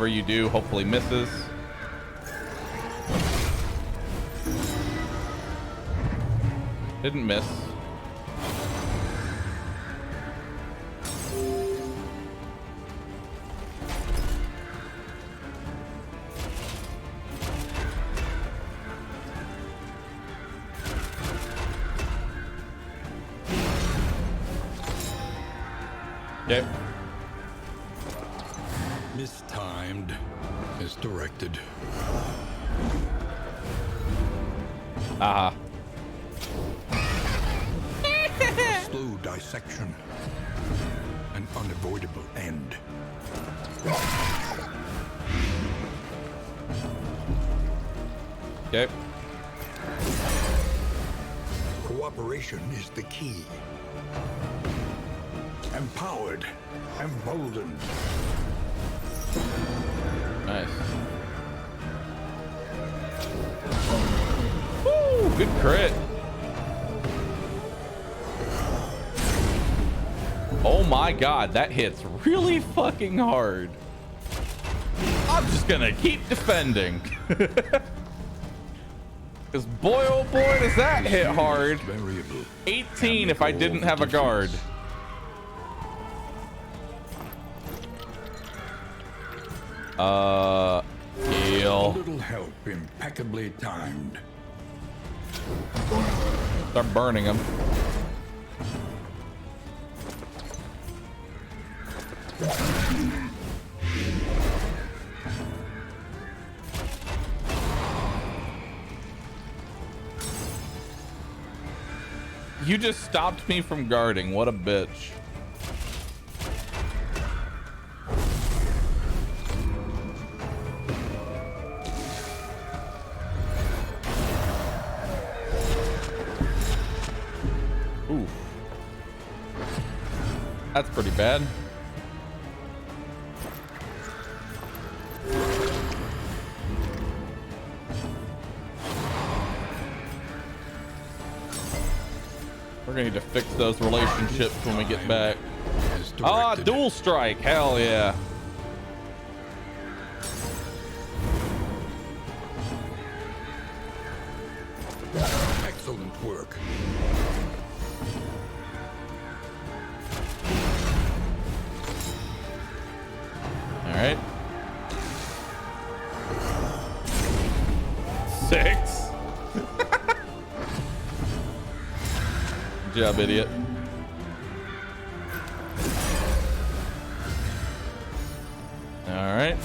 Whatever you do, hopefully misses. Didn't miss. Okay. Mistimed. Misdirected. Aha. Slow dissection. An unavoidable end. Okay. Cooperation is the key. Empowered. Emboldened. Nice. Woo! Good crit. Oh my god, that hits really fucking hard. I'm just gonna keep defending. Because boy, oh boy, does that hit hard. 18 if I didn't have a guard. Heal. A little help, impeccably timed. Start burning them. You just stopped me from guarding. What a bitch. Ooh. That's pretty bad. We're gonna need to fix those relationships when we get back. Ah, dual strike. Hell yeah. Excellent work. All right. 6. Good job, idiot. All right.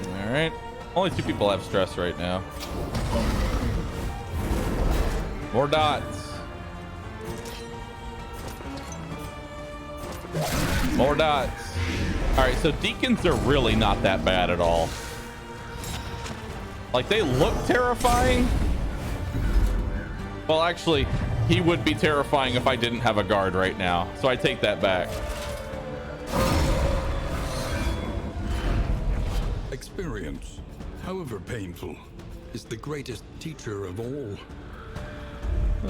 All right. Only 2 people have stress right now. More dots. More dots. All right, so deacons are really not that bad at all. Like, they look terrifying. Well, actually, he would be terrifying if I didn't have a guard right now. So I take that back. Experience, however painful, is the greatest teacher of all.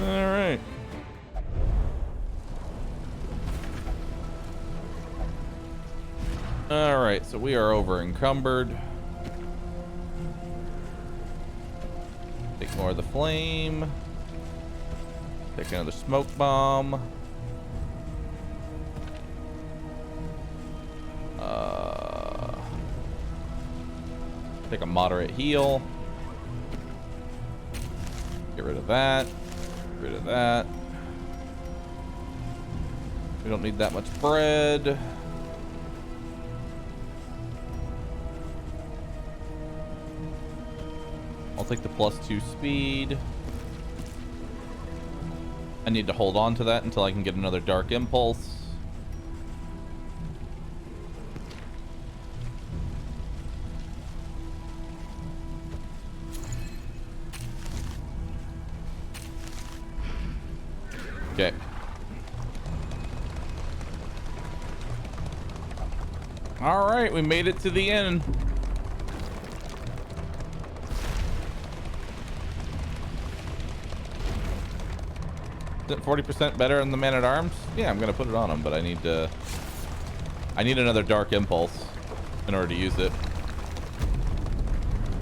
All right. All right, so we are over encumbered. Take more of the flame. Take another smoke bomb. Take a moderate heal. Get rid of that. Get rid of that. We don't need that much bread. I'll take the +2 speed. I need to hold on to that until I can get another dark impulse. Okay. All right, we made it to the end. 40% better than the man-at-arms? Yeah, I'm gonna put it on him, but I need another Dark Impulse in order to use it.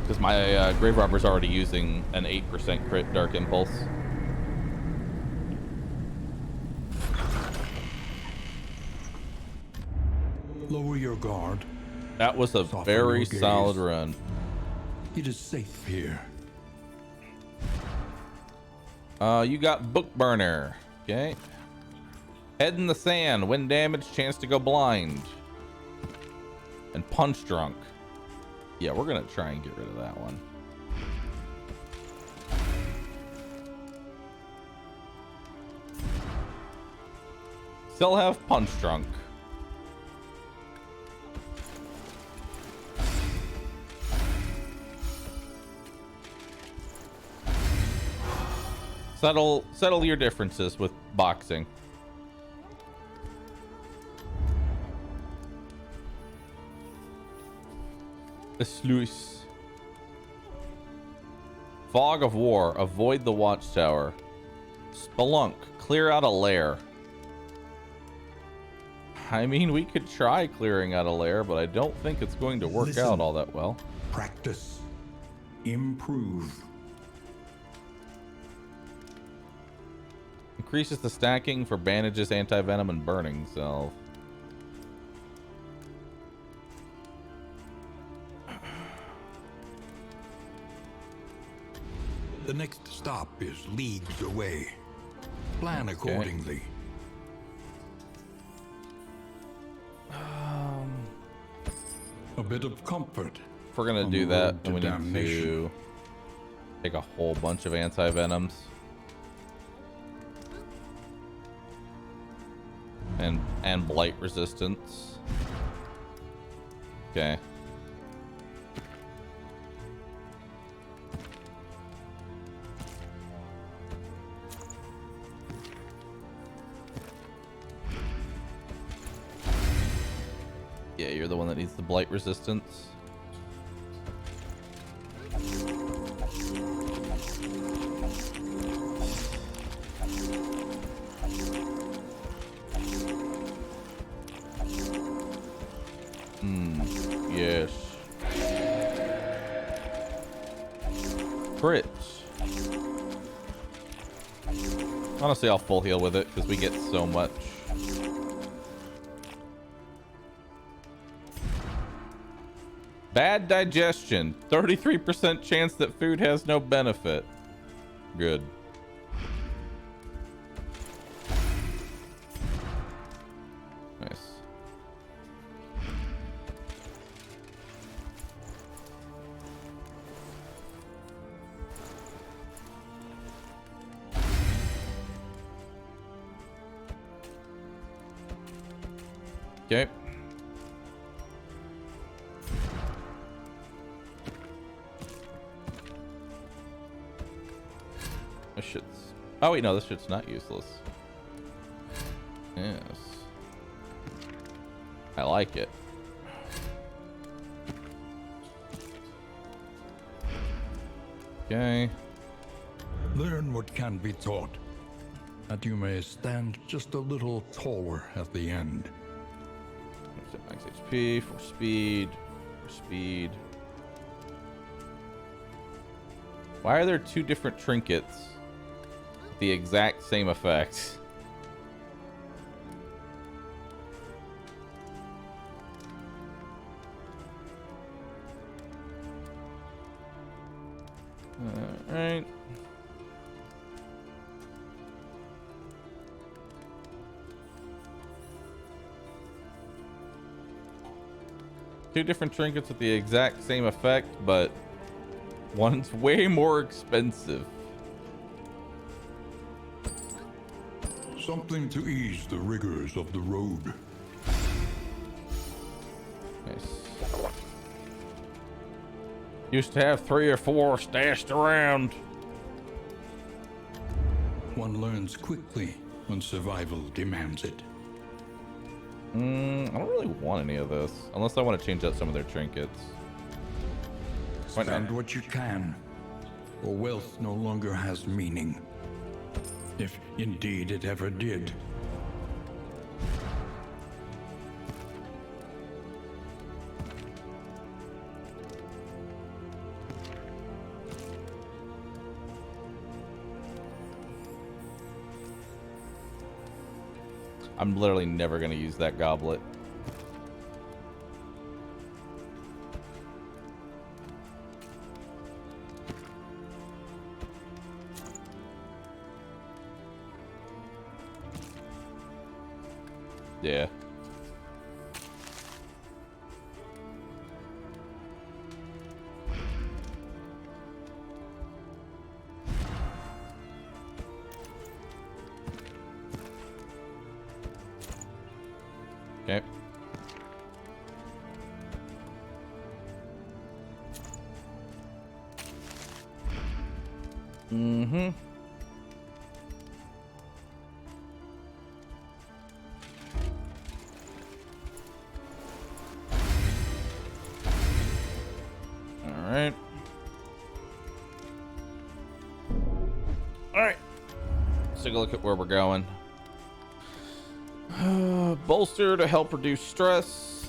Because my Grave Robber's already using an 8% crit Dark Impulse. Lower your guard. That was a Soften very your gaze. solid run. It is safe here. You got Book Burner. Okay. Head in the Sand. Wind damage. Chance to go blind. And Punch Drunk. Yeah, we're going to try and get rid of that one. Still have Punch Drunk. Settle your differences with boxing. The sluice. Fog of War. Avoid the watchtower. Spelunk. Clear out a lair. I mean, we could try clearing out a lair, but I don't think it's going to work out all that well. Practice. Improve. Increases the stacking for bandages, anti-venom, and burning salve. The next stop is leagues away. Plan accordingly. A bit of comfort. If we're gonna do that, then we need to take a whole bunch of anti-venoms. And blight resistance. Okay. Yeah, you're the one that needs the blight resistance. Yes. Crits. Honestly, I'll full heal with it because we get so much. Bad digestion. 33% chance that food has no benefit. Good. Nice. Okay. This shit's... Oh wait, no, this shit's not useless. Yes. I like it. Okay. Learn what can be taught, that you may stand just a little taller at the end. Max HP for speed. For speed. Why are there two different trinkets with the exact same effect? Alright. Two different trinkets with the exact same effect, but one's way more expensive. Something to ease the rigors of the road. Nice. Used to have 3 or 4 stashed around. One learns quickly when survival demands it. I don't really want any of this, unless I want to change out some of their trinkets. Spend what you can, or wealth no longer has meaning. if indeed it ever did. I'm literally never going to use that goblet. Yeah. Okay. Mm-hmm. All right. All right. Let's take a look at where we're going. Bolster to help reduce stress.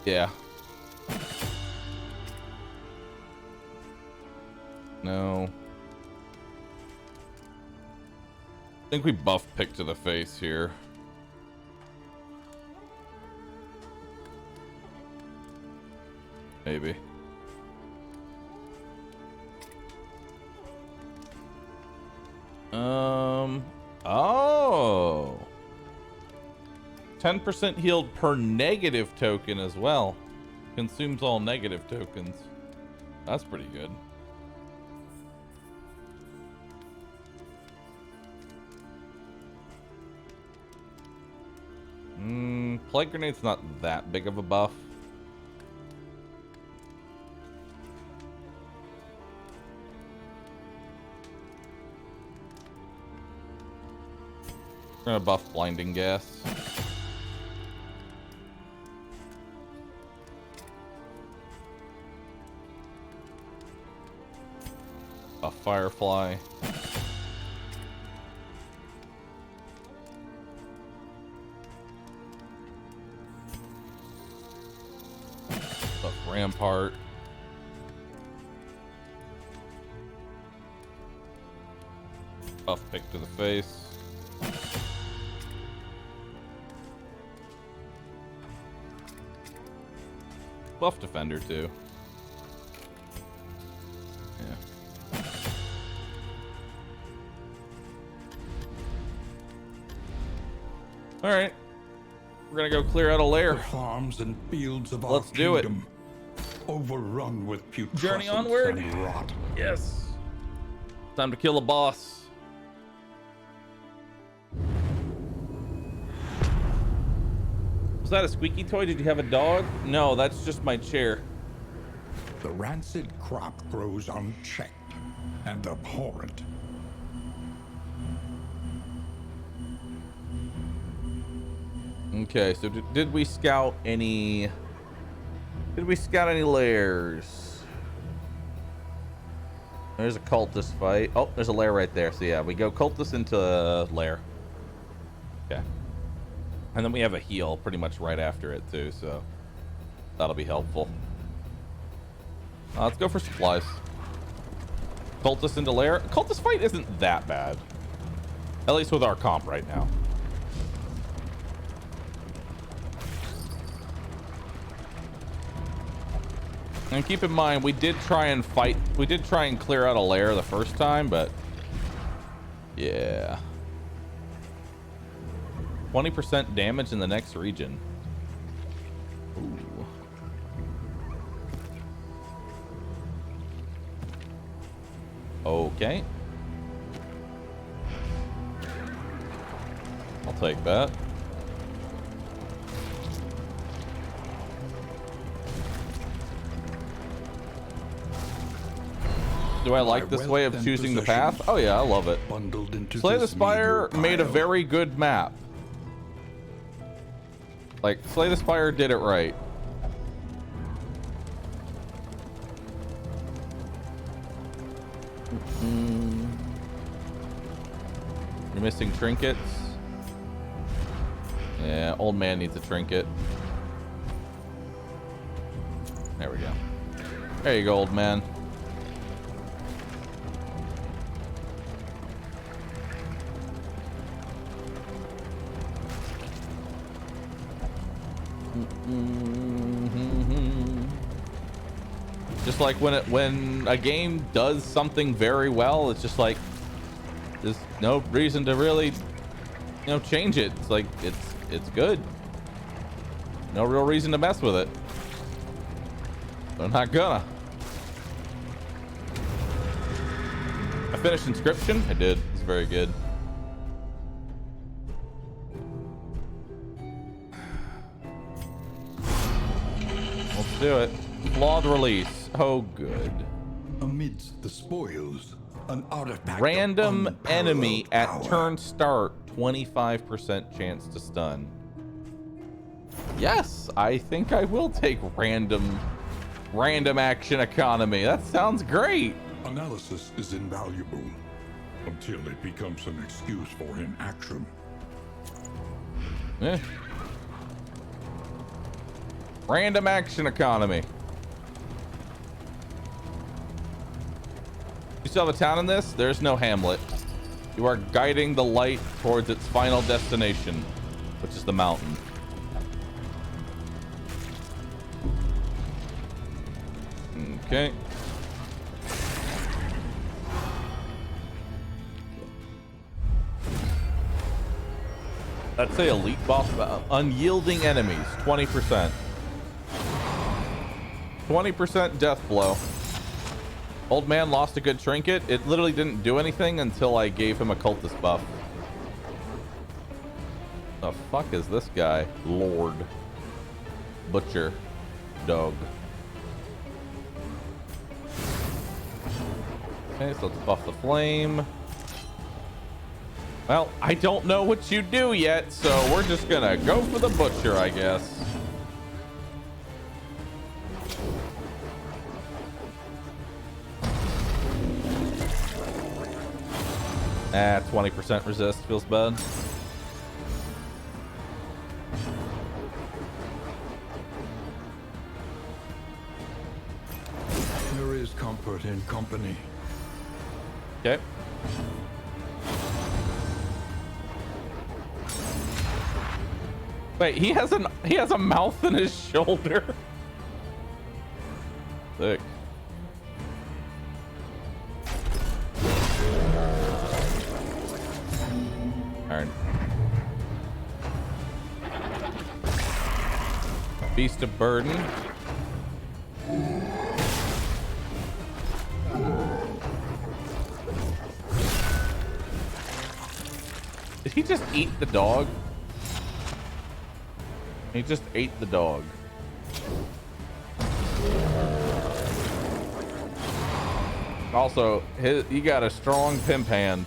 Yeah. No. I think we buff pick to the face here. Maybe. Oh. 10% healed per negative token as well. Consumes all negative tokens. That's pretty good. Plague Grenade's not that big of a buff. We're gonna buff Blinding Gas. Buff Firefly. Buff Rampart. Buff pick to the face. Buff Defender too. Yeah. All right. We're gonna go clear out a lair. The farms and fields of Let's our do it. kingdom, overrun with putrescence Journey onward. and rot. Yes. Time to kill a boss. Was that a squeaky toy? Did you have a dog? No, that's just my chair. The rancid crop grows unchecked and abhorrent. Okay, so did we scout any? Did we scout any lairs? There's a cultist fight. Oh, there's a lair right there. So yeah, we go cultist into a lair. Okay. And then we have a heal pretty much right after it too, so that'll be helpful. Let's go for supplies. Cultist into lair. Cultist fight isn't that bad. At least with our comp right now. And keep in mind, we did try and clear out a lair the first time, but yeah. 20% damage in the next region. Ooh. Okay. I'll take that. Do I like this way of choosing the path? Oh yeah, I love it. Slay the Spire made a very good map. Like, Slay the Spire did it right. Missing trinkets. Yeah, old man needs a trinket. There we go. There you go, old man. Just like when a game does something very well, it's just like there's no reason to really, change it. It's like it's good. No real reason to mess with it. But I'm not gonna. I finished Inscription. I did. It's very good. Let's do it. Flawed release. Oh, good. Amidst the spoils, an artifact. Random enemy at power. turn start. 25% chance to stun. Yes, I think I will take random action economy. That sounds great. Analysis is invaluable until it becomes an excuse for inaction. Eh. Random action economy. You still have a town in this? There's no hamlet. You are guiding the light towards its final destination, which is the mountain. Okay. I'd say elite boss unyielding enemies, 20%. 20% death blow. Old man lost a good trinket. It literally didn't do anything until I gave him a cultist buff. The fuck is this guy? Lord. Butcher. Dog. Okay, so let's buff the flame. Well, I don't know what you do yet, so we're just gonna go for the butcher, I guess. Ah, 20% resist feels bad. There is comfort in company. Okay. Wait, he has a mouth in his shoulder. Sick. Turn. Beast of Burden. Did he just eat the dog? He just ate the dog. Also, he got a strong pimp hand.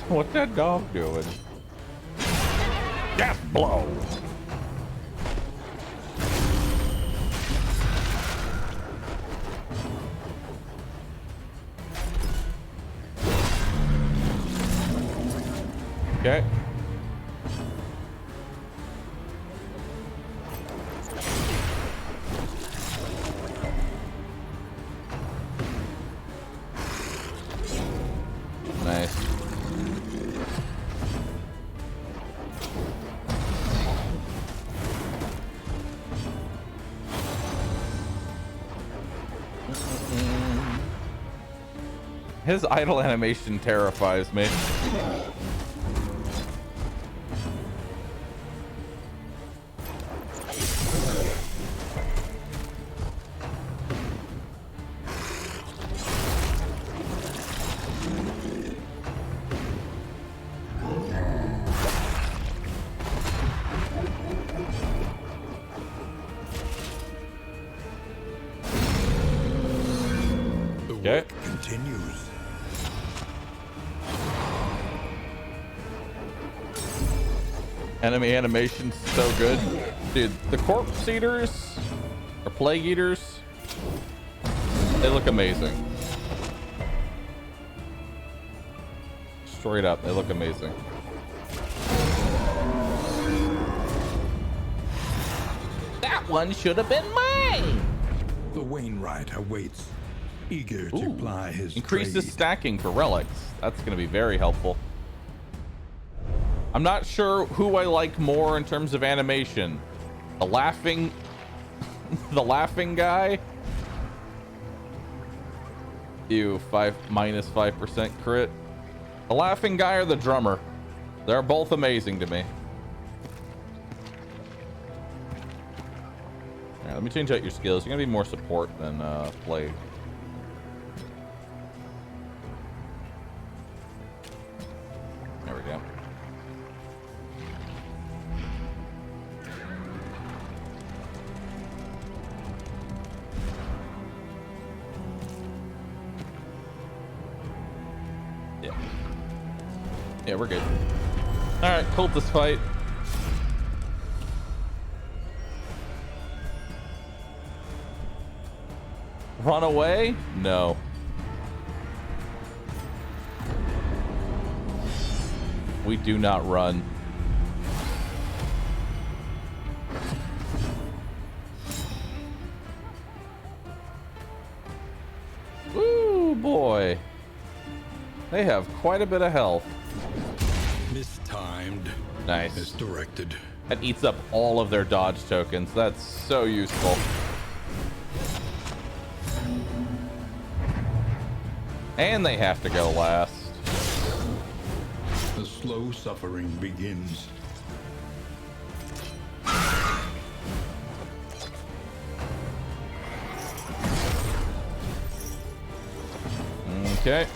What's that dog doing? Death blow. Okay. Nice. His idle animation terrifies me. Okay. Continues. Enemy animation's so good. Dude, the corpse eaters or plague eaters, They look amazing. Straight up, they look amazing. That one should have been mine. The Wainwright awaits, eager to ply his Increases trade. stacking for relics. That's going to be very helpful. I'm not sure who I like more in terms of animation. The laughing guy. Ew, -5% crit. The laughing guy or the drummer. They're both amazing to me. Alright, let me change out your skills. You're gonna be more support than play. There we go. Yeah, we're good. All right, cultist fight. Run away? No. We do not run. Ooh, boy. They have quite a bit of health. Mistimed. Nice. Misdirected. That eats up all of their dodge tokens. That's so useful. And they have to go last. The slow suffering begins. Okay.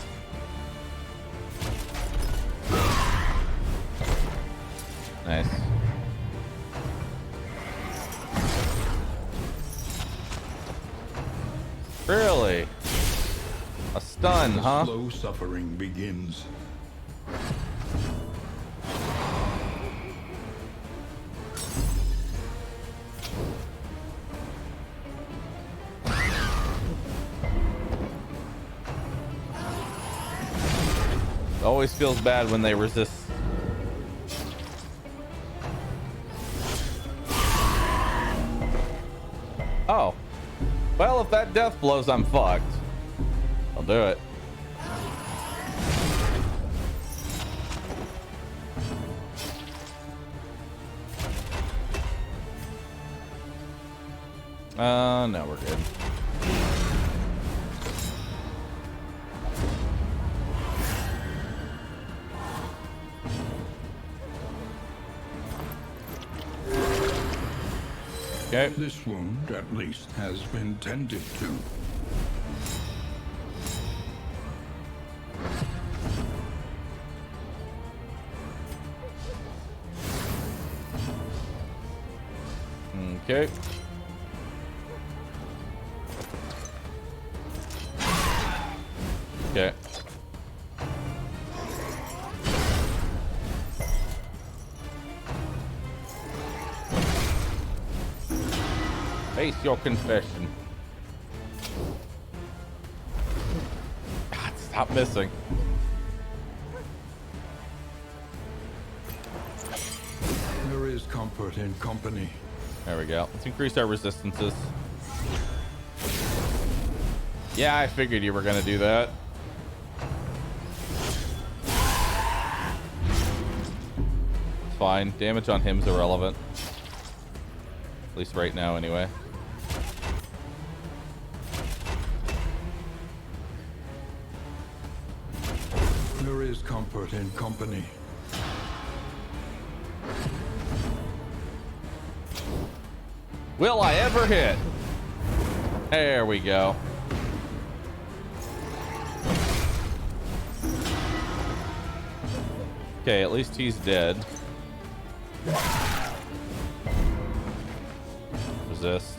Nice. Really? A stun, huh? Slow suffering begins. Always feels bad when they resist. Oh. Well, if that death blows, I'm fucked. I'll do it. No, we're good. Okay. This wound, at least, has been tended to. Okay. Okay. Face your confession. God, stop missing. There is comfort in company. There we go. Let's increase our resistances. Yeah, I figured you were gonna do that. It's fine. Damage on him's irrelevant. At least right now, anyway. There is comfort in company. Will I ever hit? There we go. Okay, at least he's dead. Resist.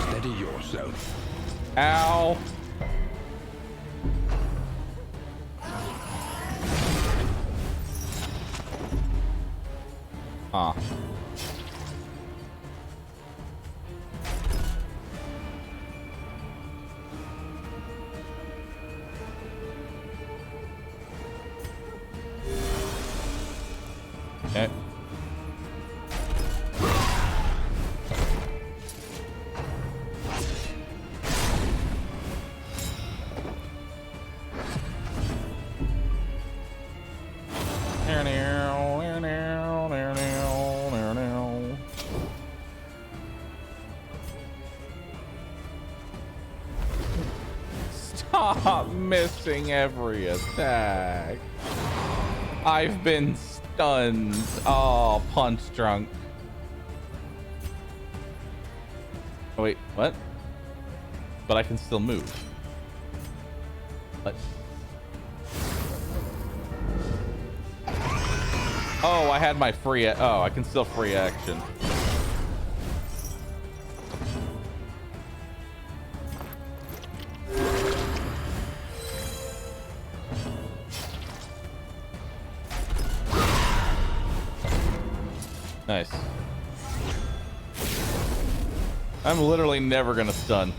Steady yourself. Ow. Huh. Okay. Stop missing every attack. I've been stunned. Oh, punch drunk. Oh, wait, what? But I can still move. What? Oh, I had my free. Oh, I can still free action. Nice. I'm literally never gonna stun.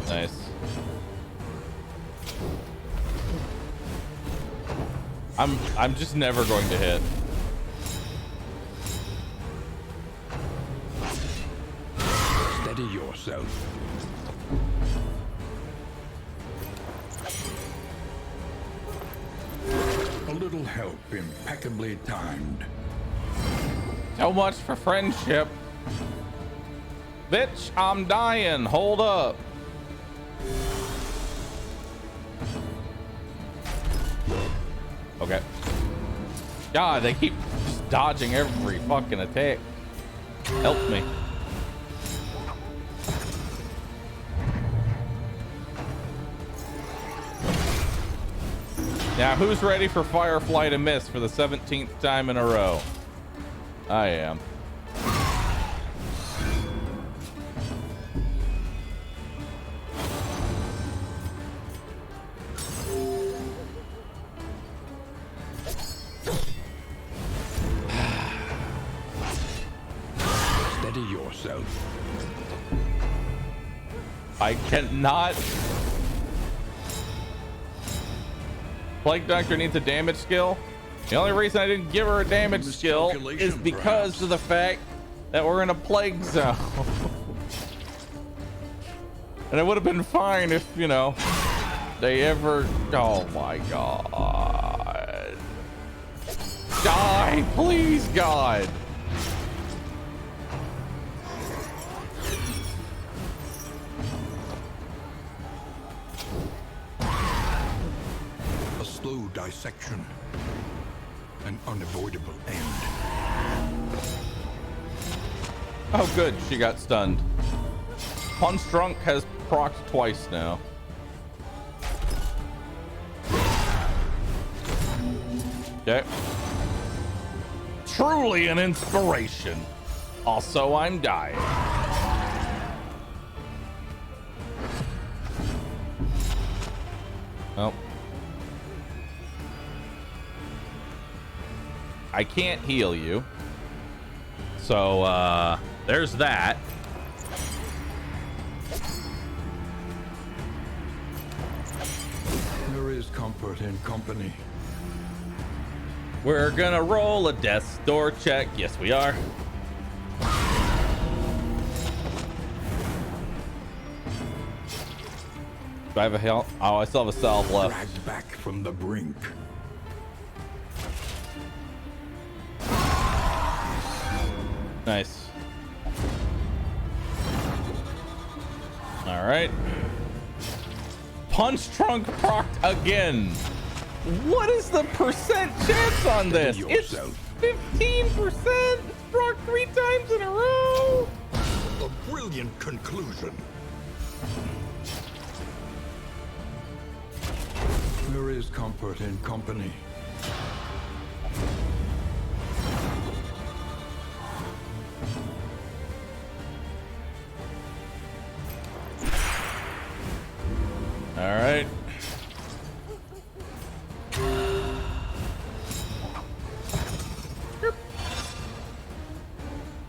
Nice. I'm just never going to hit. Steady yourself. A little help impeccably timed. So much for friendship. Bitch, I'm dying. Hold up. Okay. God, they keep just dodging every fucking attack. Help me. Now, who's ready for Firefly to miss for the 17th time in a row? I am. Steady yourself. I cannot. Plague Doctor needs a damage skill. The only reason I didn't give her a damage skill is because of the fact that we're in a plague zone. And it would have been fine if, you know, they ever... Oh my God. Die, please, God. A slow dissection. An unavoidable end. Oh, good. She got stunned. Punch Drunk has procced twice now. Okay. Truly an inspiration. Also, I'm dying. Oh. I can't heal you. So, there's that. There is comfort in company. We're gonna roll a death's door check. Yes, we are. Do I have a health? Oh, I still have a salve left. Dragged back from the brink. Nice. All right. Punch Trunk procced again. What is the percent chance on this? It's 15%. Proc 3 times in a row. A brilliant conclusion. There is comfort in company.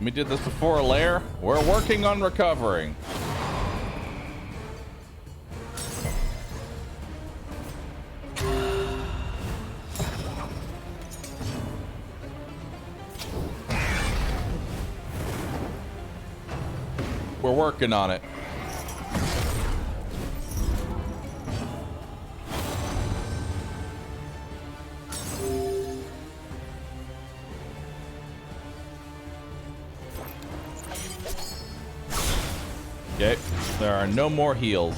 We did this before, Lair. We're working on recovering. We're working on it. Okay, there are no more heals.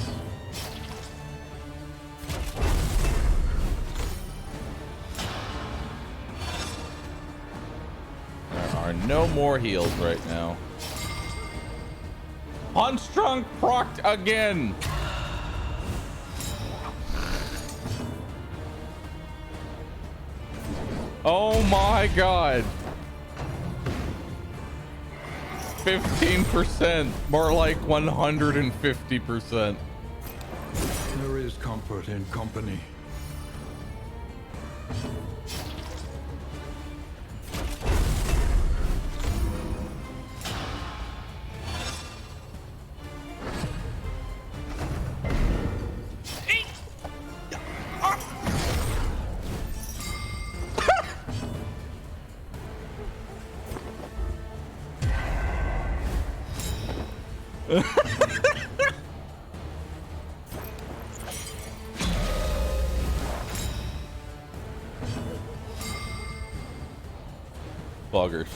There are no more heals right now. Punch-Drunk procced again. Oh my god. 15%, more like 150%. There is comfort in company. Buggers.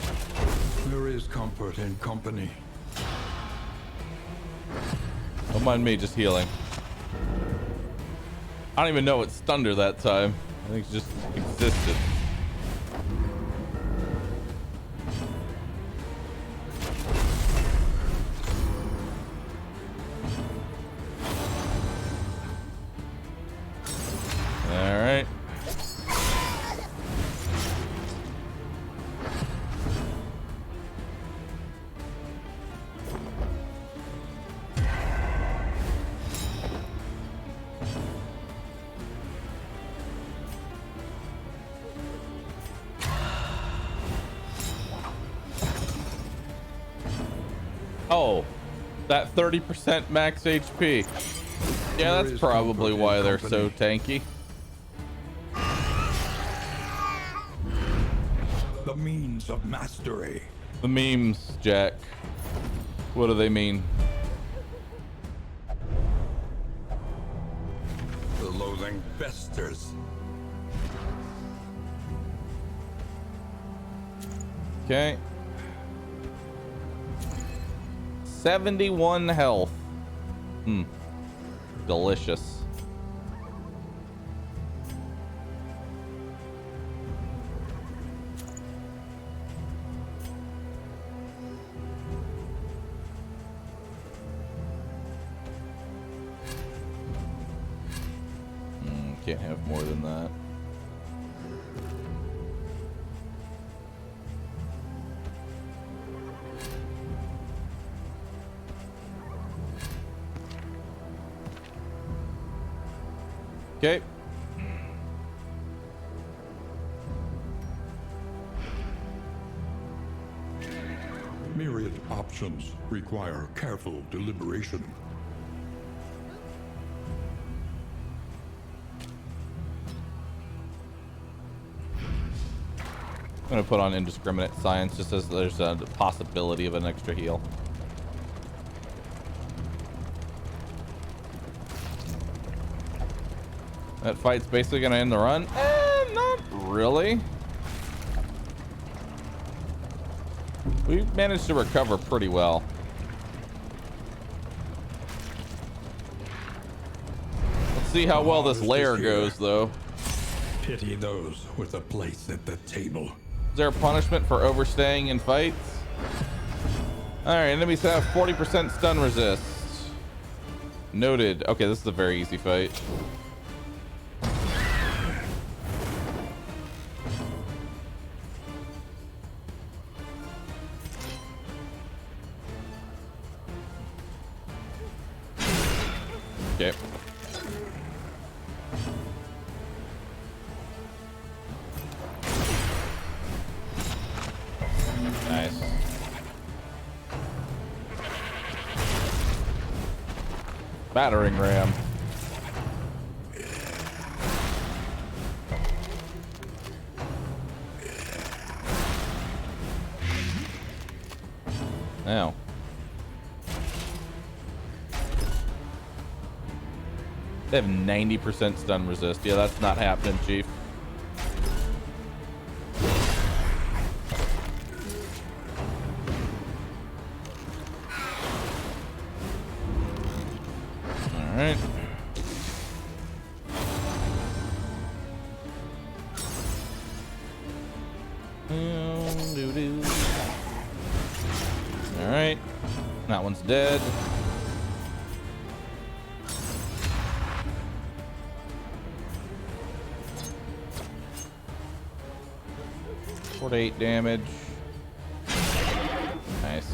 There is comfort in company. Don't mind me, just healing. I don't even know it stunned her that time. I think it just existed. All right. Oh, that 30% max HP. Yeah, that's probably why they're so tanky. The means of mastery. The memes, Jack. What do they mean? The loathing festers. Okay. 71 health. Delicious. Can't have more than that. Okay. Myriad options require careful deliberation. I'm gonna put on indiscriminate science just as there's a possibility of an extra heal. That fight's basically gonna end the run? Not really. We managed to recover pretty well. Let's see how well this lair goes, though. Pity those with a place at the table. Is there a punishment for overstaying in fights? Alright, enemies have 40% stun resist. Noted. Okay, this is a very easy fight. Okay. Nice. battering ram. Now. They have 90% stun resist. Yeah, that's not happening, Chief. All right. All right. That one's dead. Four to 8 damage. Nice.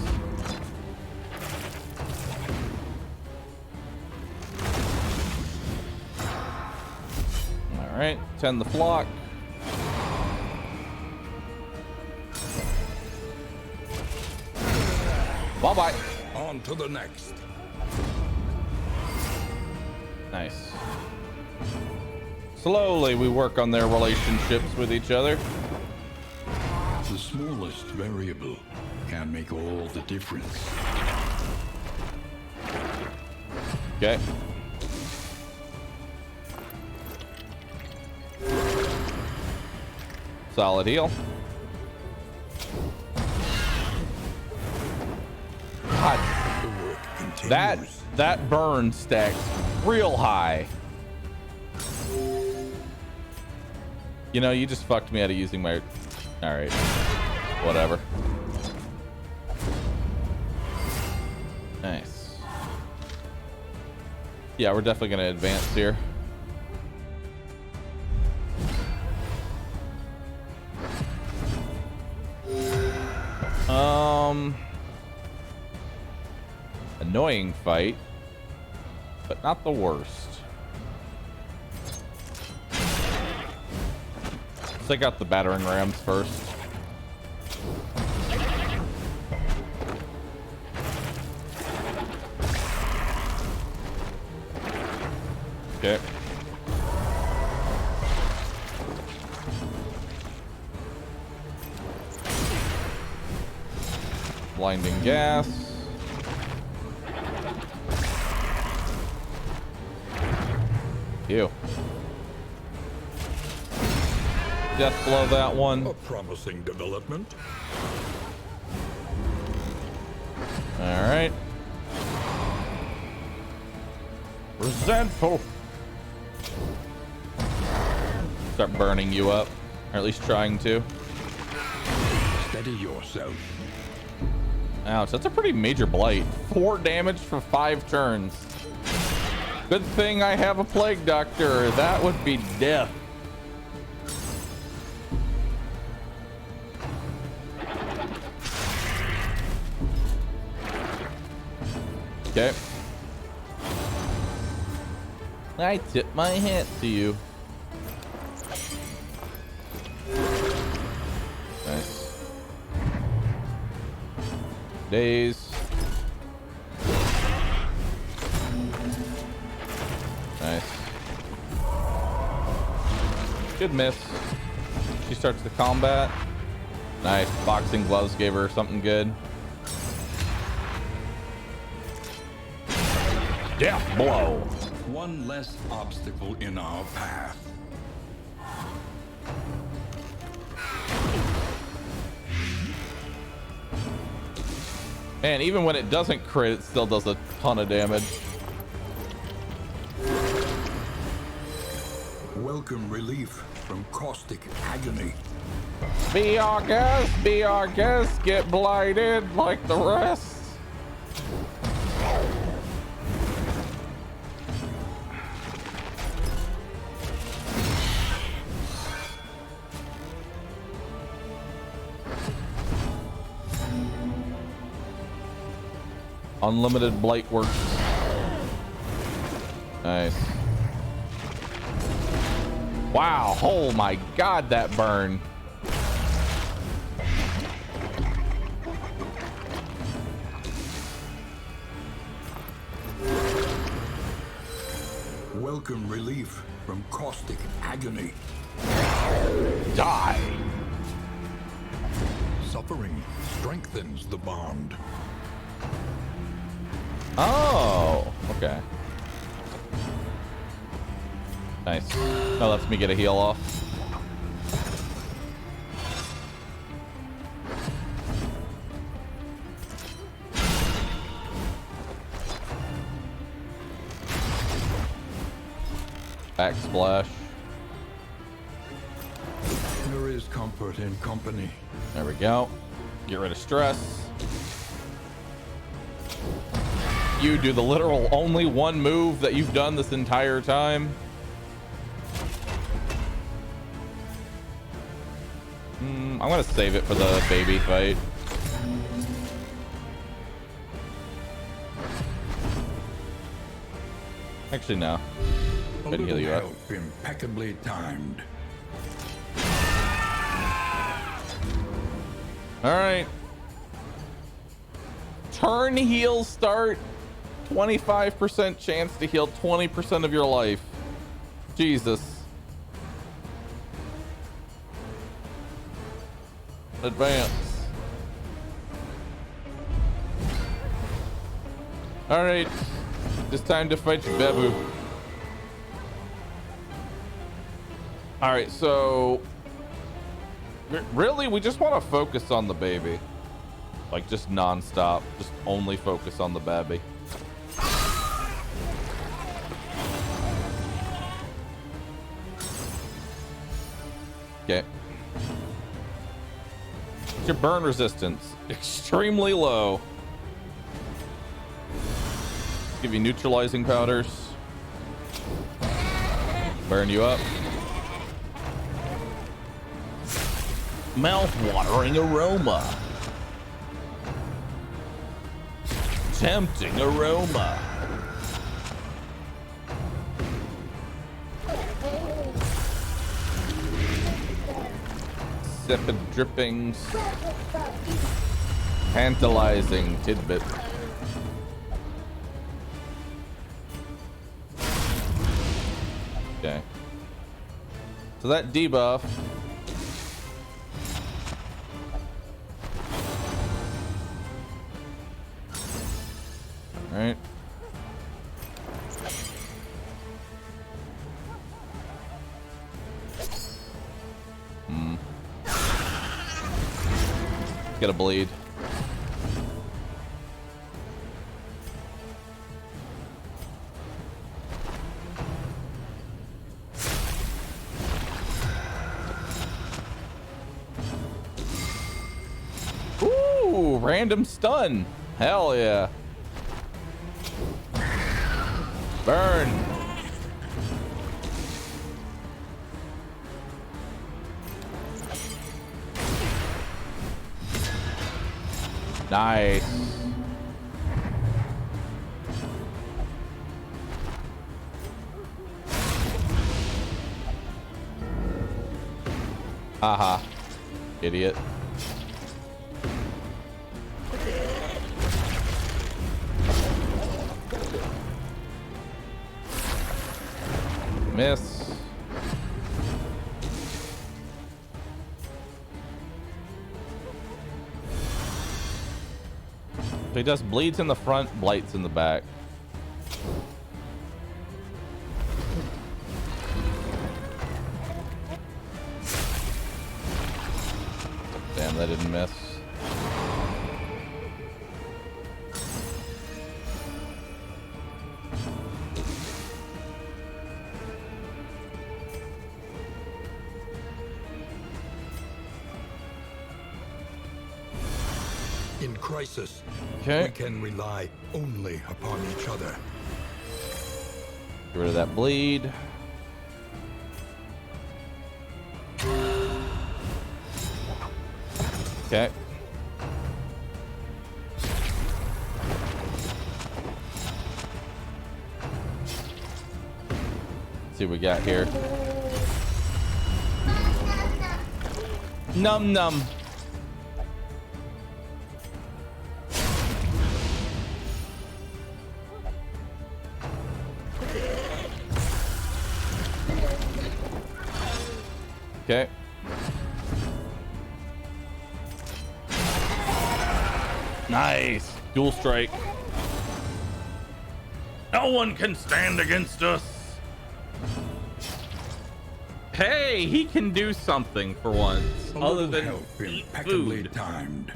All right, 10 the flock. Bye-bye. On to the next. Nice. Slowly we work on their relationships with each other. The smallest variable can make all the difference. Okay. Solid heal. God, The work continues. that burn stacks real high. You know, you just fucked me out of using my... Alright. Whatever. Nice. Yeah, we're definitely gonna advance here. Annoying fight, but not the worst. Let's take out the battering rams first. Okay. Blinding gas. Ew. Death blow that one. A promising development. All right. Resentful. Start burning you up, or at least trying to. Steady yourself. Ouch, that's a pretty major blight. 4 damage for 5 turns. Good thing I have a plague doctor. That would be death. Okay. I tip my hat to you. Nice. Days. Nice. Good miss. She starts the combat. Nice. Boxing gloves gave her something good. Death blow. One less obstacle in our path. Man, even when it doesn't crit, it still does a ton of damage. Welcome relief from caustic agony. Be our guest, get blighted like the rest. Unlimited blight works. Nice. Wow, oh my god, that burn. welcome relief from caustic agony. Die. Suffering strengthens the bond. Oh, okay. Nice. That lets me get a heal off. Backsplash. There is comfort in company. There we go. Get rid of stress. You do the literal only one move that you've done this entire time. I'm gonna save it for the baby fight. Actually, no. A Good to heal little you up. help impeccably timed. All right. Turn heal start. 25% chance to heal 20% of your life. Jesus. Advance. All right. It's time to fight you, Babu. All right, so really, we just want to focus on the baby, like just non-stop, just only focus on the baby. Okay. Your burn resistance extremely low. Give you neutralizing powders. Burn you up. Mouth-watering aroma. Tempting aroma. Insipid drippings. Tantalizing tidbit. Okay. So that debuff. All right. Get a bleed. Ooh, random stun. Hell yeah. Burn. Nice. Haha. Idiot. Miss. He does bleeds in the front, blights in the back. Damn, that didn't miss. In crisis, Okay. we can rely only upon each other. Get rid of that bleed. Okay. Let's see what we got here. Num num. Okay. Nice. Dual strike. No one can stand against us. Hey, he can do something for once, A other little than help eat impeccably food. timed.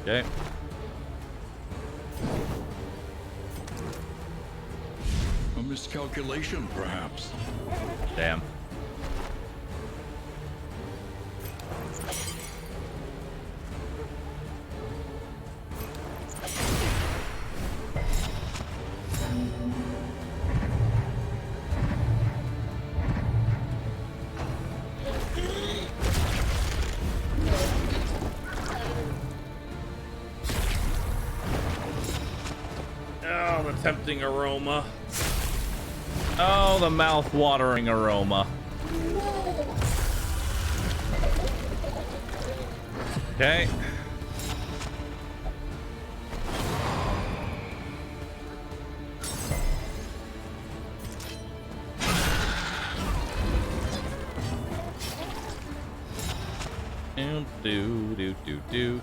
Okay. A miscalculation, perhaps. Damn. Oh, the tempting aroma. Oh, the mouth-watering aroma. Okay. Do.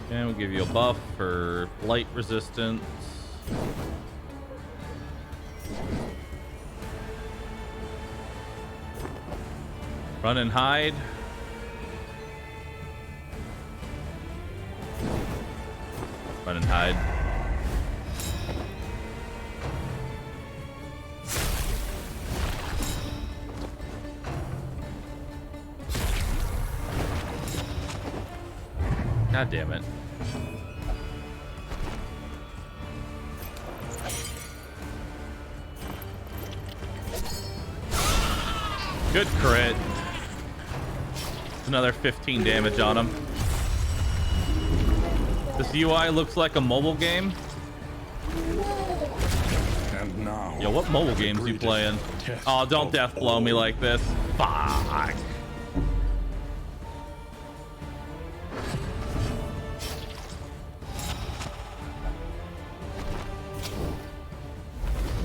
And we'll give you a buff for light resistance. Run and hide. Run and hide. God damn it. Good crit. Another 15 damage on him. This UI looks like a mobile game. And now, Yo, what mobile games you playing? Oh, don't death blow me like this. Fuck.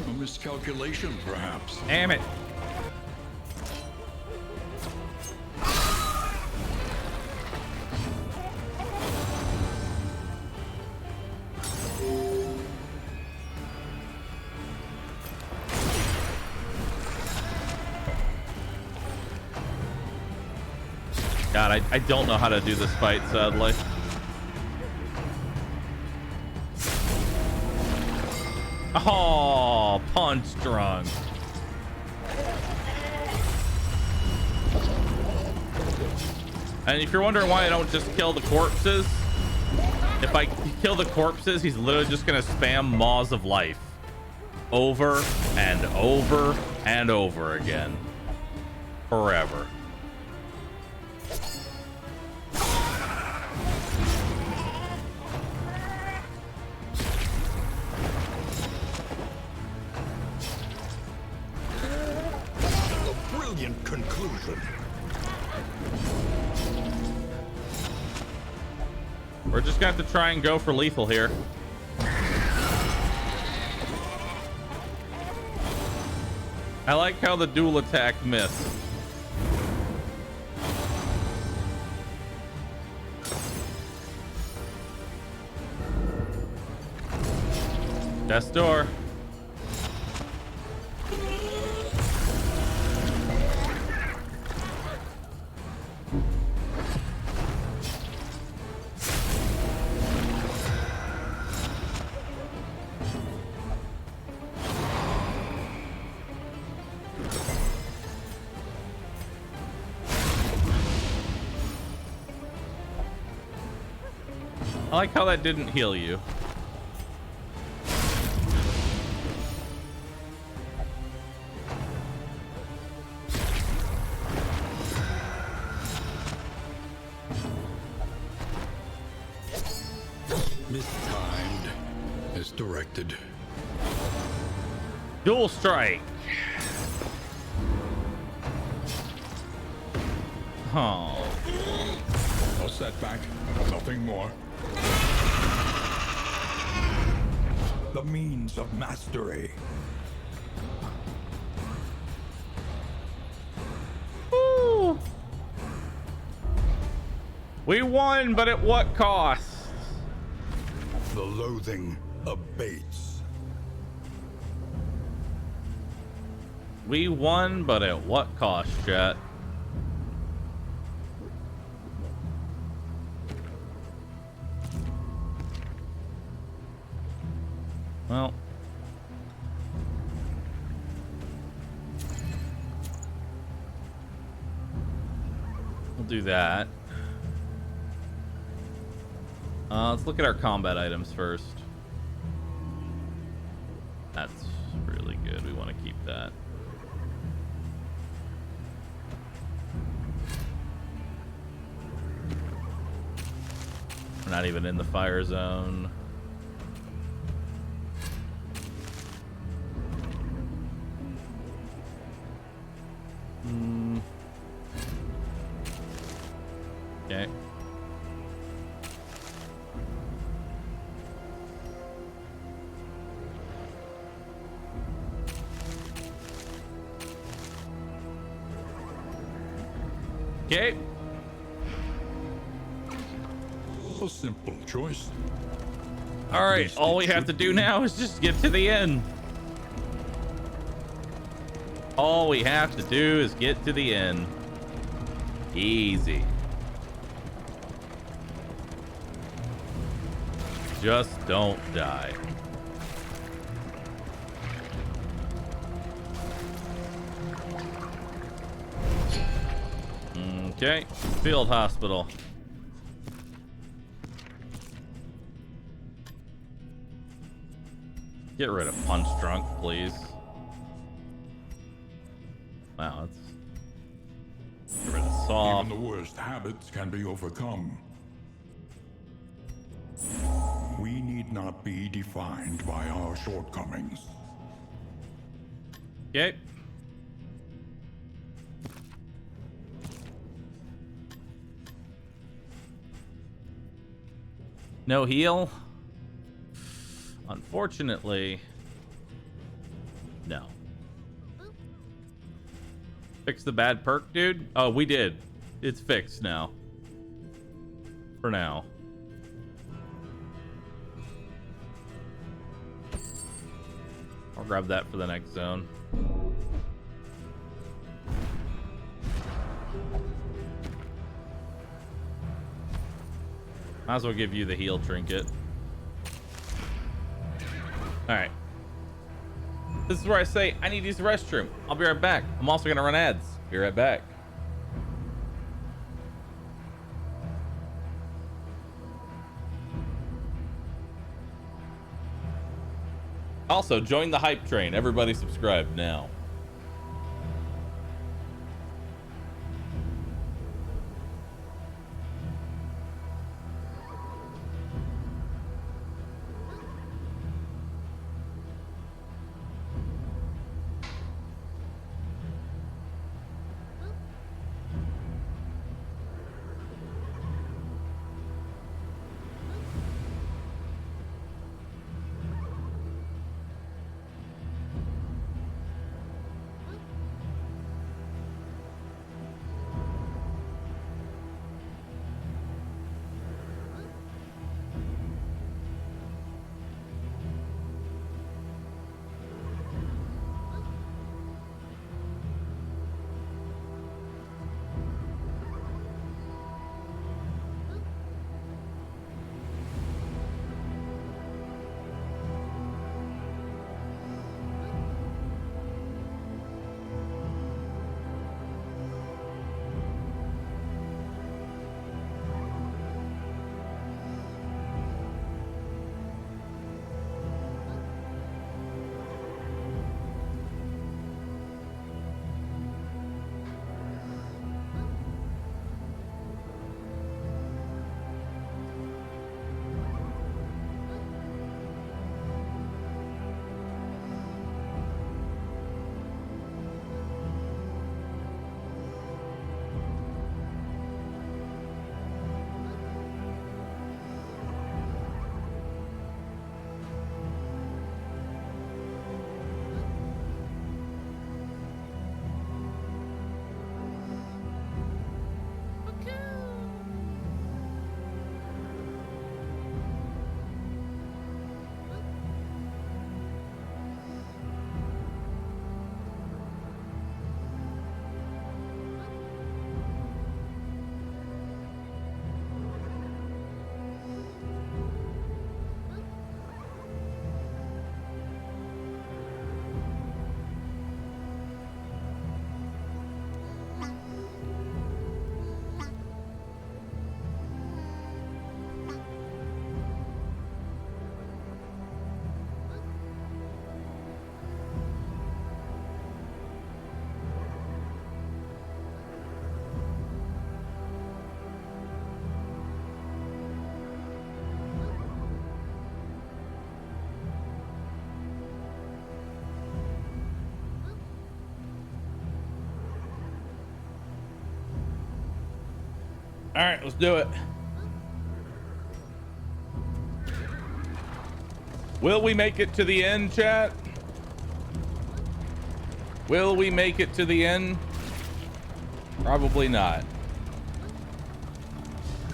A miscalculation, perhaps. Damn it. God, I don't know how to do this fight, sadly. Oh, punch drunk. And if you're wondering why I don't just kill the corpses, if I kill the corpses, he's literally just gonna spam Maws of Life over and over and over again. Forever. Brilliant conclusion. We're just gonna have to try and go for lethal here. I like how the dual attack missed. Death's door. I like how that didn't heal you. Mistimed as directed. Dual strike. Oh. setback, nothing more. The means of mastery. Woo. We won, but at what cost? The loathing abates. We won, but at what cost, chat? Well, we'll do that. Let's look at our combat items first. That's really good. We want to keep that. We're not even in the fire zone. Okay. Okay. A simple choice. All right. All we have to do now is just get to the end. All we have to do is get to the end. Easy. Just don't die. Okay, field hospital. Get rid of punch drunk, please. Wow, that's get rid of soft. Even the worst habits can be overcome. We need not be defined by our shortcomings. Okay. No heal? Unfortunately, no. Fix the bad perk, dude? Oh, we did. It's fixed now. For now. I'll grab that for the next zone. Might as well give you the heal trinket. Alright. This is where I say, I need to use the restroom. I'll be right back. I'm also going to run ads. Be right back. Also, join the hype train. Everybody subscribe now. All right, let's do it. Will we make it to the end, chat? Will we make it to the end? Probably not.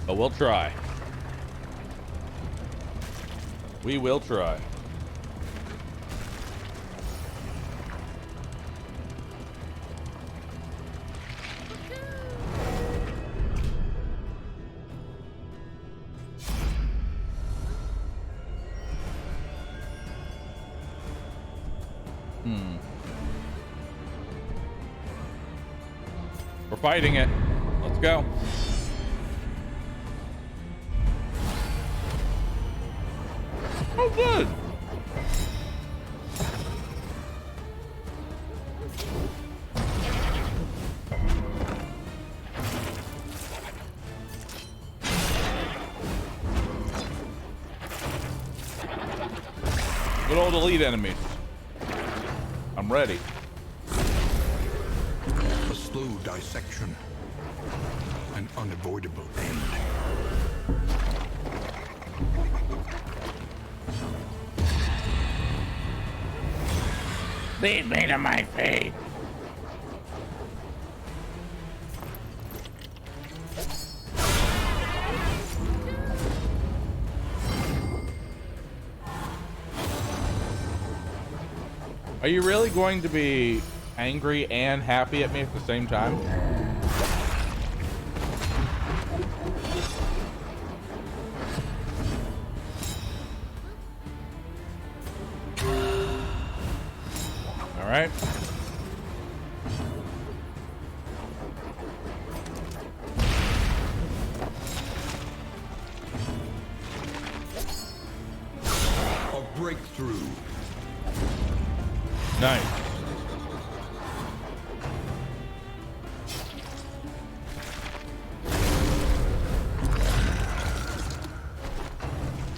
But we'll try. We will try. We're fighting it. Let's go. Oh, good. Good old elite enemies. I'm ready. A slow dissection. An unavoidable end. Lead me to my fate. Are you really going to be angry and happy at me at the same time? All right. A breakthrough. Nice.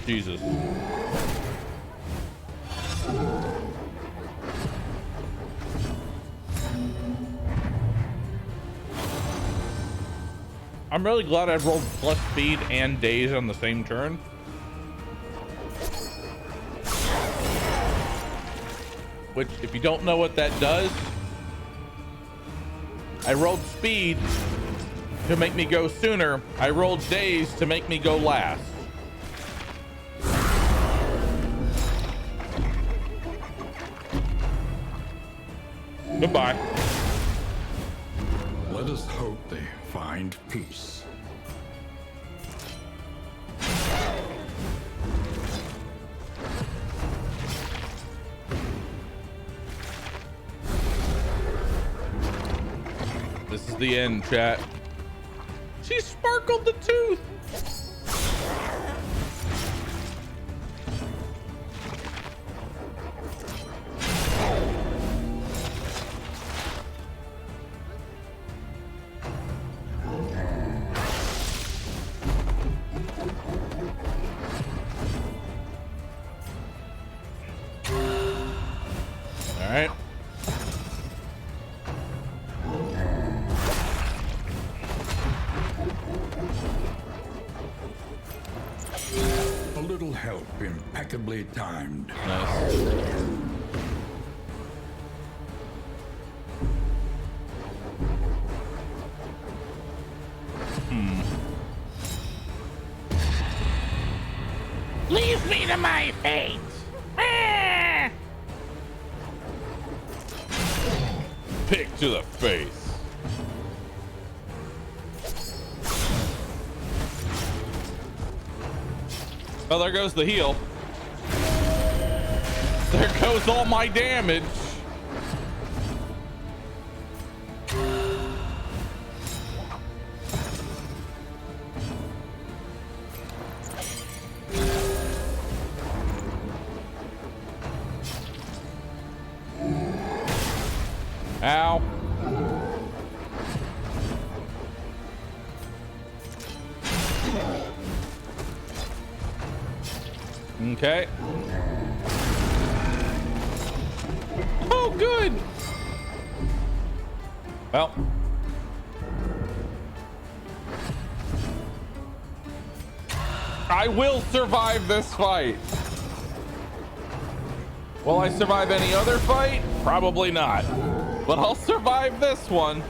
Jesus. I'm really glad I rolled plus speed and daze on the same turn. Which, if you don't know what that does, I rolled speed to make me go sooner. I rolled daze to make me go last. Goodbye. Let us hope they find peace. This is the end, chat. She sparkled the tooth. All right. A little help impeccably timed. Nice. Leave me to my fate. Ah! Pick to the face. Oh, there goes the heal. There goes all my damage. Ow. Okay. Oh, good. Well. I will survive this fight. Will I survive any other fight? Probably not. But I'll survive this one.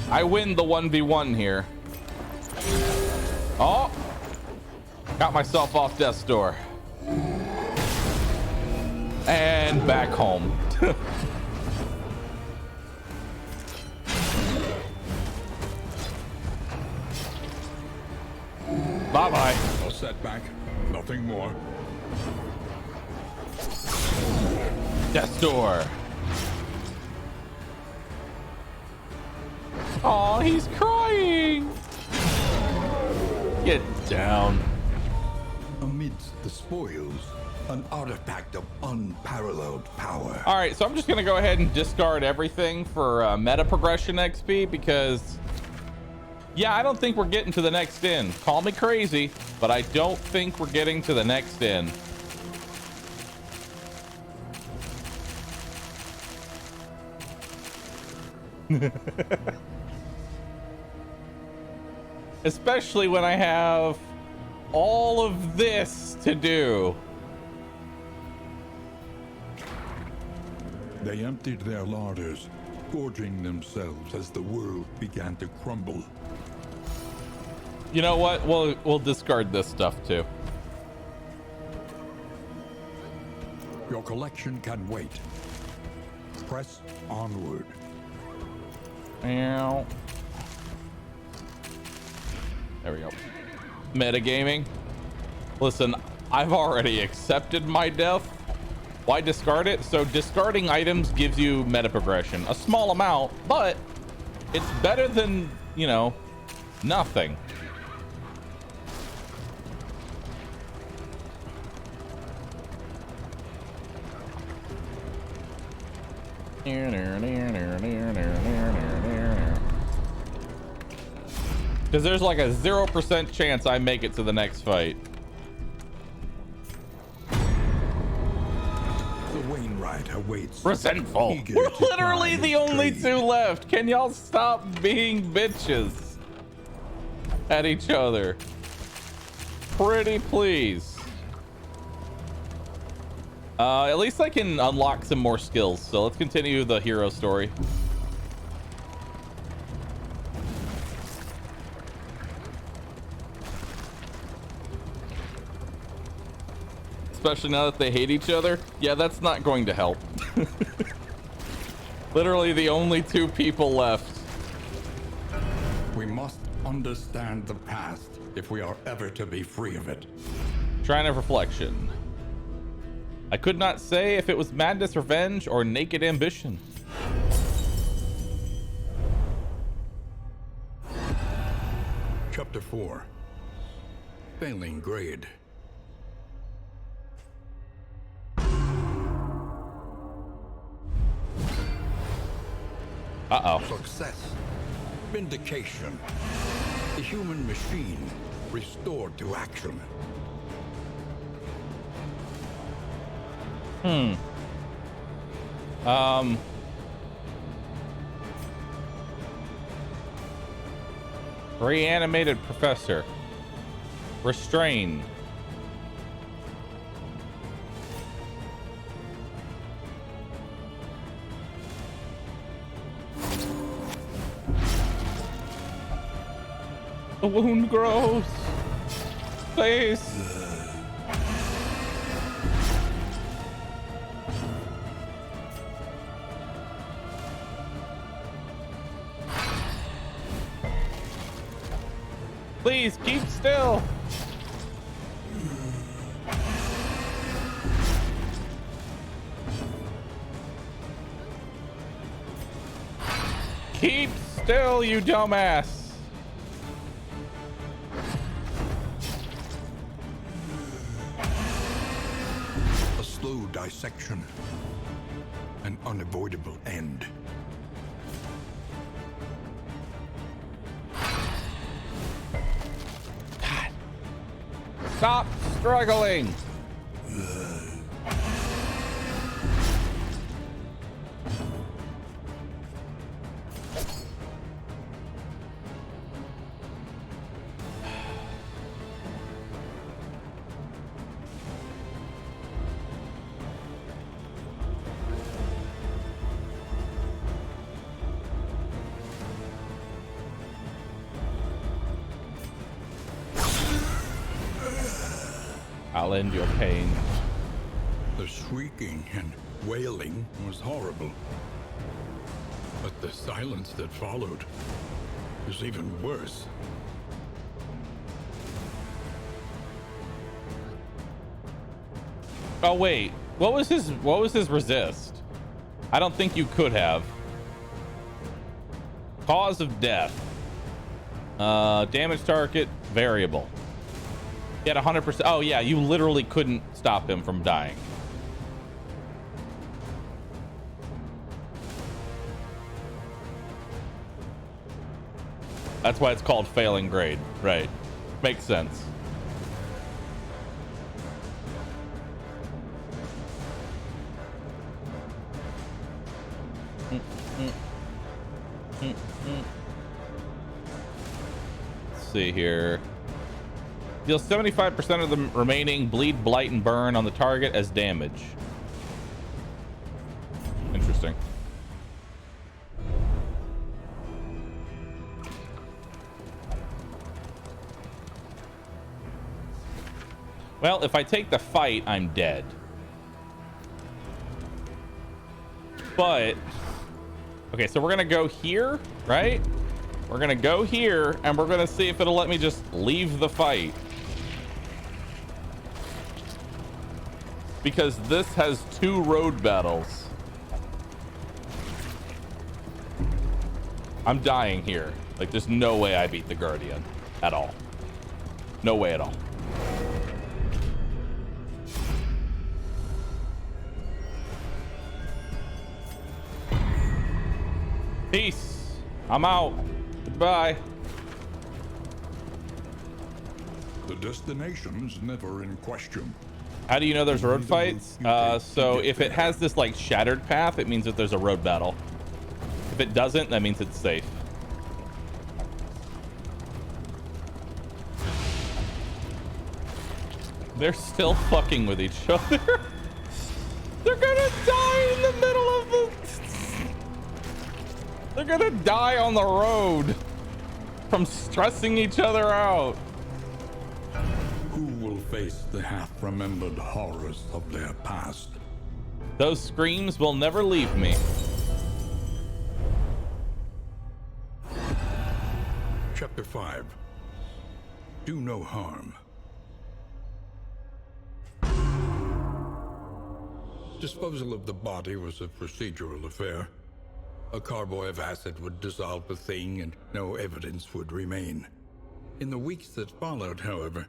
I win the 1v1 here. Oh! Got myself off death's door. And back home. Bye-bye. No setback, nothing more. Death's door. Oh, he's crying. Get down. Amidst the spoils, an artifact of unparalleled power. All right, so I'm just gonna go ahead and discard everything for meta progression XP because, yeah, I don't think we're getting to the next inn. Call me crazy, but I don't think we're getting to the next inn. Especially when I have all of this to do. They emptied their larders, gorging themselves as the world began to crumble. You know what? We'll discard this stuff too. Your collection can wait. Press onward. Ow. There we go. Metagaming. Listen, I've already accepted my death. Why discard it? So discarding items gives you meta progression. A small amount, but it's better than, you know, nothing. Because there's like a 0% chance I make it to the next fight. The Wainwright awaits. Resentful. We're literally the only two left. Can y'all stop being bitches at each other? Pretty please. At least I can unlock some more skills. So let's continue the hero story. Especially now that they hate each other. Yeah, that's not going to help. Literally the only two people left. We must understand the past if we are ever to be free of it. Shrine of Reflection. I could not say if it was madness, revenge, or naked ambition. Chapter 4. Failing grade. Uh-oh. Success. Vindication. The human machine restored to action. Reanimated professor. Restrained. The wound grows. Please. Please keep still. Keep still, you dumbass. A slow dissection. An unavoidable end. Stop struggling. I'll end your pain. The shrieking and wailing was horrible. But the silence that followed was even worse. Oh wait, what was his resist? I don't think you could have. Cause of death. Damage target variable. He had 100%. Oh yeah, you literally couldn't stop him from dying. That's why it's called failing grade, right? Makes sense. Let's see here. Deal 75% of the remaining bleed, blight, and burn on the target as damage. Interesting. Well, if I take the fight, I'm dead. But okay, so we're gonna go here, right? We're gonna go here, and we're gonna see if it'll let me just leave the fight. Because this has 2 road battles. I'm dying here. Like, there's no way I beat the Guardian at all. No way at all. Peace. I'm out. Goodbye. The destination's never in question. How do you know there's road fights? So if it has this like shattered path, it means that there's a road battle. If it doesn't, that means it's safe. They're still fucking with each other. They're gonna die in the middle of the... They're gonna die on the road from stressing each other out. Who will face the half-remembered horrors of their past? Those screams will never leave me. Chapter 5. Do no harm. Disposal of the body was a procedural affair. A carboy of acid would dissolve the thing and no evidence would remain. In the weeks that followed, however,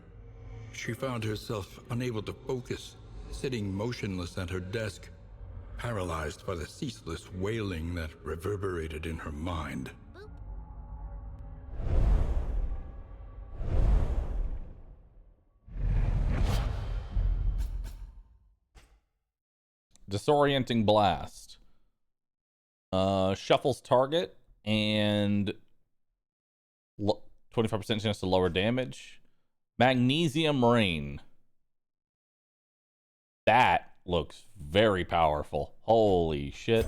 she found herself unable to focus, sitting motionless at her desk, paralyzed by the ceaseless wailing that reverberated in her mind. Disorienting blast. Shuffles target and 25% chance to lower damage. Magnesium rain. That looks very powerful. Holy shit.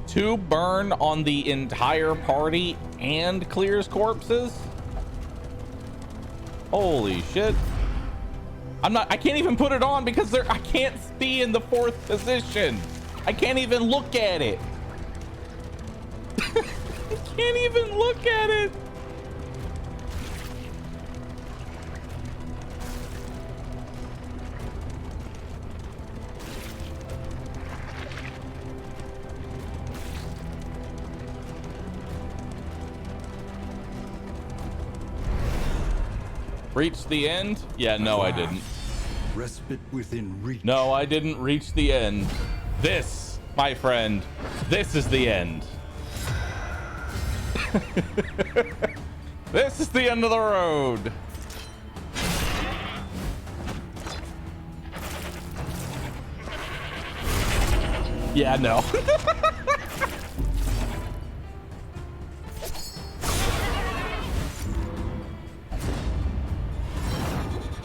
2 burn on the entire party and clears corpses. Holy shit. I can't even put it on because I can't be in the 4th position. I can't even look at it. I can't even look at it. Reach the end? Yeah, no, I didn't. Respite within reach. No, I didn't reach the end. This, my friend, this is the end. This is the end of the road. Yeah, no.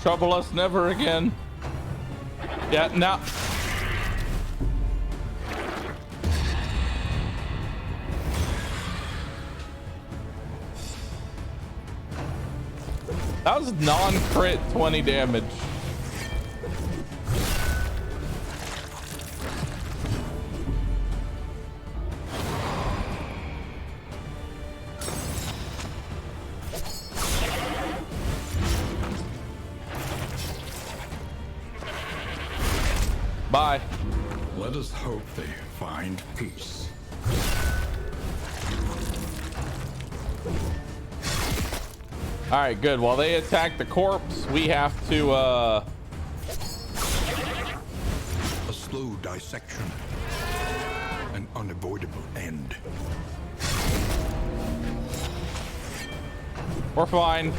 Trouble us never again. Yeah, no. That was non-crit 20 damage. Bye. Let us hope they find peace. All right, good. While they attack the corpse, we have to A slow dissection. An unavoidable end. We're fine.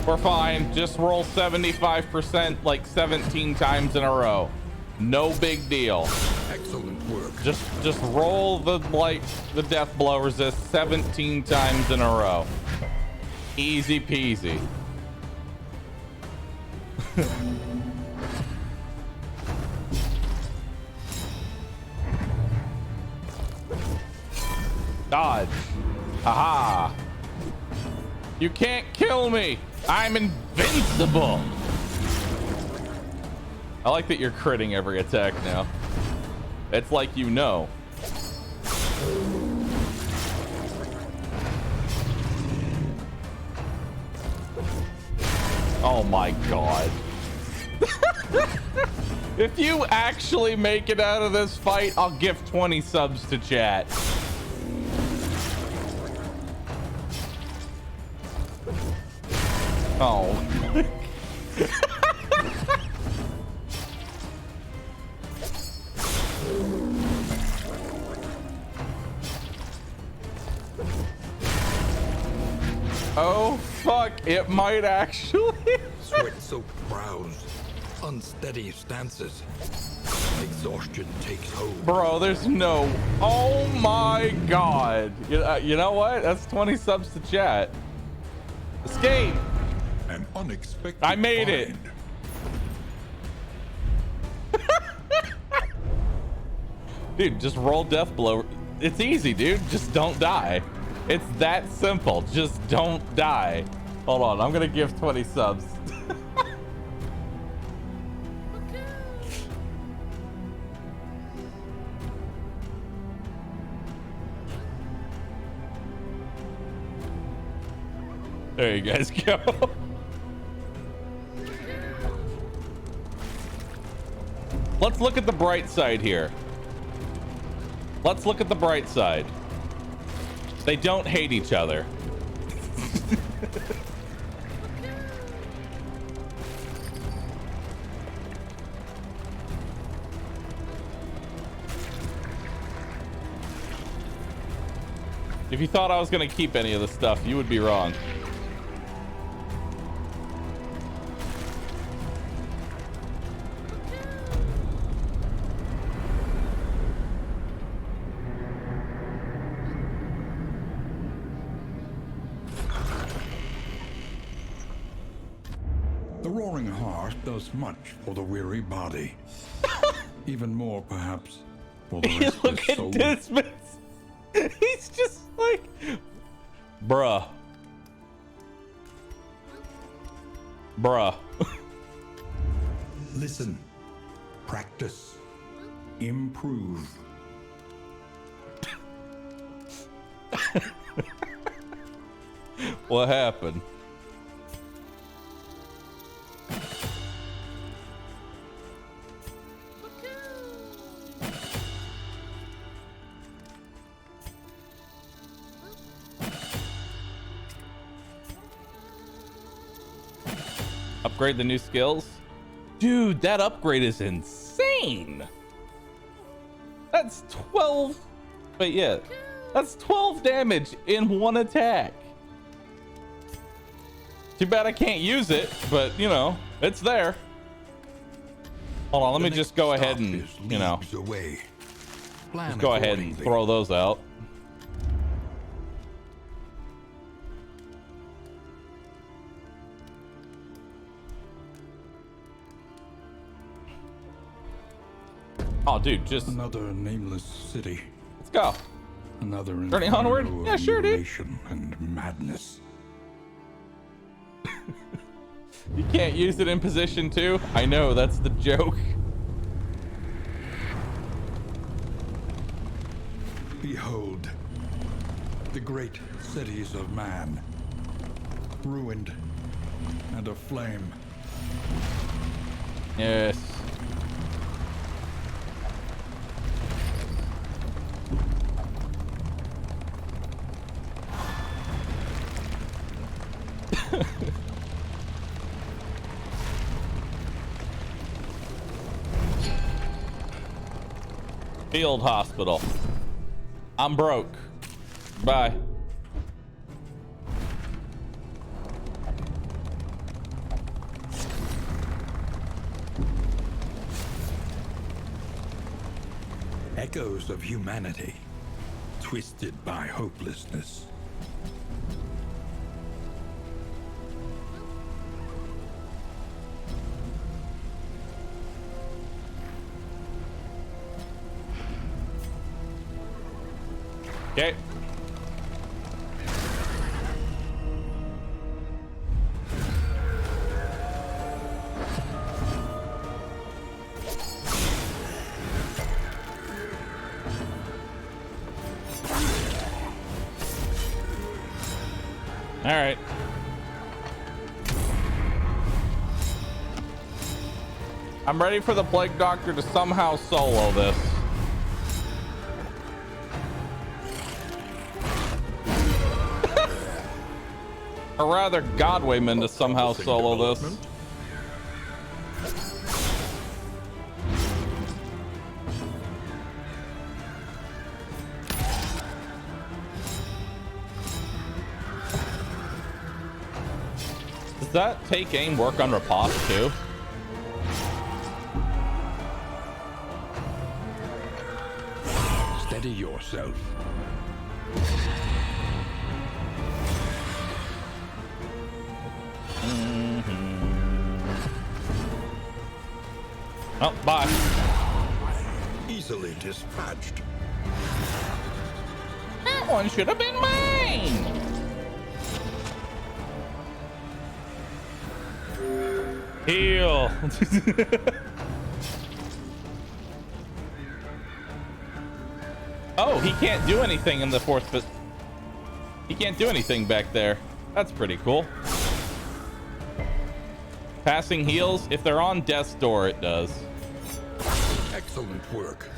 We're fine. Just roll 75% like 17 times in a row. No big deal. Excellent work. Just roll the death blow resist 17 times in a row. Easy peasy. Dodge. Haha. You can't kill me. I'm invincible. I like that you're critting every attack now. It's like you know. Oh my god. If you actually make it out of this fight, I'll give 20 subs to chat. Oh. Oh fuck, it might actually. Sweat-soaked brows, unsteady stances. Exhaustion takes hold. Bro, there's no. Oh my god. You know what? That's 20 subs to chat. Escape. An unexpected I made it. Dude, just roll death blow. It's easy, dude. Just don't die. It's that simple. Just don't die. Hold on, I'm gonna give 20 subs. There you guys go. Let's look at the bright side here. Let's look at the bright side. They don't hate each other. If you thought I was going to keep any of the stuff, you would be wrong. The roaring heart does much for the weary body. Even more, perhaps, for the restless Look at soul. Dismas. He's just like, bruh. Bruh. Listen, practice, improve. What happened? Upgrade the new skills? Dude, that upgrade is insane. That's 12. But yeah, that's 12 damage in one attack. Too bad I can't use it, but you know, it's there. Hold on, let me just go ahead and, you know, just go ahead and throw those out. Oh, dude, just another nameless city. Let's go. Another Turning onward? Yeah, sure, dude. And madness. You can't use it in position 2. I know, that's the joke. Behold, the great cities of man, ruined and aflame. Yes. Field hospital. I'm broke. Bye. Echoes of humanity, twisted by hopelessness. Okay. All right. I'm ready for the Plague Doctor to somehow solo this. Or rather, Godwayman to somehow solo this. Does that take aim work on riposte too? Steady yourself. Oh, bye. Easily dispatched. That one should have been mine. Heal. Oh, he can't do anything in the fourth fit. He can't do anything back there. That's pretty cool. Passing heals, if they're on death's door, it does. Excellent work.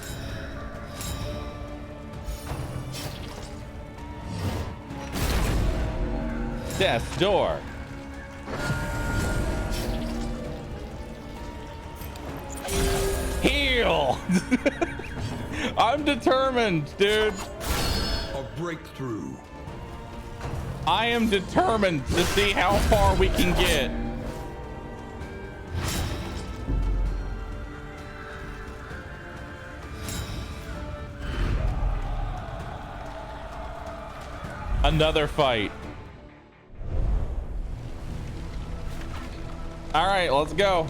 Death's door. Heal. I'm determined, dude. A breakthrough. I am determined to see how far we can get. Another fight. All right, let's go.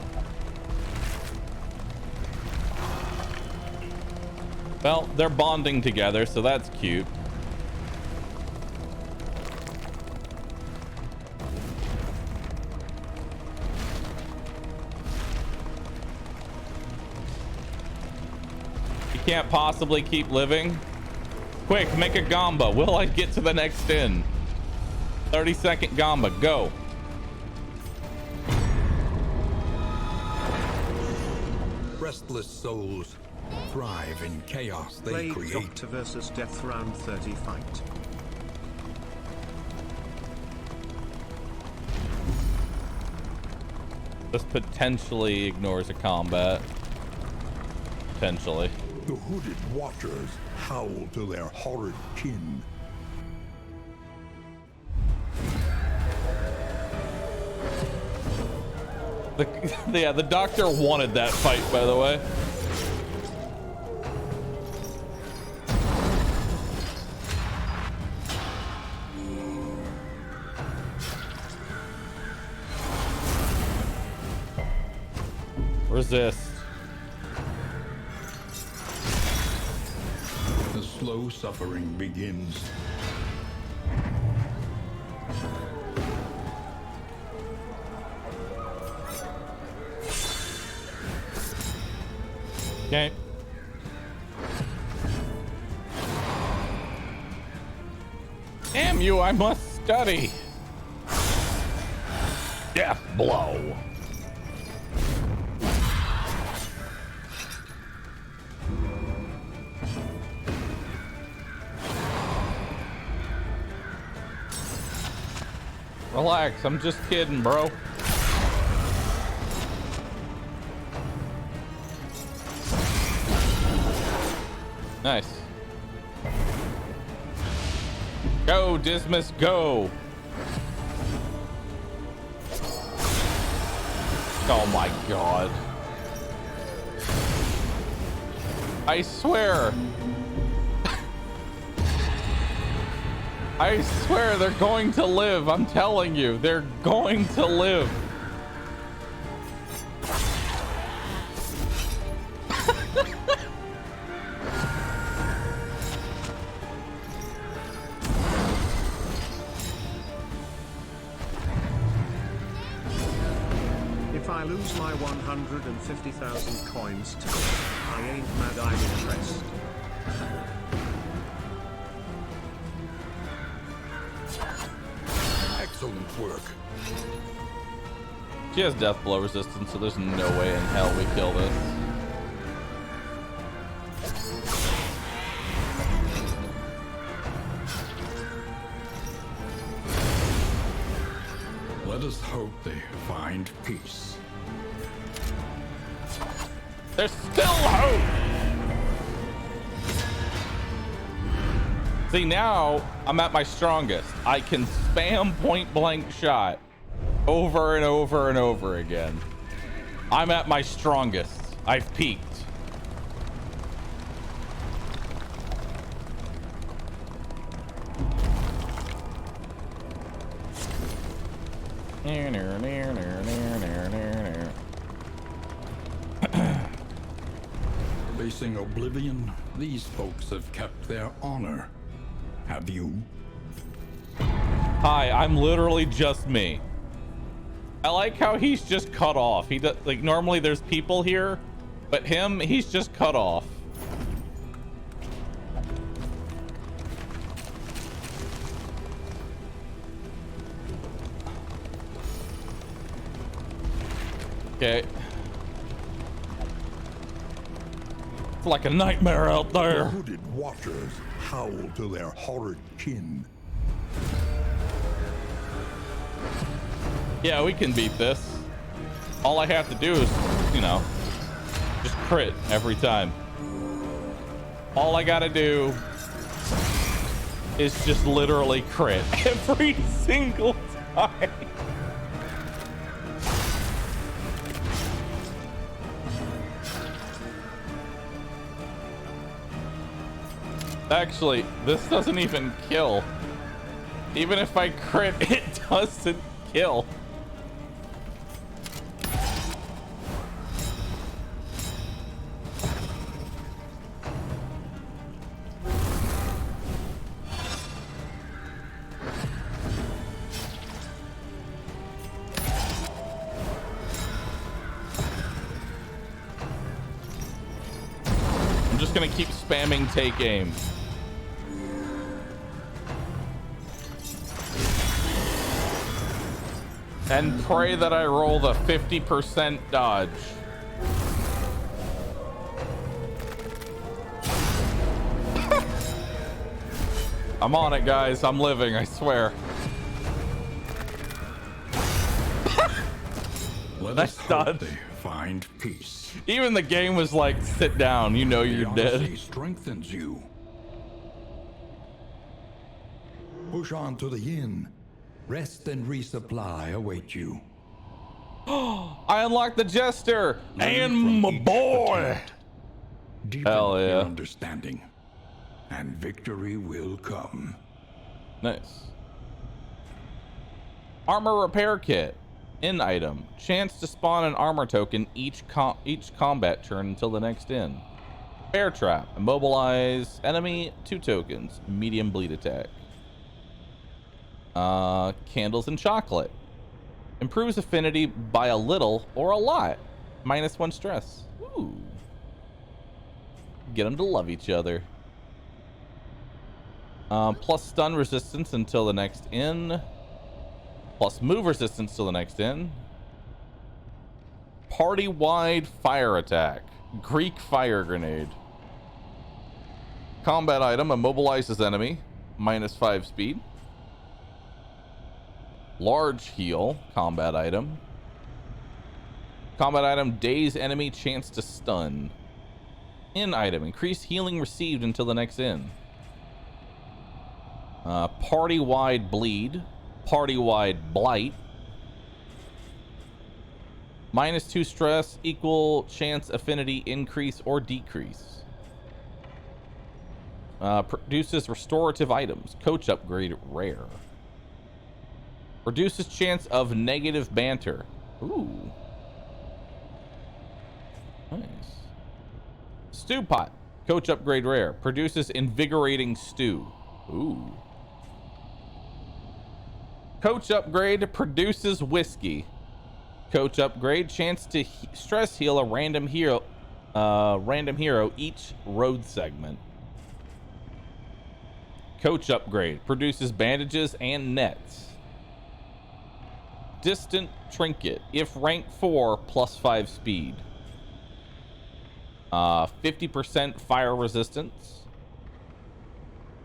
Well, they're bonding together, so that's cute. You can't possibly keep living. Quick, make a gamba. Will I get to the next inn? 30-second gamba, go. Restless souls thrive in chaos they Plague create. Doctor versus Death round 30 fight. This potentially ignores a combat. Potentially. The hooded watchers howl to their horrid kin. Yeah, the doctor wanted that fight, by the way. Resist. The slow suffering begins. Okay. Damn you, I must study. Death blow. Relax, I'm just kidding, bro. Nice. Go, Dismas, go. Oh my god. I swear. I swear they're going to live. I'm telling you, they're going to live. If I lose my 150,000 coins today, I ain't mad, I'm impressed. Excellent work. She has death blow resistance, so there's no way in hell we kill this. Let us hope they find peace. There's still hope. See, now I'm at my strongest. I can spam point blank shot over and over and over again. I'm at my strongest. I've peaked. Facing oblivion, these folks have kept their honor. Have you? Hi, I'm literally just me. I like how he's just cut off. He does, like, normally there's people here, but him, he's just cut off. Okay. It's like a nightmare out there. The hooded watchers howl to their horrid kin. Yeah, we can beat this. All I have to do is, you know, just crit every time. All I gotta do is just literally crit every single time. Actually, this doesn't even kill. Even if I crit, it doesn't kill. I'm just gonna keep spamming take aim. And pray that I roll the 50% dodge. I'm on it, guys. I'm living, I swear. Let Nice us hope dodge. they find peace. Even the game was like, sit down, you know you're The dead. Odyssey strengthens you. Push on to the inn. Rest and resupply await you. I unlocked the Jester Learn and from my each boy. attempt. Deepen Hell yeah. your understanding, and victory will come. Nice. Armor repair kit. In item. Chance to spawn an armor token each combat turn until the next in. Bear trap. Immobilize enemy 2 tokens. Medium bleed attack. Candles and chocolate. Improves affinity by a little or a lot. -1 stress. Ooh. Get them to love each other. Plus stun resistance until the next in. Plus move resistance till the next in. Party-wide fire attack. Greek fire grenade. Combat item immobilizes enemy. -5 speed. Large heal. Combat item. Combat item daze enemy chance to stun. In item increase healing received until the next in. Party-wide bleed. Party-wide blight. -2 stress, equal chance affinity increase or decrease. Produces restorative items. Coach upgrade rare. Reduces chance of negative banter. Ooh. Nice. Stew pot. Coach upgrade rare. Produces invigorating stew. Ooh. Coach upgrade produces whiskey. Coach upgrade chance to stress heal a random hero each road segment. Coach upgrade produces bandages and nets. Distant trinket if rank 4 +5 speed. 50% fire resistance.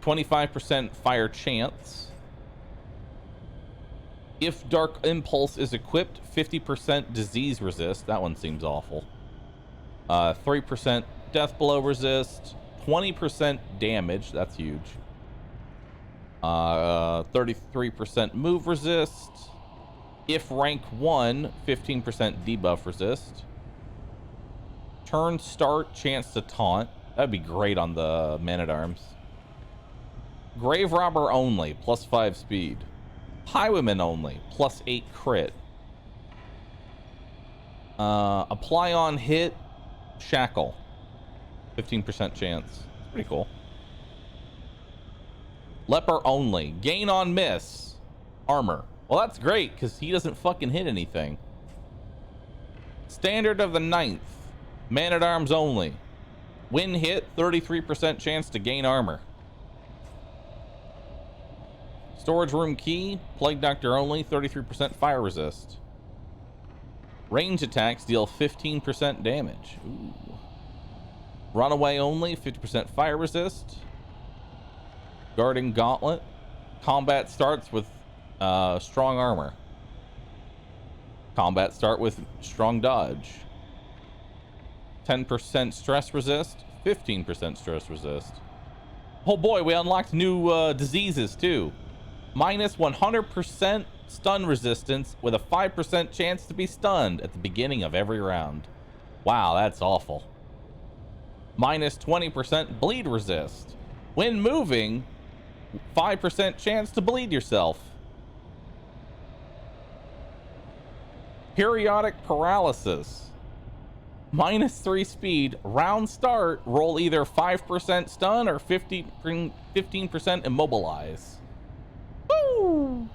25% fire chance. If Dark Impulse is equipped, 50% disease resist. That one seems awful. 3% death blow resist. 20% damage. That's huge. 33% move resist. If rank 1, 15% debuff resist. Turn start chance to taunt. That'd be great on the Man-at-Arms. Grave Robber only, +5 speed. Highwayman only, +8 crit. Apply on hit, shackle. 15% chance. Pretty cool. Leper only. Gain on miss. Armor. Well, that's great, because he doesn't fucking hit anything. Standard of the 9th. Man-at-Arms only. When hit, 33% chance to gain armor. Storage room key, Plague Doctor only, 33% fire resist. Range attacks deal 15% damage. Ooh. Runaway only, 50% fire resist. Guarding Gauntlet. Combat starts with strong armor. Combat start with strong dodge. 10% stress resist, 15% stress resist. Oh boy, we unlocked new diseases too. -100% stun resistance with a 5% chance to be stunned at the beginning of every round. Wow, that's awful. -20% bleed resist. When moving, 5% chance to bleed yourself. Periodic paralysis. -3 speed. Round start. Roll either 5% stun or 15% immobilize. Woo!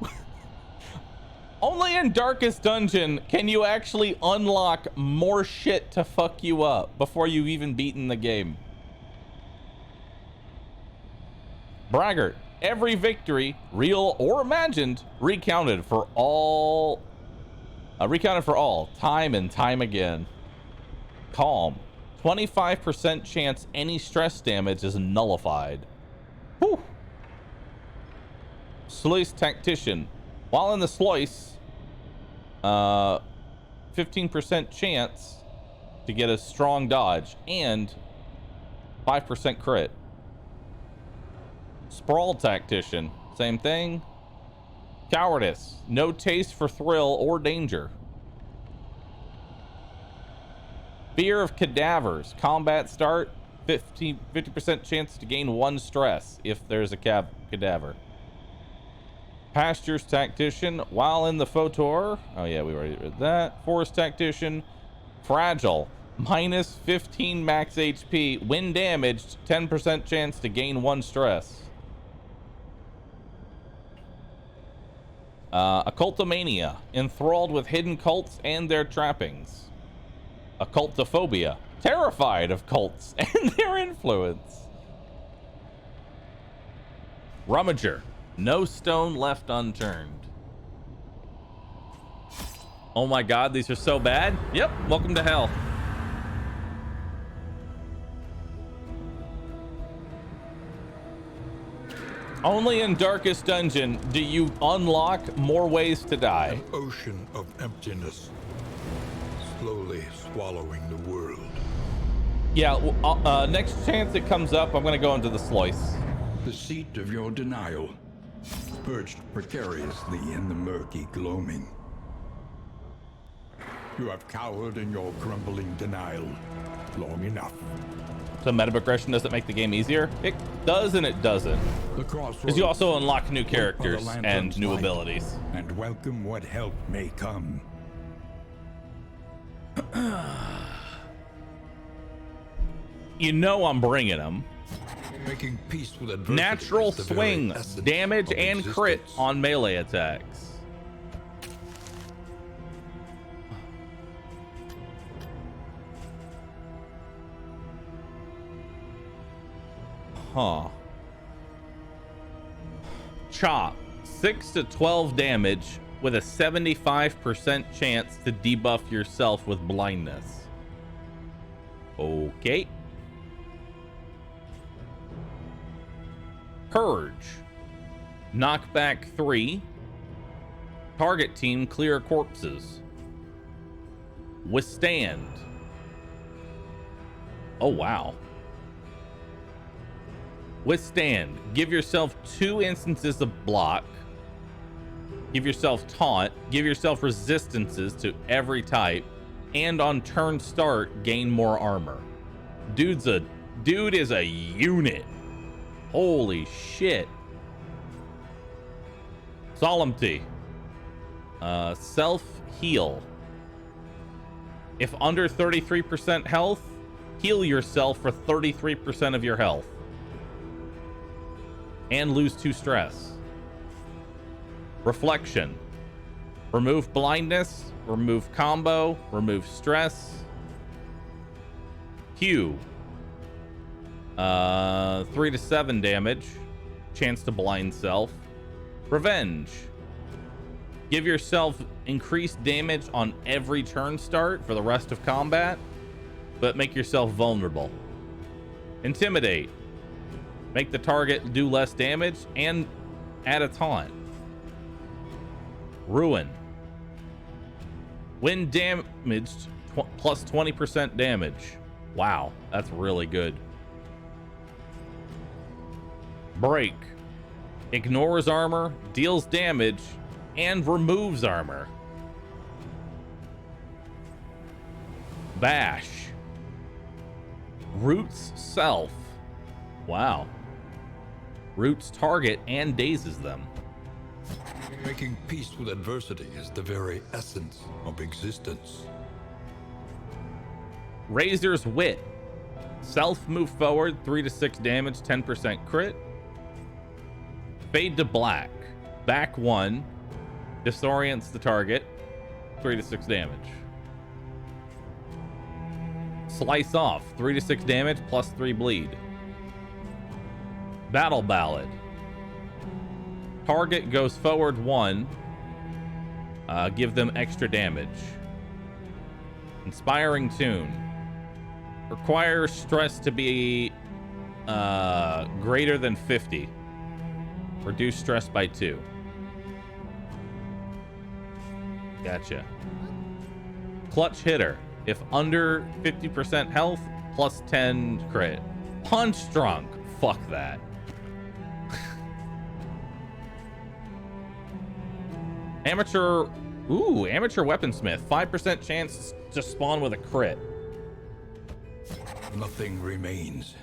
Only in Darkest Dungeon can you actually unlock more shit to fuck you up before you've even beaten the game. Braggart. Every victory, real or imagined, recounted for all, time and time again. Calm. 25% chance any stress damage is nullified. Whew. Sluice Tactician. While in the sluice, 15% chance to get a strong dodge and 5% crit. Sprawl Tactician. Same thing. Cowardice. No taste for thrill or danger. Fear of cadavers. Combat start. 50% chance to gain 1 stress if there's a cadaver. Pastures Tactician. While in the Photor. Oh yeah, we already read that. Forest Tactician. Fragile. Minus 15 max HP. When damaged, 10% chance to gain 1 stress. Occultomania. Enthralled with hidden cults and their trappings. Occultophobia. Terrified of cults and their influence. Rummager. No stone left unturned. Oh my god, these are so bad. Yep, welcome to hell. Only in Darkest Dungeon do you unlock more ways to die. An ocean of emptiness, slowly swallowing the world. Yeah, next chance it comes up, I'm gonna go into the Sloice. The seat of your denial, perched precariously in the murky gloaming. You have cowered in your crumbling denial long enough. So meta progression doesn't make the game easier? It does and it doesn't. Because you also unlock new characters and new abilities. And welcome what help may come. You know I'm bringing them. Making peace with adversity. Natural swing, damage and crit on melee attacks. Huh. Chop. 6 to 12 damage with a 75% chance to debuff yourself with blindness. Okay. Purge. Knockback 3. Target team clear corpses. Withstand. Oh, wow. Withstand. Give yourself 2 instances of block. Give yourself taunt. Give yourself resistances to every type. And on turn start, gain more armor. Dude is a unit. Holy shit. Solemnity. Self-heal. If under 33% health, heal yourself for 33% of your health. And lose 2 stress. Reflection. Remove blindness, remove combo, remove stress. Q. 3 to 7 damage. Chance to blind self. Revenge. Give yourself increased damage on every turn start for the rest of combat, but make yourself vulnerable. Intimidate. Make the target do less damage and add a taunt. Ruin. When damaged, plus 20% damage. Wow, that's really good. Break. Ignores armor, deals damage, and removes armor. Bash. Roots self. Wow. Roots target and dazes them. Making peace with adversity is the very essence of existence. Razor's Wit. Self move forward, 3 to 6 damage, 10% crit. Fade to black. Back 1. Disorients the target, 3 to 6 damage. Slice off, 3 to 6 damage, plus 3 bleed. Battle Ballad. Target goes forward 1. Give them extra damage. Inspiring Tune. Requires stress to be greater than 50. Reduce stress by 2. Gotcha. Clutch Hitter. If under 50% health, plus 10 crit. Punch Drunk. Fuck that. Amateur Weaponsmith. 5% chance to spawn with a crit. Nothing remains,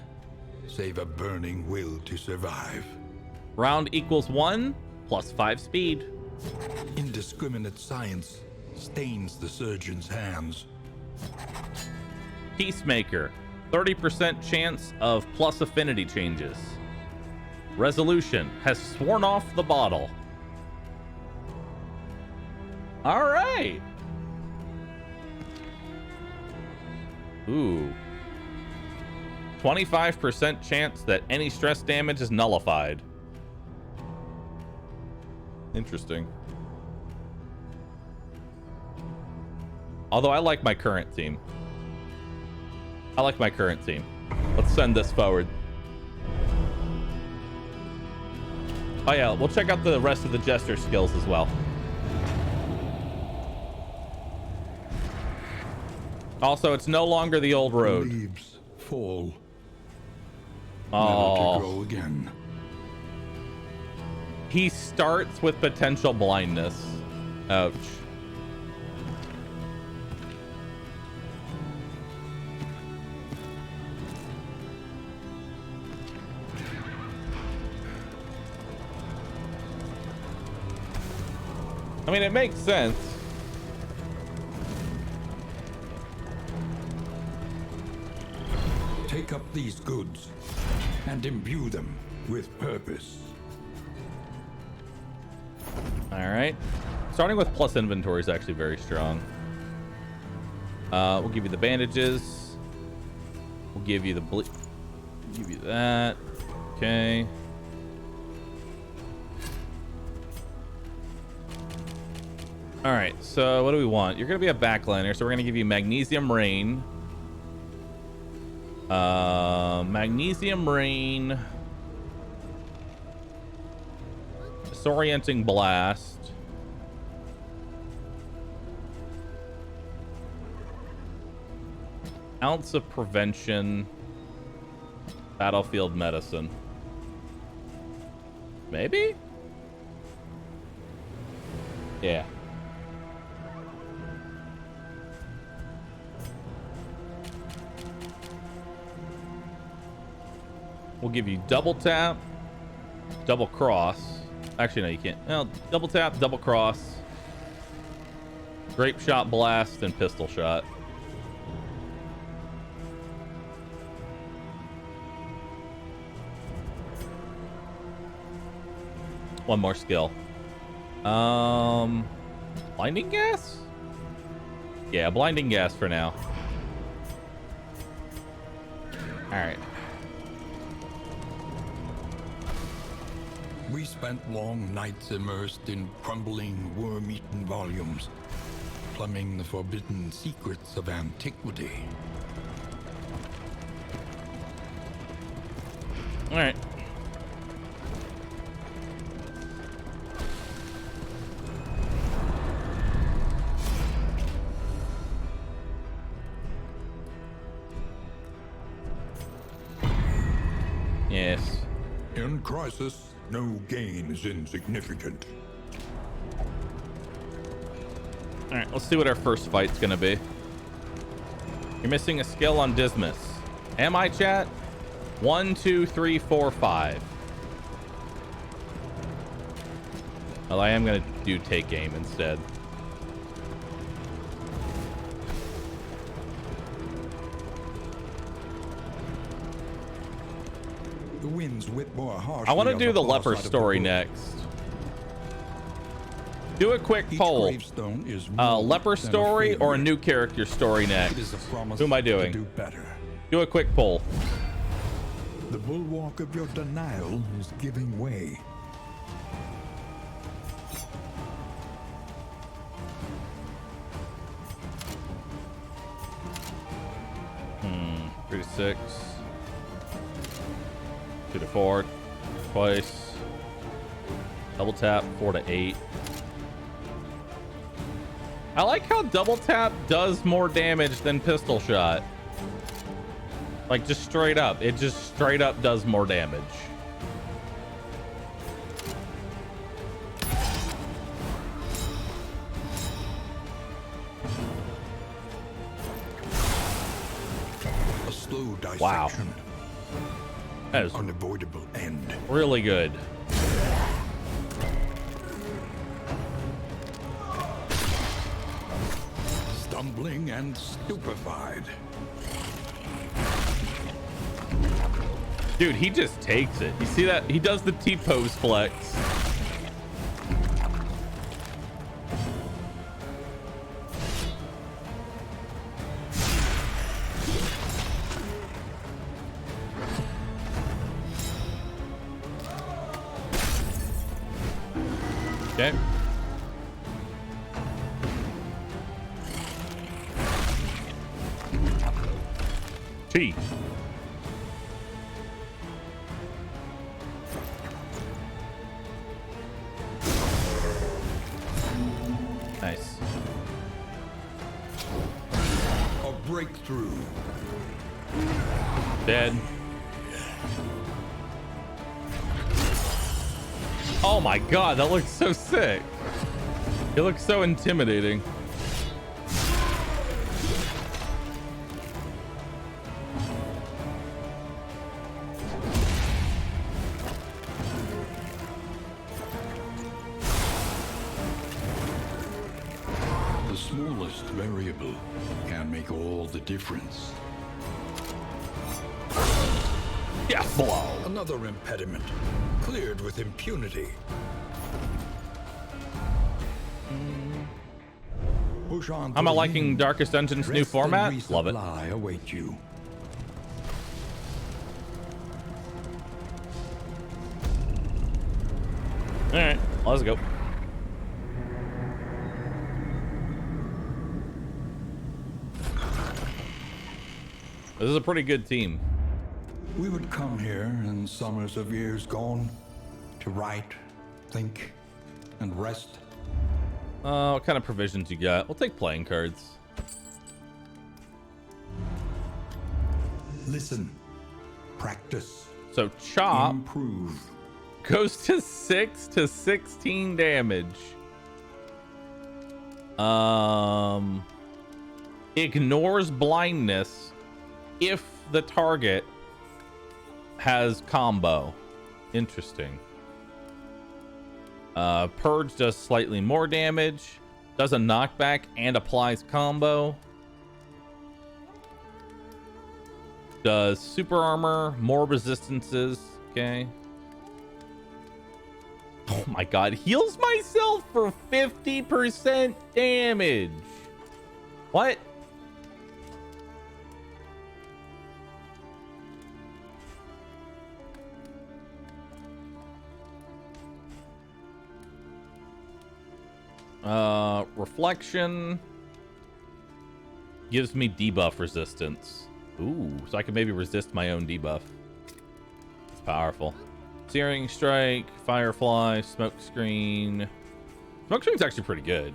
save a burning will to survive. Round equals 1 plus 5 speed. Indiscriminate science stains the surgeon's hands. Peacemaker, 30% chance of plus affinity changes. Resolution, has sworn off the bottle. All right. Ooh. 25% chance that any stress damage is nullified. Interesting. Although I like my current team. Let's send this forward. Oh yeah, we'll check out the rest of the Jester skills as well. Also, it's no longer the old road. Leaves fall, Oh, never to grow again. he starts with potential blindness. Ouch. I mean, it makes sense. Take up these goods and imbue them with purpose. All right. Starting with plus inventory is actually very strong. We'll give you the bandages. We'll give you the give you that. Okay. All right. So what do we want? You're gonna be a backliner, so we're gonna give you magnesium rain. Magnesium rain. Disorienting blast. Ounce of prevention. Battlefield medicine. Maybe? Yeah. We'll give you double tap, double cross. Actually, no, you can't. No, double tap, double cross, grape shot blast, and pistol shot. One more skill. Blinding gas? Yeah, blinding gas for now. All right. We spent long nights immersed in crumbling, worm-eaten volumes, plumbing the forbidden secrets of antiquity. All right. Yes. In crisis, no gain is insignificant. All right, let's see what our first fight's gonna be. You're missing a skill on Dismas. Am I, chat? 1, 2, 3, 4, 5. Well, I am gonna do take aim instead. The winds whip more harshly. I want to on do the far leper side of the story road. next. Do a quick Each poll. gravestone is more Leper than story or a failure. new character story next? It is a promise Who am I to doing? do better. Do a quick poll. The bulwark of your denial is giving way. Hmm. 3 to 6. 2 to 4. Twice. Double tap. 4 to 8. I like how double tap does more damage than pistol shot. Like, just straight up. It just straight up does more damage. A slow dissection. Wow. That is Unavoidable end. really good. Stumbling and stupefied. Dude, he just takes it. You see that? He does the T-pose flex. Okay. T. Nice. A breakthrough. Dead. Oh my god, that looks so sick. It looks so intimidating. The smallest variable can make all the difference. Yeah, blow. Another impediment, cleared with impunity. Push on. I'm to the liking end. Darkest Dungeon's new Rest format. and Love it. resupply await you. All right, let's go. This is a pretty good team. We would come here in summers of years gone to write, think, and rest. What kind of provisions you got? We'll take playing cards. Listen, practice, So Chop improve. goes to 6 to 16 damage. Ignores blindness if the target has combo. Interesting. Purge does slightly more damage, does a knockback and applies combo. Does super armor, more resistances. Okay. Oh my god, heals myself for 50% damage. What? Reflection gives me debuff resistance. Ooh, so I can maybe resist my own debuff. It's powerful. Searing Strike, Firefly, Smoke Screen. Smoke Screen's actually pretty good.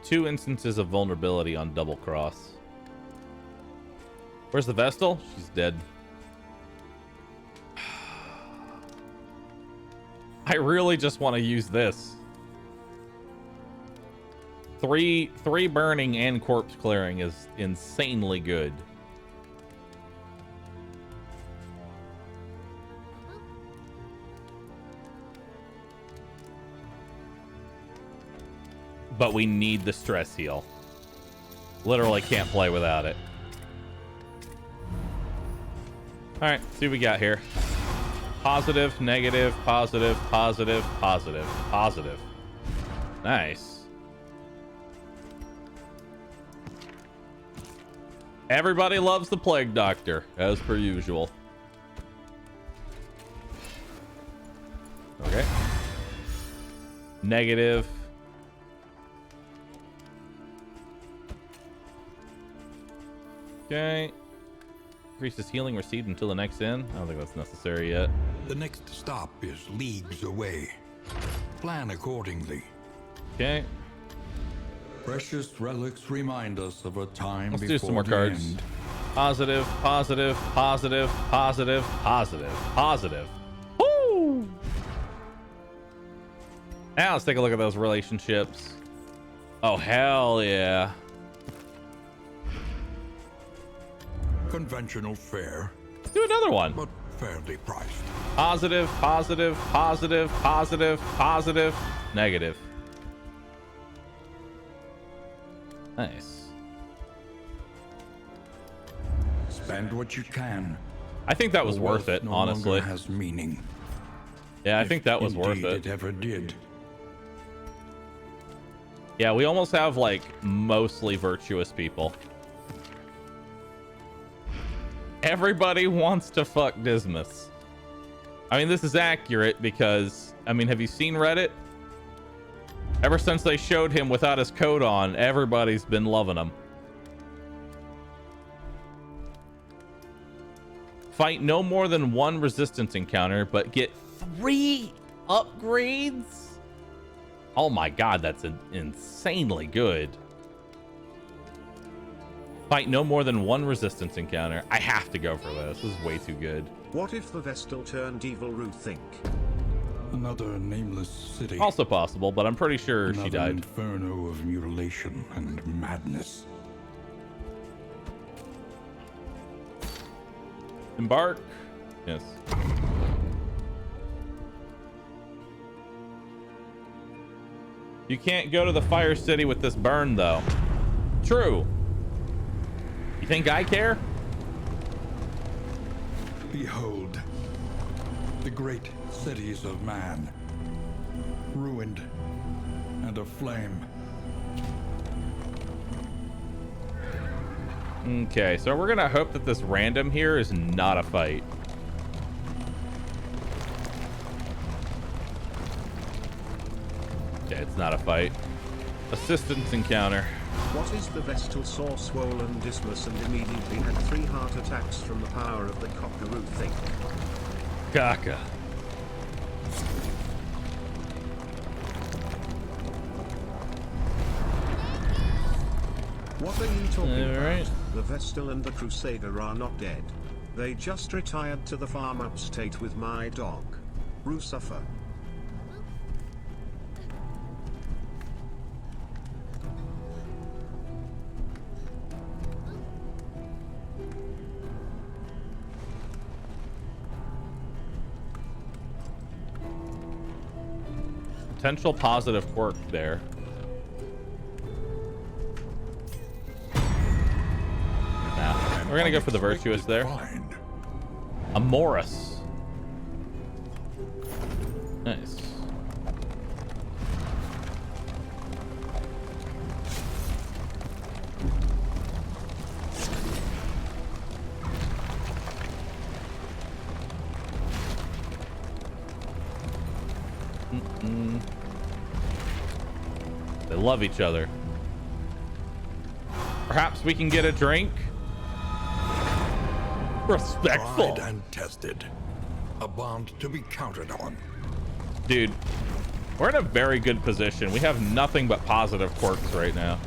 Two instances of vulnerability on Double Cross. Where's the Vestal? She's dead. I really just want to use this. Three burning and corpse clearing is insanely good. But we need the stress heal. Literally can't play without it. All right, see what we got here. Positive, negative, positive, positive, positive, positive. Nice. Everybody loves the Plague Doctor, as per usual. Okay. Negative. Okay. Increases healing received until the next end. I don't think that's necessary yet. The next stop is leagues away. Plan accordingly. Okay. Precious relics remind us of a time Let's before do some more the cards. end. Positive, positive, positive, positive, positive, positive. Woo! Now let's take a look at those relationships. Oh, hell yeah. Conventional fare, Do another one. but fairly priced. Positive, positive, positive, positive, positive, negative. Nice. Spend what you can. I think that was Wealth worth it, no honestly. longer has meaning. Yeah, I think that was worth Indeed it. it ever did. Yeah, we almost have like mostly virtuous people. Everybody wants to fuck Dismas. I mean, this is accurate because, I mean, have you seen Reddit? Ever since they showed him without his coat on, everybody's been loving him. Fight no more than one resistance encounter, but get 3 upgrades? Oh my god, that's insanely good. Fight no more than one resistance encounter. I have to go for this. This is way too good. What if the Vestal turned evil, Think? Another nameless city. Also possible, but I'm pretty sure she Another died. inferno of mutilation and madness. Embark. Yes. You can't go to the Fire City with this burn, though. True. You think I care? Behold, the great cities of man, ruined and aflame. Okay, so we're gonna hope that this random here is not a fight. Okay, it's not a fight. Assistance encounter. What is the Vestal saw swollen Dismas and immediately had 3 heart attacks from the power of the cockaroo Think? Caca. What are you talking Alright. about? The Vestal and the Crusader are not dead. They just retired to the farm upstate with my dog. Rucifer. Potential positive quirk there. Nah, we're gonna go for the virtuous there. Find. A Morris. Nice. They love each other. Perhaps we can get a drink? Respectful. Tried and tested. A bond to be counted on. Dude, we're in a very good position. We have nothing but positive quirks right now.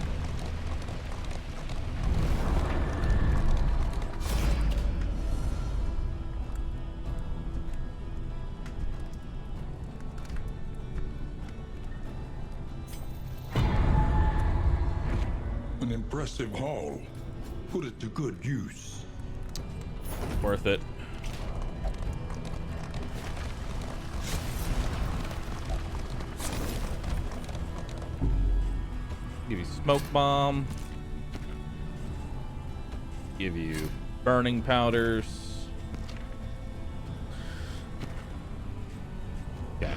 An impressive haul. Put it to good use. Worth it. Give you smoke bomb. Give you burning powders. Okay.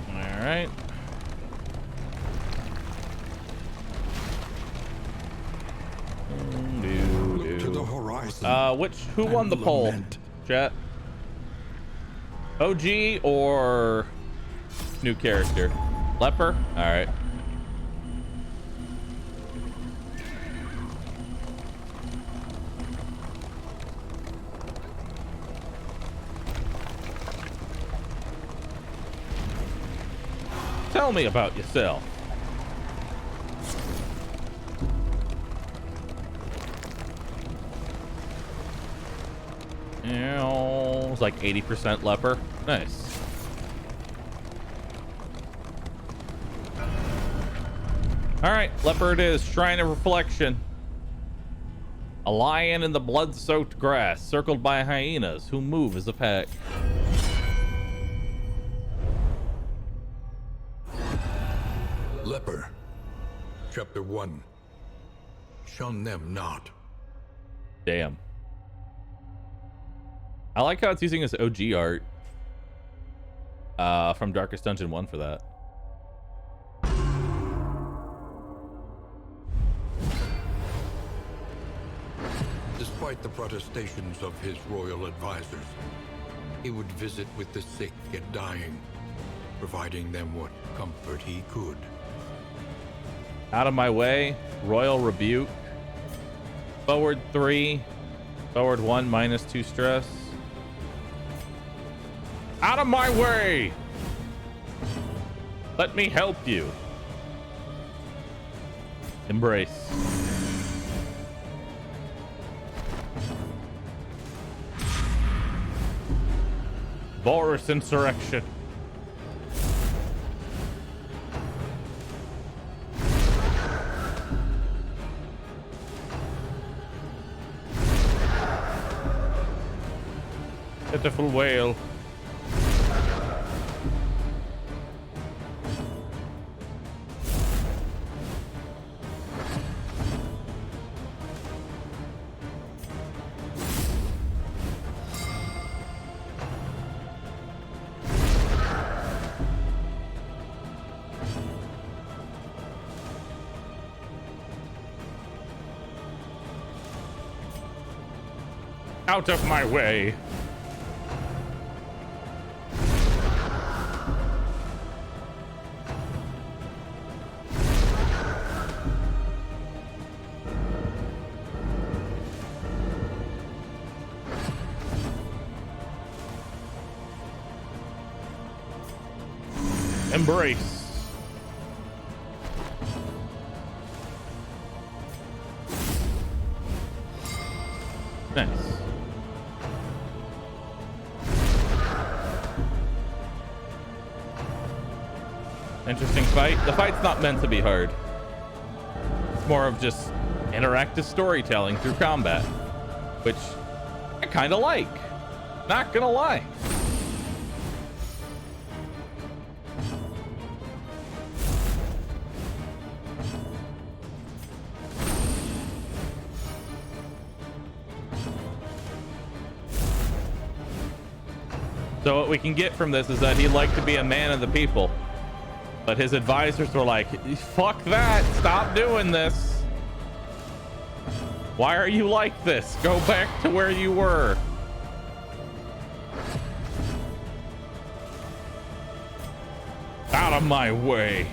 All right. Look to the horizon. Who won the and poll? lament. Chat. OG or new character? Leper? All right. Tell me about yourself. was like 80% leper. Nice. All right, leper it is. Shrine of Reflection. A lion in the blood-soaked grass, circled by hyenas who move as a pack. Leper. Chapter 1. Shun them not. Damn. I like how it's using this OG art from Darkest Dungeon 1 for that. Despite the protestations of his royal advisors, he would visit with the sick and dying, providing them what comfort he could. Out of my way. Royal Rebuke. Forward 3. Forward 1, -2 stress. Out of my way! Let me help you. Embrace. Boris Insurrection. Pitiful whale. Out of my way. Embrace. Nice. Interesting fight. The fight's not meant to be hard. It's more of just interactive storytelling through combat, which I kind of like. Not gonna lie. So what we can get from this is that he liked to be a man of the people, but his advisors were like, fuck that, stop doing this. Why are you like this? Go back to where you were. Out of my way.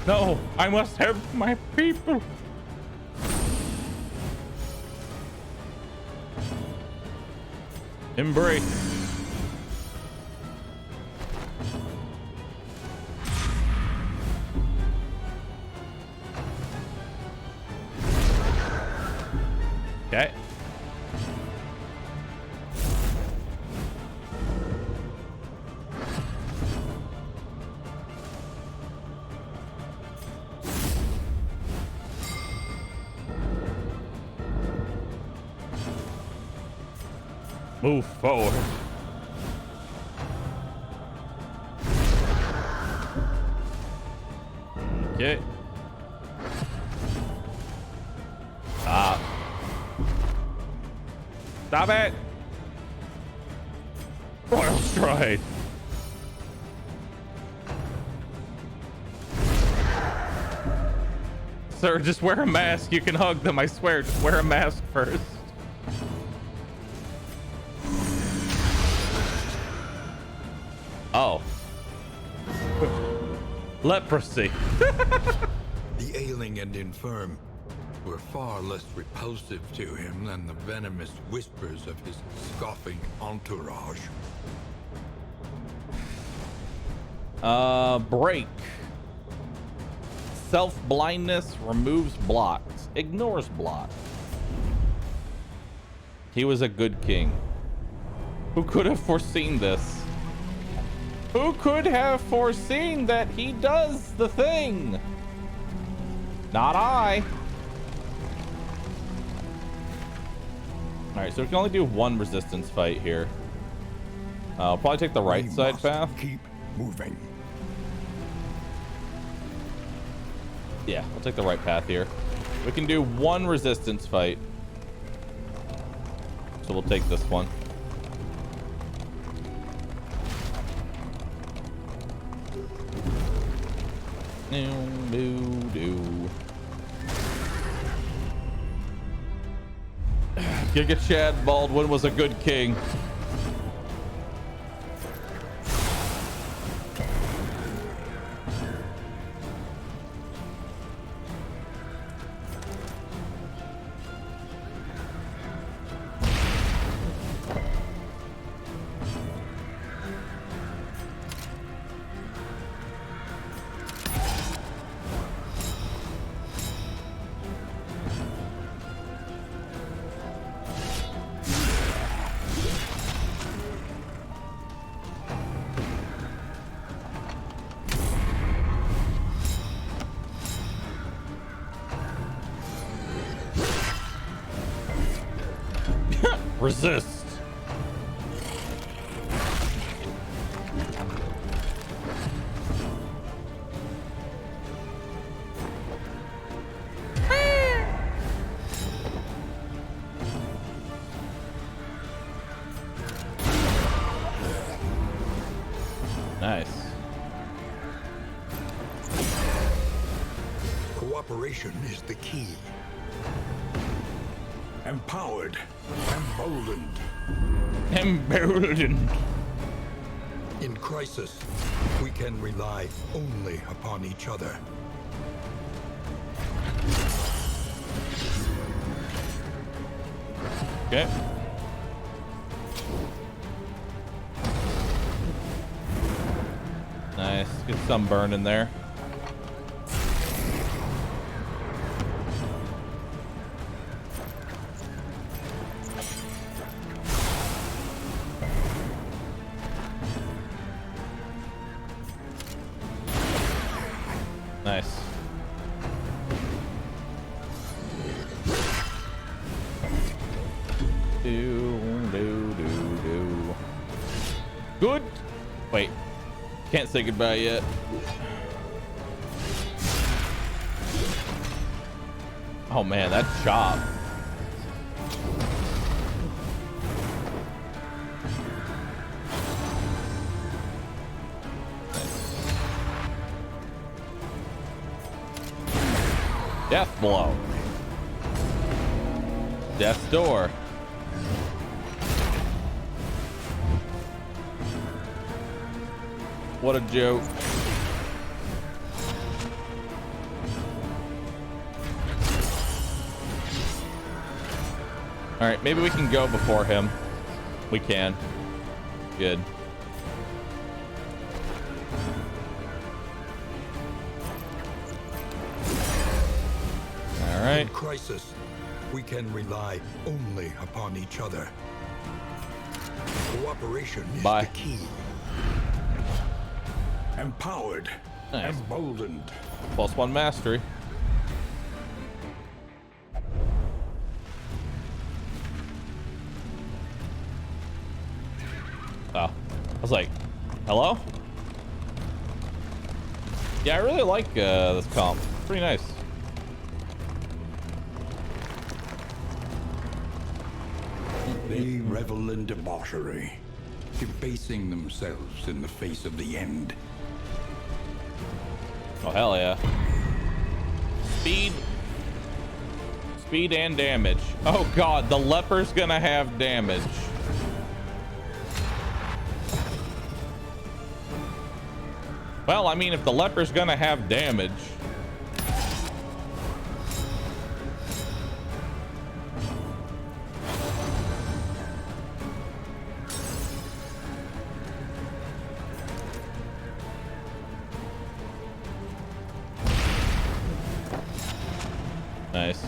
No, I must help my people. Embrace. Okay. Move forward. Okay. Stop. Stop it. Royal Stride. Sir, just wear a mask. You can hug them, I swear. Just wear a mask first. Oh. Leprosy. The ailing ailing and infirm were far less repulsive to him than the venomous whispers of his scoffing entourage. Break. Self-blindness removes blocks, ignores blocks. He was a good king. Who could have foreseen this? Who could have foreseen that he does the thing? Not I. All right, so we can only do one resistance fight here. I'll probably take the right side path. Keep moving. Yeah, we'll take the right path here. We can do one resistance fight. So we'll take this one. Giga Chad Baldwin was a good king. Resist. Nice. Cooperation is the key. Empowered, emboldened. Emboldened. In crisis, we can rely only upon each other. Okay. Nice. Get some burn in there. Nice. Do. Good. Wait. Can't say goodbye yet. Oh man, that chop. Death blow. Death's door. What a joke. All right, maybe we can go before him. We can. Good. All right. In crisis, we can rely only upon each other. Cooperation is the key. Empowered, Nice. emboldened. +1 mastery. Oh, I was like, hello? Yeah, I really like this comp. Pretty nice. They revel in debauchery, debasing themselves in the face of the end. Oh, hell yeah. Speed and damage. Oh god, the leper's gonna have damage. Well, I mean, if the leper's gonna have damage. Nice.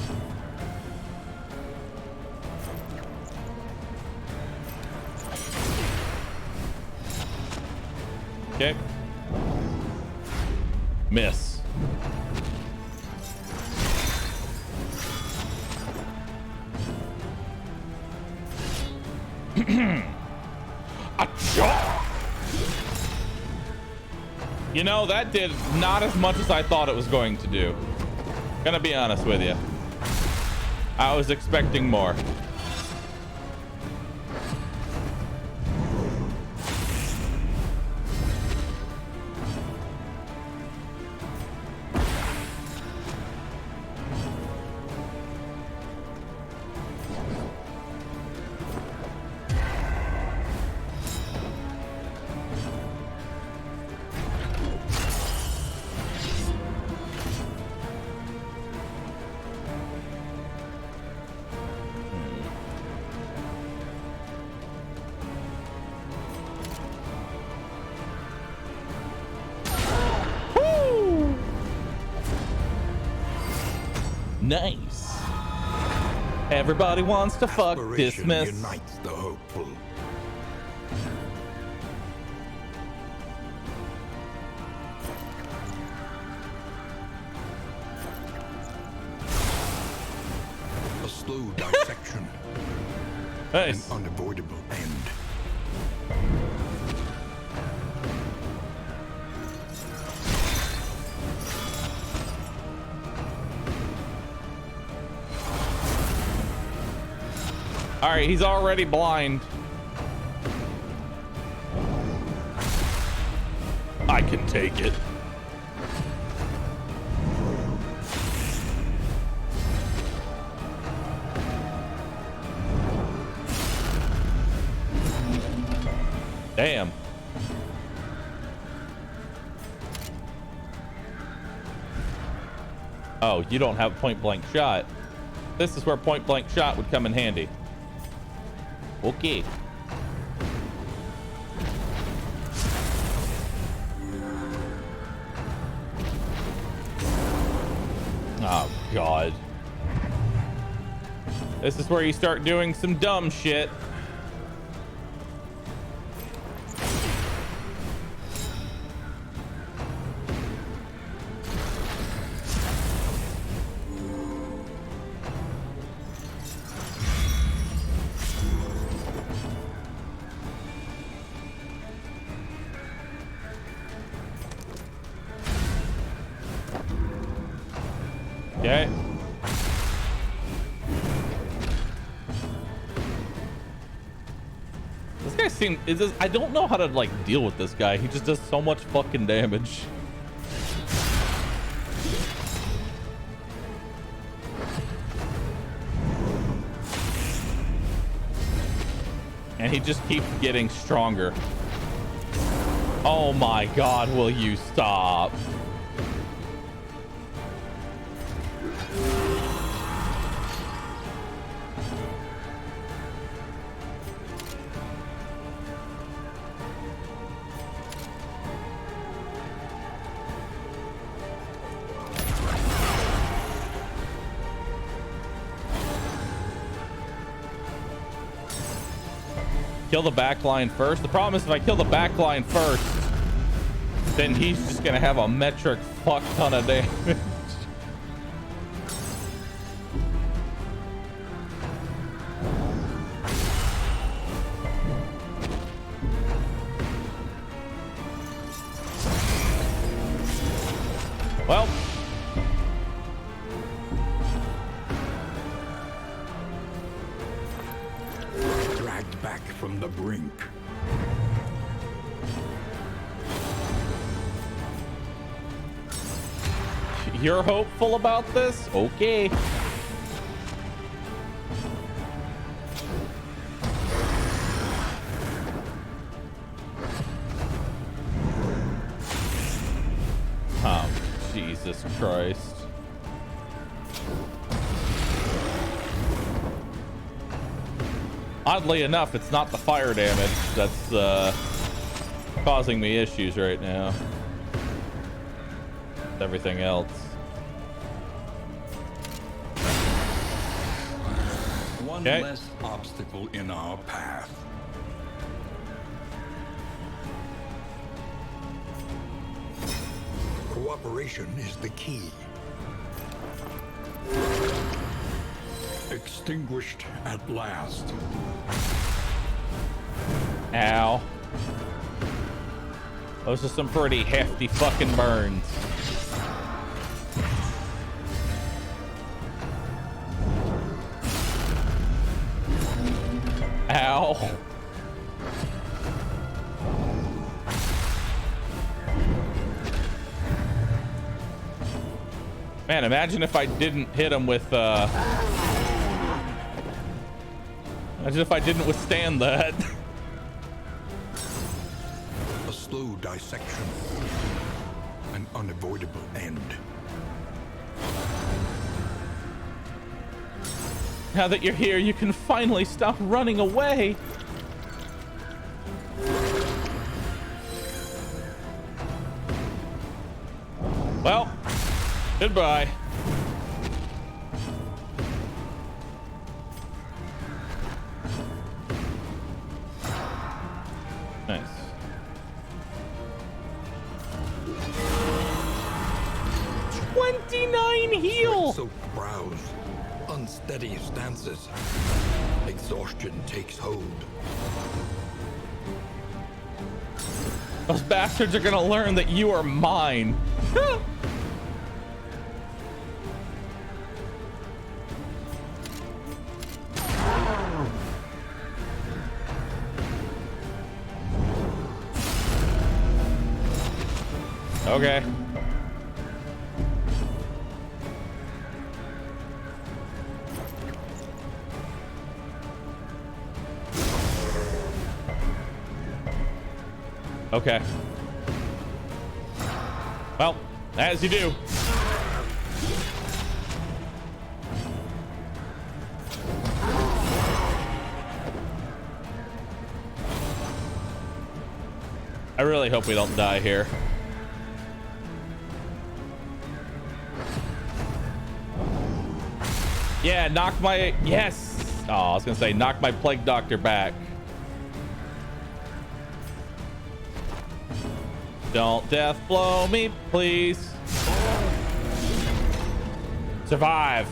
Okay. Miss. Achoo! You know, that did not as much as I thought it was going to do. Gonna be honest with you. I was expecting more. Nice. Everybody wants to fuck. Aspiration Dismiss. unites the hopeful. A slow dissection, an Nice. unavoidable end. All right, he's already blind. I can take it. Damn. Oh, you don't have point blank shot. This is where point blank shot would come in handy. Okay. Oh, God. This is where you start doing some dumb shit. Okay. This guy seems I don't know how to like deal with this guy. He just does so much fucking damage. And he just keeps getting stronger. Oh my God, will you stop? Kill the back line first. The problem is if I kill the back line first, then he's just gonna have a metric fuck ton of damage. Well, Dragged back from the brink. you're hopeful about this? Okay. Oh, Jesus Christ. Oddly enough, it's not the fire damage that's causing me issues right now. It's everything else. One Okay. less obstacle in our path. Cooperation is the key. Extinguished at last. Ow. Those are some pretty hefty fucking burns. Ow. Man, imagine if I didn't hit him with, imagine if I didn't withstand that. A slow dissection. An unavoidable end. Now that you're here, you can finally stop running away. Well, goodbye. Nice. $29 heal. Soaked brows. Unsteady stances. Exhaustion takes hold. Those bastards are gonna learn that you are mine. Okay. Okay. Well, as you do. I really hope we don't die here. Yeah, knock my... Yes! Oh, I was gonna say, knock my plague doctor back. Don't death blow me, please. Survive.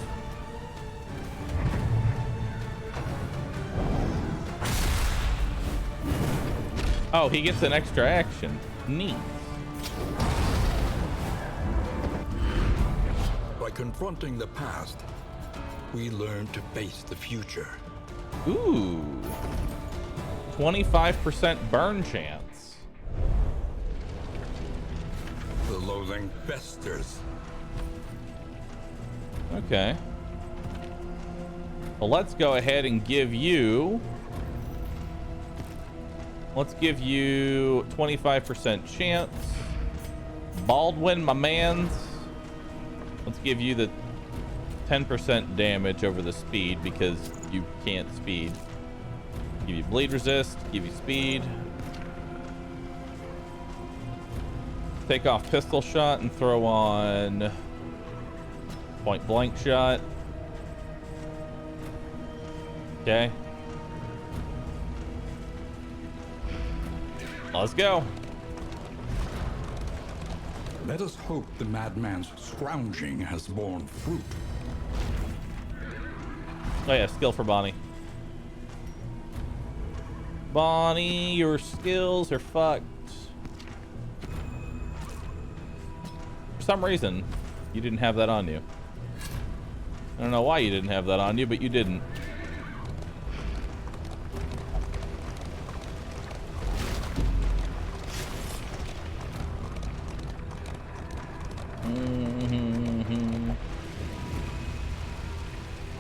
Oh, he gets an extra action. Neat. By confronting the past, we learn to face the future. Ooh. 25% burn chance. The loathing festers. Okay. Well, let's go ahead and give you... Let's give you 25% chance. Baldwin, my mans. Let's give you the 10% damage over the speed because you can't speed. Give you bleed resist, give you speed. Take off pistol shot and throw on point blank shot. Okay. Let's go. Let us hope the madman's scrounging has borne fruit. Oh yeah, skill for Bonnie. Bonnie, your skills are fucked. For some reason, you didn't have that on you. I don't know why you didn't have that on you, but you didn't.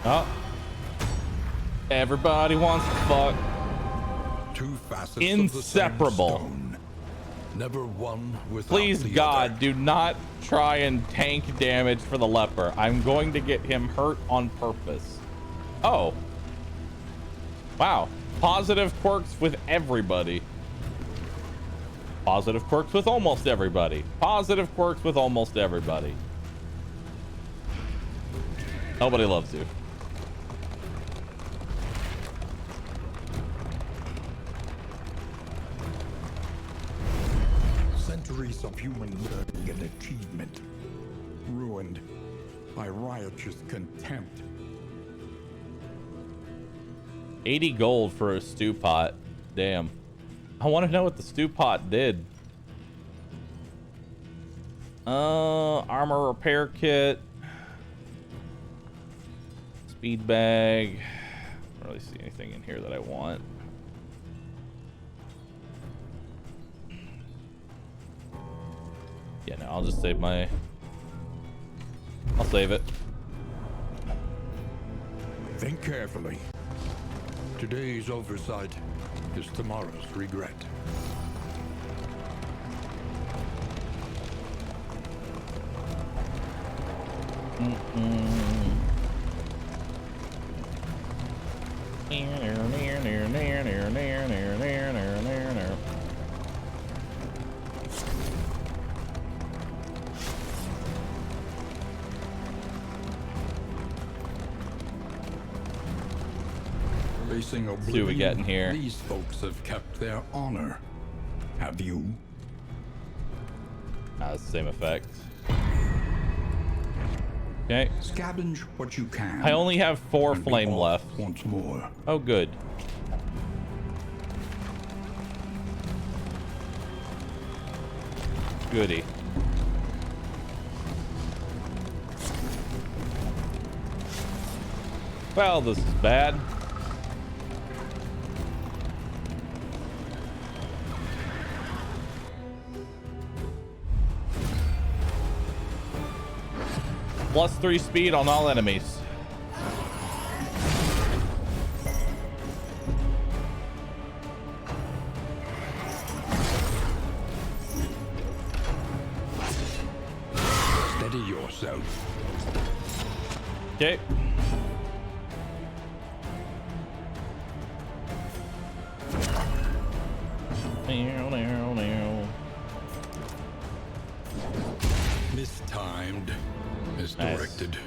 Oh. Everybody wants to fuck. Two facets Inseparable. of the same stone. Never one without Please, the God, other. do not try and tank damage for the leper. I'm going to get him hurt on purpose. Oh. Wow. Positive quirks with everybody. Positive quirks with almost everybody. Positive quirks with almost everybody. Nobody loves you. centuries of human learning and achievement ruined by riotous contempt. 80 gold for a stew pot. Damn. I want to know what the stew pot did. Armor repair kit. Speed bag. I don't really see anything in here that I want. Yeah, no, I'll just save my... I'll save it. Think carefully. Today's oversight is tomorrow's regret. Facing oblivion, See what we got in here. These folks have kept their honor. Have you? Same effect. Okay. Scavenge what you can. I only have 4 and be flame off left. once more. Oh, good. Goody. Well, this is bad. +3 speed on all enemies. Steady yourself. Okay. Mistimed. Nice. Misdirected.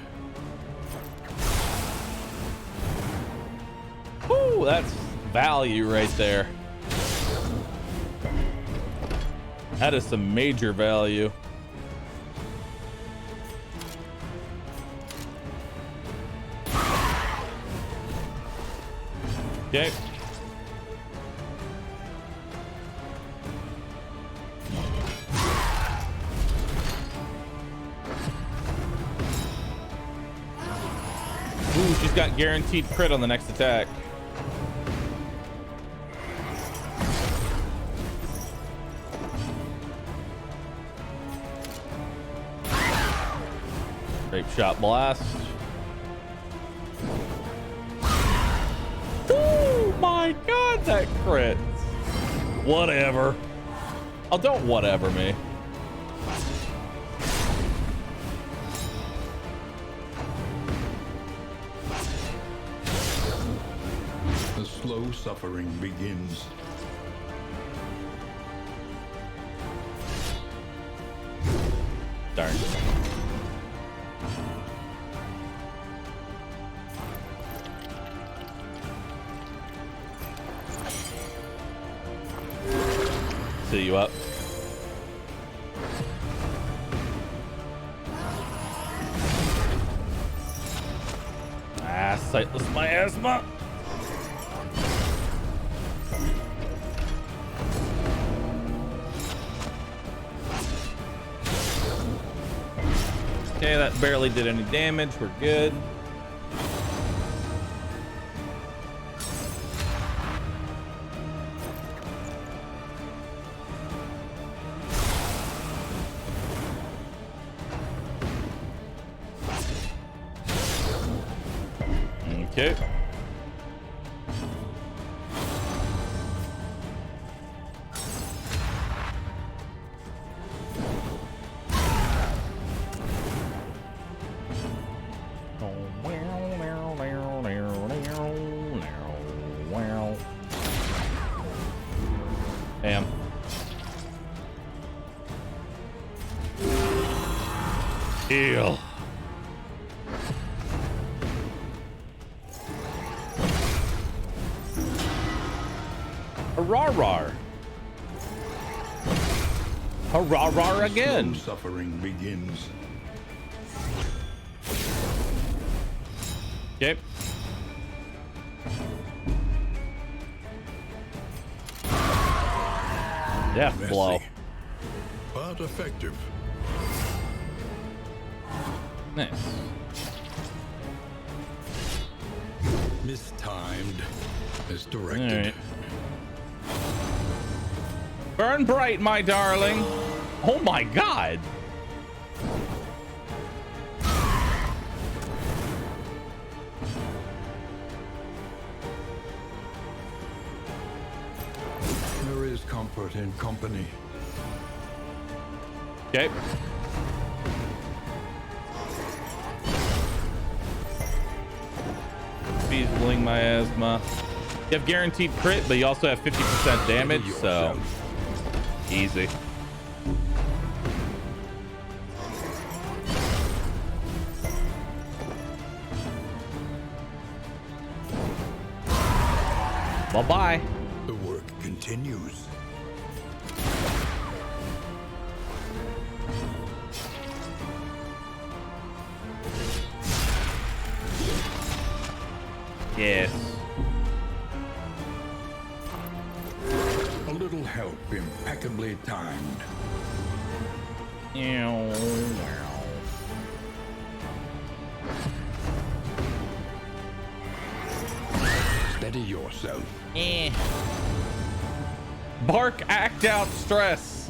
Woo, that's value right there. That is some major value. Okay. Ooh, she's got guaranteed crit on the next attack. Grape shot blast. Oh my god, that crit. Whatever. Oh, don't whatever me. The slow suffering begins. Darn. See you up. Sightless miasma. Okay, that barely did any damage. We're good. Okay. Damn. Ew. Rar. Hurrah again. Slow suffering begins. Okay. Death blow. Messy, but effective. Nice. Mistimed. Misdirected. All right. Burn bright, my darling. Oh my god. There is comfort in company. Okay. Beasling my asthma. You have guaranteed crit, but you also have 50% damage, so easy. Bye-bye. The work continues. Yes. A little help impeccably timed. Ew. Steady yourself. Bark, act out stress.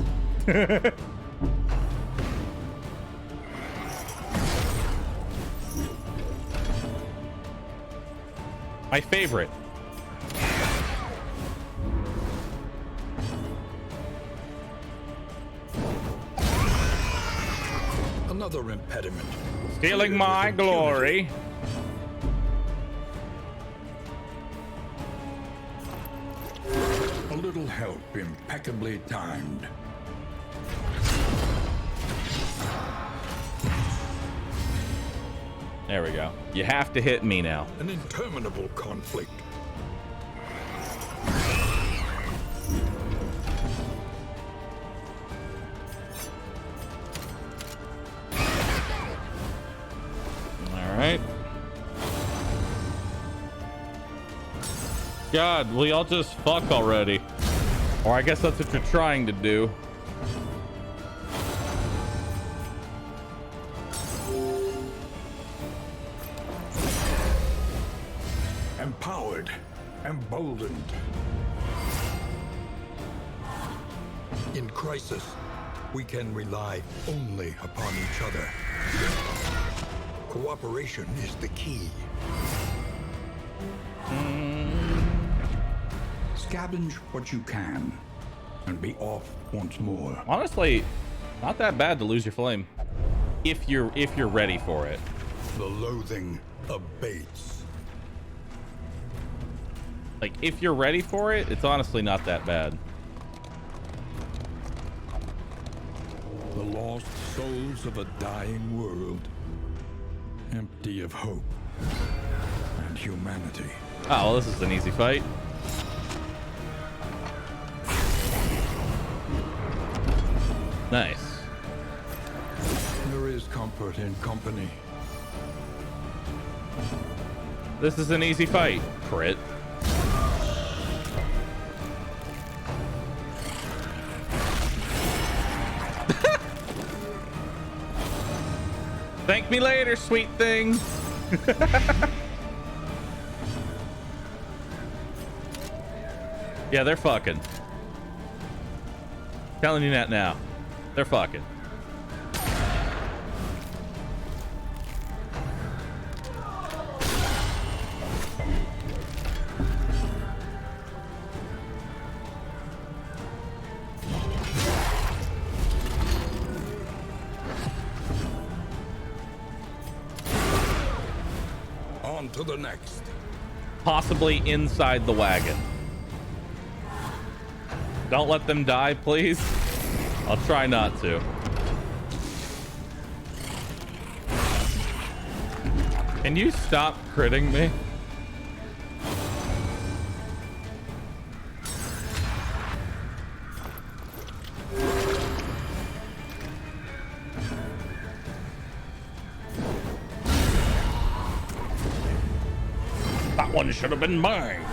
My favorite. Another impediment. Stealing my glory. A little help impeccably timed. There we go. You have to hit me now. An interminable conflict. All right. God, will y'all just fuck already? Or I guess that's what you're trying to do. Empowered, emboldened. In crisis, we can rely only upon each other. Cooperation is the key. Scavenge what you can and be off once more. Honestly, not that bad to lose your flame. If you're ready for it. The loathing abates. Like, if you're ready for it, it's honestly not that bad. The lost souls of a dying world, empty of hope and humanity. Oh, well, this is an easy fight. Nice. There is comfort in company. This is an easy fight. Crit. Thank me later, sweet thing. Yeah, they're fucking. Telling you that now. They're fucking. On to the next. Possibly inside the wagon. Don't let them die, please. I'll try not to. Can you stop critting me? one should have been mine.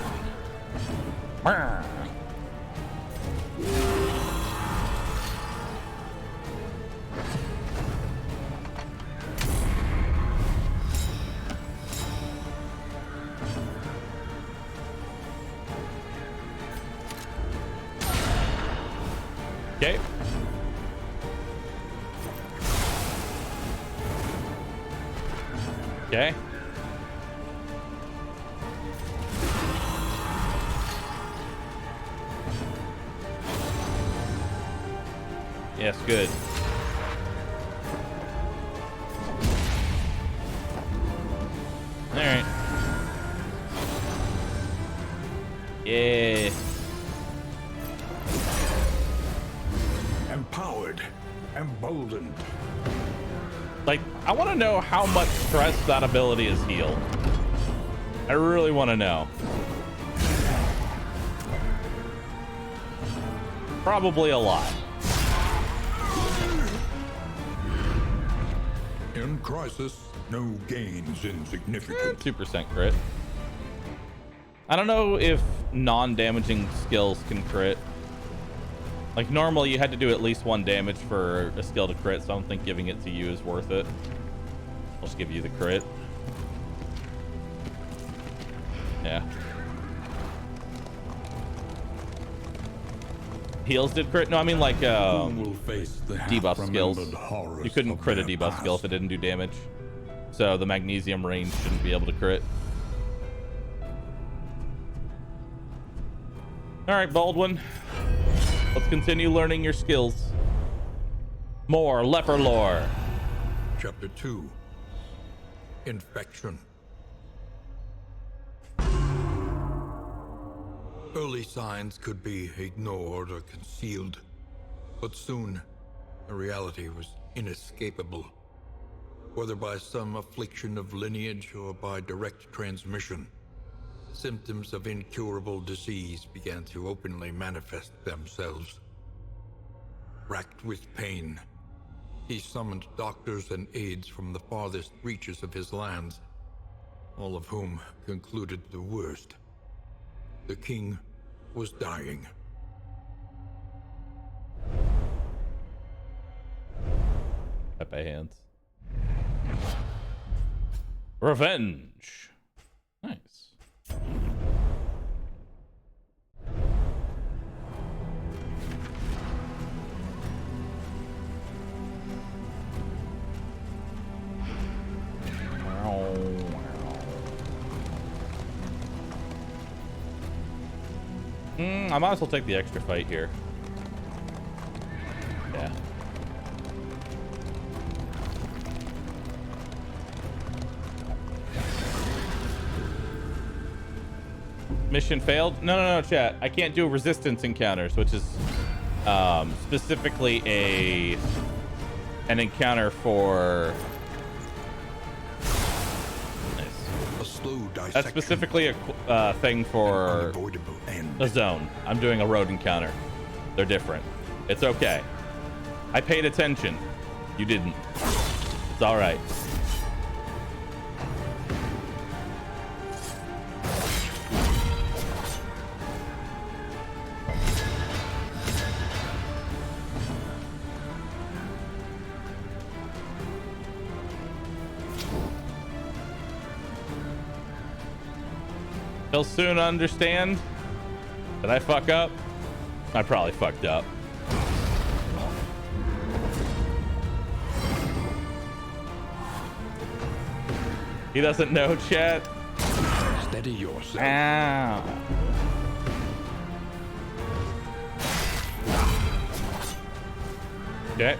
Okay. Okay. Yes, good. All right. Yeah. Empowered, emboldened. Like, I want to know how much stress that ability is healed. I really want to know. Probably a lot. In crisis, no gains insignificant. 2% crit. I don't know if non-damaging skills can crit. Like, normally you had to do at least 1 damage for a skill to crit, so I don't think giving it to you is worth it. I'll just give you the crit. Yeah. Heals did crit? No, I mean like debuff skills. You couldn't crit a debuff skill if it didn't do damage. So the magnesium range shouldn't be able to crit. Alright, Baldwin. Let's continue learning your skills. More leper lore. Chapter 2. Infection. Early signs could be ignored or concealed, but soon the reality was inescapable. Whether by some affliction of lineage or by direct transmission, symptoms of incurable disease began to openly manifest themselves. Racked with pain, he summoned doctors and aides from the farthest reaches of his lands, all of whom concluded the worst. The king was dying. Pepe hands. Revenge. Nice. I might as well take the extra fight here. Yeah. Mission failed? No, chat. I can't do resistance encounters, which is specifically an encounter for... That's specifically a thing for a zone. I'm doing a road encounter. They're different. It's okay. I paid attention. You didn't. It's all right. He'll soon understand. Did I fuck up? I probably fucked up. He doesn't know, chat. Steady yourself. Ow. Okay.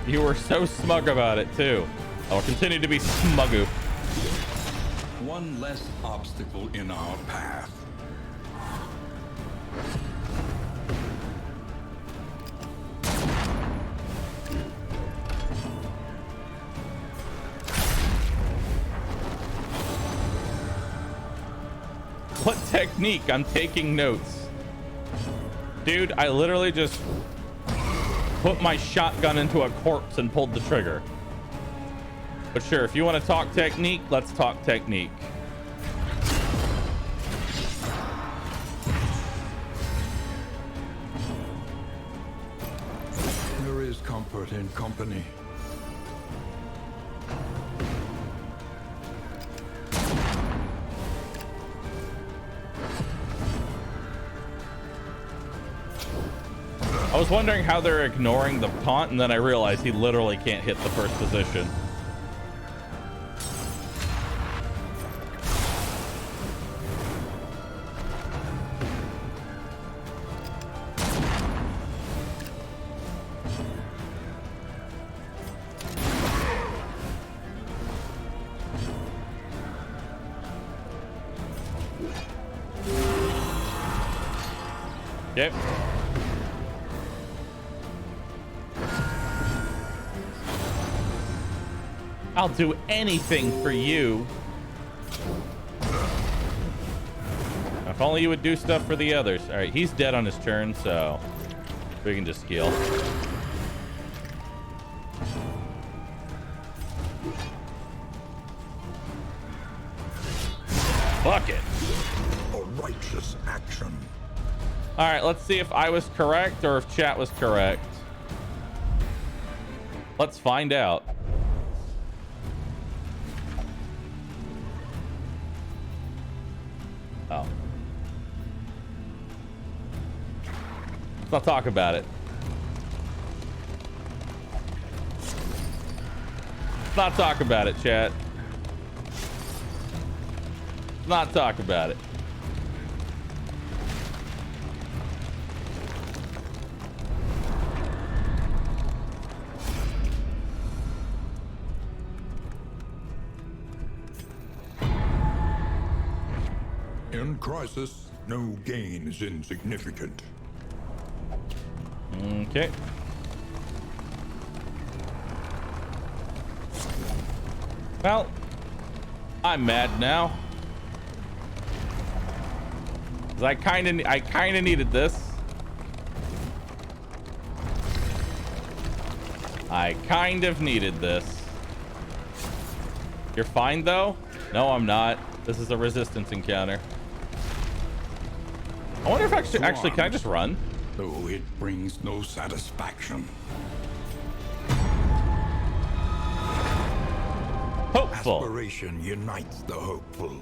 You were so smug about it, too. I will continue to be smuggu. One less obstacle in our path. What technique? I'm taking notes. Dude, I literally just put my shotgun into a corpse and pulled the trigger. But sure, if you want to talk technique, let's talk technique. There is comfort in company. I was wondering how they're ignoring the taunt, and then I realized he literally can't hit the first position. Yep. I'll do anything for you. If only you would do stuff for the others. All right, he's dead on his turn, so we can just heal. Fuck it. A righteous action. All right, let's see if I was correct or if chat was correct. Let's find out. Oh. Let's not talk about it. Let's not talk about it, chat. Let's not talk about it. In crisis, no gain is insignificant. Okay. Well, I'm mad now. 'Cause I kind of needed this. I kind of needed this. You're fine though? No, I'm not. This is a resistance encounter. I wonder if actually can I just run? Though it brings no satisfaction. Hopeful. Aspiration unites the hopeful.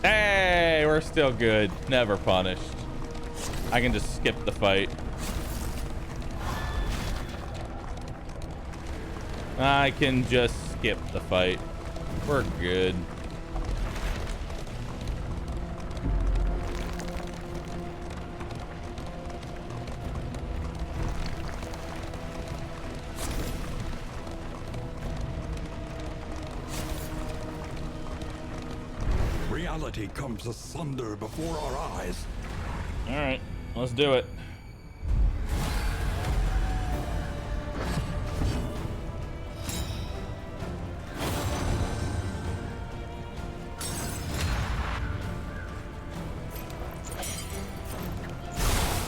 Hey, we're still good. Never punished. I can just skip the fight. I can just skip the fight. We're good. Reality comes asunder before our eyes. All right, let's do it.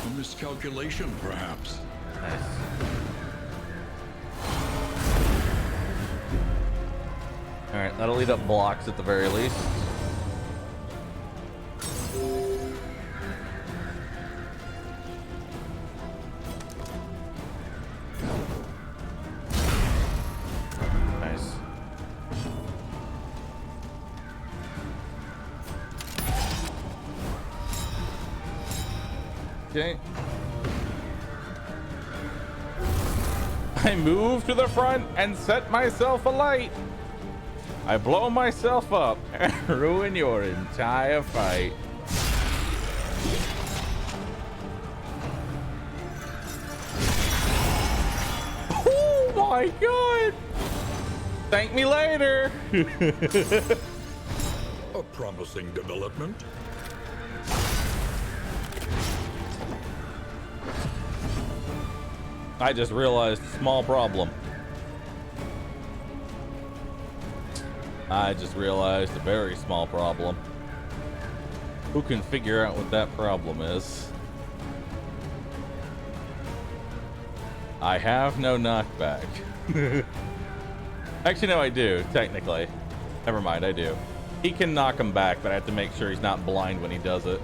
A miscalculation, perhaps. Nice. All right, that'll eat up blocks at the very least. Nice. Okay. I move to the front and set myself alight. I blow myself up and ruin your entire fight. Oh my god! Thank me later. A promising development. I just realized a small problem. I just realized a very small problem. Who can figure out what that problem is? I have no knockback. Actually, no, I do, technically. Never mind, I do. He can knock him back, but I have to make sure he's not blind when he does it.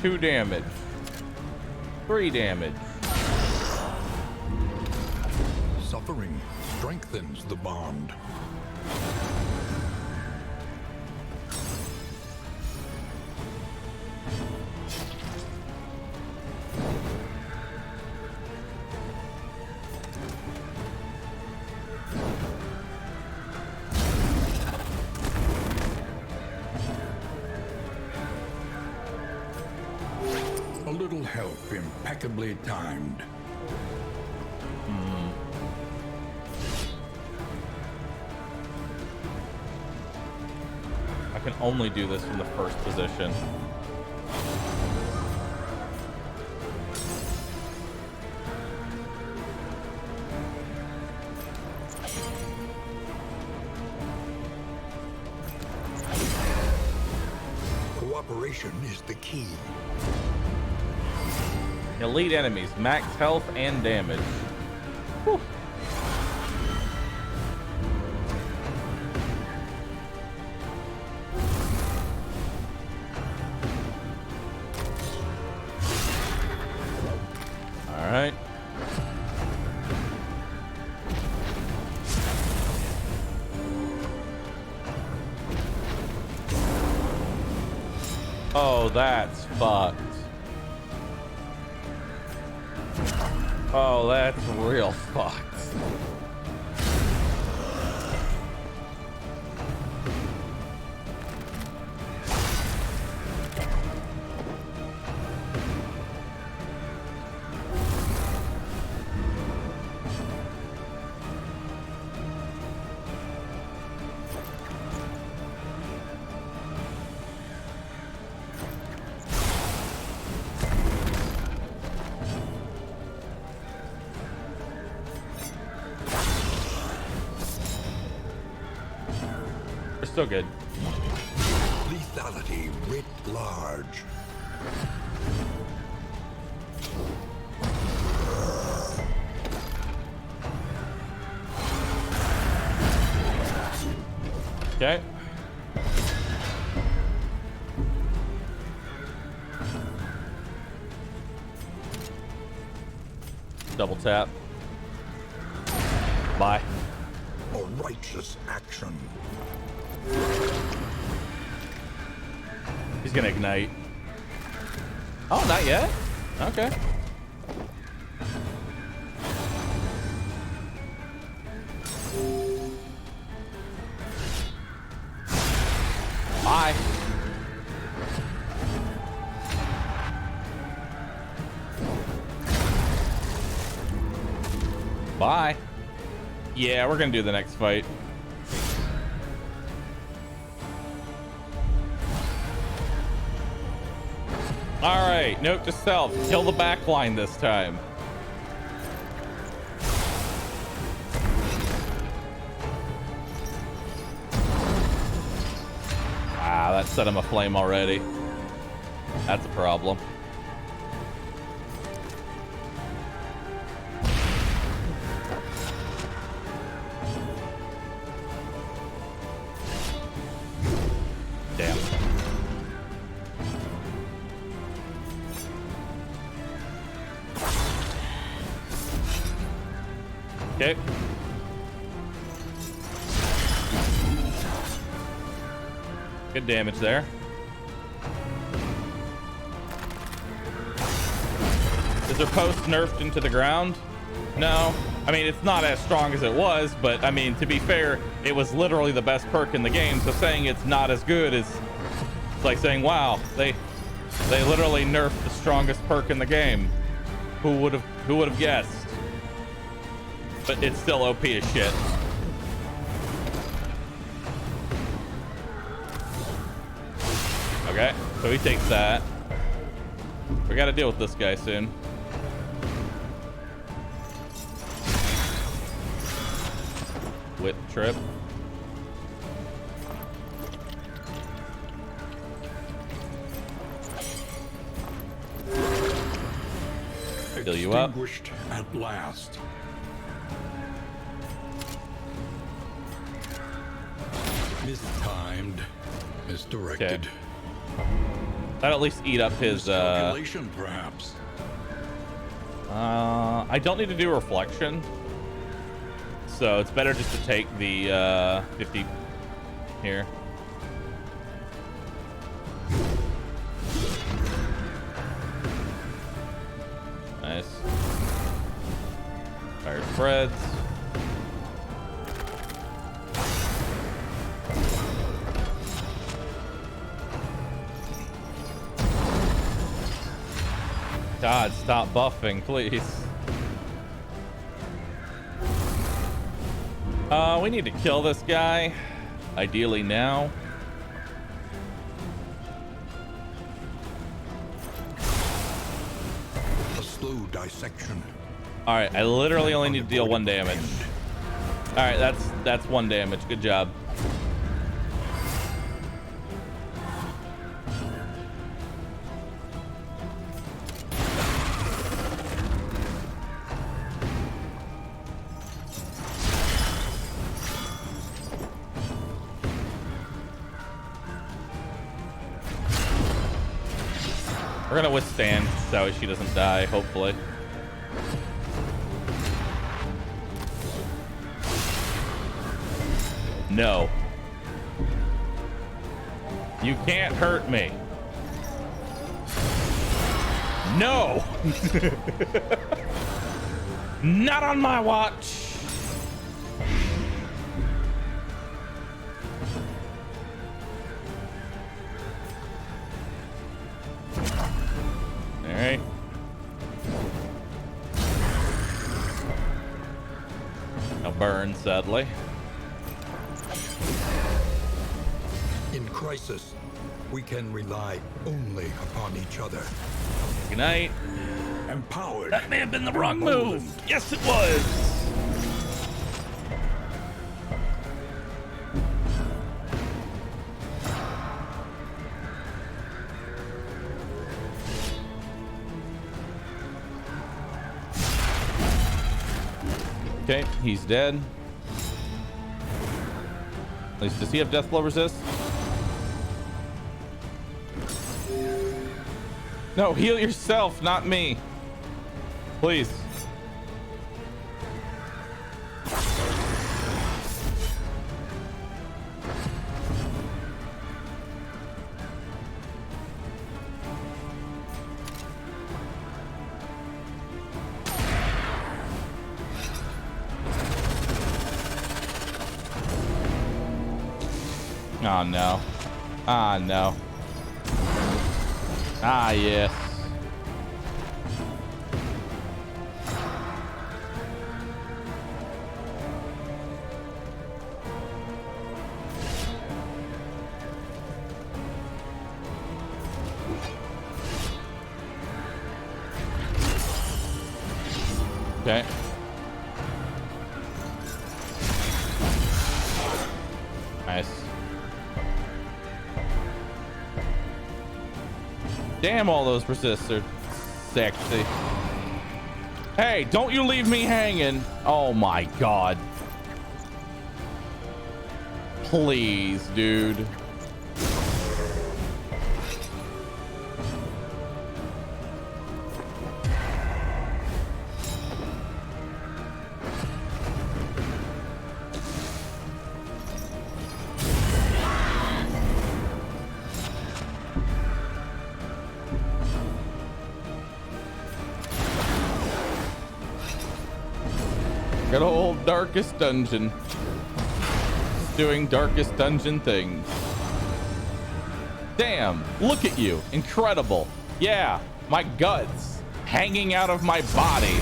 Two damage. 3 damage. Suffering strengthens the bond. A little help impeccably timed. I can only do this from the first position. Cooperation is the key. Elite enemies, max health and damage. Whew. All right. Oh, that's fucked. Oh, that's real fucked. Still good. Lethality writ large. Okay. Double tap. Bye. A righteous action. He's gonna ignite. Oh, not yet? Okay. Bye. Bye. Yeah, we're gonna do the next fight. All right, note to self, kill the back line this time. Ah, that set him aflame already. That's a problem. Damn. Okay. Good damage there. Is her post nerfed into the ground? No. I mean, it's not as strong as it was, but I mean, to be fair, it was literally the best perk in the game, so saying it's not as good is it's like saying, wow, they literally nerfed the strongest perk in the game. Who would have guessed? But it's still OP as shit. Okay, so he takes that. We gotta deal with this guy soon. Whip trip. Fill you up. Extinguished at last. Mistimed. Misdirected. That'll at least eat up his Miscalculation, perhaps. I don't need to do reflection, so it's better just to take the 50 here. Nice. Fire spreads. God, stop buffing, please. We need to kill this guy. Ideally now. A slow dissection. Alright, I literally only need to deal 1 damage. Alright, that's 1 damage. Good job. We're gonna withstand so she doesn't die, hopefully. No. You can't hurt me. No! Not on my watch! Alright. I'll burn, sadly. In crisis, we can rely only upon each other. Good night. Empowered. That may have been the wrong move. Yes, it was. Okay, he's dead. At least, does he have death blow resist? No, heal yourself, not me. Please. Oh no. Ah no. Ah yes. Okay. Nice. Damn, all those resists are sexy. Hey, don't you leave me hanging. Oh my god. Please, dude. Good old darkest dungeon. Doing darkest dungeon things. Damn, look at you. Incredible. Yeah, my guts hanging out of my body.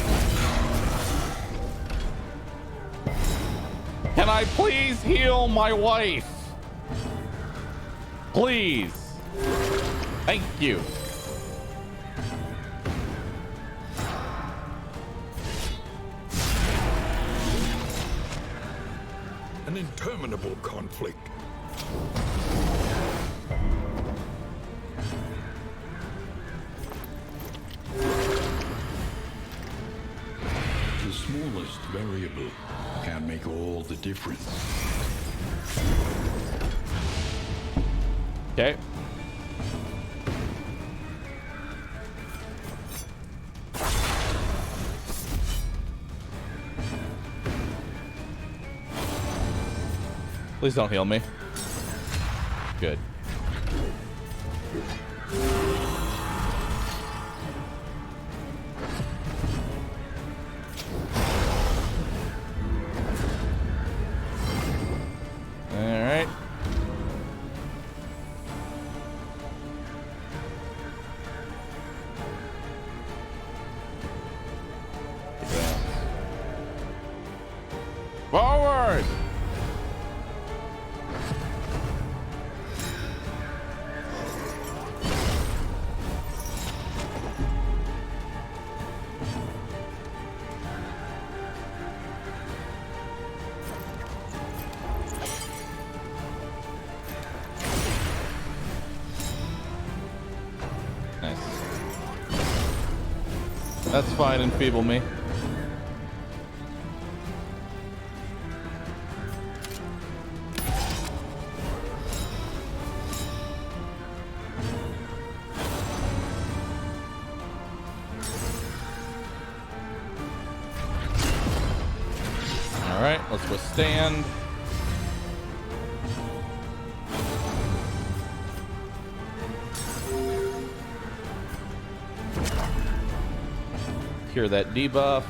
Can I please heal my wife? Please. Thank you. An interminable conflict. smallest variable can make all the difference. Okay. Please don't heal me. Good. All right. Forward! Nice. That's fine, enfeeble me. All right, let's withstand. Cure that debuff.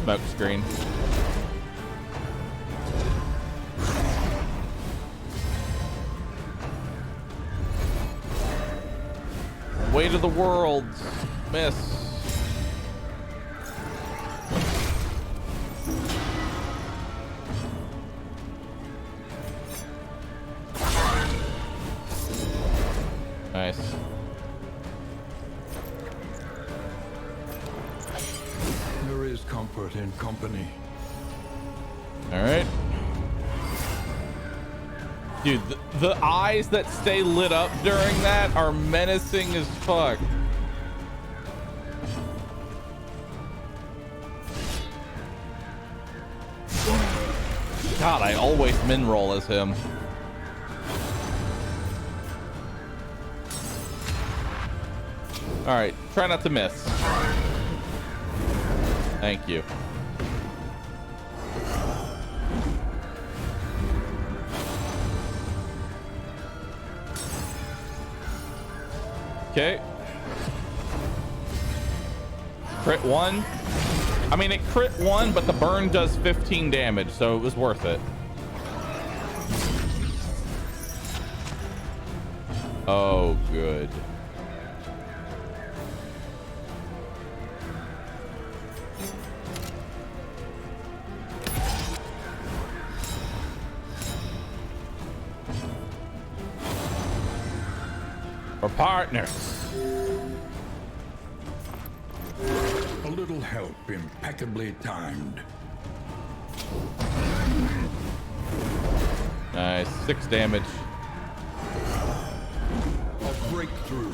Smoke screen. Weight of the world. Miss. Nice. There is comfort in company. All right. Dude, the eyes that stay lit up during that are menacing as fuck. God, I always min roll as him. All right, try not to miss. Thank you. Okay. Crit 1. I mean, it crit 1, but the burn does 15 damage, so it was worth it. Oh, good. We're partners. A little help impeccably timed. Nice. 6 damage. A breakthrough.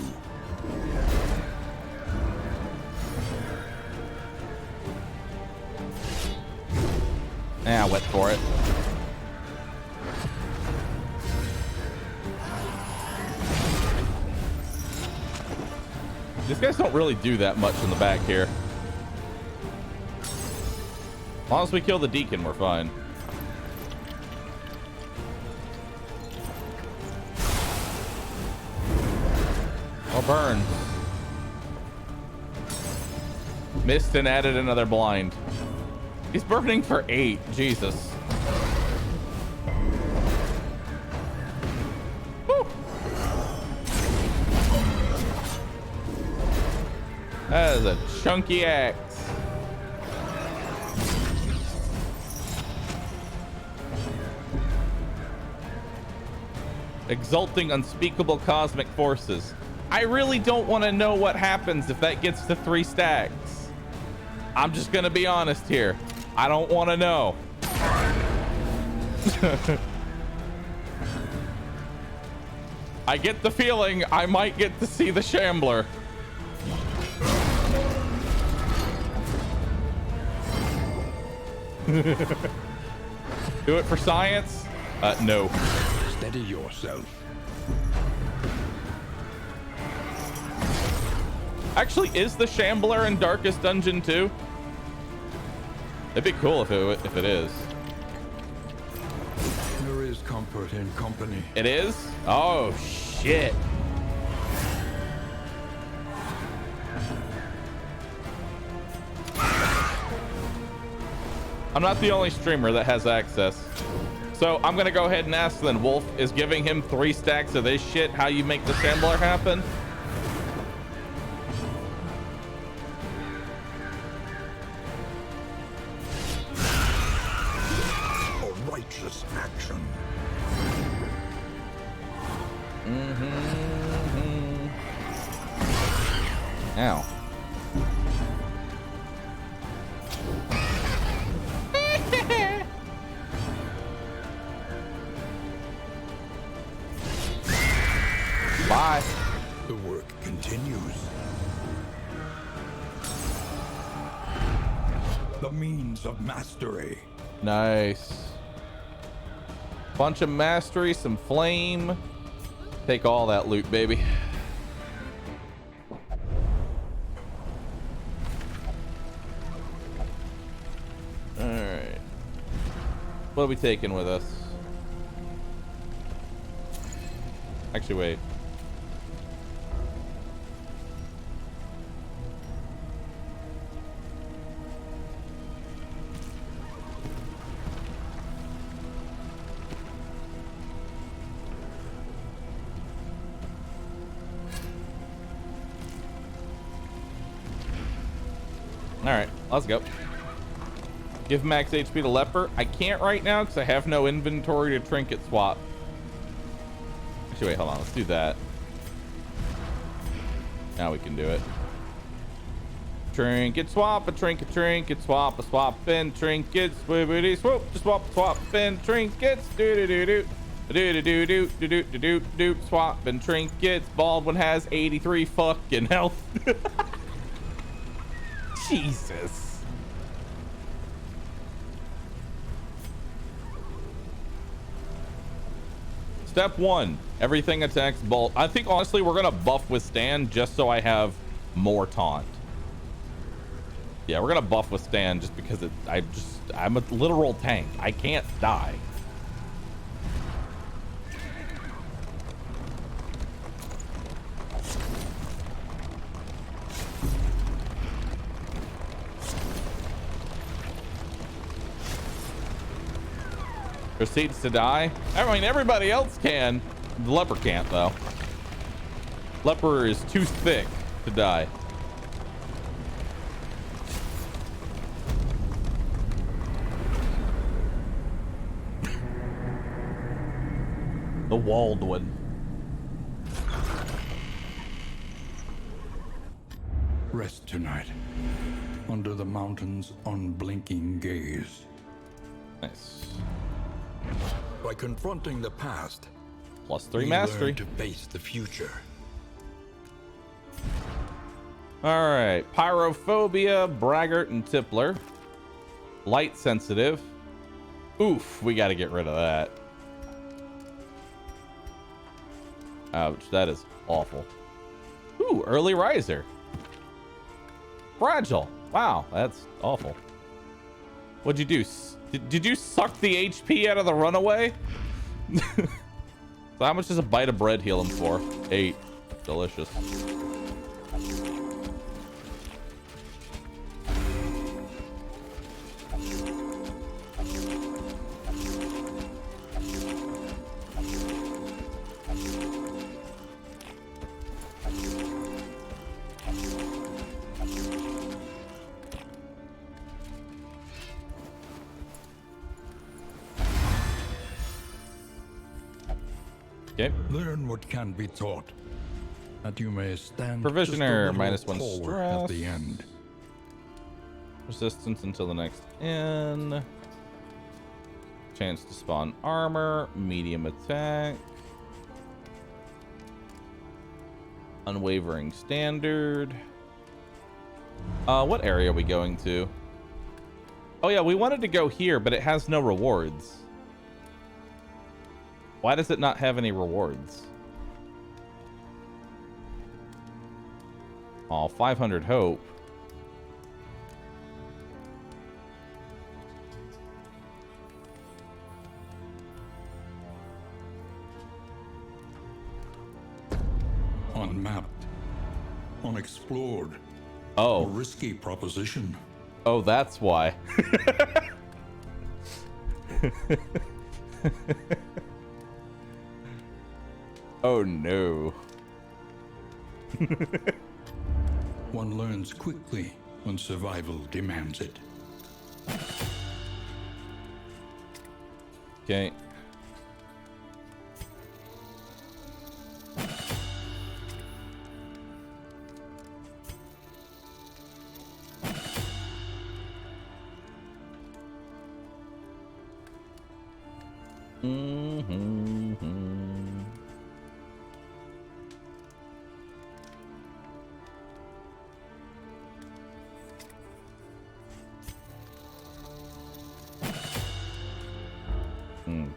Yeah, I went for it. These guys don't really do that much in the back here. As long as we kill the deacon, we're fine. Or burn. Missed and added another blind. He's burning for 8. Jesus. Woo. That is a chunky axe. Exulting unspeakable cosmic forces. I really don't want to know what happens if that gets to 3 stacks. I'm just gonna be honest here. I don't want to know. I get the feeling I might get to see the Shambler. Do it for science? No. Steady yourself. Actually, is the Shambler in Darkest Dungeon too? It'd be cool if it is. There is comfort in company. It is? Oh shit. I'm not the only streamer that has access. So I'm gonna go ahead and ask then, Wolf is giving him 3 stacks of this shit how you make the Shambler happen? A righteous action. Ow. Bye. The work continues. The means of mastery. Nice. Bunch of mastery, some flame. Take all that loot, baby. All right. What are we taking with us? Actually, wait. All right, let's go. Give max HP to Leper. I can't right now because I have no inventory to trinket swap. Actually, wait, hold on. Let's do that. Now we can do it. Trinket swap, a trinket swap, a swap and trinkets. Swoopity swoop, just swap and trinkets. Do do do do. Do do do do do do do do do. Swap and trinkets. Baldwin has 83 fucking health. Jesus. Step 1, everything attacks bolt. I think honestly we're gonna buff withstand just so I have more taunt. Yeah, we're gonna buff withstand just because I'm a literal tank. I can't die. Proceeds to die. I mean, everybody else can. The leper can't, though. Leper is too thick to die. The Waldwin. Rest tonight. Under the mountain's unblinking gaze. Nice. By confronting the past, +3 we mastery. learn to face the future. All right. Pyrophobia, Braggart, and Tippler. Light sensitive. Oof, we got to get rid of that. Ouch, that is awful. Ooh, early riser. Fragile. Wow, that's awful. What'd you do? Did you suck the HP out of the runaway? So how much does a bite of bread heal him for? 8. Delicious. Okay. Learn what can be taught, that you may stand Provisioner, just a -1 little forward at stress. the end. Resistance until the next end. Chance to spawn armor. Medium attack. Unwavering standard. What area are we going to? Oh yeah, we wanted to go here, but it has no rewards. Why does it not have any rewards? Oh, 500 hope. Unmapped. Unexplored. A Oh. risky proposition. Oh, that's why. Oh no. One learns quickly when survival demands it. Okay.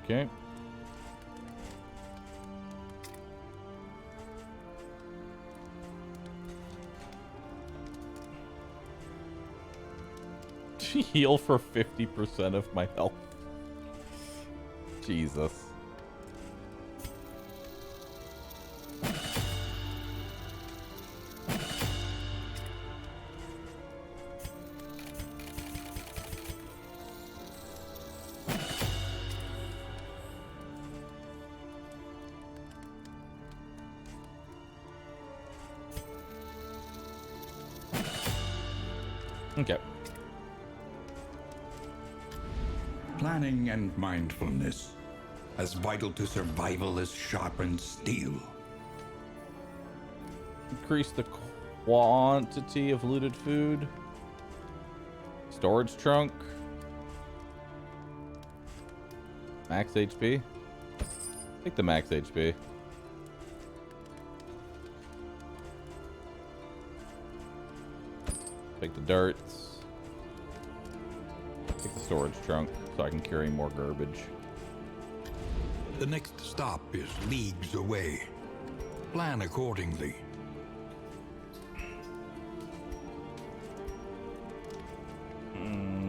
Okay. Heal for 50% of my health. Jesus. Okay. Planning and mindfulness, as vital to survival as sharpened steel. Increase the quantity of looted food. Storage trunk. Max HP. Take the max HP. Take the darts. Take the storage trunk so I can carry more garbage. The next stop is leagues away. Plan accordingly.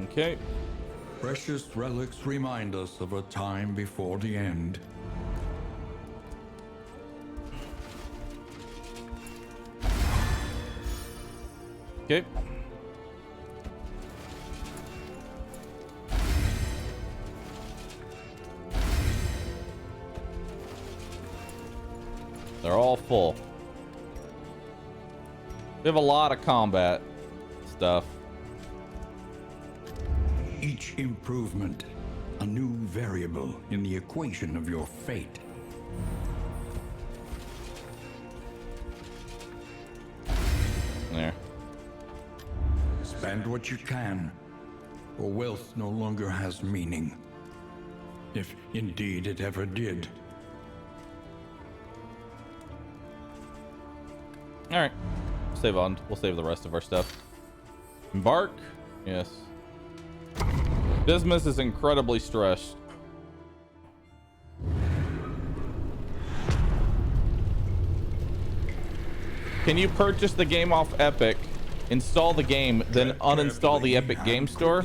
Okay. Precious relics remind us of a time before the end. Okay. They're all full. We have a lot of combat stuff. Each improvement, a new variable in the equation of your fate. There. Spend what you can, or wealth no longer has meaning. If indeed it ever did. All right. Save on. We'll save the rest of our stuff. Embark. Yes. Dismas is incredibly stressed. Can you purchase the game off Epic, install the game, then uninstall the Epic Game Store?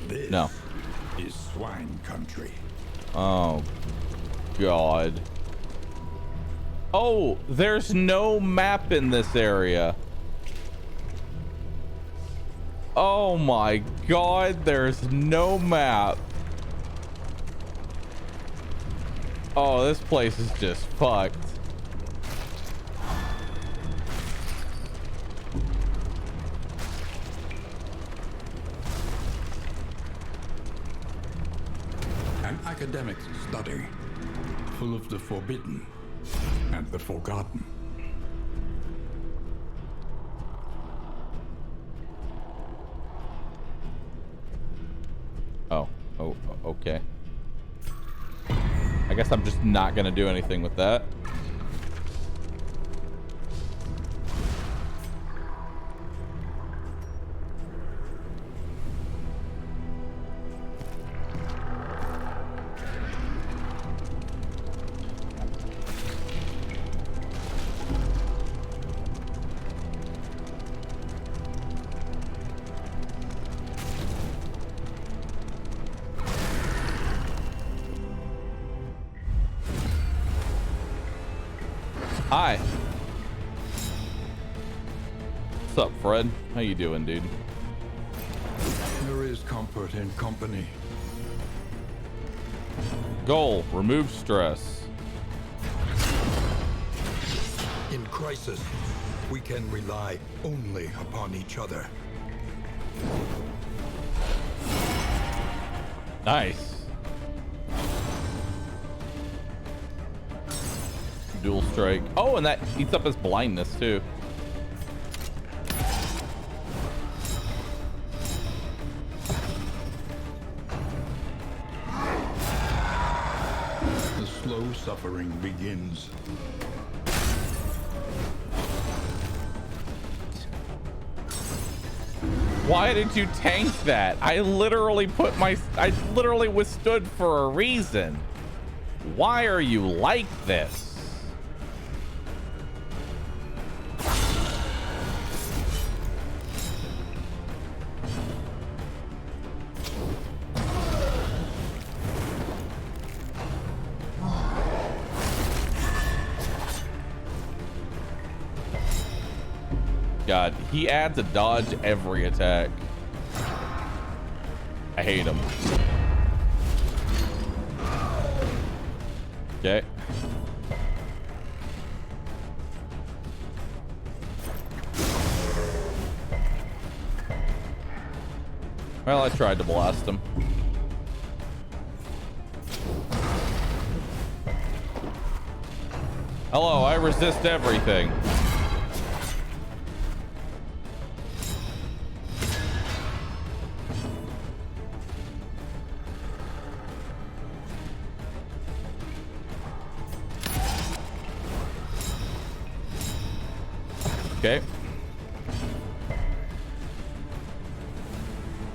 This No. is swine country. Oh, God. Oh, there's no map in this area. Oh my God, there's no map. Oh, this place is just fucked. An academic study, full of the forbidden and the forgotten. Oh, okay. I guess I'm just not gonna do anything with that. Hi. What's up, Fred? How you doing, dude? There is comfort in company. Goal, remove stress. In crisis, we can rely only upon each other. Nice. Dual strike. Oh, and that eats up his blindness too. The slow suffering begins. Why did you tank that? I literally withstood for a reason. Why are you like this? God, he adds a dodge every attack. I hate him. Okay. Well, I tried to blast him. Hello, I resist everything. Okay.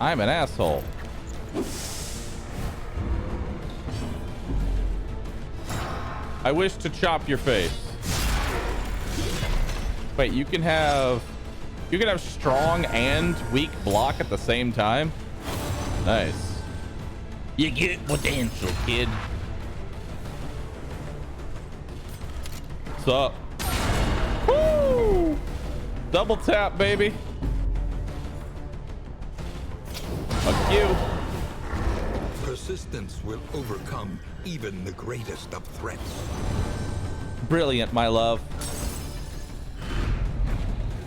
I'm an asshole. I wish to chop your face. Wait, you can have strong and weak block at the same time? Nice. You get potential, kid. What's up? Woo! Double tap, baby. Fuck you. Persistence will overcome even the greatest of threats. Brilliant, my love.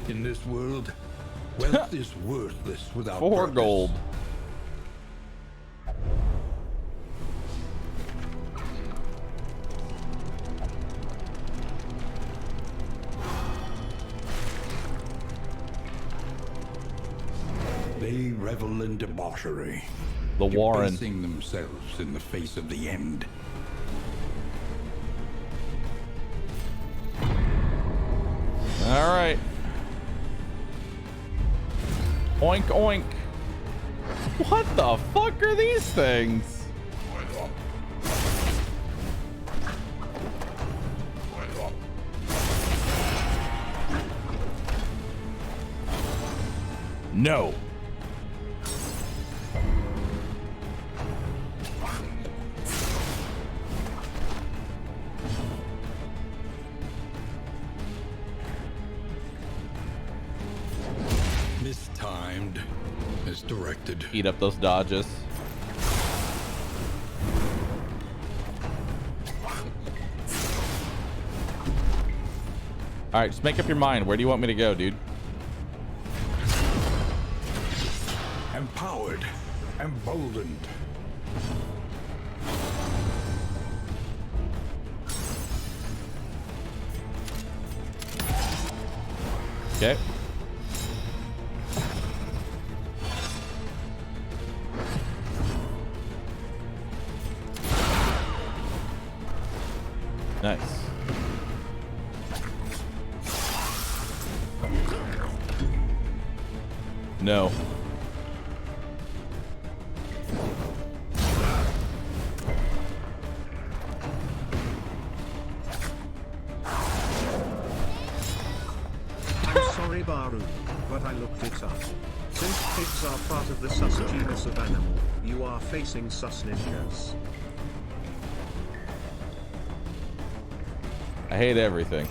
In this world, wealth is worthless without 4 purpose. gold. They revel in debauchery, The Warren. debasing themselves in the face of the end. All right. Oink, oink. What the fuck are these things? No. Mistimed as directed. Eat up those dodges. All right, just make up your mind. Where do you want me to go, dude? Empowered, emboldened. Okay. Nice. No. I'm sorry, Bahroo, but I looked it up. Since pigs are part of the sus genus of animal, you are facing sus ninjas. I hate everything.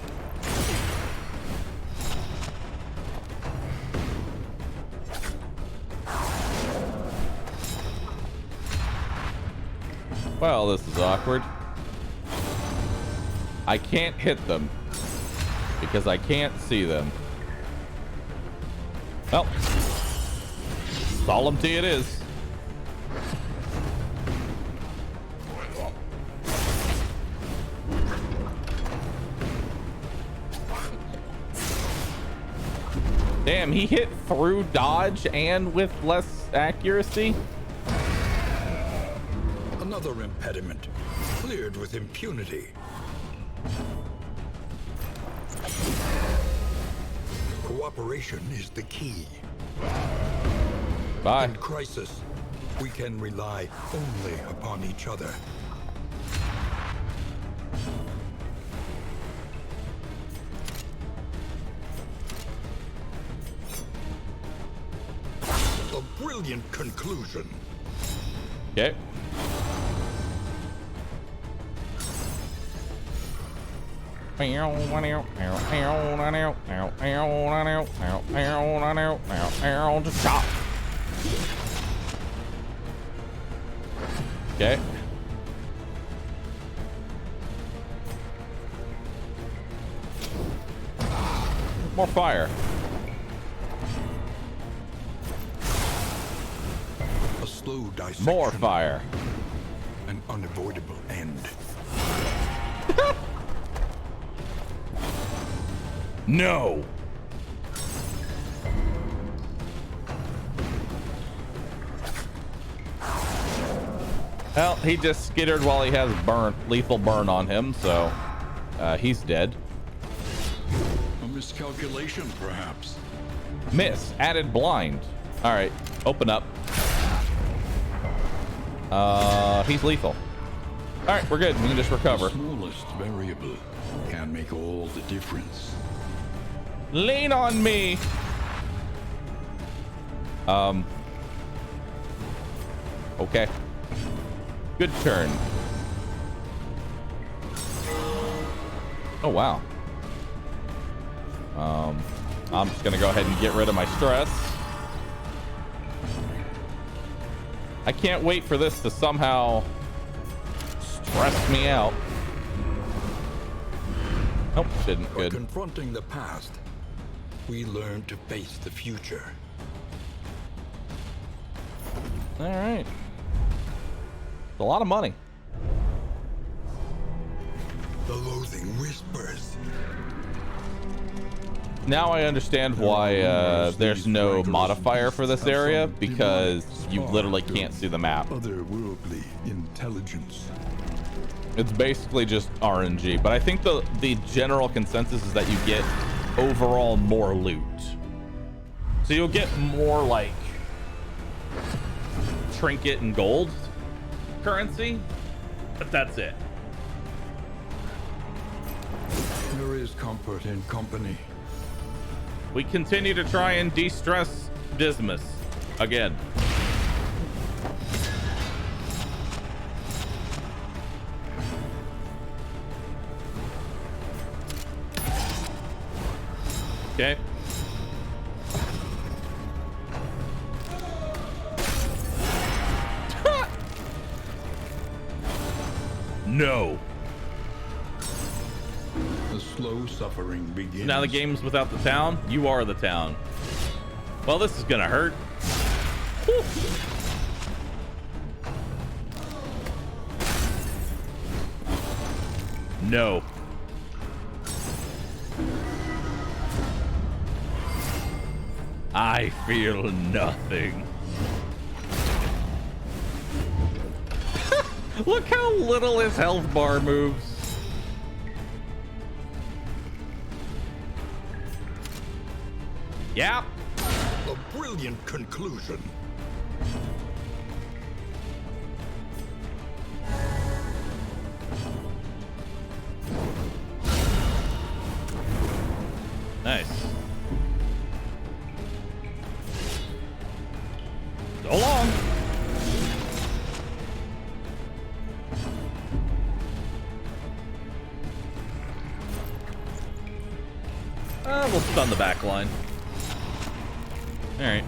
Well, this is awkward. I can't hit them because I can't see them. Well, solemnity it is. Damn, he hit through dodge and with less accuracy. Another impediment, cleared with impunity. Cooperation is the key. Bye. In crisis, we can rely only upon each other. A brilliant conclusion. Okay. Just chop. Okay. More fire. A slow dissection. More fire. An unavoidable end. No. Well, he just skittered while he has lethal burn on him, so he's dead. A miscalculation, perhaps. Miss. Added blind. All right, open up. He's lethal. All right, we're good. We can just recover. The smallest variable can make all the difference. Lean on me. Okay. Good turn. Oh, wow. I'm just gonna go ahead and get rid of my stress. I can't wait for this to somehow stress me out. Nope, didn't. By Good. confronting the past, we learn to face the future. All right. It's a lot of money. The loathing whispers. Now I understand why there's no modifier for this area, because you literally can't see the map. Otherworldly intelligence. It's basically just RNG, but I think the general consensus is that you get overall more loot. So you'll get more like trinket and gold currency, but that's it. There is comfort in company. We continue to try and de-stress Dismas again. Okay. No. The slow suffering begins. Now the game's without the town. You are the town. Well, this is gonna hurt. Whew. No. I feel nothing. Look how little his health bar moves. Yep. A brilliant conclusion. Nice. So long. We'll stun the back line. All right.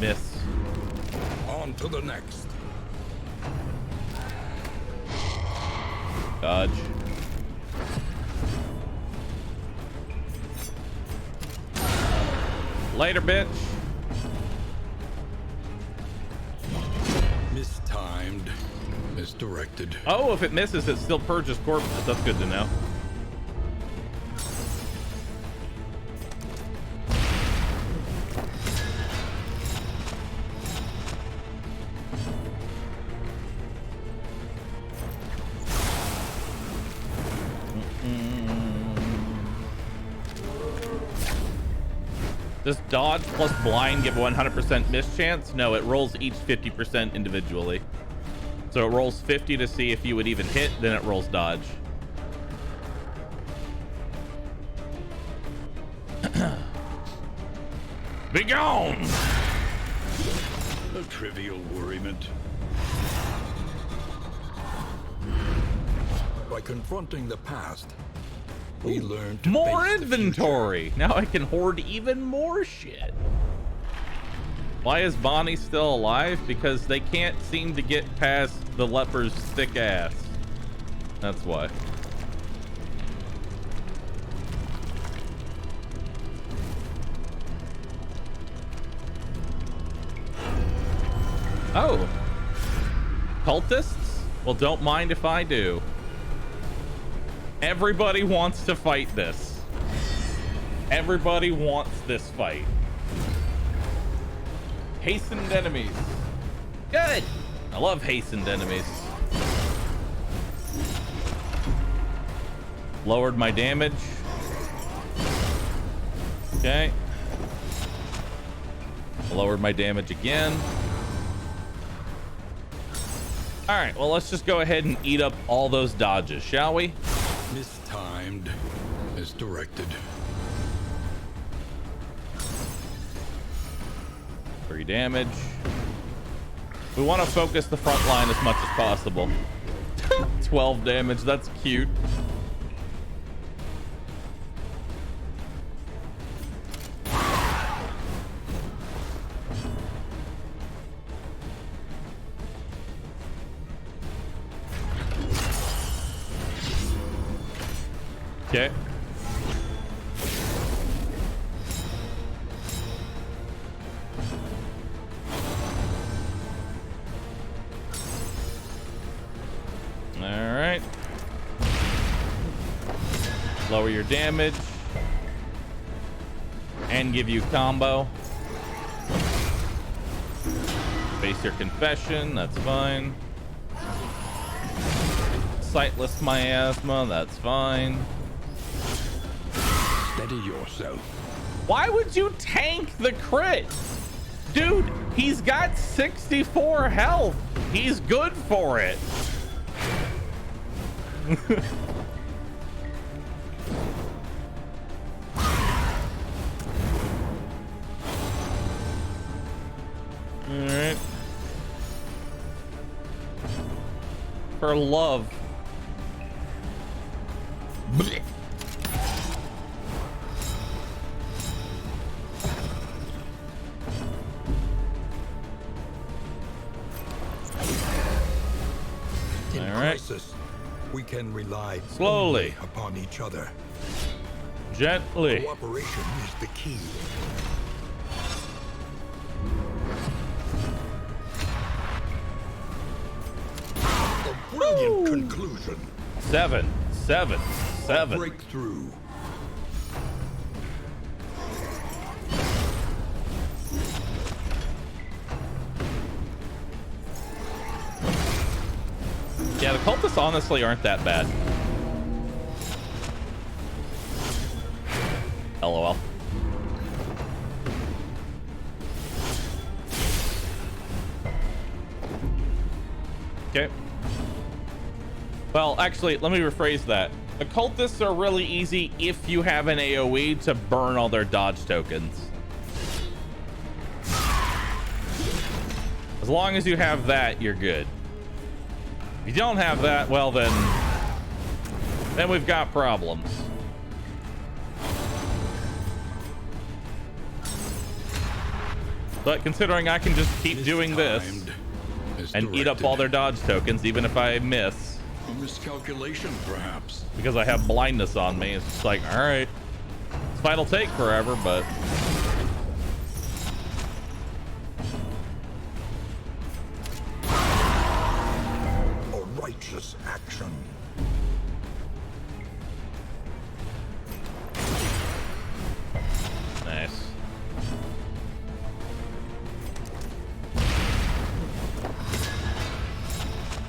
Miss. On on to the next. Dodge. Later, bitch. Mistimed. Misdirected. Oh, if it misses, it still purges corpses. That's good to know. Does dodge plus blind give a 100% miss chance? No, it rolls each 50% individually. So it rolls 50 to see if you would even hit, then it rolls dodge. Be gone! A trivial worriment. By confronting the past, we learn to More face the inventory! Now I can hoard even more shit. Why is Bonnie still alive? Because they can't seem to get past the leper's thick ass. That's why. Oh. Cultists? Well, don't mind if I do. Everybody wants to fight this. Everybody wants this fight. Hastened enemies. Good. I love hastened enemies. Lowered my damage. Okay. Lowered my damage again. All right, well, let's just go ahead and eat up all those dodges, shall we? Mistimed. Misdirected. 3 damage. We want to focus the front line as much as possible. 12 damage, that's cute. Okay. All right. Lower your damage and give you combo. Face your confession, that's fine. Sightless miasma, that's fine. Steady yourself. Why would you tank the crit? Dude, he's got 64 health. He's good for it. All right. For love. Blech. In All right. crisis, we can rely Slowly. only upon each other. Gently. Cooperation is the key. A brilliant conclusion. 7, 7, 7. Breakthrough. Yeah, the cultists honestly aren't that bad. LOL. Okay. Well, actually, let me rephrase that. The cultists are really easy if you have an AoE to burn all their dodge tokens. As long as you have that, you're good. If you don't have that, well then we've got problems. But considering I can just keep doing this Timed as and eat up all their dodge tokens, even if I miss, A miscalculation, perhaps. because I have blindness on me, it's just like, all right, this fight'll take forever, but A righteous action. nice.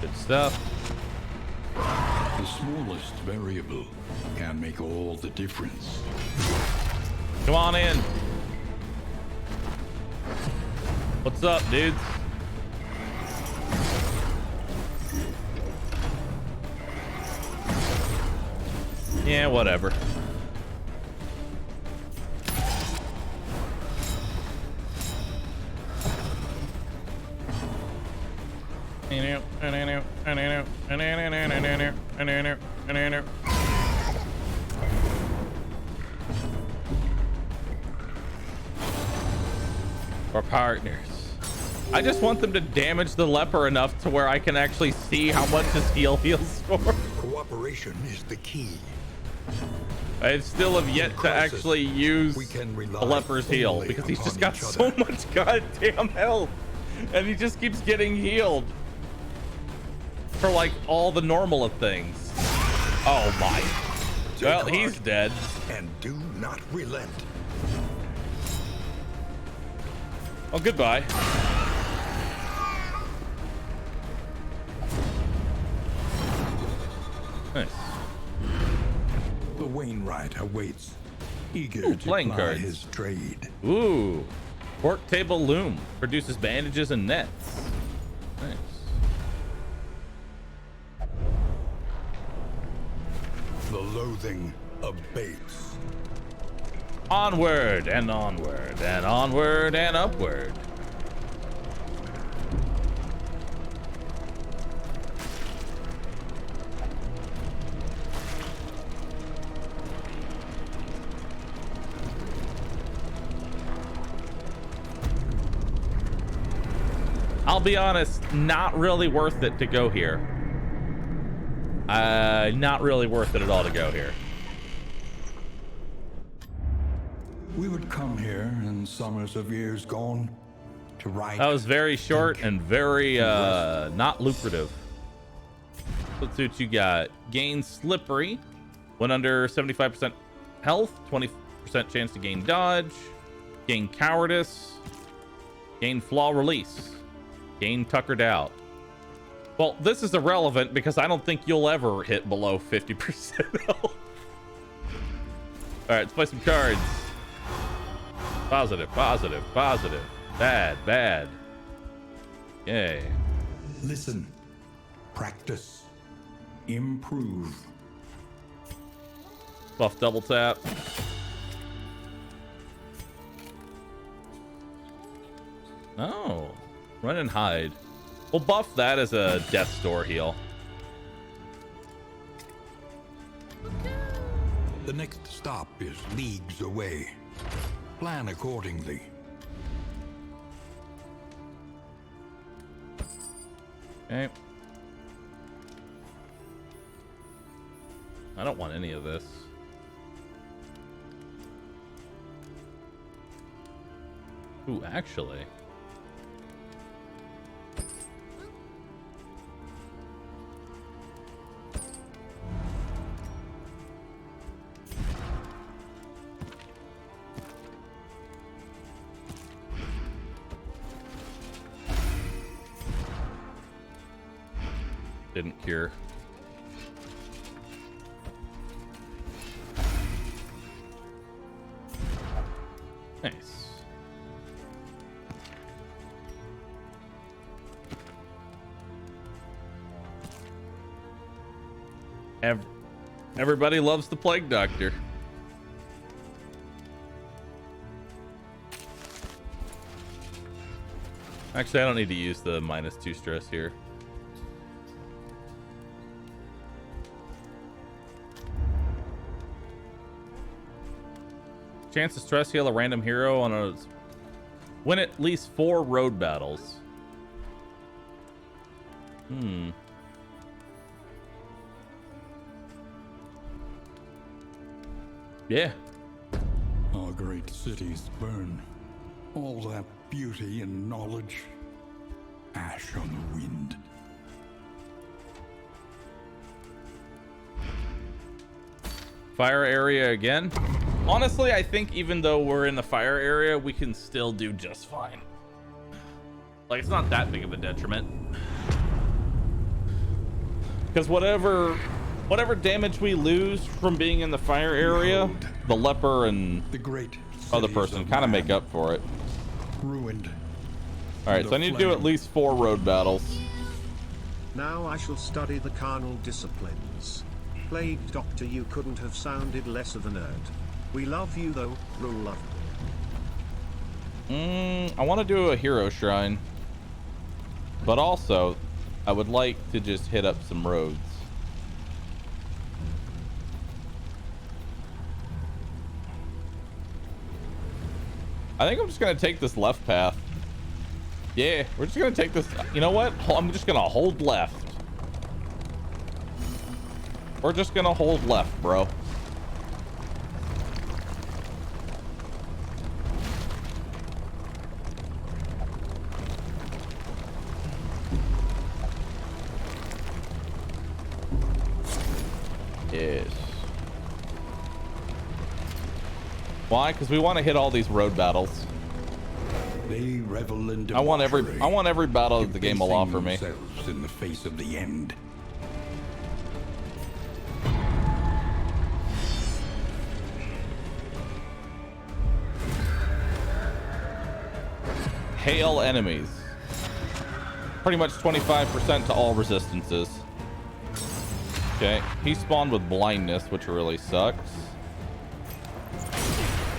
Good stuff. The smallest variable can make all the difference. Come on in. What's up, dudes? Yeah, whatever. We're partners. I just want them to damage the leper enough to where I can actually see how much his heal heals for. Cooperation is the key. I still have yet to actually use We can the rely leper's heal only because he's just upon got each so other. much goddamn health, and he just keeps getting healed for like all the normal of things. Oh my. Well, Take he's heart dead. And do not relent. Oh, goodbye. Nice. The Wainwright awaits, eager Ooh, to playing ply cards. his trade. Ooh. Pork table loom produces bandages and nets. Nice. The loathing abates. Onward and onward and onward and upward. I'll be honest, not really worth it to go here. Not really worth it at all to go here. We would come here in summers of years gone to write. That was very short and very not lucrative. Let's see what you got. Gain slippery when under 75% health, 20% chance to gain dodge, gain cowardice, gain flaw release, gain tuckered out. Well, this is irrelevant because I don't think you'll ever hit below 50% health. All right, let's play some cards. Positive, positive, positive. Bad, bad. Yay. Listen, practice, improve. Buff double tap. Oh, run and hide. We'll buff that as a death store heal. The next stop is leagues away. Plan accordingly. Okay. I don't want any of this. Ooh, actually. Didn't cure. Nice. Everybody loves the Plague Doctor. Actually, I don't need to use the -2 stress here. Chance to stress heal a random hero on a Win at least 4 road battles. Yeah. Our great cities burn. All that beauty and knowledge, ash on the wind. Fire area again. Honestly, I think even though we're in the fire area, we can still do just fine. Like, it's not that big of a detriment. Because whatever damage we lose from being in the fire area, the leper and The great other cities person of kind of man, make up for it. ruined. All right, so I need to do at least 4 road battles. Now I shall study the carnal disciplines. Plague Doctor, you couldn't have sounded less of a nerd. We love you though, Rule of. I want to do a hero shrine, but also I would like to just hit up some roads. I think I'm just gonna take this left path. Yeah, we're just gonna take this. You know what? I'm just gonna hold left. We're just gonna hold left, bro. Yes. Why? Because we want to hit all these road battles. They revel in I want every battle that the game will debasing offer me. themselves in the face of the end. Hail enemies. Pretty much 25% to all resistances. Okay, he spawned with blindness, which really sucks.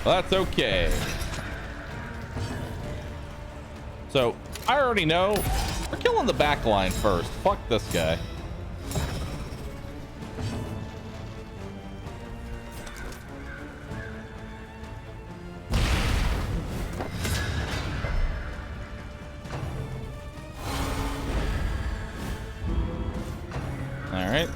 Well, that's okay. So, I already know we're killing the back line first. Fuck this guy. All right.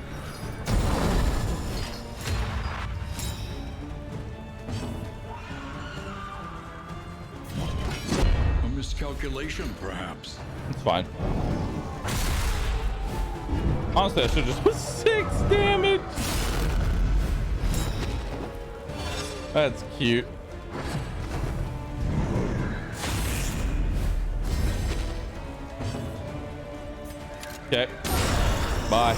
A miscalculation, perhaps. It's fine. Honestly, I should just put 6 damage. That's cute. Okay. Bye.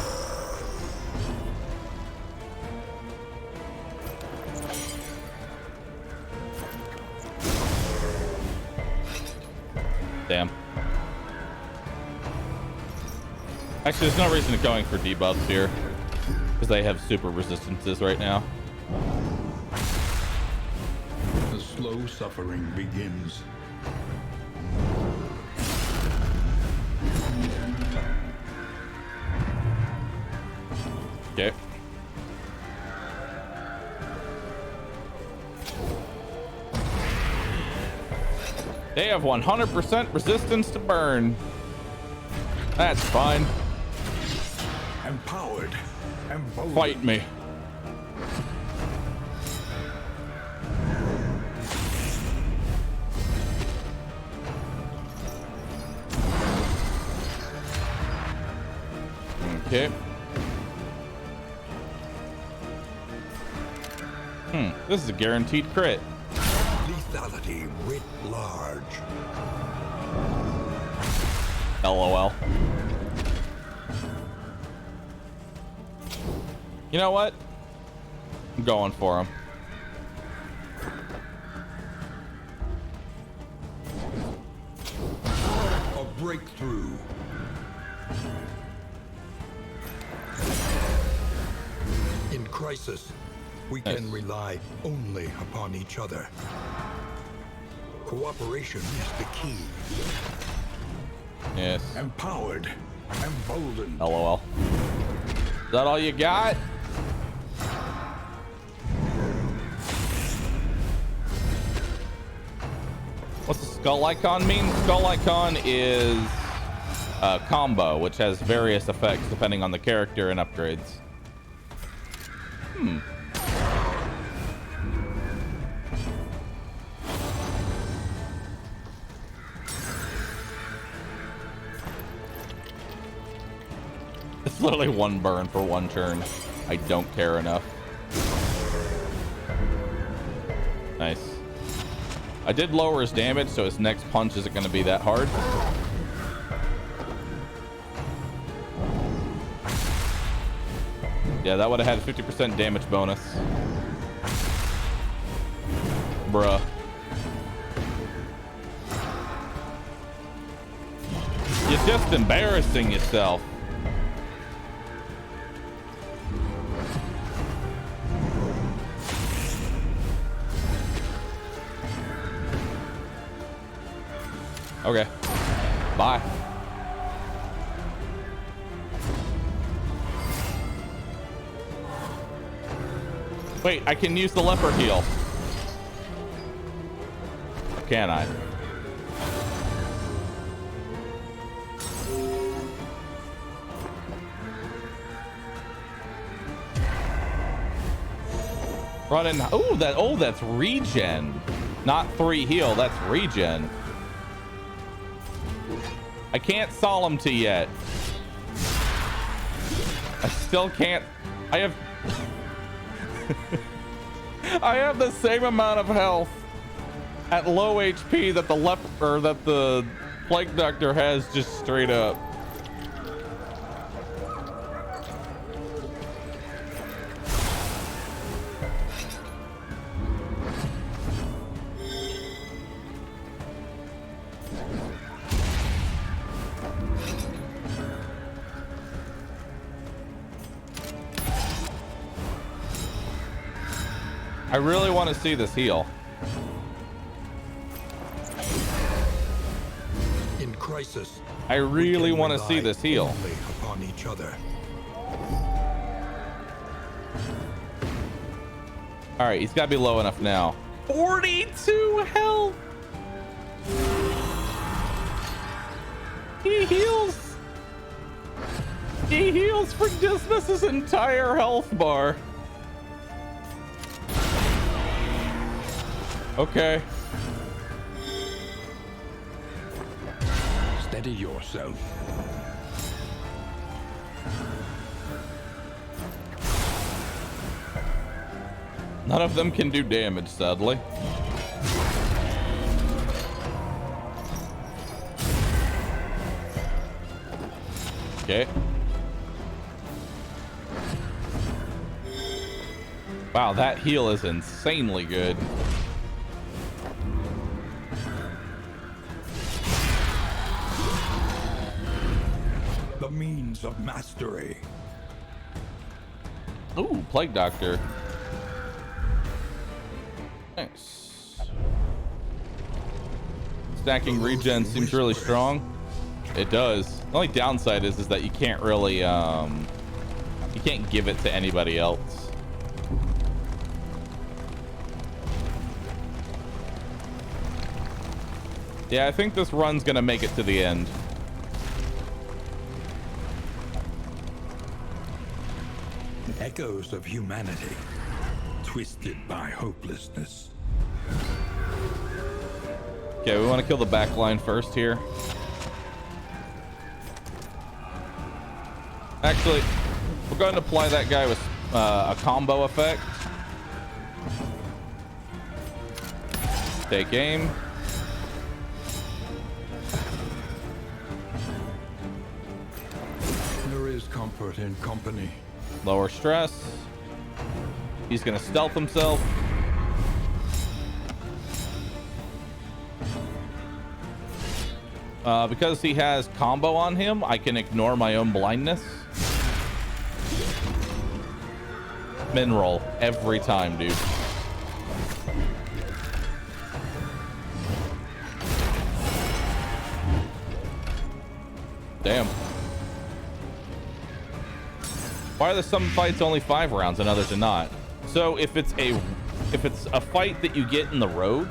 Damn. Actually, there's no reason to going for debuffs here, because they have super resistances right now. The slow suffering begins. Okay. They have 100% resistance to burn. That's fine. Empowered, emboldened. Fight me. Okay. This is a guaranteed crit. Lethality writ large. LOL. You know what? I'm going for him. A breakthrough. In crisis, we can rely only upon each other. Cooperation is the key. Yes. Empowered, emboldened. LOL. Is that all you got? What's the Skull icon mean? Skull icon is a combo, which has various effects depending on the character and upgrades. It's literally one burn for one turn. I don't care enough. Nice. I did lower his damage, so his next punch isn't going to be that hard. Yeah, that would have had a 50% damage bonus. Bruh. You're just embarrassing yourself. Okay. Bye. Wait, I can use the leopard heal. Can I? Running. Oh, that's regen. Not 3 heal, that's regen. I can't solemnity yet. I still can't. I have I have the same amount of health at low HP that the plague doctor has just straight up. I really want to see this heal. In crisis, I really want to see this heal. only upon each other. All right, he's got to be low enough now. 42 health. He heals. He heals for just his entire health bar. Okay. Steady yourself. None of them can do damage, sadly. Okay. Wow, that heal is insanely good. The means of mastery. Ooh, Plague Doctor. Nice. Stacking regen seems really strong. It does. The only downside is that you can't really you can't give it to anybody else. Yeah, I think this run's gonna make it to the end. Echoes of humanity, twisted by hopelessness. Okay, we want to kill the back line first here. Actually, we're going to apply that guy with a combo effect. Take aim. There is comfort in company. Lower stress. He's gonna stealth himself. Because he has combo on him, I can ignore my own blindness. Min roll every time, dude. Damn. Why are there some fights only 5 rounds and others are not? So if it's a fight that you get in the road,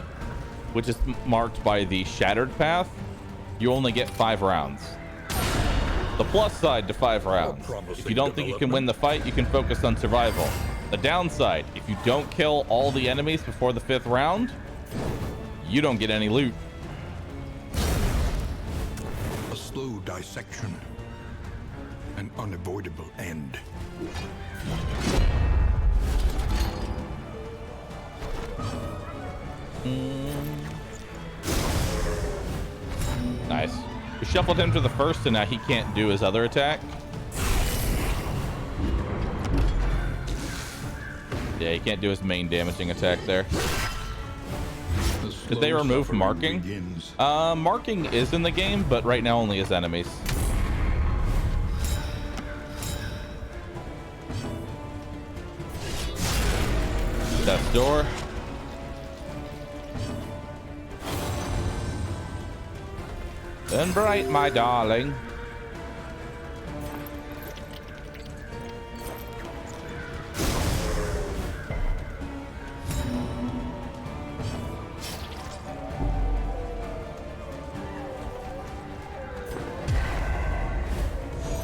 which is marked by the shattered path, you only get 5 rounds. The plus side to 5 rounds: if you don't think you can win the fight, you can focus on survival. The downside: if you don't kill all the enemies before the 5th round, you don't get any loot. A slow dissection. An unavoidable end. Nice. We shuffled him to the first, and now he can't do his other attack. Yeah, he can't do his main damaging attack there. Did they remove marking? Marking is in the game, but right now only as enemies. Death's door. Burn bright, my darling.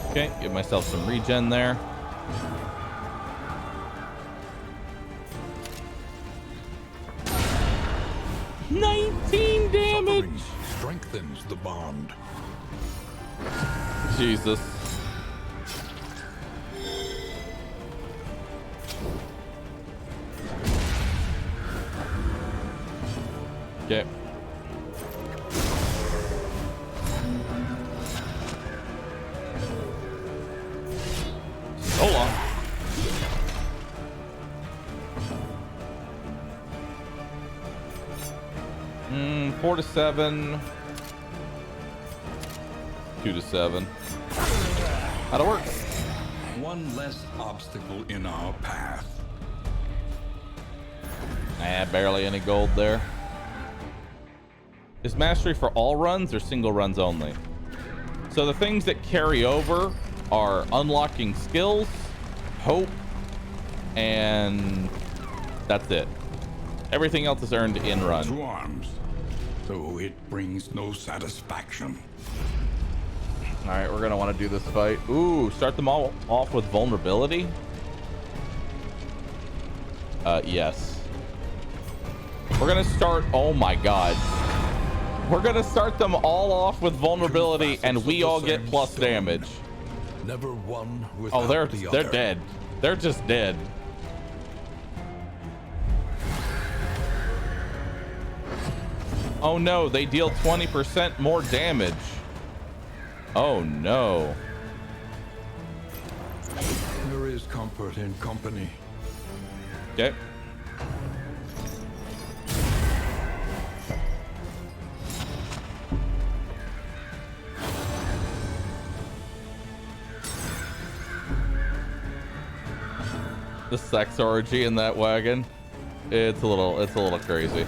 Okay, give myself some regen there. Damage Strengthens the bond. Jesus. Okay. Hold on. Mm, 4 to 7. 2 to 7. That'll work. One less obstacle in our path. Barely any gold there. Is mastery for all runs or single runs only? So the things that carry over are unlocking skills, hope, and that's it. Everything else is earned in run. To arms, though it brings no satisfaction. All right, we're gonna want to do this fight. Ooh, start them all off with vulnerability. Yes. We're gonna start. Oh my God. We're gonna start them all off with vulnerability, and we all get plus damage. Never one without Oh, they're the other. dead. They're just dead. Oh no, they deal 20% more damage. Oh no. There is comfort in company. Okay. The sex orgy in that wagon. It's a little crazy.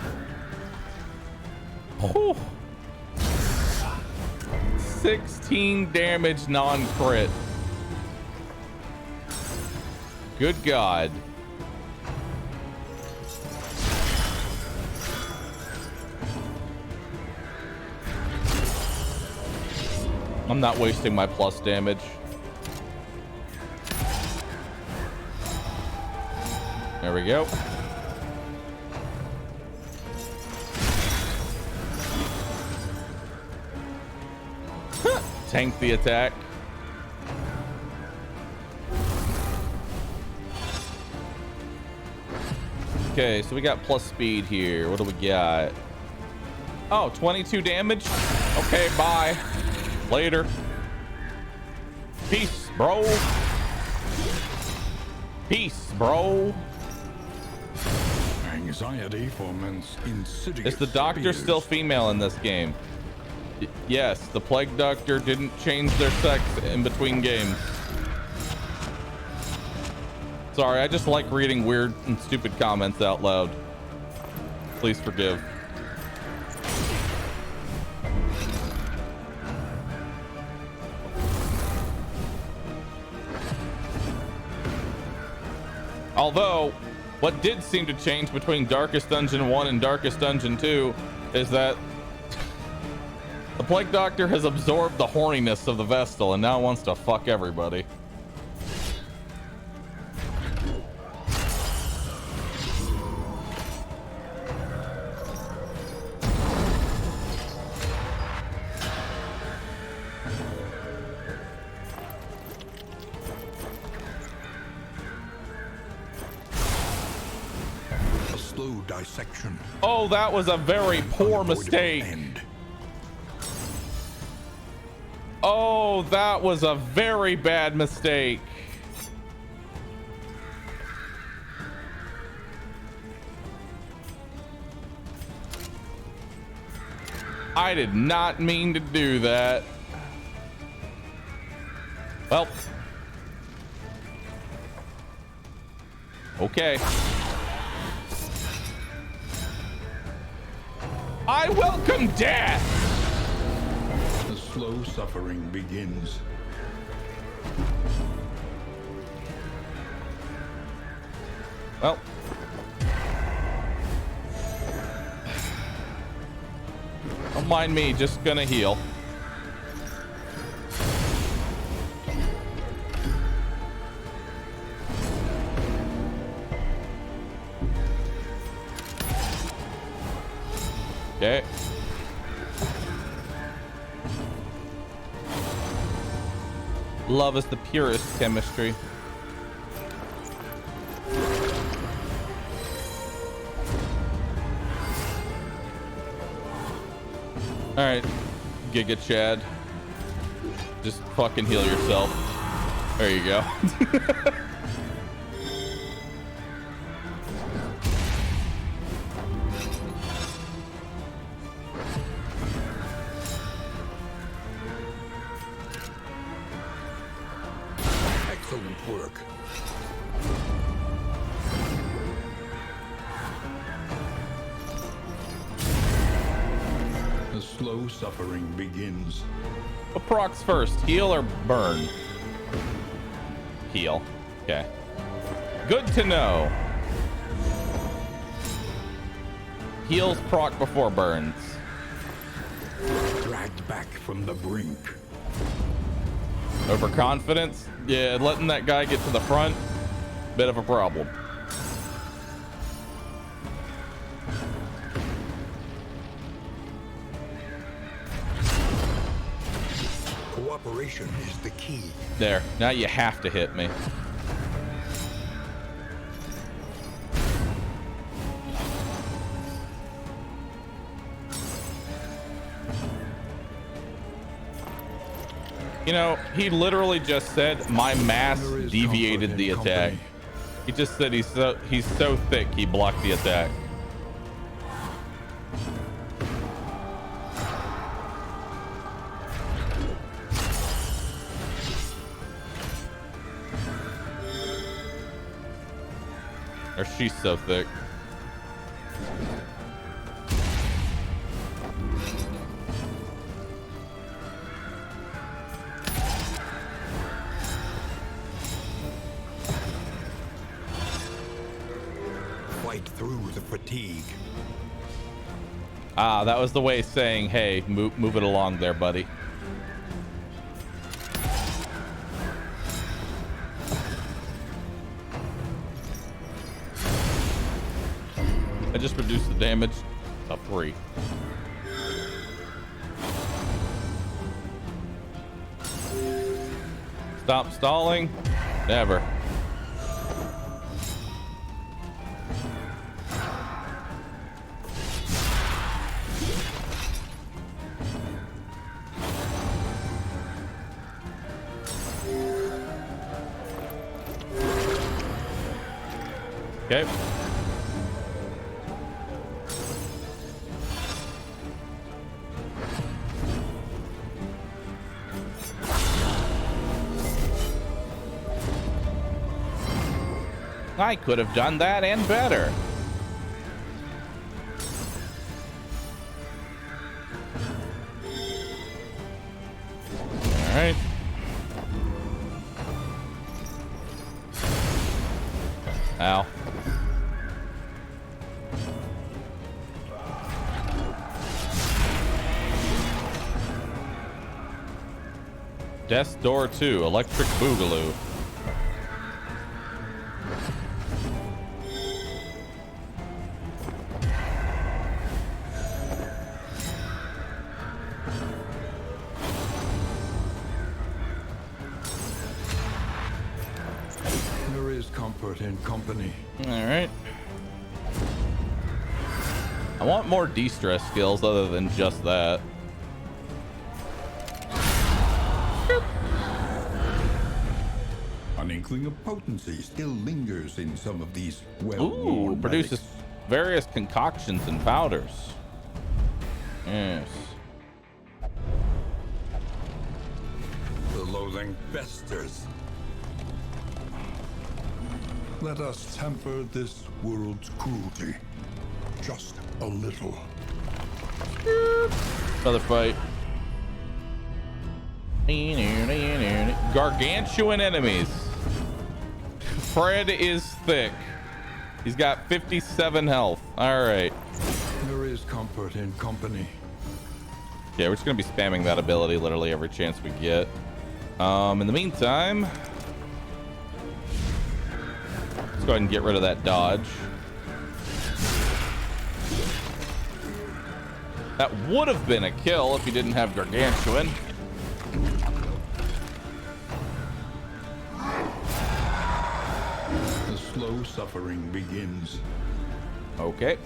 Oh. 16 damage non-crit. Good God. I'm not wasting my plus damage. There we go. Tank the attack. Okay, so we got plus speed here. What do we got? Oh, 22 damage. Okay, bye. Later. Peace, bro. Peace, bro. Anxiety foments insidious. Is the doctor fears. still female in this game? Yes, the plague doctor didn't change their sex in between games. Sorry, I just like reading weird and stupid comments out loud. Please forgive. Although, what did seem to change between Darkest Dungeon 1 and Darkest Dungeon 2 is that the Plague Doctor has absorbed the horniness of the Vestal and now wants to fuck everybody. A slow dissection. Oh, that was a very poor Unavoidable mistake. end. Oh, that was a very bad mistake. I did not mean to do that. Well. Okay. I welcome death. The slow suffering begins. Well. Don't mind me, just gonna heal. Okay. Love is the purest chemistry. All right, Giga Chad. Just fucking heal yourself. There you go. Excellent work. The slow suffering begins. What procs first, heal or burn? Heal. Okay. Good to know. Heals proc before burns. Dragged back from the brink. Overconfidence? Yeah, letting that guy get to the front, bit of a problem. Cooperation is the key. There, now you have to hit me. You know, he literally just said my mass deviated the attack. He just said he's so thick he blocked the attack. Or she's so thick. Fight through the fatigue. Ah, that was the way of saying, hey, move it along there, buddy. I just reduced the damage to 3. Stop stalling. Never. Okay. I could have done that and better. All right. Ow. Death's Door 2, Electric Boogaloo. There is comfort in company. All right. I want more de-stress skills other than just that. An inkling of potency still lingers in some of these Ooh, well-worn produces relics. various concoctions and powders. Yes. The loathing festers. Let us temper this world's cruelty. Just a little. Another fight. Gargantuan enemies. Fred is thick. He's got 57 health. All right. There is comfort in company. Yeah, we're just gonna be spamming that ability literally every chance we get. In the meantime, let's go ahead and get rid of that dodge. That would have been a kill if he didn't have Gargantuan. The slow suffering begins. Okay.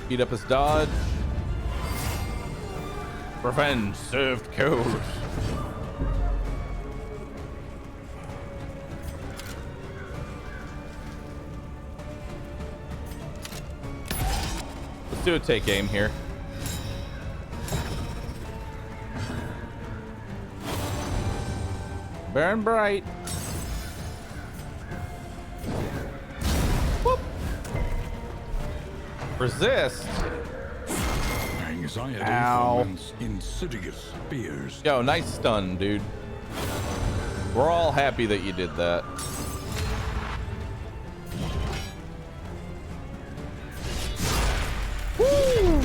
Beat up his dodge. Revenge served cold. Let's do a take aim here. Burn bright. Whoop. Resist. Anxiety Ow. from insidious spears. Yo, nice stun, dude. We're all happy that you did that. Woo!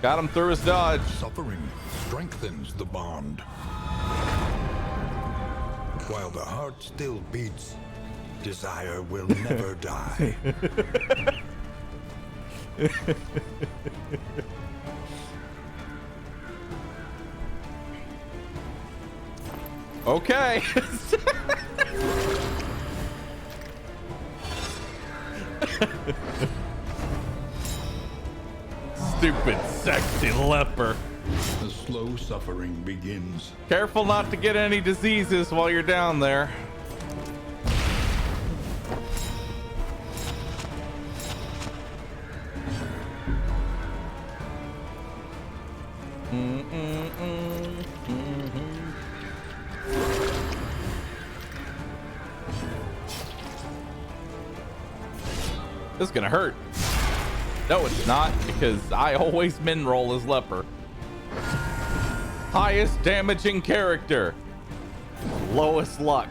Got him through his dodge. Suffering strengthens the bond. While the heart still beats, desire will never die. Okay. Stupid sexy leper. The slow suffering begins. Careful not to get any diseases while you're down there. This is gonna hurt. No, it's not, because I always min roll as leper. Highest damaging character. Lowest luck.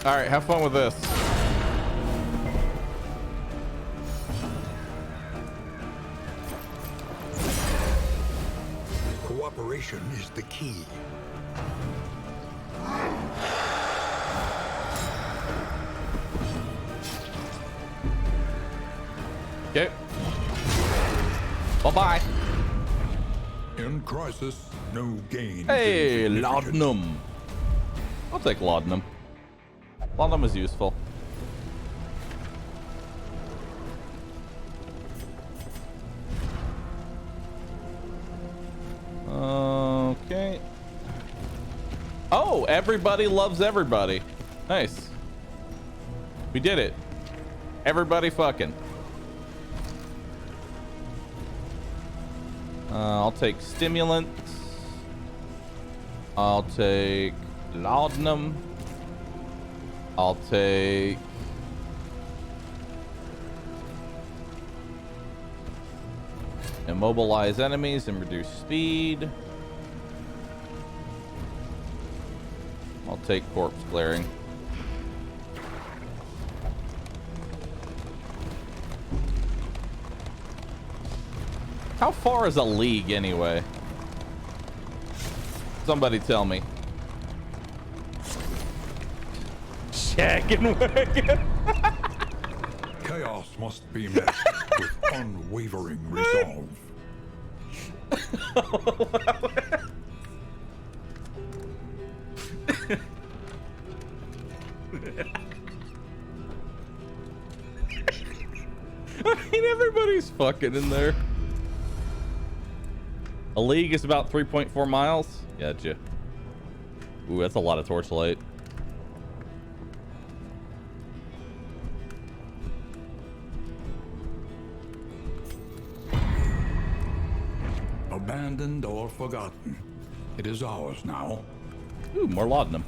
All right, have fun with this. Cooperation is the key. Okay. Bye-bye. In crisis, no gain. Hey, is significant. laudanum. I'll take laudanum. Laudanum is useful. Okay. Oh, everybody loves everybody. Nice. We did it. Everybody fucking. I'll take stimulants. I'll take laudanum. I'll take immobilize enemies and reduce speed. I'll take corpse glaring. How far is a league anyway? Somebody tell me. Shaggin' wagon. Chaos must be met with unwavering resolve. I mean, everybody's fucking in there. A league is about 3.4 miles. Gotcha. Ooh, that's a lot of torchlight. Abandoned or forgotten, it is ours now. Ooh, more laudanum.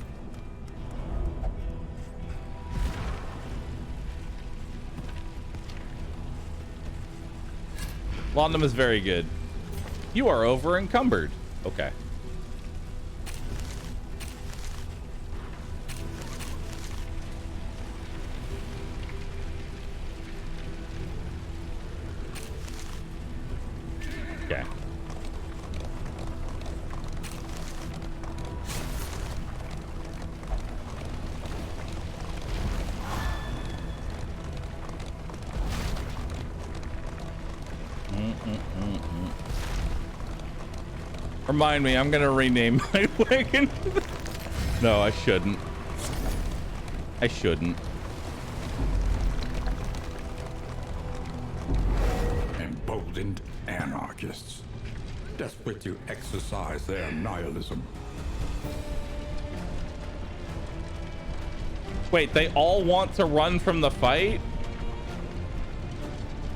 Laudanum is very good. You are over encumbered. Okay. Okay. Remind me, I'm gonna rename my wagon. No, I shouldn't. I shouldn't. Emboldened anarchists, desperate to exercise their nihilism. Wait, they all want to run from the fight?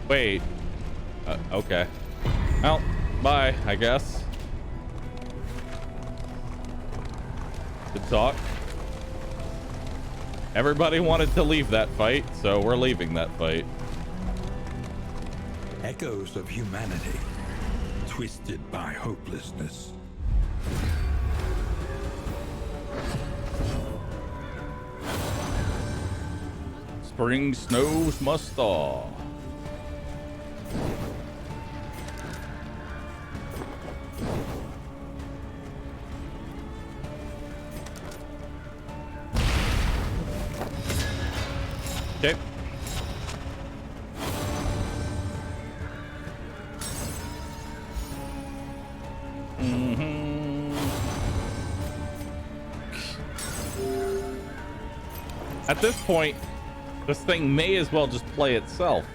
Wait. Okay. Well, bye, I guess. Good talk. Everybody wanted to leave that fight, so we're leaving that fight. Echoes of humanity, twisted by hopelessness. Spring snows must thaw. Okay. At this point, this thing may as well just play itself.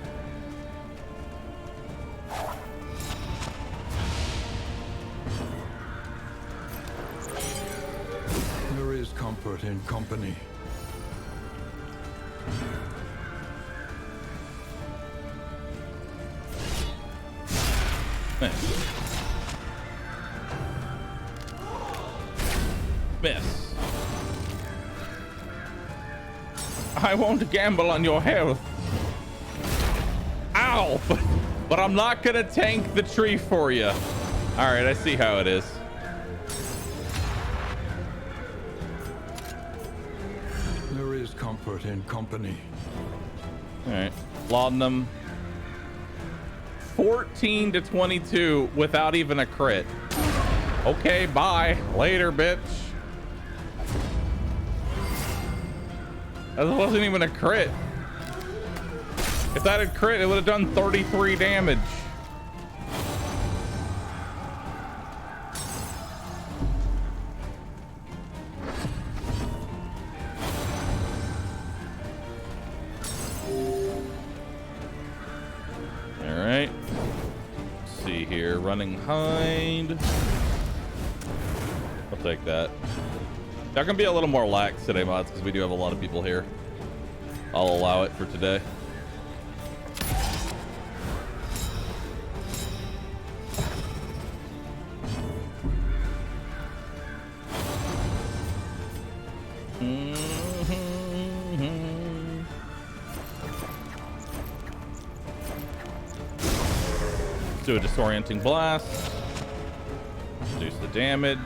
There is comfort in company. Miss. I won't gamble on your health. Ow! But I'm not gonna tank the tree for you. All right, I see how it is. There is comfort in company. All right, laudanum. 14 to 22 without even a crit. Okay, bye. Later, bitch. That wasn't even a crit. If that had crit, it would have done 33 damage. All right. Let's see here. Running hind. I'll take that. That can be a little more lax today, mods, because we do have a lot of people here. I'll allow it for today. Let's do a disorienting blast. Reduce the damage.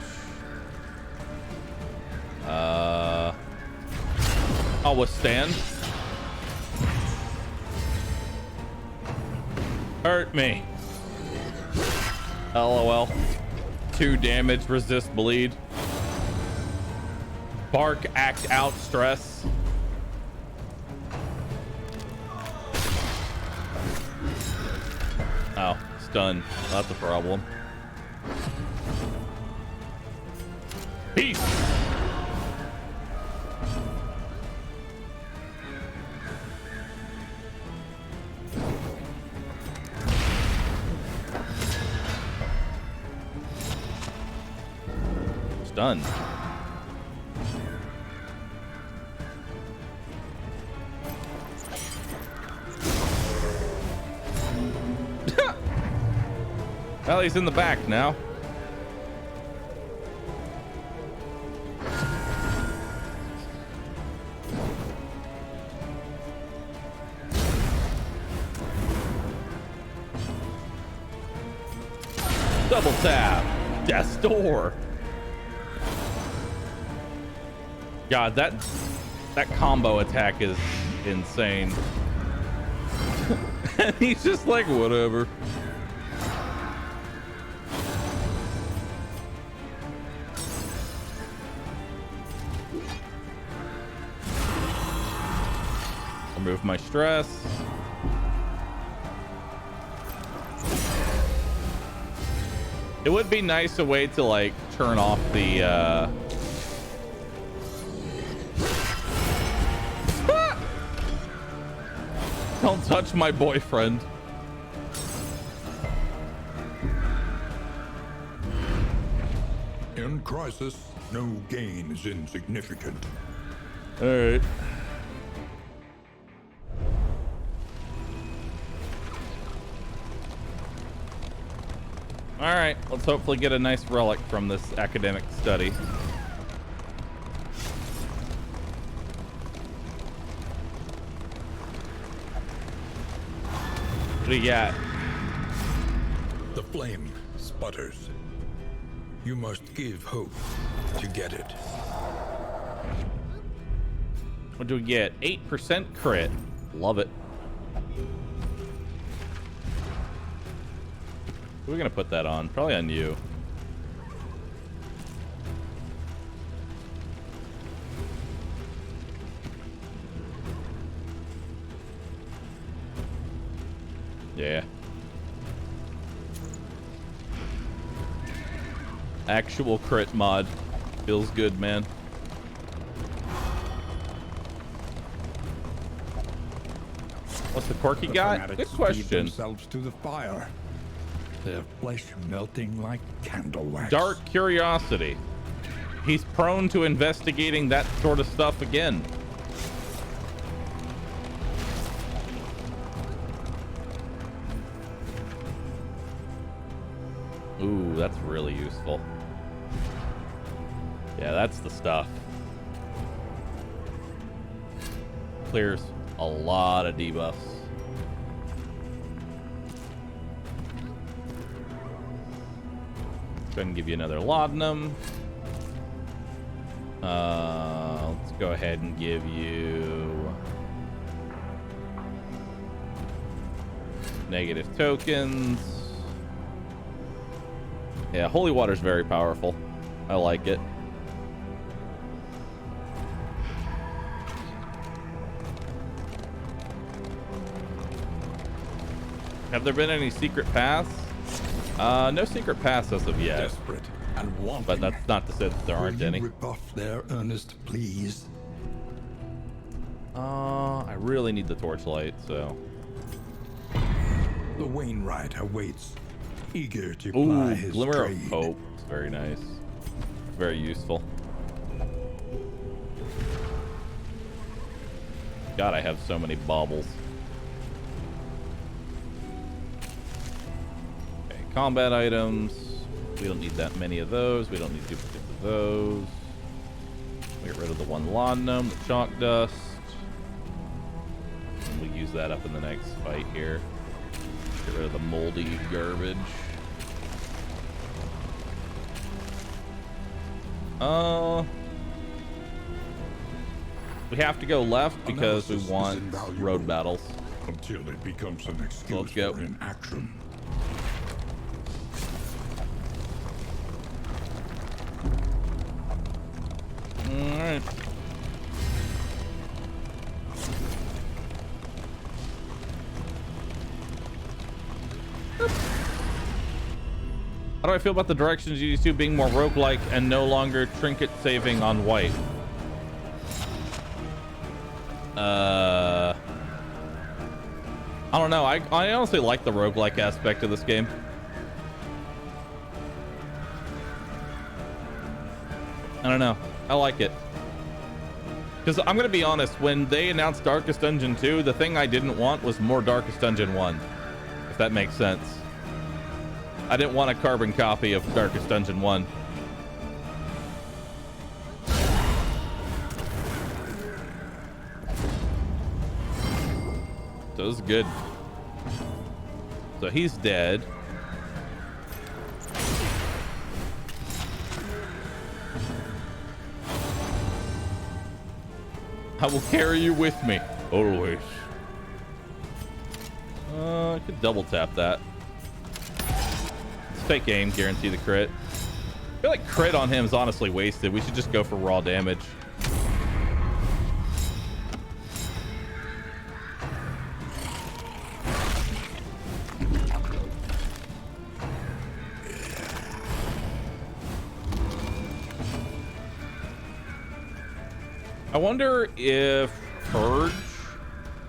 I'll withstand. Hurt me. LOL. 2 damage, resist bleed. Bark, act out, stress. Oh, stun. That's a problem. Peace. Stun. Well, he's in the back now. Double tap. Death's door. God, that combo attack is insane. And he's just like, whatever. Remove my stress. It would be nice a way to like turn off the Don't touch my boyfriend. In crisis, no gain is insignificant. All right. All right, let's hopefully get a nice relic from this academic study. What do you got? The flame sputters. You must give hope to get it. What do we get? 8% crit. Love it. Who are we gonna put that on? Probably on you. Yeah. Actual crit mod. Feels good, man. What's the quirk you got? Good question. Themselves to the fire. Their flesh melting like candle wax. Dark curiosity. He's prone to investigating that sort of stuff again. Ooh, that's really useful. Yeah, that's the stuff. Clears a lot of debuffs. Go ahead and give you another laudanum. Let's go ahead and give you negative tokens. Yeah, holy water's very powerful. I like it. Have there been any secret paths? No secret paths as of yet. Desperate and wanting. But that's not to say that there aren't any. Rebuff their earnest pleas. I really need the torchlight, so. The Wainwright awaits, eager to Ooh, ply his Glimmer trade. of Hope. It's very nice. Very useful. God, I have so many baubles. Okay, combat items. We don't need that many of those. We don't need duplicates of those. Get rid of the one laudanum, the chalk dust. And we'll use that up in the next fight here. Get rid of the moldy garbage. We have to go left because we want road battles. Until it becomes an excuse Let's go. for inaction. How do I feel about the directions GD2 being more roguelike and no longer trinket saving on white? I don't know. I honestly like the roguelike aspect of this game. I don't know. I like it. Because I'm going to be honest, when they announced Darkest Dungeon 2, the thing I didn't want was more Darkest Dungeon 1. If that makes sense. I didn't want a carbon copy of Darkest Dungeon 1. So it was good. So he's dead. I will carry you with me, always. I could double tap that. It's fake aim, guarantee the crit. I feel like crit on him is honestly wasted. We should just go for raw damage. I wonder if Purge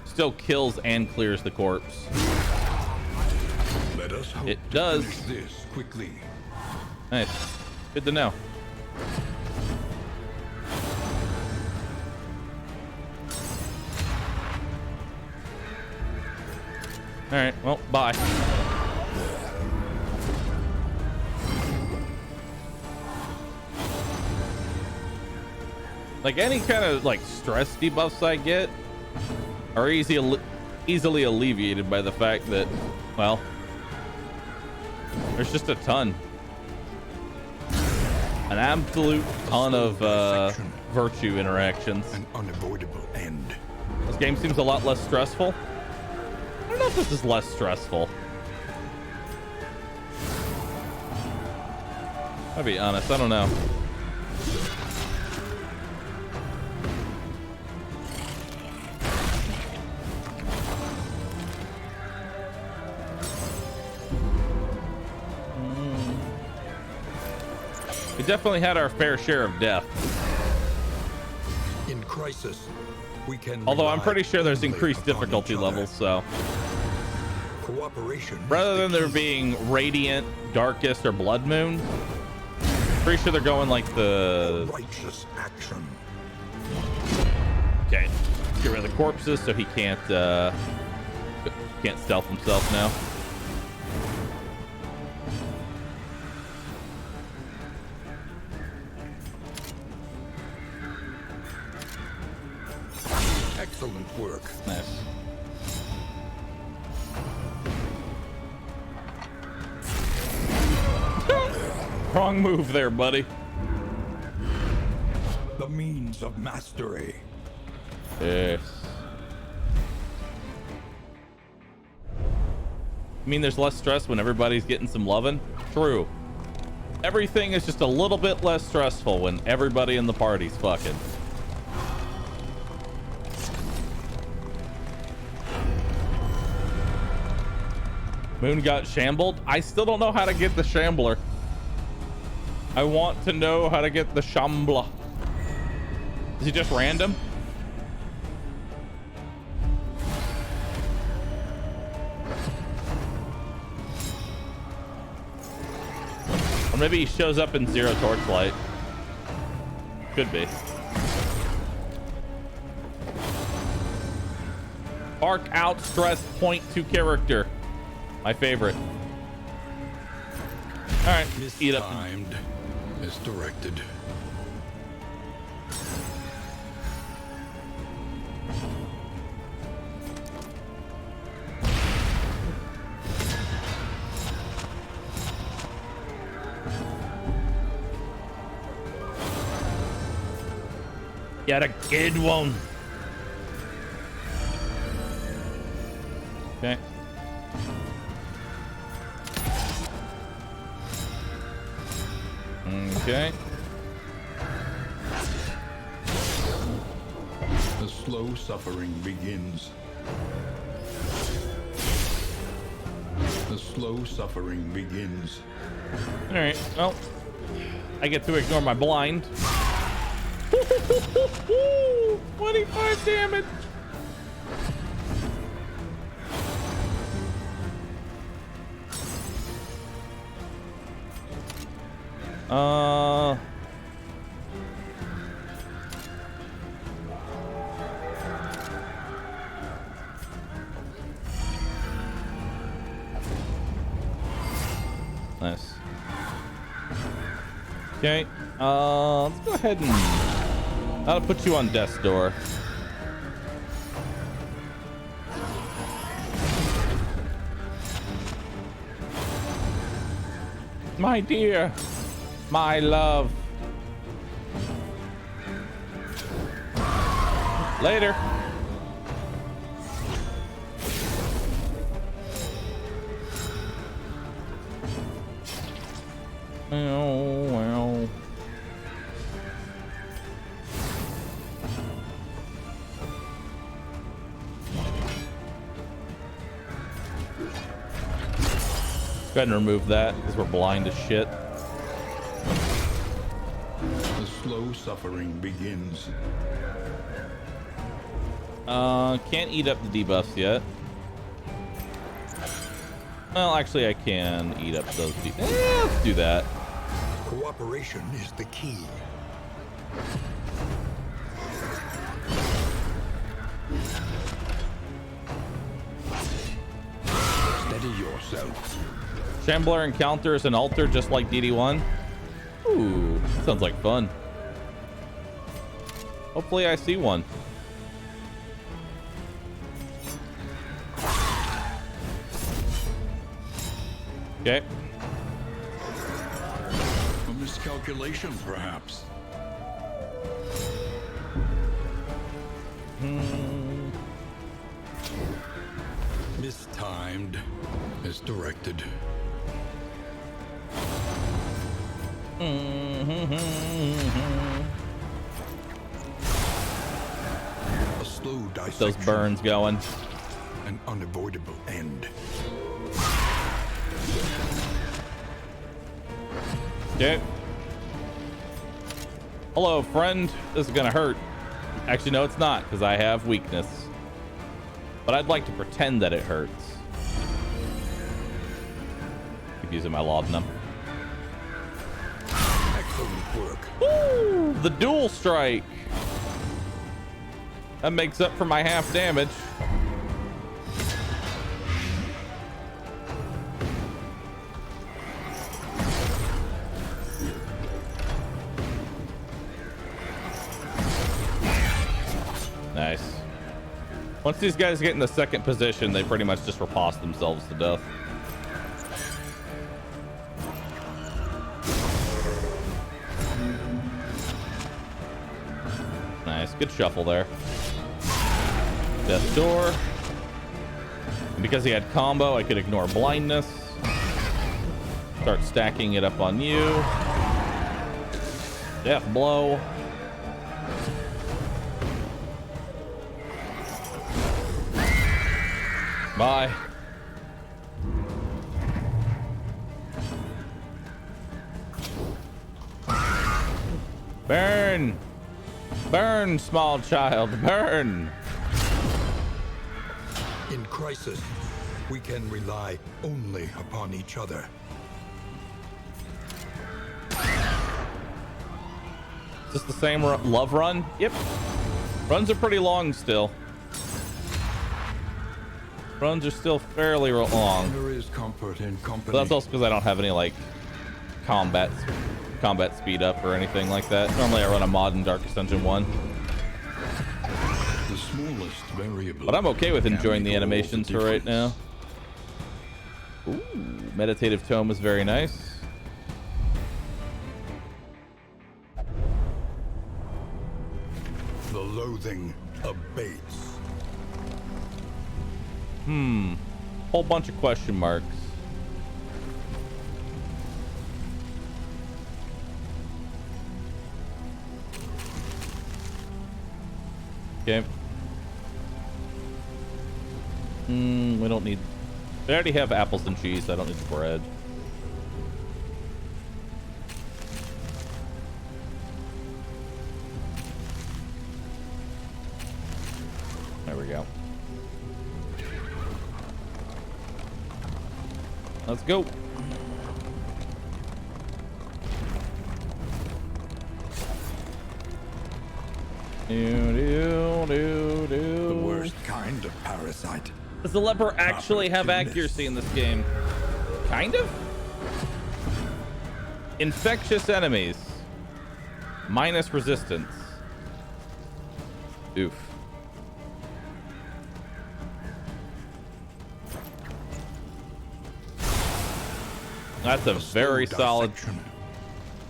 still kills and clears the corpse. Let us hope It does. this quickly. Nice. Good to know. All right. Well, bye. Like any kind of like stress debuffs I get are easily alleviated by the fact that, well, there's just a ton. An absolute ton of virtue interactions. An unavoidable end. This game seems a lot less stressful. I don't know if this is less stressful. I'll be honest, I don't know. We definitely had our fair share of death. In crisis, we can. Although I'm pretty sure there's rely increased upon difficulty each other. levels, so Cooperation. rather than is the there key. being Radiant, Darkest, or Blood Moon, pretty sure they're going like the... righteous action. Okay, get rid of the corpses so he can't stealth himself now. Excellent work. Nice. Wrong move there, buddy. The means of mastery. Yes. You mean there's less stress when everybody's getting some lovin'? True. Everything is just a little bit less stressful when everybody in the party's fucking. Moon got shambled. I still don't know how to get the shambler. I want to know how to get the shambler. Is he just random? Or maybe he shows up in Zero Torchlight. Could be. Arc out stress point to character. My favorite. All right, eat up. Mistimed. Misdirected. Got a good one. Okay. Okay. The slow suffering begins. The slow suffering begins. All right, well, I get to ignore my blind. 25 damage. Nice. Okay, let's go ahead and I'll put you on death's door. My dear, my love. Later. Oh, well. Go ahead and remove that because we're blind as shit. The slow suffering begins. Can't eat up the debuffs yet. Well, actually, I can eat up those debuffs. Let's do that. Cooperation is the key. Steady yourself. Shambler encounters an altar just like DD1. Ooh, sounds like fun. Hopefully I see one. Okay. A miscalculation, perhaps. Mistimed. Misdirected. A slow dissection. Those burns going. An unavoidable end. Okay. Hello, friend. This is gonna hurt. Actually, no, it's not, because I have weakness. But I'd like to pretend that it hurts. Keep using my laudanum. Excellent work. Woo! The dual strike. That makes up for my half damage. Nice. Once these guys get in the second position, they pretty much just riposte themselves to death. Nice, good shuffle there. Death door. And because he had combo, I could ignore blindness. Start stacking it up on you. Death blow. Bye. Burn. Burn, small child, burn. In crisis, we can rely only upon each other. Is this the same love run? Yep. Runs are pretty long still. Runs are still fairly long. There is comfort in company. But that's also because I don't have any like combat speed up or anything like that. Normally I run a mod in Darkest Dungeon 1. The smallest variable. But I'm okay with enjoying the animations for right now. Ooh, meditative tome is very nice. The loathing abates. Whole bunch of question marks. Okay. We don't need I already have apples and cheese. So I don't need the bread. There we go. Let's go. The worst kind of parasite. Does the leper actually have accuracy in this game? Kind of? Infectious enemies. Minus resistance. Oof. That's a very solid.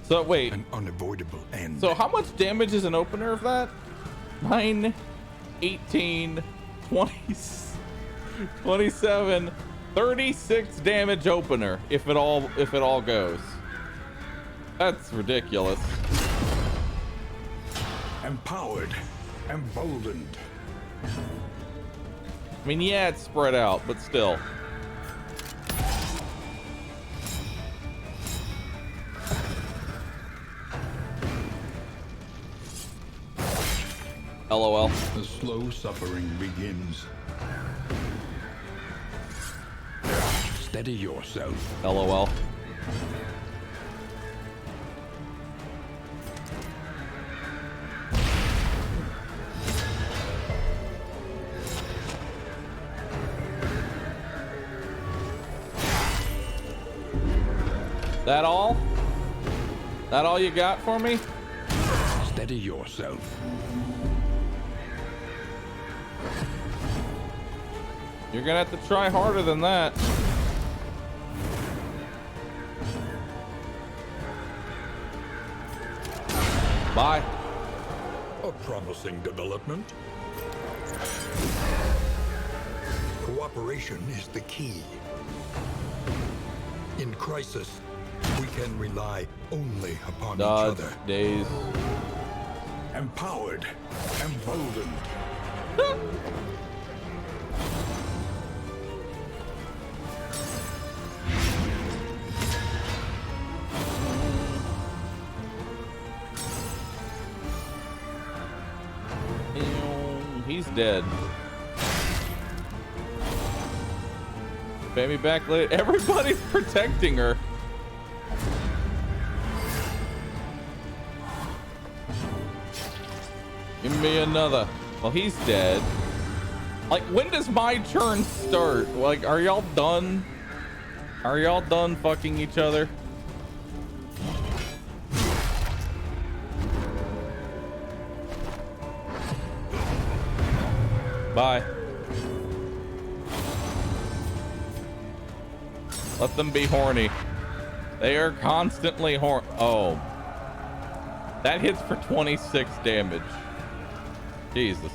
So wait. An unavoidable end. So how much damage is an opener of that? 9, 18, 20, 27, 36 damage opener if it all goes. That's ridiculous. Empowered, emboldened. I mean, yeah, it's spread out, but still. LOL. The slow suffering begins. Steady yourself. LOL. That all? That all you got for me? Steady yourself. You're gonna have to try harder than that. Bye. A promising development. Cooperation is the key. In crisis, we can rely only upon Dodge each other. days. Empowered, emboldened. He's dead. Pay me back later. Everybody's protecting her. Give me another. Well, he's dead. Like, when does my turn start? Like, are y'all done? Are y'all done fucking each other? Bye. Let them be horny. They are constantly horny. Oh. That hits for 26 damage. Jesus.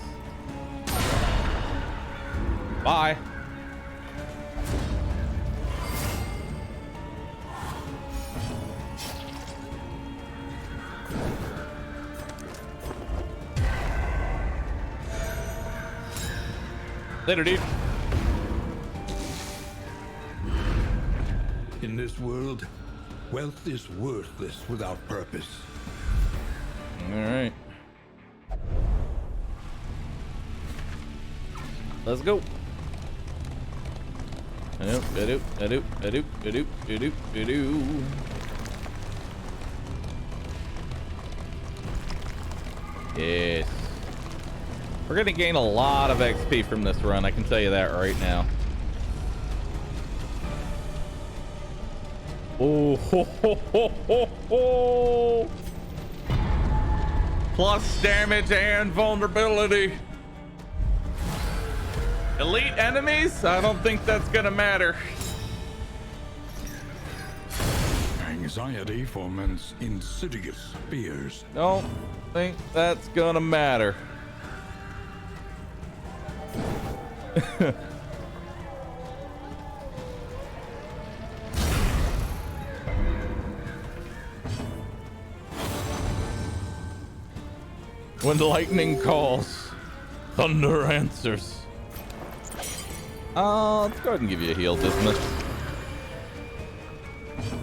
Bye. Later, dude. In this world, wealth is worthless without purpose. All right. Let's go. Yes. We're gonna gain a lot of XP from this run, I can tell you that right now. Oh, ho, ho, ho, ho, ho. Plus damage and vulnerability. Elite enemies? I don't think that's gonna matter. Anxiety foments insidious fears. Don't think that's gonna matter. When lightning calls, thunder answers. Let's go ahead and give you a heal, Dismas.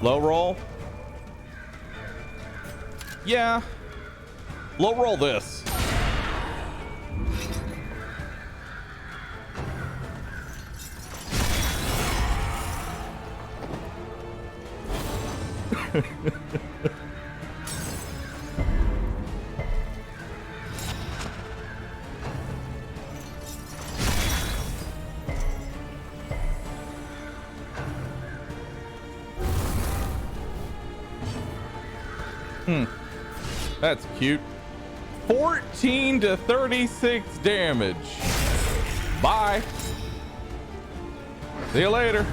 Low roll? Yeah. Low roll this. That's cute. 14 to 36 damage. Bye. See you later.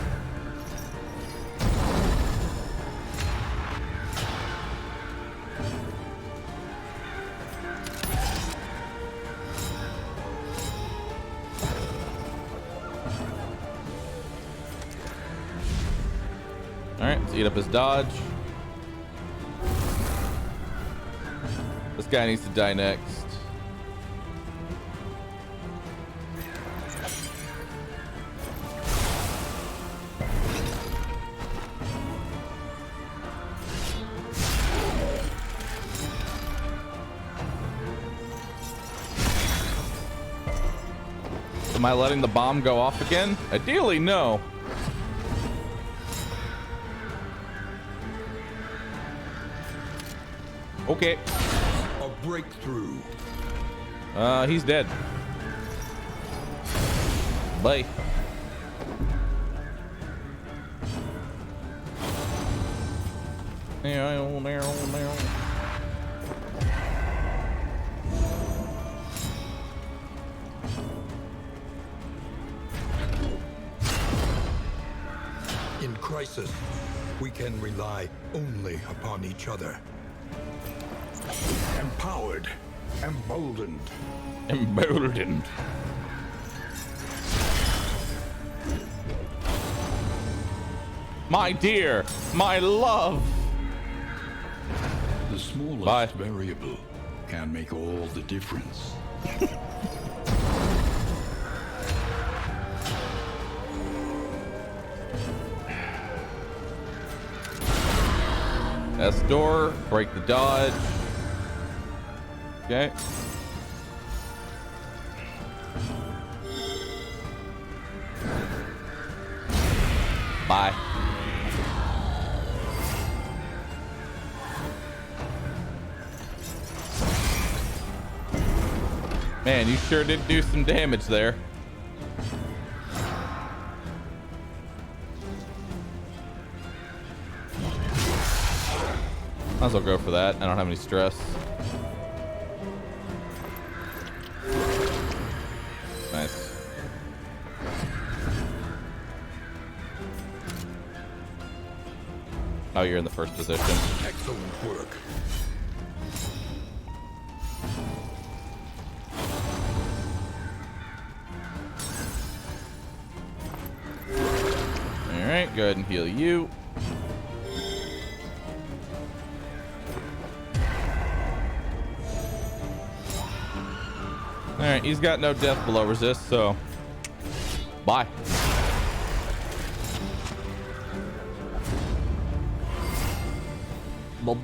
All right, let's eat up his dodge. This guy needs to die next. Am I letting the bomb go off again? Ideally, no. Okay. A breakthrough. He's dead. Bye. In crisis, we can rely only upon each other. Empowered, emboldened. Emboldened. My dear, my love. The smallest Bye. variable can make all the difference. S door, break the dodge. Okay. Bye. Man, you sure did do some damage there. Might as well go for that. I don't have any stress. Nice. Oh, you're in the first position. Excellent work. All right, go ahead and heal you. All right, he's got no death below resist, so bye.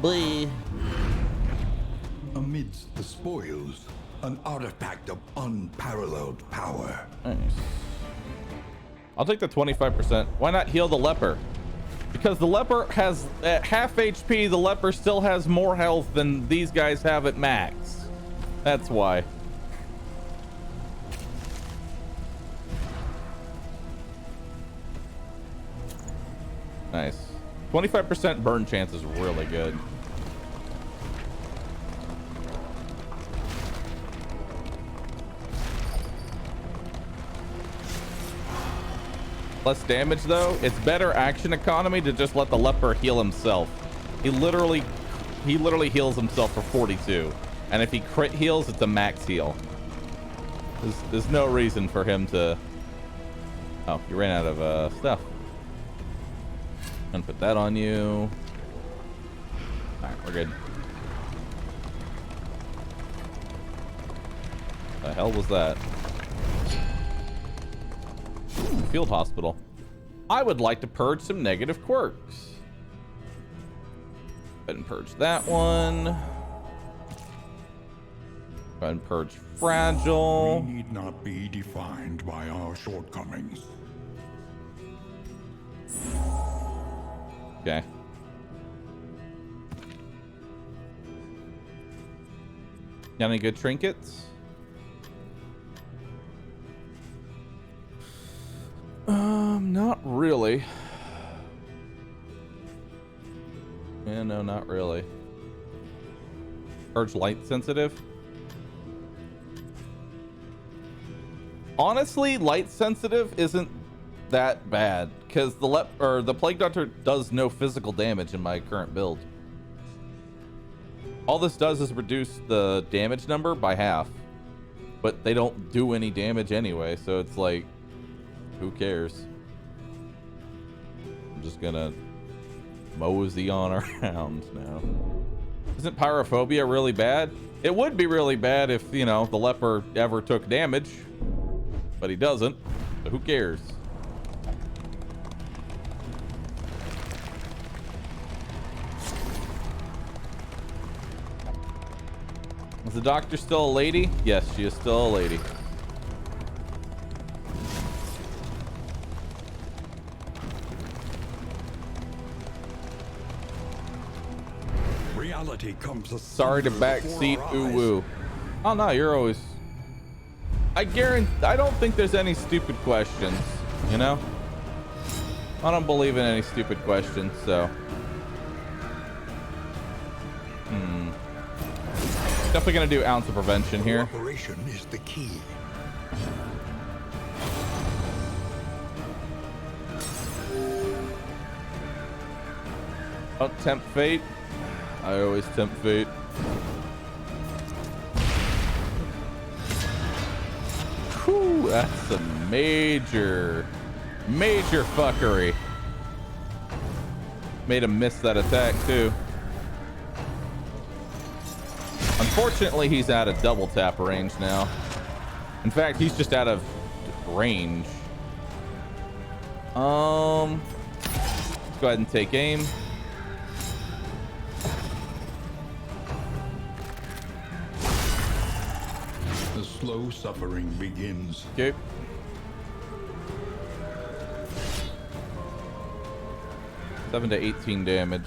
Bye. Amidst the spoils, an artifact of unparalleled power. Nice. I'll take the 25%. Why not heal the leper? Because the leper has at half HP. The leper still has more health than these guys have at max. That's why. Nice. 25% burn chance is really good. Less damage though. It's better action economy to just let the leper heal himself. He literally heals himself for 42, and if he crit heals, it's a max heal. There's no reason for him to. Oh, you ran out of stuff. And put that on you. All right, we're good. The hell was that? field hospital. I would like to purge some negative quirks. Go ahead and purge that one. Go ahead and purge fragile. We need not be defined by our shortcomings. Okay. Got any good trinkets? Not really. Yeah, no, not really. Purge light sensitive. Honestly, light sensitive isn't that bad because the plague doctor does no physical damage in my current build. All this does is reduce the damage number by half, but they don't do any damage anyway, so it's like, who cares? I'm just gonna mosey on around now. Isn't pyrophobia really bad? It would be really bad if, you know, the leper ever took damage, but he doesn't, so who cares? Is the doctor still a lady? Yes, she is still a lady. Reality comes. Sorry to backseat ooh woo. Oh no, you're always. I don't think there's any stupid questions, you know? I don't believe in any stupid questions, so. Definitely gonna do ounce of prevention here. Cooperation is the key. Oh, tempt fate. I always tempt fate. Whew, that's a major fuckery. Made him miss that attack too. Unfortunately, he's out of double tap range now. In fact, he's just out of range. Let's go ahead and take aim. The slow suffering begins. Okay. Seven to 18 damage.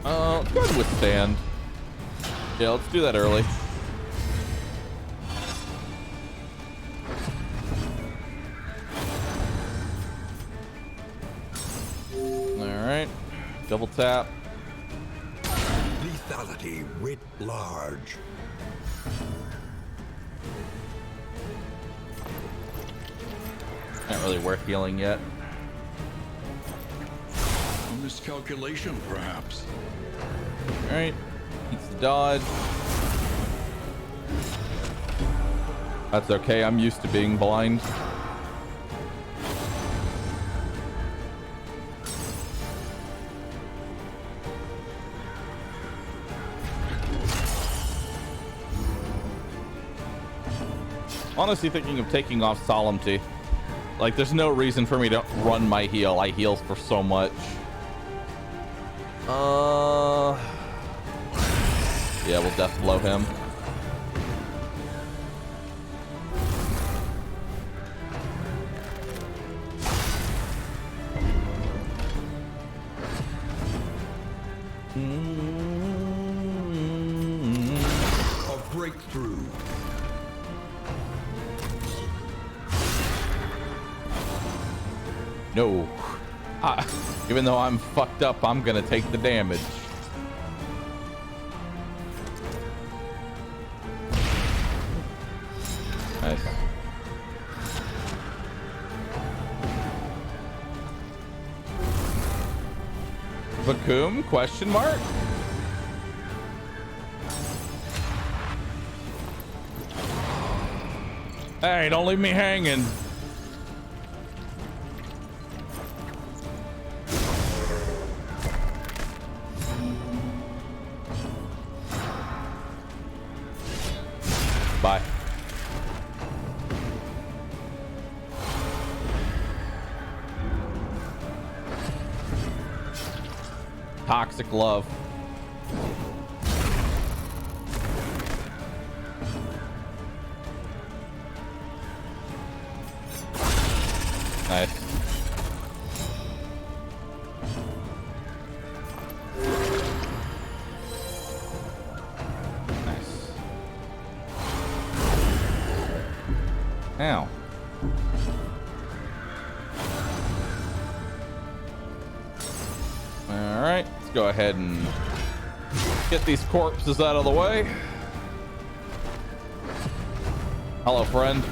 Let's go ahead and withstand. Yeah, let's do that early. Alright. Double tap. Lethality writ large. Not really worth healing yet. A miscalculation, perhaps. Alright. Eats the dodge. That's okay. I'm used to being blind. Honestly thinking of taking off Solemnity. Like, there's no reason for me to run my heal. I heal for so much. Yeah, we'll death blow him. A breakthrough. No. Even though I'm fucked up, I'm gonna take the damage. Nice. Vacuum? Question mark? Hey, don't leave me hanging. Bye. Toxic love. Nice. Nice. Ow. All right, let's go ahead and get these corpses out of the way. Hello, friend.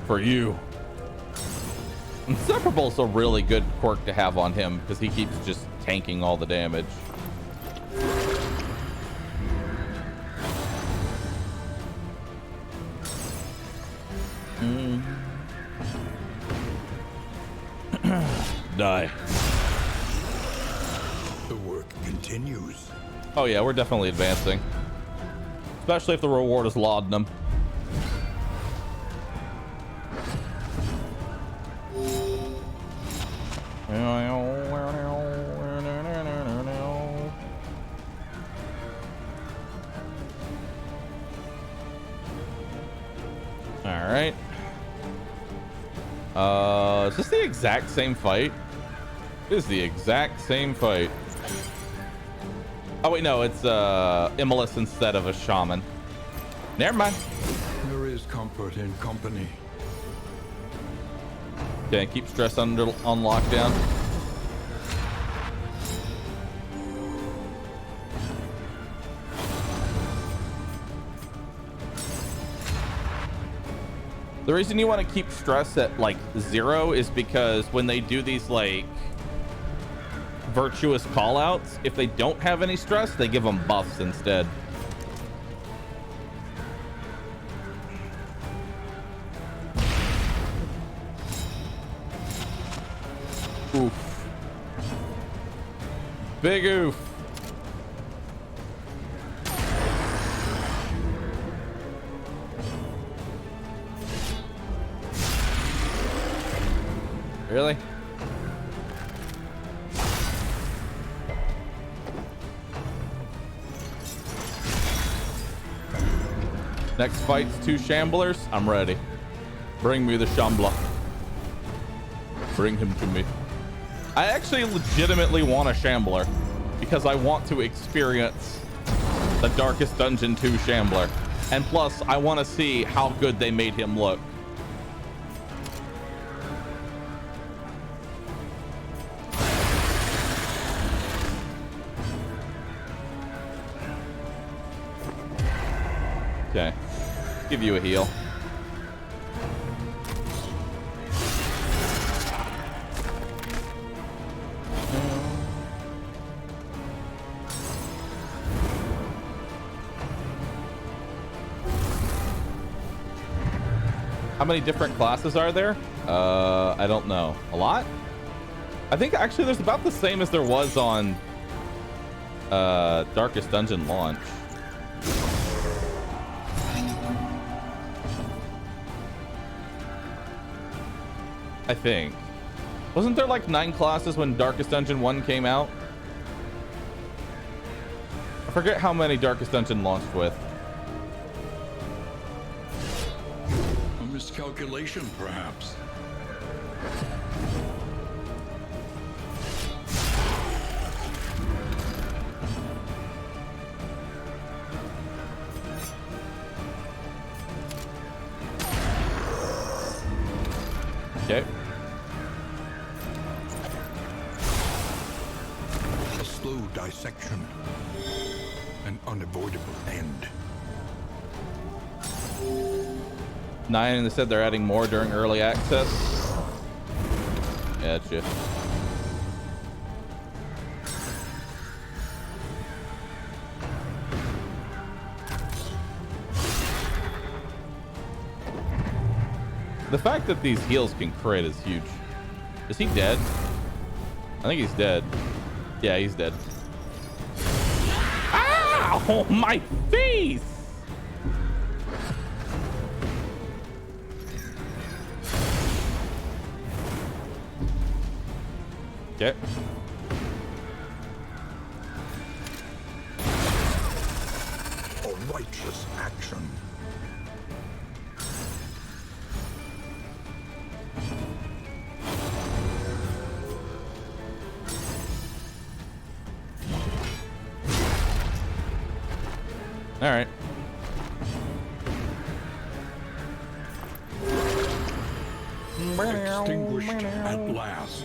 For you. Inseparable's a really good quirk to have on him because he keeps just tanking all the damage. Die. The work continues. Oh yeah, we're definitely advancing. Especially if the reward is laudanum. Alright. Is this the exact same fight? It is the exact same fight. Oh wait, no, it's Immolus instead of a shaman. Never mind. There is comfort in company. Okay, keep stress on lockdown. The reason you want to keep stress at like 0 is because when they do these like virtuous callouts, if they don't have any stress, they give them buffs instead. Oof. Big oof. Really? Next fight's 2 shamblers. I'm ready. Bring me the shambler. Bring him to me. I actually legitimately want a shambler because I want to experience the Darkest Dungeon 2 shambler. And plus, I want to see how good they made him look. Okay, give you a heal. How many different classes are there? I don't know. A lot? I think actually there's about the same as there was on Darkest Dungeon launch. I think. Wasn't there like 9 classes when Darkest Dungeon 1 came out? I forget how many Darkest Dungeon launched with. A miscalculation, perhaps. Okay. A slow dissection. An unavoidable end. 9, and they said they're adding more during early access. Gotcha. The fact that these heals can crit is huge. Is he dead? I think he's dead. Yeah, he's dead. Ow! My face! Okay. A righteous action. All right. Extinguished at last.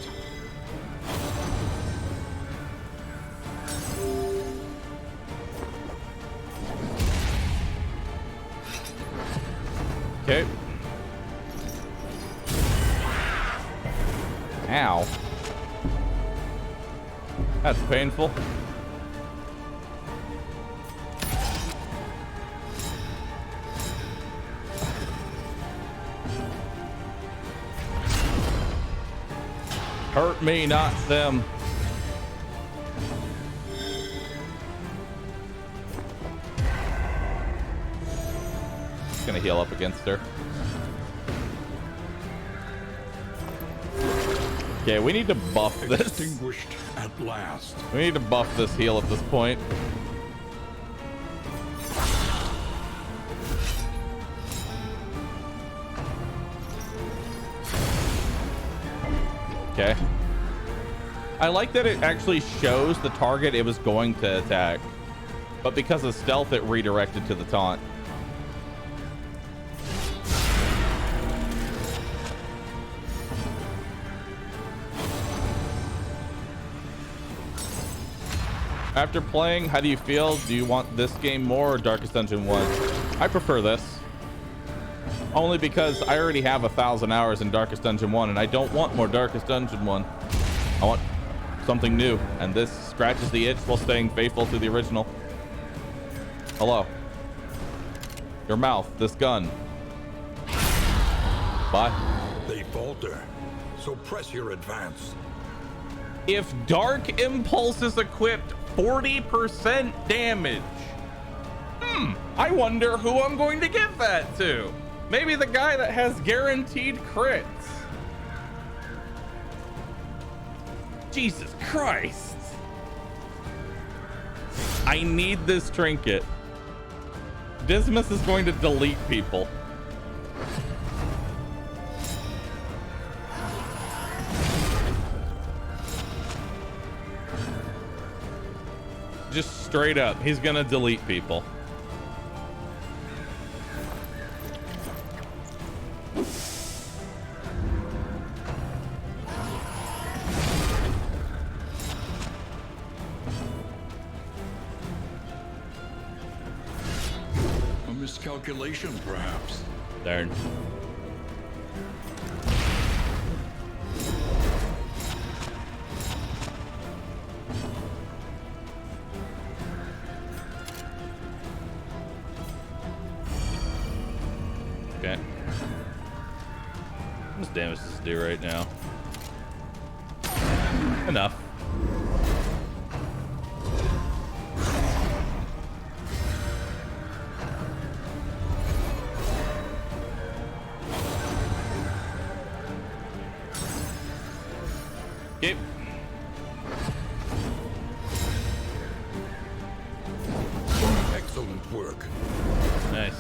Okay. Ow. That's painful. Hurt me, not them. Just gonna heal up against her. Okay, we need to buff this. Extinguished at last. We need to buff this heal at this point. Okay. I like that it actually shows the target it was going to attack, but because of stealth, it redirected to the taunt. After playing, how do you feel? Do you want this game more or Darkest Dungeon 1? I prefer this. Only because I already have 1,000 hours in Darkest Dungeon 1 and I don't want more Darkest Dungeon 1. I want something new, and this scratches the itch while staying faithful to the original. Hello. Your mouth, this gun. Bye. They falter, so press your advance. If Dark Impulse is equipped, 40% damage. I wonder who I'm going to give that to. Maybe the guy that has guaranteed crits. Jesus Christ. I need this trinket. Dismas is going to delete people. Just straight up, he's gonna delete people. A miscalculation, perhaps. Darn. Okay. How much damage does this do right now? Enough. Okay. Excellent work. Nice.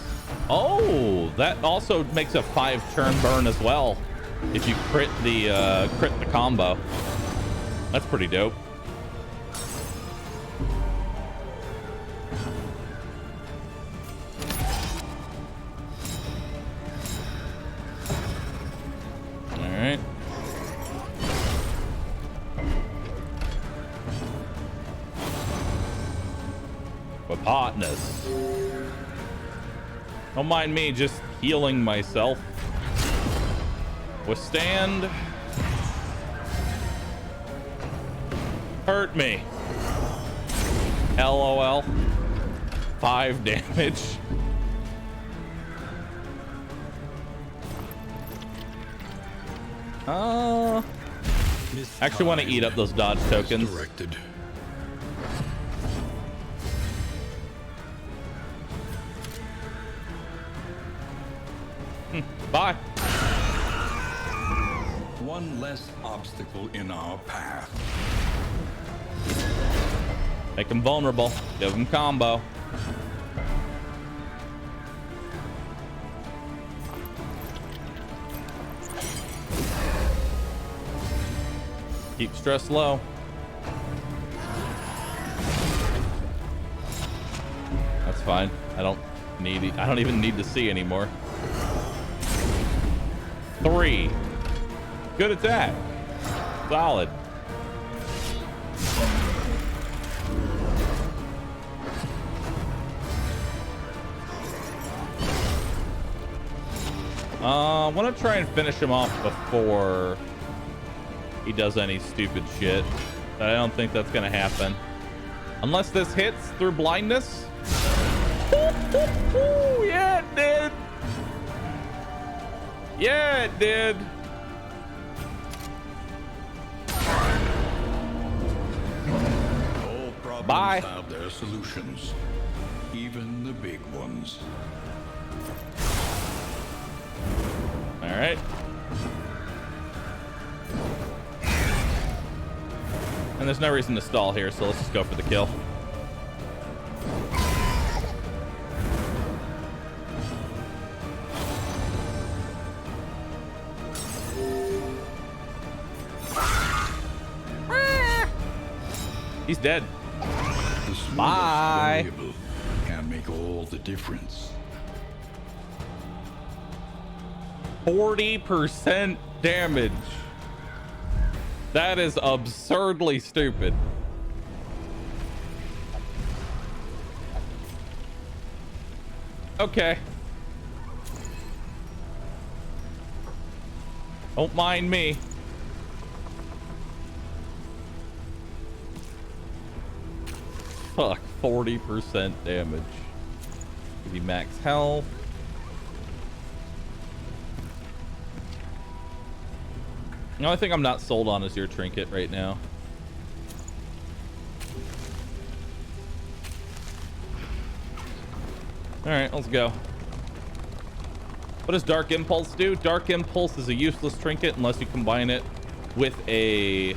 Oh, that also makes a 5-turn burn as well if you crit the combo. That's pretty dope. All right. With hotness. Don't mind me just healing myself. Withstand. Hurt me. LOL. 5 damage. Actually want to eat up those dodge tokens. Directed. Bye. One less obstacle in our path. Make him vulnerable. Give him combo. Keep stress low. That's fine. I don't even need to see anymore. 3. Good attack. Solid. I want to try and finish him off before he does any stupid shit. But I don't think that's gonna happen. Unless this hits through blindness. Yeah, it did. Yeah, it did. All problems Bye. have their solutions, even the big ones. All right. And there's no reason to stall here, so let's just go for the kill. He's dead. The smallest Bye. variable can make all the difference. 40% damage. That is absurdly stupid. Okay. Don't mind me. Fuck, 40% damage. Give you max health. The only thing I'm not sold on is your trinket right now. All right, let's go. What does Dark Impulse do? Dark Impulse is a useless trinket unless you combine it with a...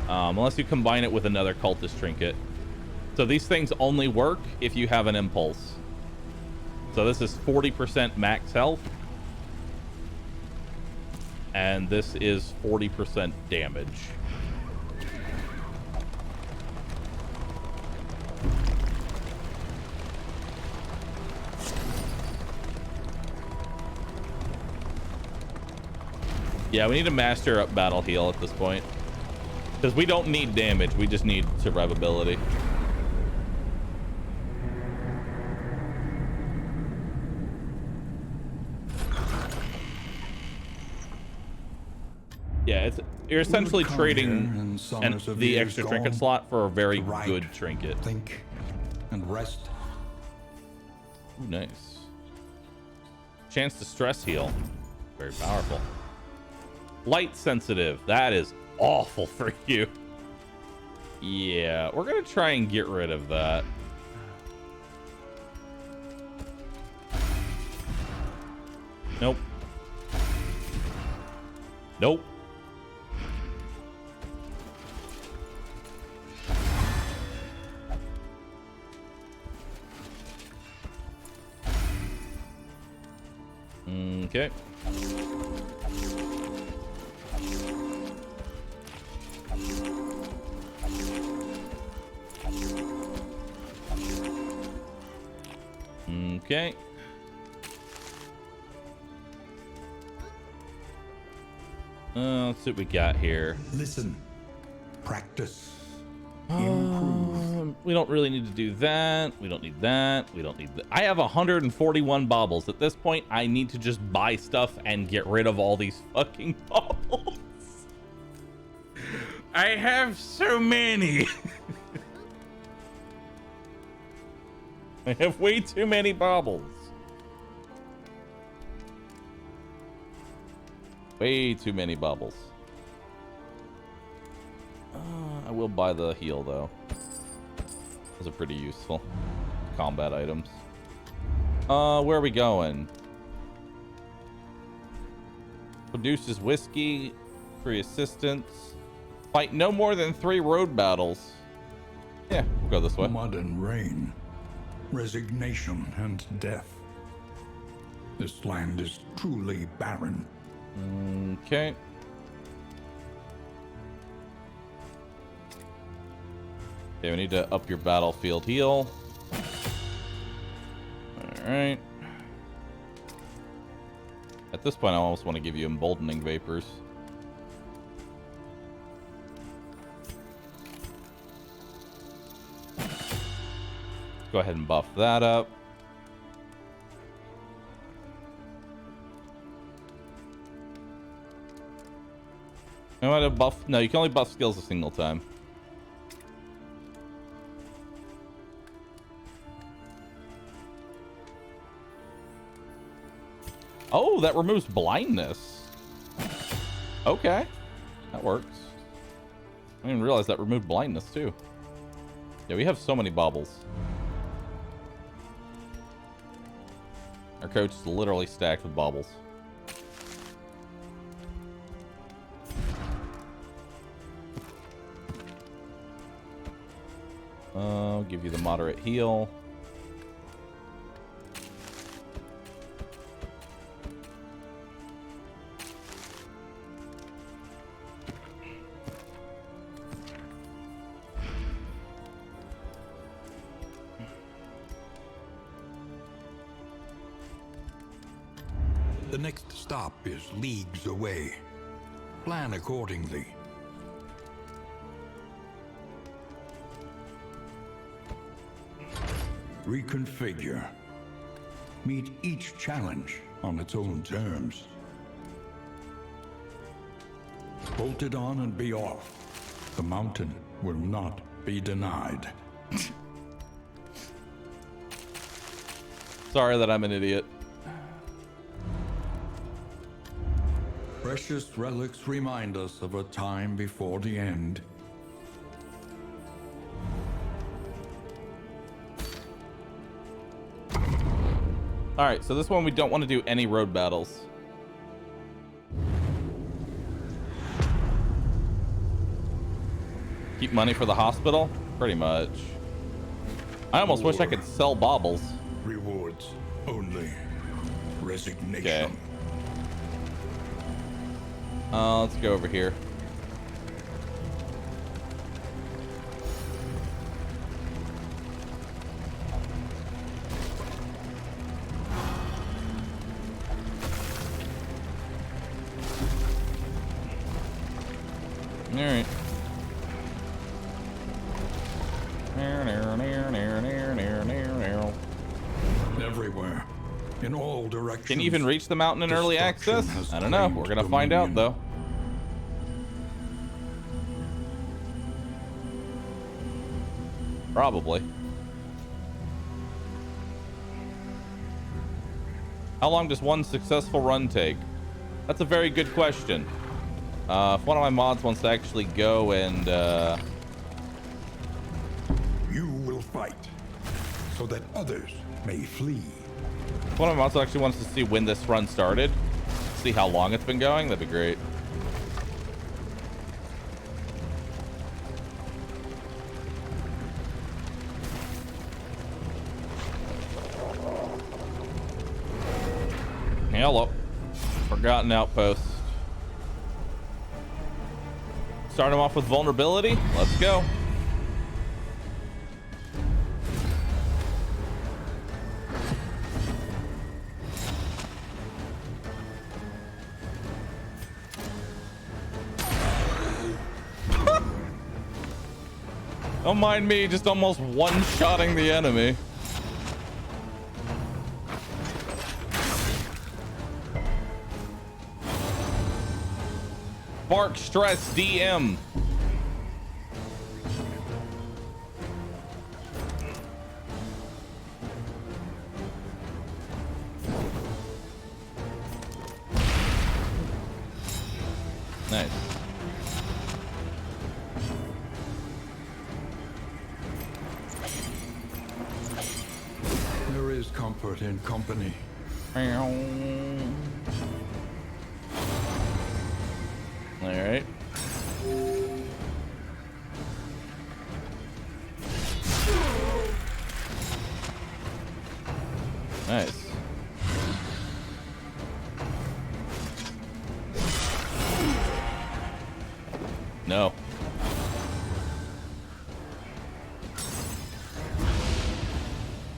unless you combine it with another cultist trinket. So these things only work if you have an impulse. So this is 40% max health. And this is 40% damage. Yeah, we need to master up battle heal at this point. Because we don't need damage, we just need survivability. Yeah, you're essentially trading the extra trinket slot for a very good trinket. Think and rest. Ooh, nice. Chance to stress heal. Very powerful. Light sensitive. That is awful for you. Yeah, we're gonna try and get rid of that. Nope. Nope. Okay. Okay. Let's see what we got here. Listen. Practice. We don't really need to do that. We don't need that. We don't need that. I have 141 baubles. At this point, I need to just buy stuff and get rid of all these fucking baubles. I have so many. I have way too many baubles. Way too many baubles. I will buy the heal though. Those are pretty useful combat items. Where are we going? Produces whiskey. Free assistance. Fight no more than 3 road battles. Yeah, we'll go this way. Mud and rain, resignation and death. This land is truly barren. Okay. Okay, we need to up your battlefield heal. Alright. At this point, I almost want to give you emboldening vapors. Go ahead and buff that up. You want to buff? No, you can only buff skills a single time. Oh, that removes blindness. Okay, that works. I didn't realize that removed blindness too. Yeah, we have so many baubles. Our coach is literally stacked with baubles. I'll give you the moderate heal. The next stop is leagues away. Plan accordingly. Reconfigure. Meet each challenge on its own terms. Bolt it on and be off. The mountain will not be denied. Sorry that I'm an idiot. Precious relics remind us of a time before the end. Alright, so this one we don't want to do any road battles. Keep money for the hospital? Pretty much. I almost wish I could sell baubles. Rewards only. Resignation. Okay. Let's go over here. All right. Everywhere. In all directions. Can you even reach the mountain in early access? I don't know. We're gonna find out though. Probably. How long does one successful run take? That's a very good question. If one of my mods wants to actually go and You will fight so that others may flee. if one of my mods actually wants to see when this run started, see how long it's been going, that'd be great. Hello. Forgotten outpost. Start him off with vulnerability. Let's go. Don't mind me, just almost one-shotting the enemy. Bark stress DM. Nice. There is comfort in company. All right. Nice. No.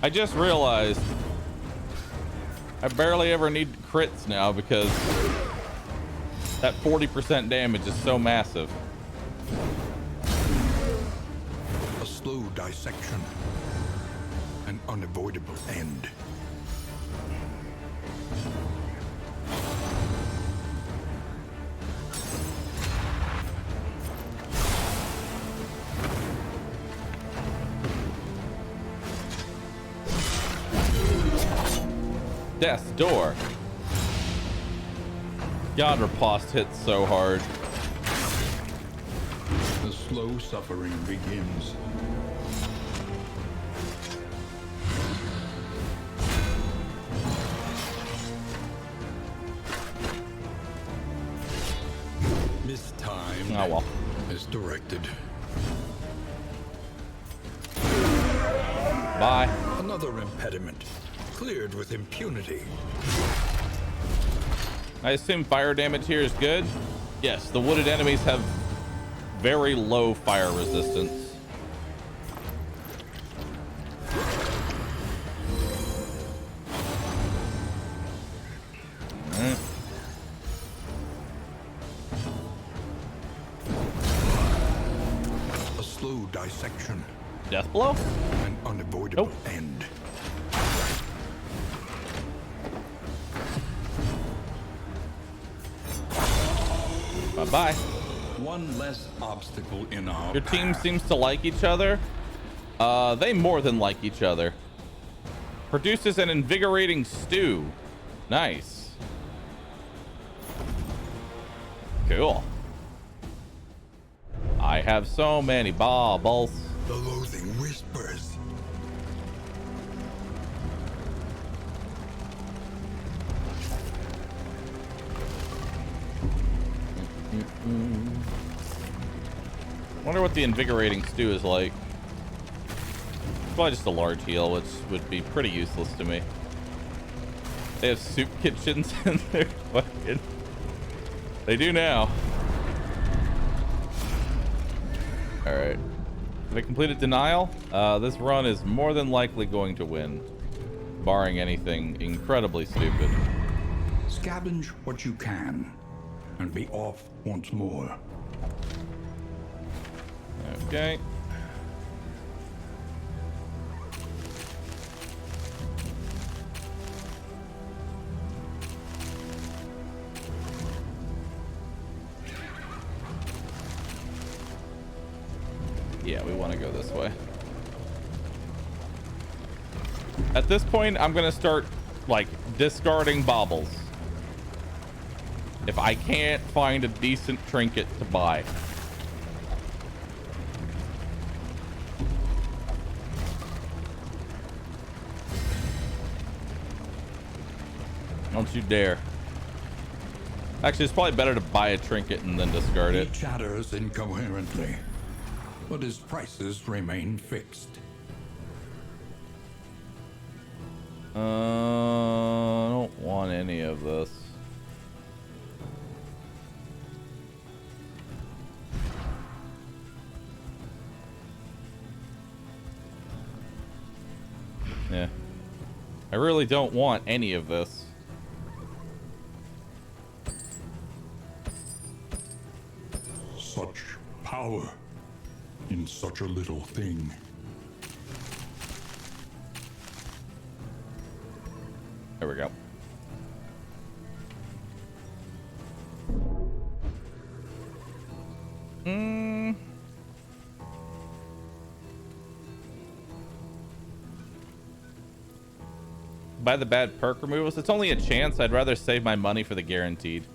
I just realized I barely ever need crits now because that 40% damage is so massive. A slow dissection. An unavoidable end. Death's door. God, riposte hits so hard. The slow suffering begins. Mistimed. Oh well. Misdirected. Bye. Another impediment. Cleared with impunity. I assume fire damage here is good. Yes, the wooded enemies have very low fire resistance. All right. A slow dissection. Death blow? An unavoidable Nope. end. Bye-bye. One less obstacle in our Your team path. seems to like each other. They more than like each other. Produces an invigorating stew. Nice. Cool. I have so many baubles. The loathing whispers. Wonder what the invigorating stew is like. Probably just a large heal, which would be pretty useless to me. They have soup kitchens in their fucking... They do now. Alright. Have I completed denial? This run is more than likely going to win. Barring anything incredibly stupid. Scavenge what you can and be off once more. Okay. Yeah, we want to go this way. At this point, I'm going to start, like, discarding baubles. If I can't find a decent trinket to buy. Don't you dare. Actually, it's probably better to buy a trinket and then discard He it. chatters incoherently, but his prices remain fixed. I don't want any of this. Yeah. I really don't want any of this. Such power in such a little thing. There we go. Buy the bad perk removals. It's only a chance. I'd rather save my money for the guaranteed.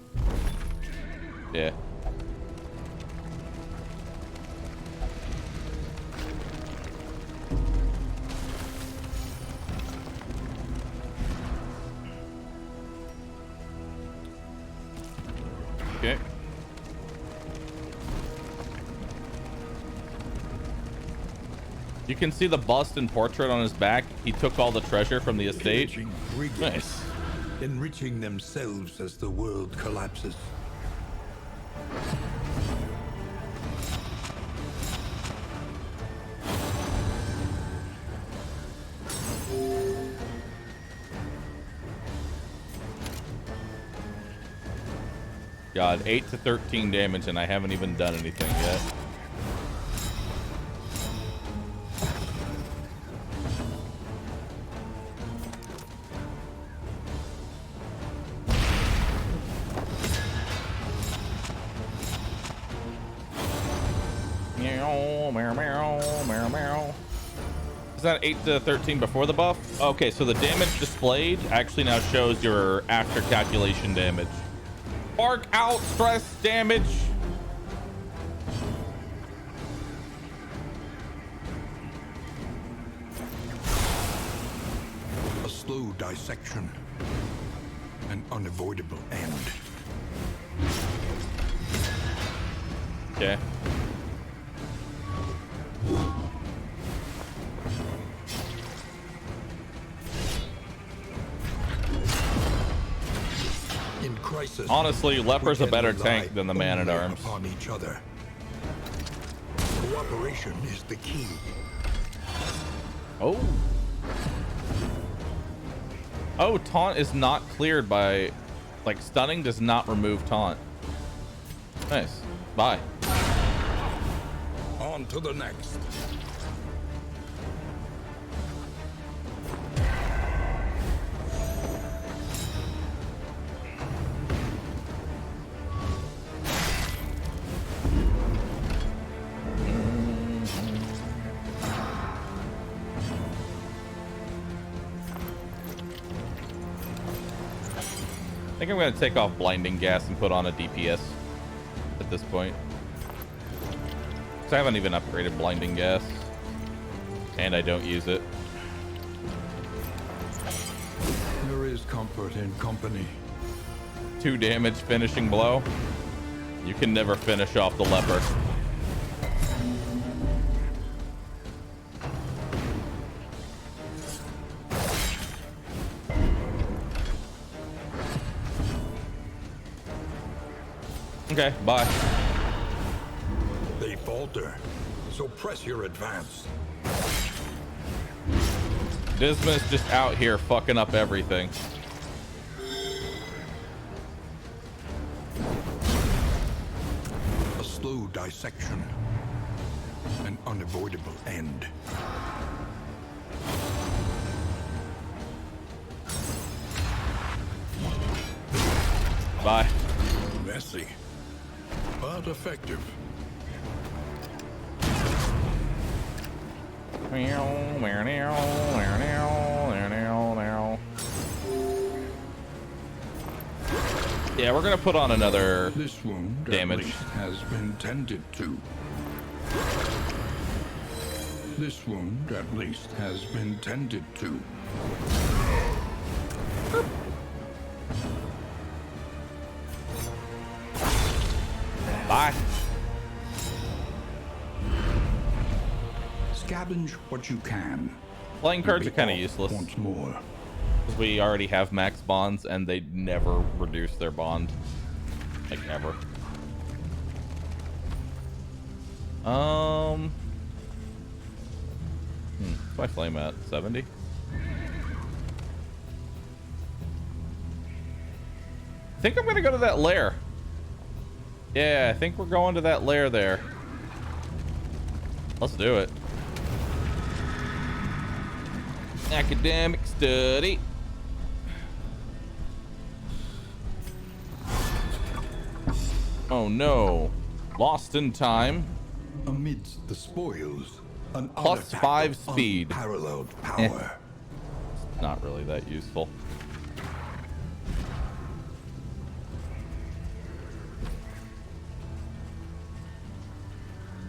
Yeah. Okay. can see the bust and portrait on his back. He took all the treasure from the estate. Pillaging brigands, Nice. enriching themselves as the world collapses. God, 8 to 13 damage, and I haven't even done anything yet. Meow, meow, meow, meow, meow. Is that 8 to 13 before the buff? Okay, so the damage displayed actually now shows your after calculation damage. Arc out stress damage. A slow dissection. An unavoidable end. Okay. In crisis, Honestly, Leper's we a can better rely tank than the Man at only Arms. upon each other. Cooperation is the key. Oh. Oh, taunt is not cleared by, like, stunning does not remove taunt. Nice. Bye. On to the next. I think I'm going to take off blinding gas and put on a DPS at this point. Because I haven't even upgraded blinding gas. And I don't use it. There is comfort in company. 2 damage finishing blow. You can never finish off the Leper. Okay, bye. They falter, so press your advance. Disma's just out here fucking up everything. A slow dissection. An unavoidable end. Bye. Messy, but effective. Yeah, we're gonna put on another This wound damage. at least has been tended to. This wound at least has been tended to. Bye. Scavenge what you can. Playing cards are Be kind of off useless. Once more. Because we already have max bonds and they never reduce their bond. Like, ever. What's my flame at? 70? I think I'm gonna go to that lair. Yeah, I think we're going to that lair there. Let's do it. Academic study. Oh no. Lost in time. Amidst the spoils, an Plus artifact 5 of speed. unparalleled power. Not really that useful.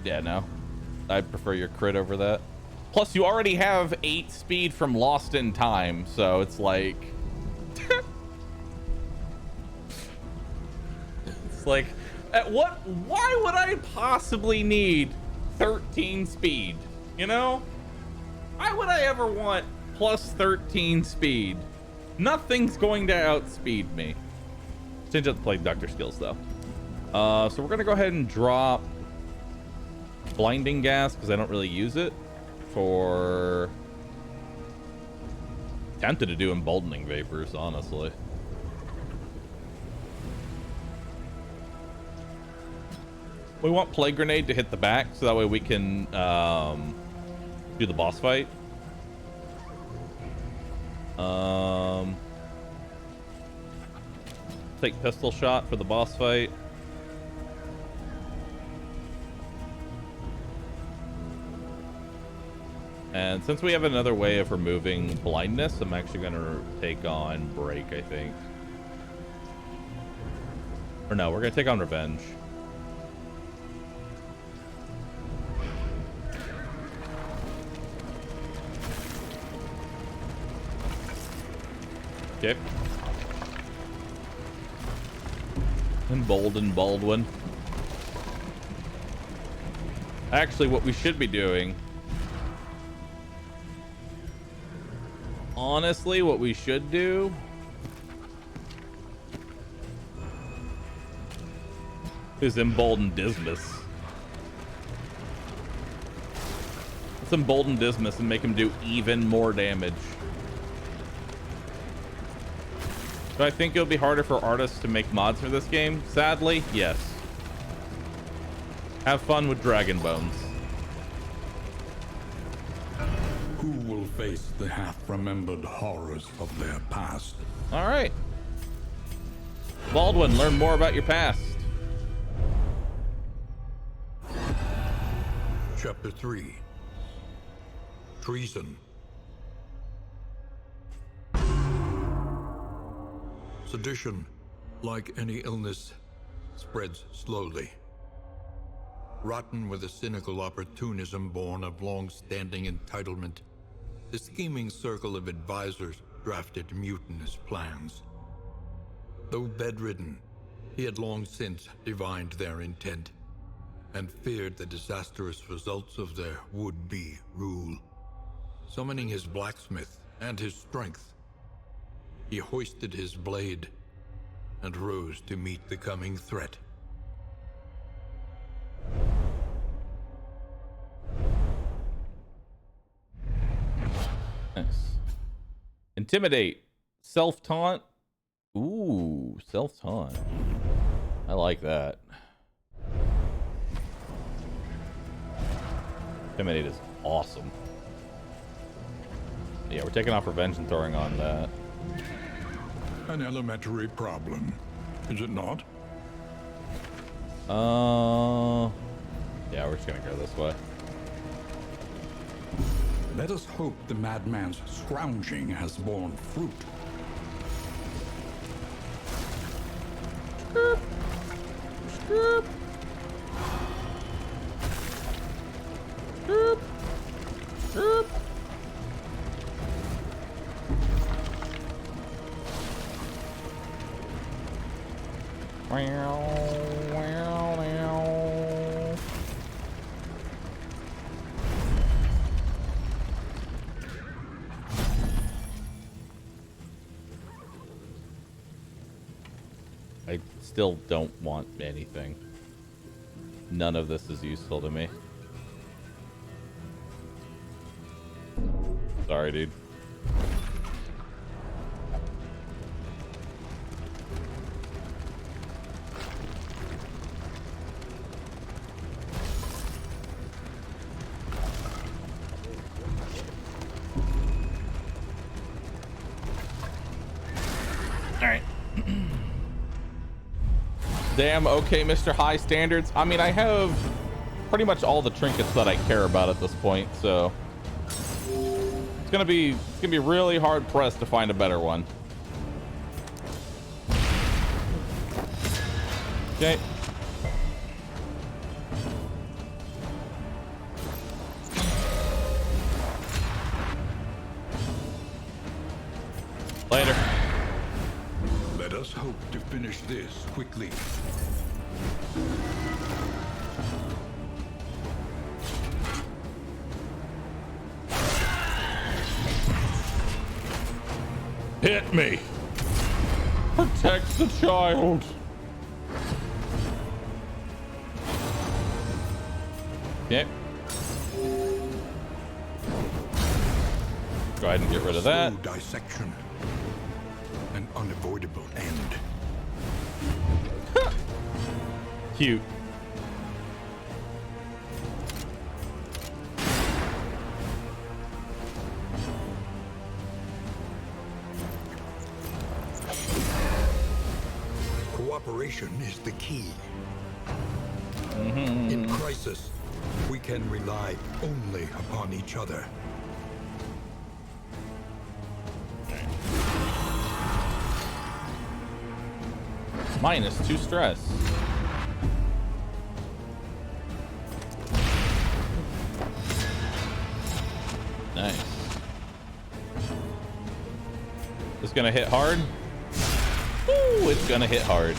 Yeah, no. I prefer your crit over that. Plus, you already have 8 speed from Lost in Time, so it's like... it's like, why would I possibly need 13 speed, you know? Why would I ever want plus 13 speed? Nothing's going to outspeed me. Change up the plague doctor skills though. So we're gonna go ahead and drop blinding gas because I don't really use it for. Tempted to do emboldening vapors, honestly. We want plague grenade to hit the back so that way we can do the boss fight. Take pistol shot for the boss fight. And since we have another way of removing blindness, I'm actually going to take on break, I think. Or no, we're going to take on revenge. Okay. Embolden Baldwin. Actually, what we should be doing... Honestly, what we should do... is embolden Dismas. Let's embolden Dismas and make him do even more damage. Do I think it'll be harder for artists to make mods for this game? Sadly, yes. Have fun with Dragon Bones. Who will face the half-remembered horrors of their past? All right. Baldwin, learn more about your past. Chapter 3. Treason. Sedition, like any illness, spreads slowly. Rotten with a cynical opportunism born of long-standing entitlement, the scheming circle of advisors drafted mutinous plans. Though bedridden, he had long since divined their intent and feared the disastrous results of their would-be rule. Summoning his blacksmith and his strength, he hoisted his blade and rose to meet the coming threat. Nice. Intimidate. Self-taunt. Ooh, self-taunt. I like that. Intimidate is awesome. Yeah, we're taking off revenge and throwing on that. An elementary problem, is it not? Yeah, we're just gonna go this way. Let us hope the madman's scrounging has borne fruit. Skirp. Skirp. Skirp. Skirp. I still don't want anything. None of this is useful to me. Sorry, dude. Damn, okay, Mr. High Standards. I mean, I have pretty much all the trinkets that I care about at this point, so it's gonna be really hard pressed to find a better one. Okay. Later. Let us hope to finish this quickly. Hit me. Protect the child. Okay. Go ahead and get rid of that. Slow dissection. An unavoidable end. Cute. Cooperation is the key. In crisis, we can rely only upon each other. -2 stress. Nice. It's gonna hit hard. Ooh, it's gonna hit hard.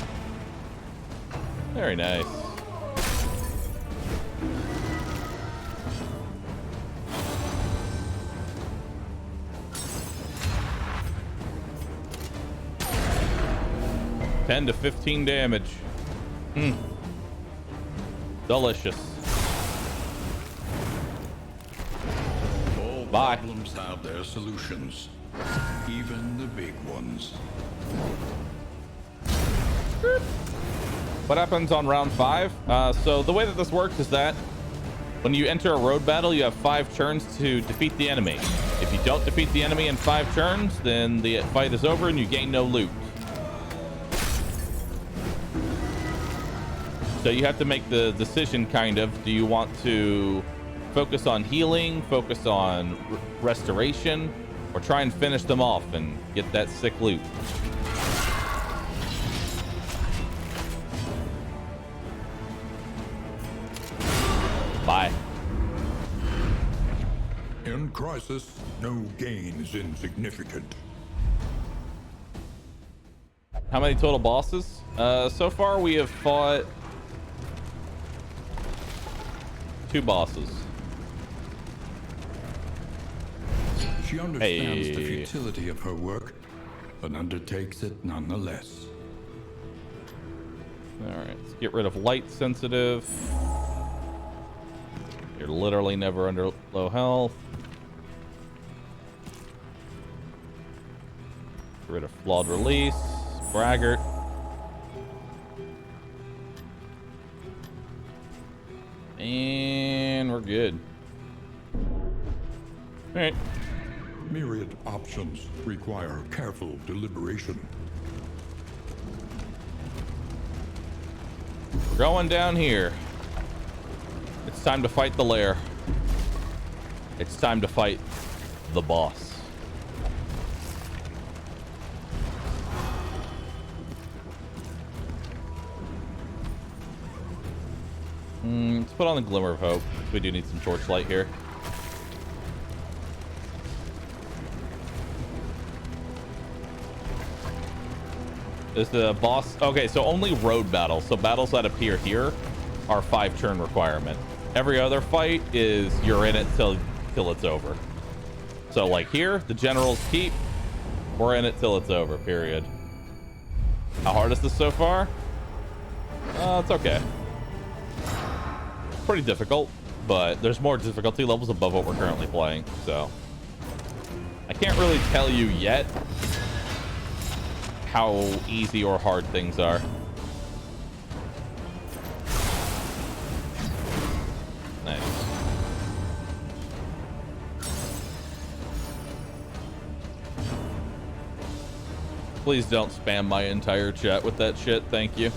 Very nice. $10 to 15 damage. Delicious. All Bye. problems have their solutions, even the big ones. What happens on round 5? So the way that this works is that when you enter a road battle, you have 5 turns to defeat the enemy. If you don't defeat the enemy in 5 turns, then the fight is over and you gain no loot. So you have to make the decision, kind of. Do you want to focus on healing, focus on restoration, or try and finish them off and get that sick loot? Bye. In crisis, no gain is insignificant. How many total bosses? So far we have fought 2 bosses. She understands the Hey. futility of her work, but undertakes it nonetheless. All right, let's get rid of light sensitive. You're literally never under low health. Get rid of flawed release, braggart. And we're good. All right. Myriad options require careful deliberation. We're going down here. It's time to fight the lair. It's time to fight the boss. Let's put on the Glimmer of Hope. We do need some torchlight here. Is the boss... Okay, so only road battles. So battles that appear here are 5-turn requirement. Every other fight is you're in it till it's over. So like here, the General's Keep, we're in it till it's over, period. How hard is this so far? It's okay. Pretty difficult, but there's more difficulty levels above what we're currently playing, so I can't really tell you yet how easy or hard things are. Nice. Please don't spam my entire chat with that shit. Thank you.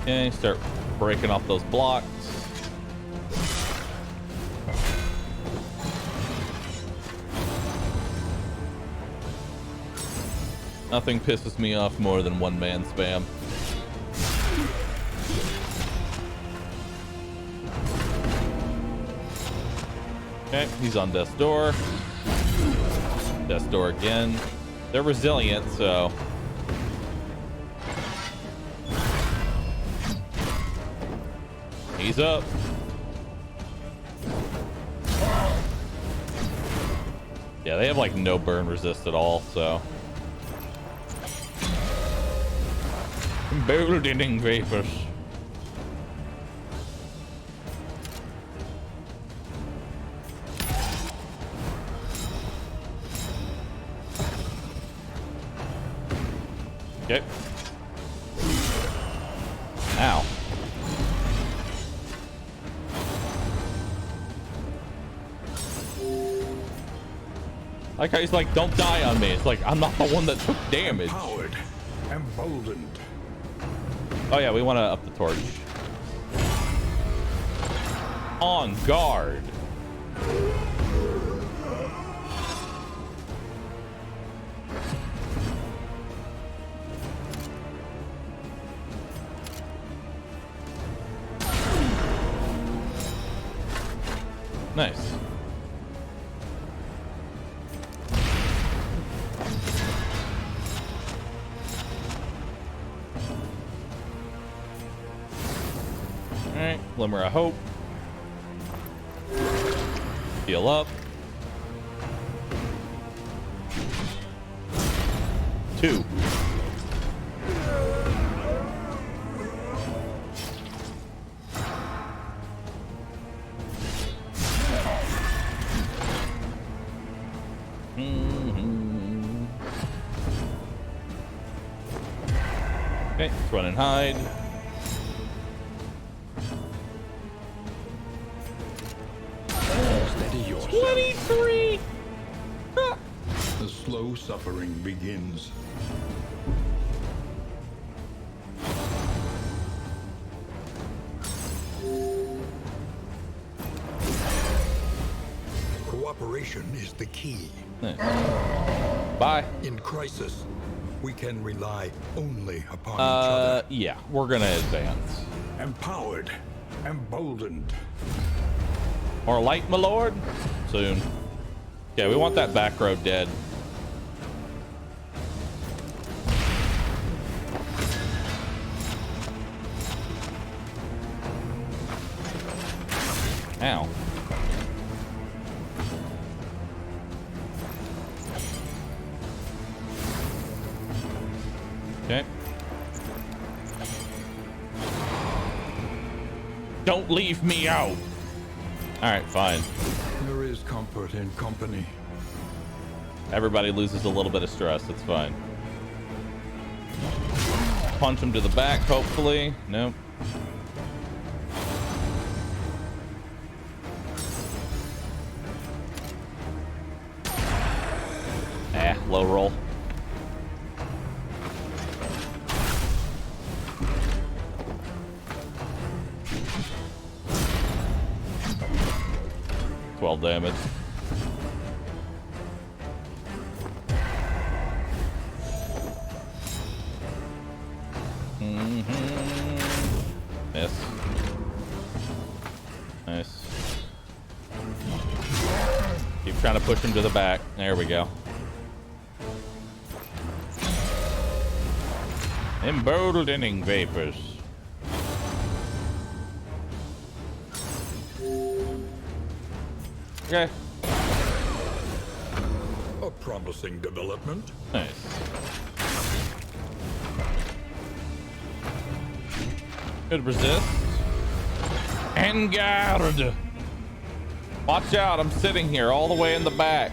Okay, start breaking off those blocks. Nothing pisses me off more than one-man spam. Okay, he's on death's door. Death's door again. They're resilient, so... He's up. Yeah, they have like no burn resist at all, so. Emboldening vapors. Okay. Ow. Like how he's like, don't die on me. It's like, I'm not the one that took damage. Empowered, emboldened. Oh yeah, we want to up the torch. On guard. Nice. All right, glimmer of hope. Heal up. 2. Okay, let's run and hide. Steady yourself. 23. The slow suffering begins. Cooperation is the key. Nice. Bye. In crisis, we can rely only upon each other. Yeah, we're gonna advance. Empowered, emboldened. More light, my lord? Soon. Yeah, we want that back row dead. Ow. Okay. Don't leave me out. All right, fine. There is comfort in company. Everybody loses a little bit of stress. It's fine. Punch him to the back, hopefully. Nope. Low roll. Damage. Miss. Nice. Keep trying to push him to the back. There we go. Emboldening vapors. Okay. A promising development. Nice. Good resist. En garde. Watch out, I'm sitting here all the way in the back.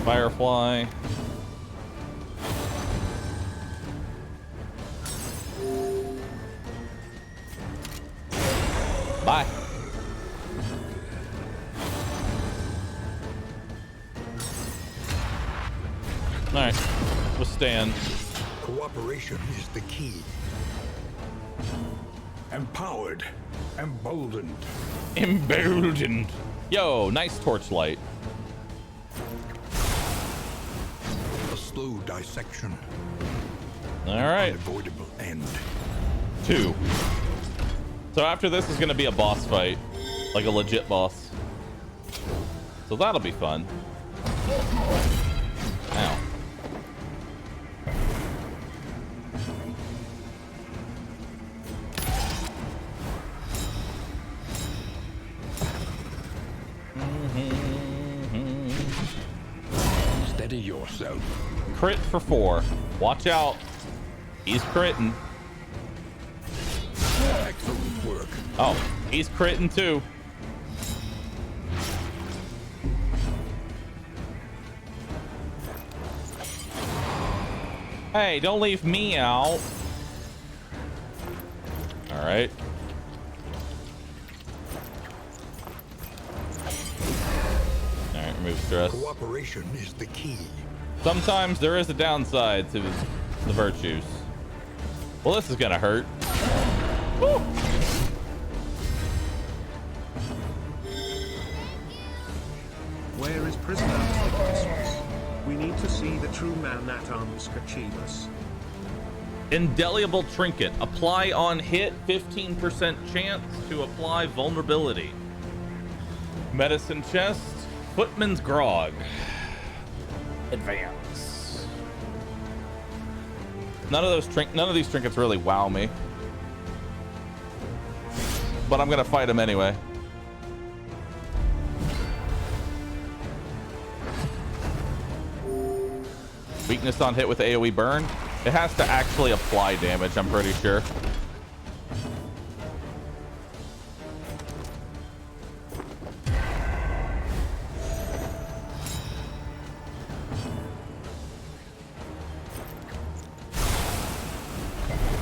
Firefly. Bye. All right, withstand. Cooperation is the key. Empowered, emboldened. Emboldened. Yo, nice torchlight. A slow dissection. All right. Unavoidable end. 2. So after this is going to be a boss fight, like a legit boss. So that'll be fun. Ow. yourself. Crit for 4. Watch out. He's critting. Excellent work. Oh, he's critting too. Hey, don't leave me out. All right. All right, remove stress. Cooperation is the key. Sometimes there is a downside to the virtues. Well, this is gonna hurt. Woo! Where is prisoner of Christmas? We need to see the true man at arms Kachibas. Indelible trinket. Apply on hit. 15% chance to apply vulnerability. Medicine chest. Footman's grog. Advance. None of these trinkets really wow me. But I'm gonna fight him anyway. Weakness on hit with AoE burn. It has to actually apply damage, I'm pretty sure.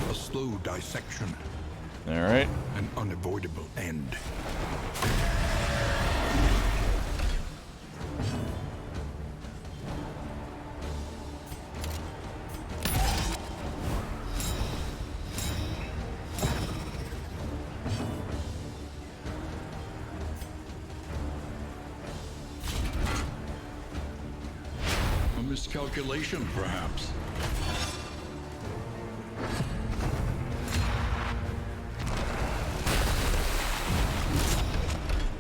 A slow dissection. All right. An unavoidable end. A miscalculation, perhaps.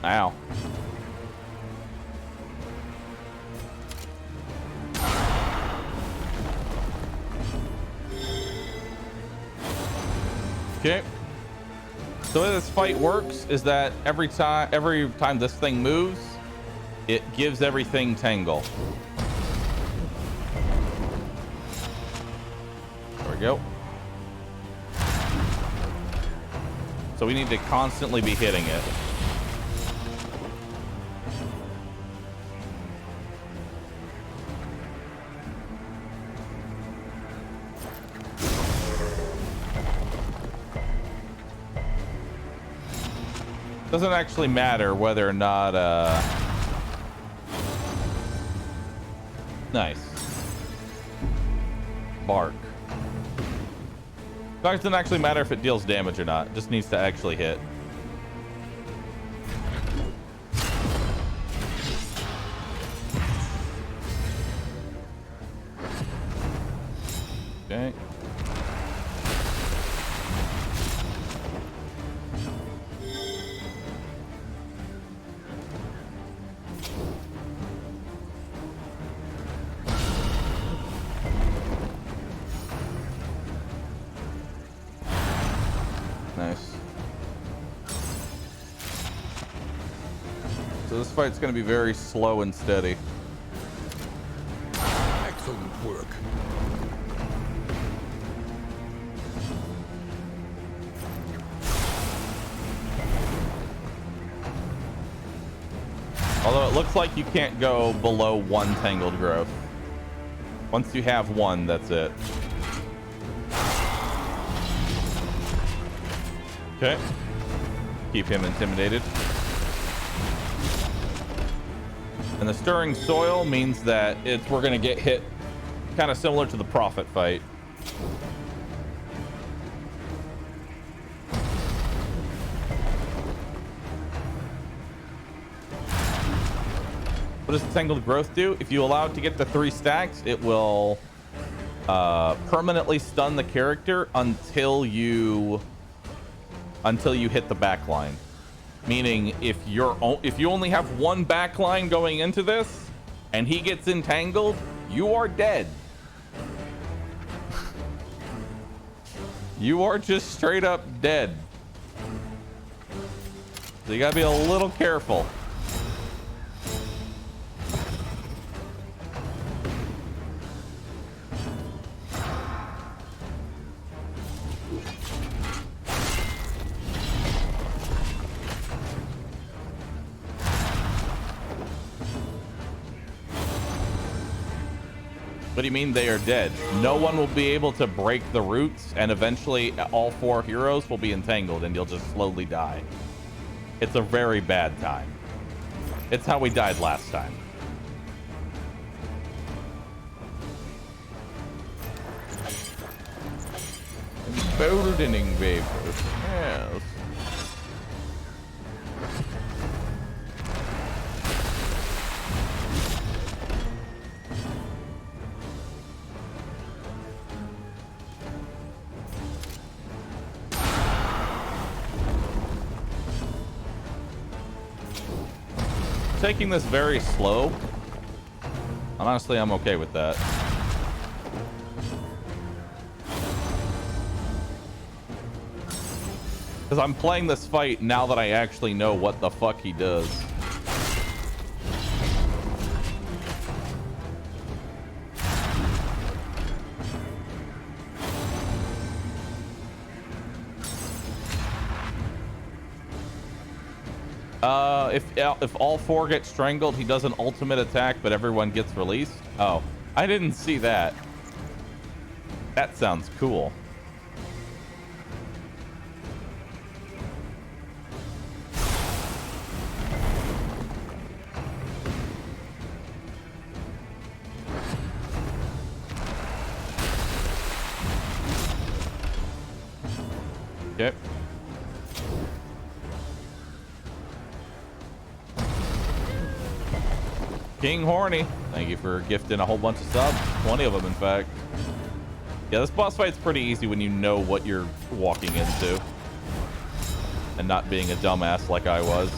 Ow. Okay. So the way this fight works is that every time this thing moves, it gives everything tangle. There we go. So we need to constantly be hitting it. Doesn't actually matter whether or not nice. Bark. It doesn't actually matter if it deals damage or not. It just needs to actually hit. Okay. Nice. So this fight's going to be very slow and steady. Excellent work. Although it looks like you can't go below 1 tangled growth. Once you have 1, that's it. Okay. Keep him intimidated. And the stirring soil means that we're going to get hit kind of similar to the prophet fight. What does the tangled growth do? If you allow it to get to 3 stacks, it will permanently stun the character until you hit the back line. Meaning if you only have 1 back line going into this and he gets entangled, you are dead. You are just straight up dead. So you gotta be a little careful. What do you mean they are dead? No one will be able to break the roots, and eventually all 4 heroes will be entangled, and you'll just slowly die. It's a very bad time. It's how we died last time. Emboldening vapors. Yes. Taking this very slow. And honestly, I'm okay with that. Because I'm playing this fight now that I actually know what the fuck he does. If all 4 get strangled, he does an ultimate attack, but everyone gets released. Oh, I didn't see that. That sounds cool. Okay. King Horny, thank you for gifting a whole bunch of subs. 20 of them, in fact. Yeah, this boss fight's pretty easy when you know what you're walking into. And not being a dumbass like I was.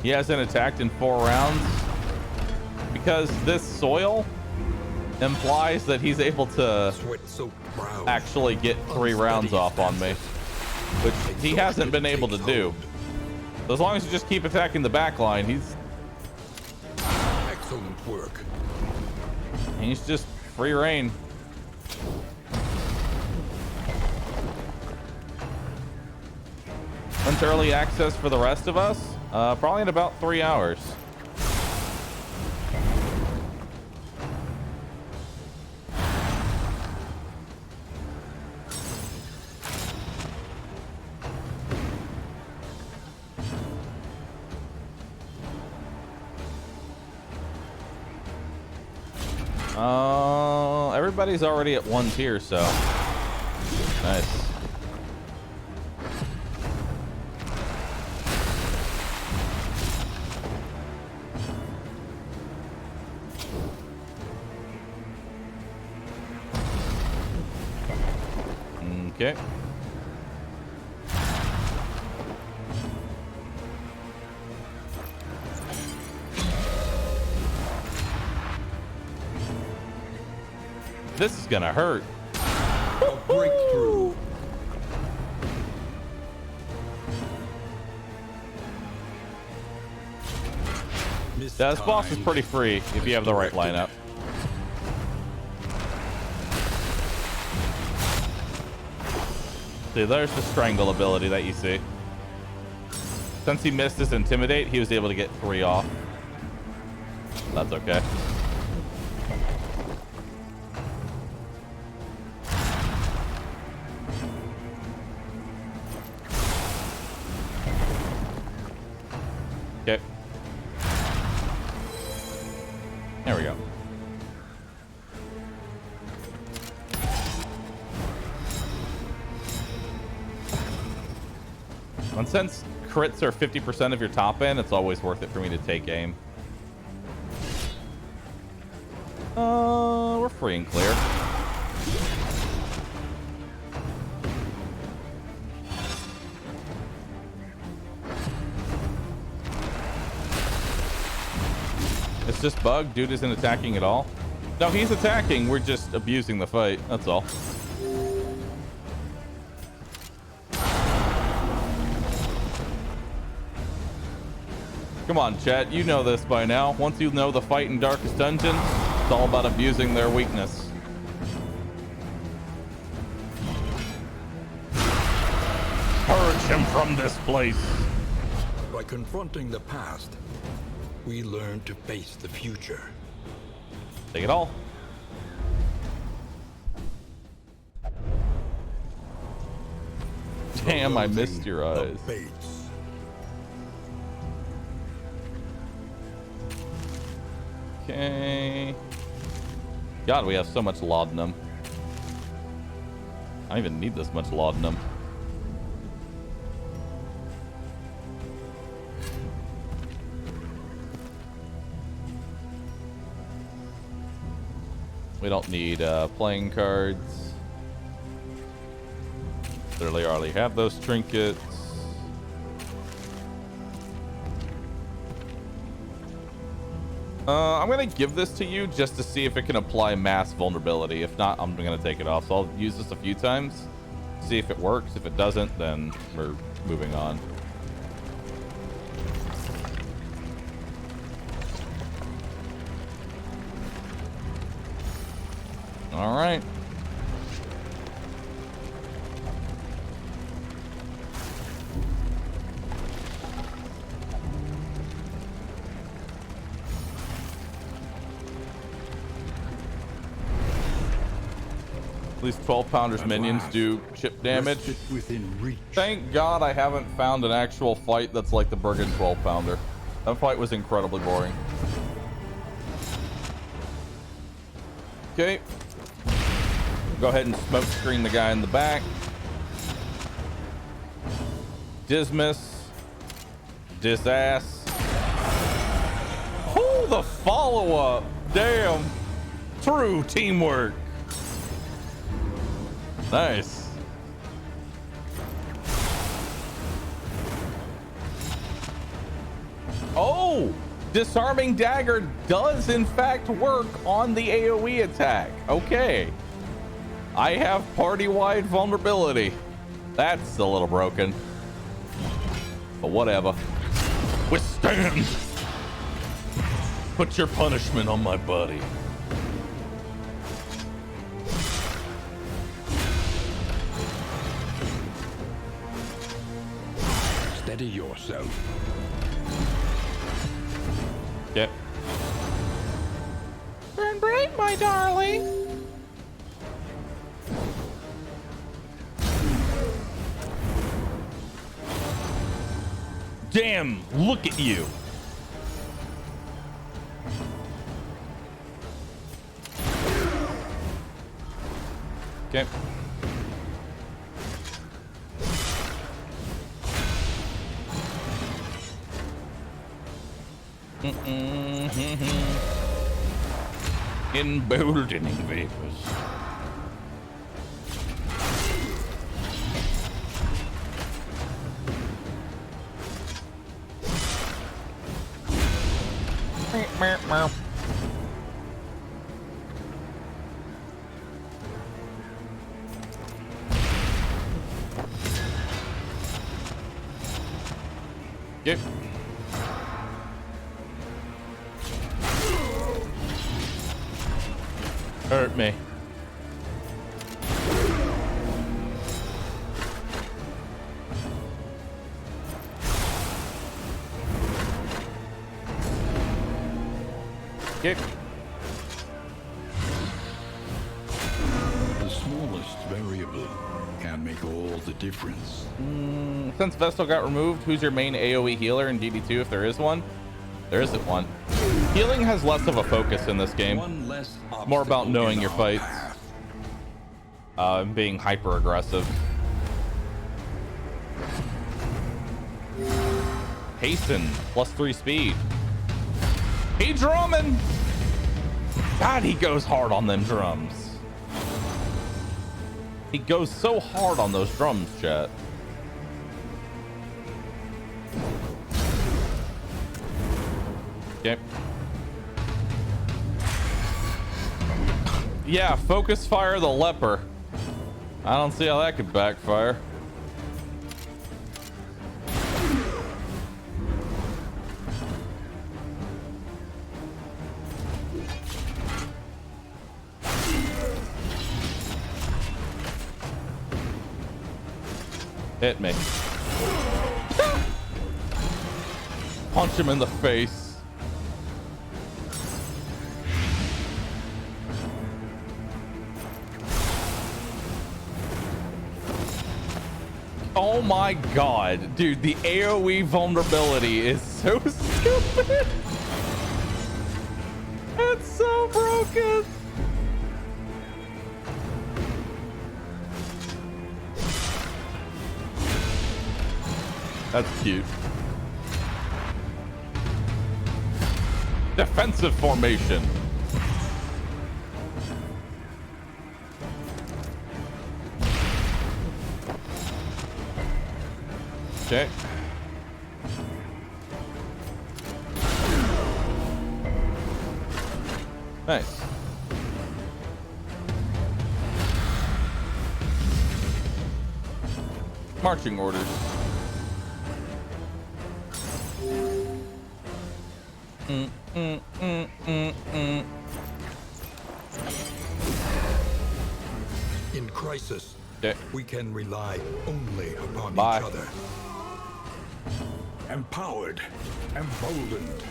He hasn't attacked in 4 rounds because this soil implies that he's able to actually get 3 rounds off on me, which he hasn't been able to do. So as long as you just keep attacking the back line, he's Excellent work. just free reign. When's early access for the rest of us? Probably in about 3 hours. Everybody's already at 1 tier, so nice. Okay. This is gonna hurt. A breakthrough. Yeah, this boss is pretty free if you have the right lineup. See, there's the strangle ability that you see. Since he missed his intimidate, he was able to get 3 off. That's okay. Okay. There we go. And since crits are 50% of your top end, it's always worth it for me to take aim. We're free and clear. It's just bug. Dude isn't attacking at all. No, he's attacking. We're just abusing the fight. That's all. Come on, chat. You know this by now. Once you know the fight in Darkest Dungeon, it's all about abusing their weakness. Purge him from this place. By confronting the past, we learn to face the future. Take it all. Damn, I missed your eyes. Okay. God, we have so much laudanum. I don't even need this much laudanum. We don't need playing cards. Literally already have those trinkets. I'm gonna give this to you just to see if it can apply mass vulnerability. If not, I'm gonna take it off. So I'll use this a few times, see if it works. If it doesn't, then we're moving on. All right. At least 12-pounders minions do chip damage. Within reach. Thank God I haven't found an actual fight that's like the Bergen 12-pounder. That fight was incredibly boring. Okay. Go ahead and smoke screen the guy in the back. Dismiss. Disass. Oh, the follow-up. Damn. True teamwork. Nice. Oh, disarming dagger does in fact work on the AoE attack. Okay. I have party-wide vulnerability. That's a little broken. But whatever. Withstand. Put your punishment on my buddy. Steady yourself. Yep. Burn bright, my darling. Damn, look at you. Okay. Emboldening vapors. Yep. Hurt me. Okay. The smallest variable can make all the difference. Since Vestal got removed, who's your main AoE healer in DD2 if there is one? There isn't one. Healing has less of a focus in this game. It's more about knowing your fights. And being hyper aggressive. Hasten, +3 speed. He drumming! God, he goes hard on them drums. He goes so hard on those drums, chat. Okay. Yeah, focus fire the leper. I don't see how that could backfire. Hit me. Punch him in the face. Oh my god, dude, the AoE vulnerability is so stupid. It's so broken. That's cute. Defensive formation. Okay. Nice. Marching orders. In crisis, Okay. we can rely only upon Bye. each other. Empowered, emboldened.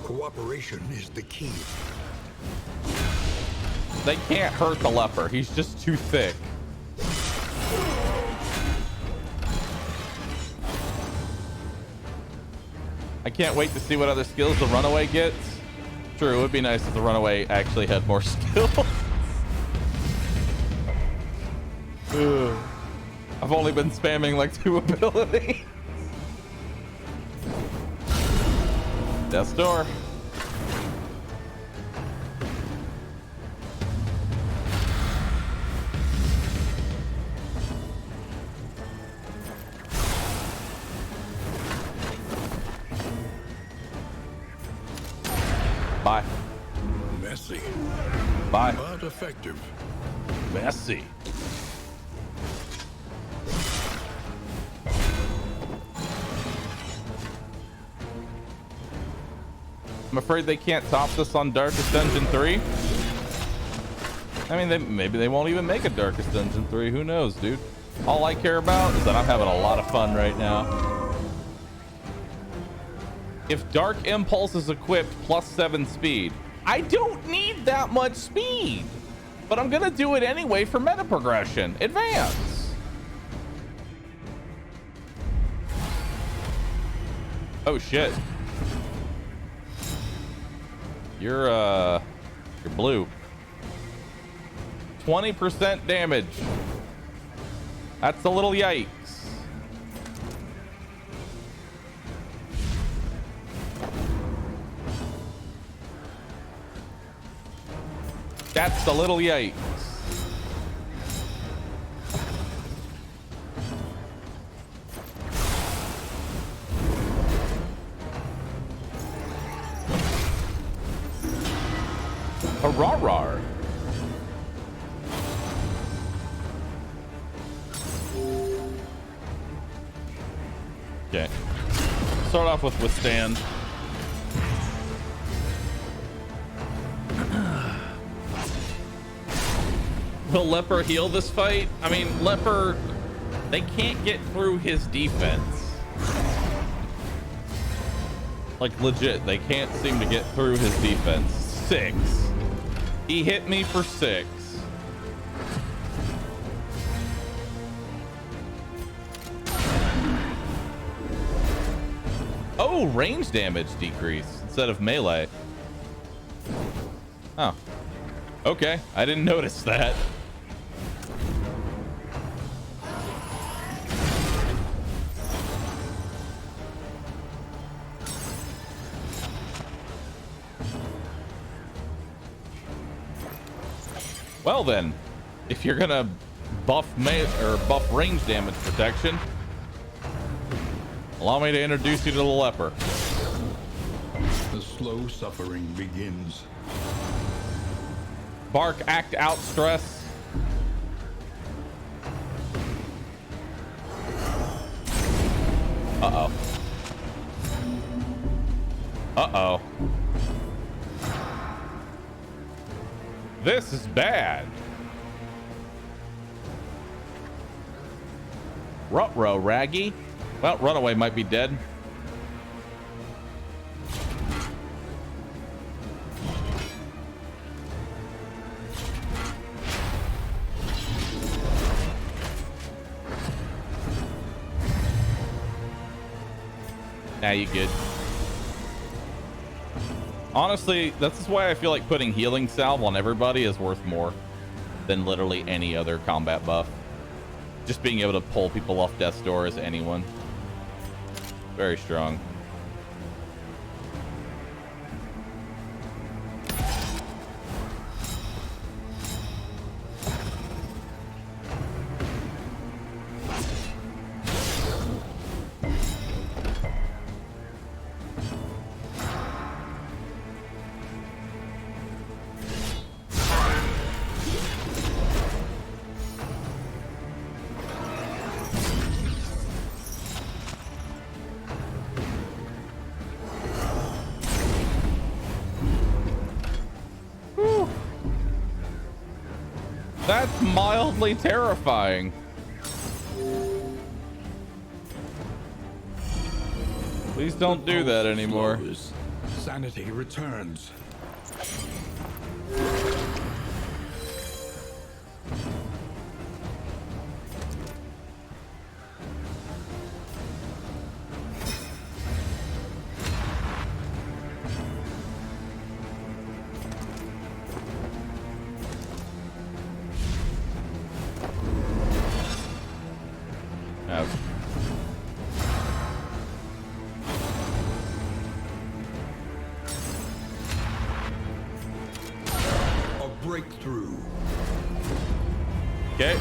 Cooperation is the key. They can't hurt the leper. He's just too thick. I can't wait to see what other skills the runaway gets. True, it would be nice if the runaway actually had more skills. Ugh. I've only been spamming like 2 abilities. Death's door. Bye. Messy, Bye. but effective. Messy. I'm afraid they can't top this on Darkest Dungeon 3. I mean, maybe they won't even make a Darkest Dungeon 3. Who knows, dude? All I care about is that I'm having a lot of fun right now. If Dark Impulse is equipped +7 speed, I don't need that much speed, but I'm gonna do it anyway for meta progression. Advance. Oh shit. You're blue. 20% damage. That's a little yikes. That's a little yikes. Hurrah! Okay. Start off with withstand. Will Leper heal this fight? I mean, Leper, they can't get through his defense. Like legit, they can't seem to get through his defense. 6. He hit me for 6. Oh, range damage decrease instead of melee. Oh. Okay, I didn't notice that. Well then, if you're gonna buff buff range damage protection, allow me to introduce you to the leper. The slow suffering begins. Bark, act out, stress. Uh-oh. Uh-oh. This is bad. Ruh-roh, Raggy. Well, Runaway might be dead. Nah, you good. Honestly, that's why I feel like putting healing salve on everybody is worth more than literally any other combat buff. Just being able to pull people off death's door as anyone. Very strong. That's mildly terrifying. Please don't do that anymore. Sanity returns. Breakthrough. Okay.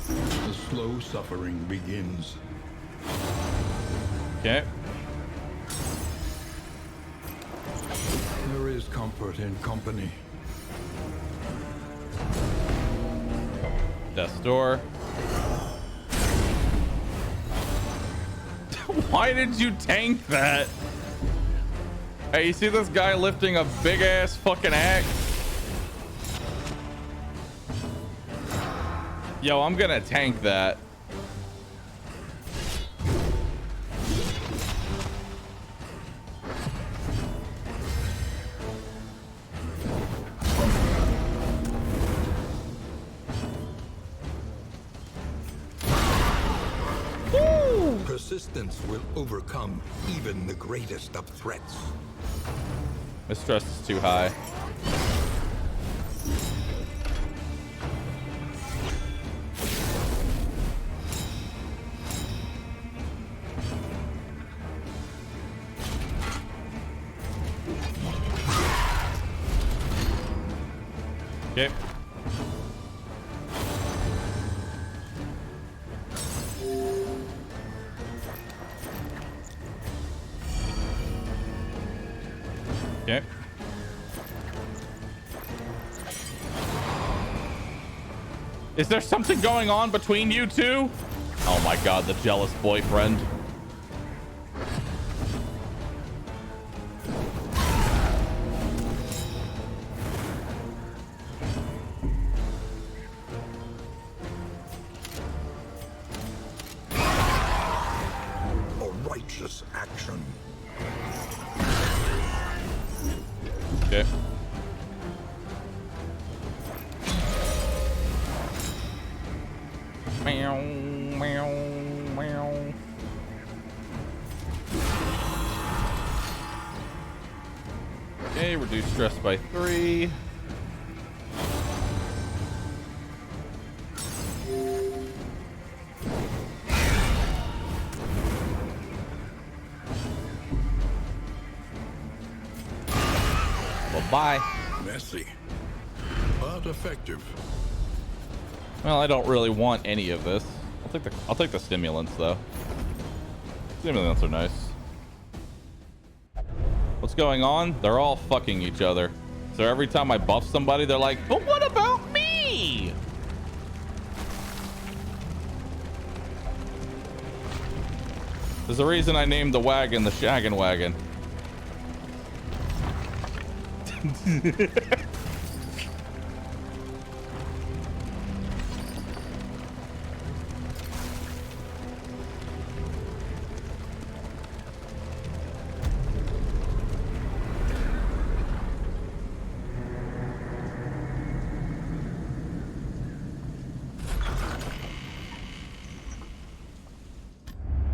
The slow suffering begins. Okay. There is comfort in company. Death's door. Why did you tank that? Hey, you see this guy lifting a big ass fucking axe? Yo, I'm gonna tank that. Persistence will overcome even the greatest of threats. Mistrust is too high. Okay. Okay. Is there something going on between you two? Oh my god, the jealous boyfriend. A righteous action. Okay. Meow, meow, meow. Okay, reduce stress by 3. Well, bye. Messy, but effective. Well, I don't really want any of this. I'll take the stimulants though. Stimulants are nice. What's going on? They're all fucking each other. So every time I buff somebody, they're like, but what about me? There's a reason I named the wagon the Shaggin' Wagon.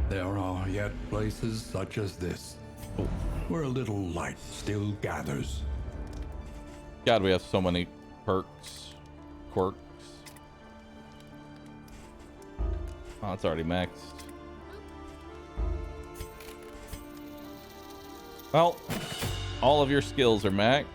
There are yet places such as this, where a little light still gathers. God, we have so many quirks. Oh, it's already maxed. Well, all of your skills are maxed.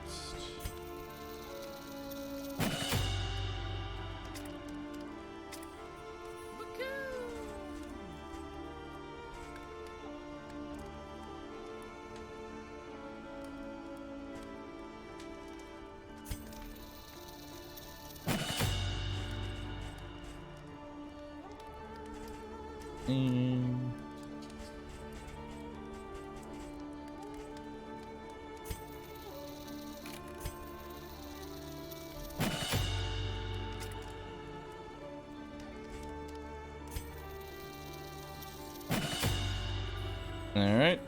All right.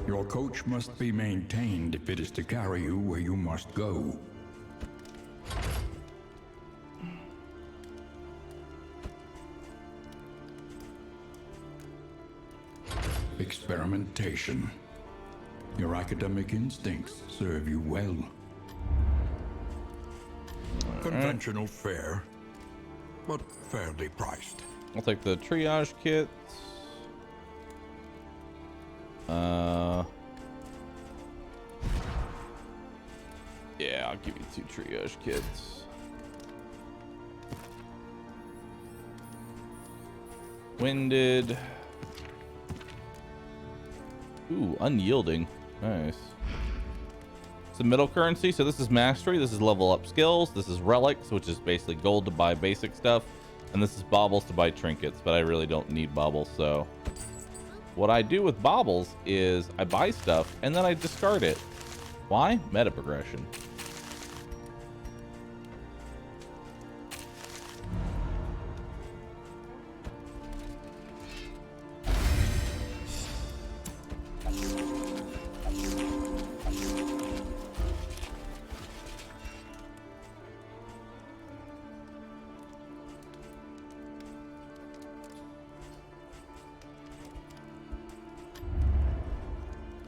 Your coach must be maintained if it is to carry you where you must go. Experimentation. Your academic instincts serve you well. Conventional fare, but fairly priced. I'll take the triage kits. Yeah, I'll give you 2 triage kits. Winded. Ooh, unyielding. Nice. It's the middle currency, so this is mastery, this is level up skills, this is relics, which is basically gold to buy basic stuff, and this is baubles to buy trinkets, but I really don't need baubles, so what I do with baubles is I buy stuff and then I discard it. Why? Meta progression.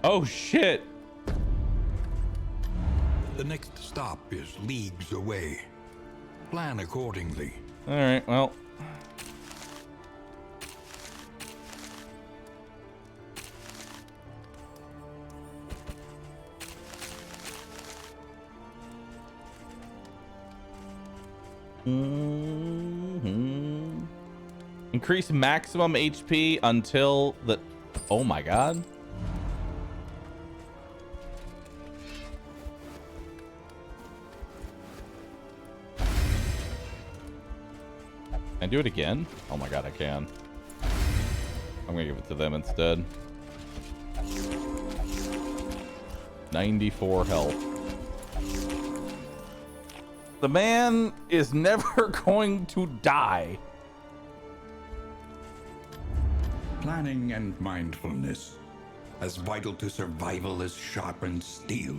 Oh shit. The next stop is leagues away. Plan accordingly. All right, well. Increase maximum HP until the... Oh my god. Can I do it again? Oh my god, I can. I'm gonna give it to them instead. 94 health. The man is never going to die. Planning and mindfulness, as vital to survival as sharpened steel.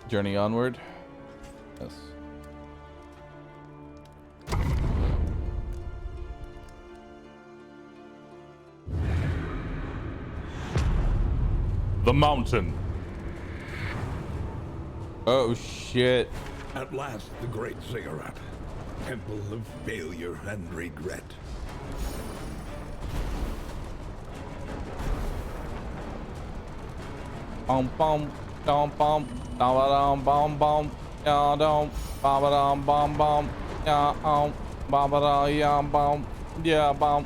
Journey onward. Yes. The mountain. Oh shit. At last, the great ziggurat. Temple of failure and regret. Bom bom dom bom dom bom bom ya dom ba ba dom bom bom ya ba ba da ya bom ya bom.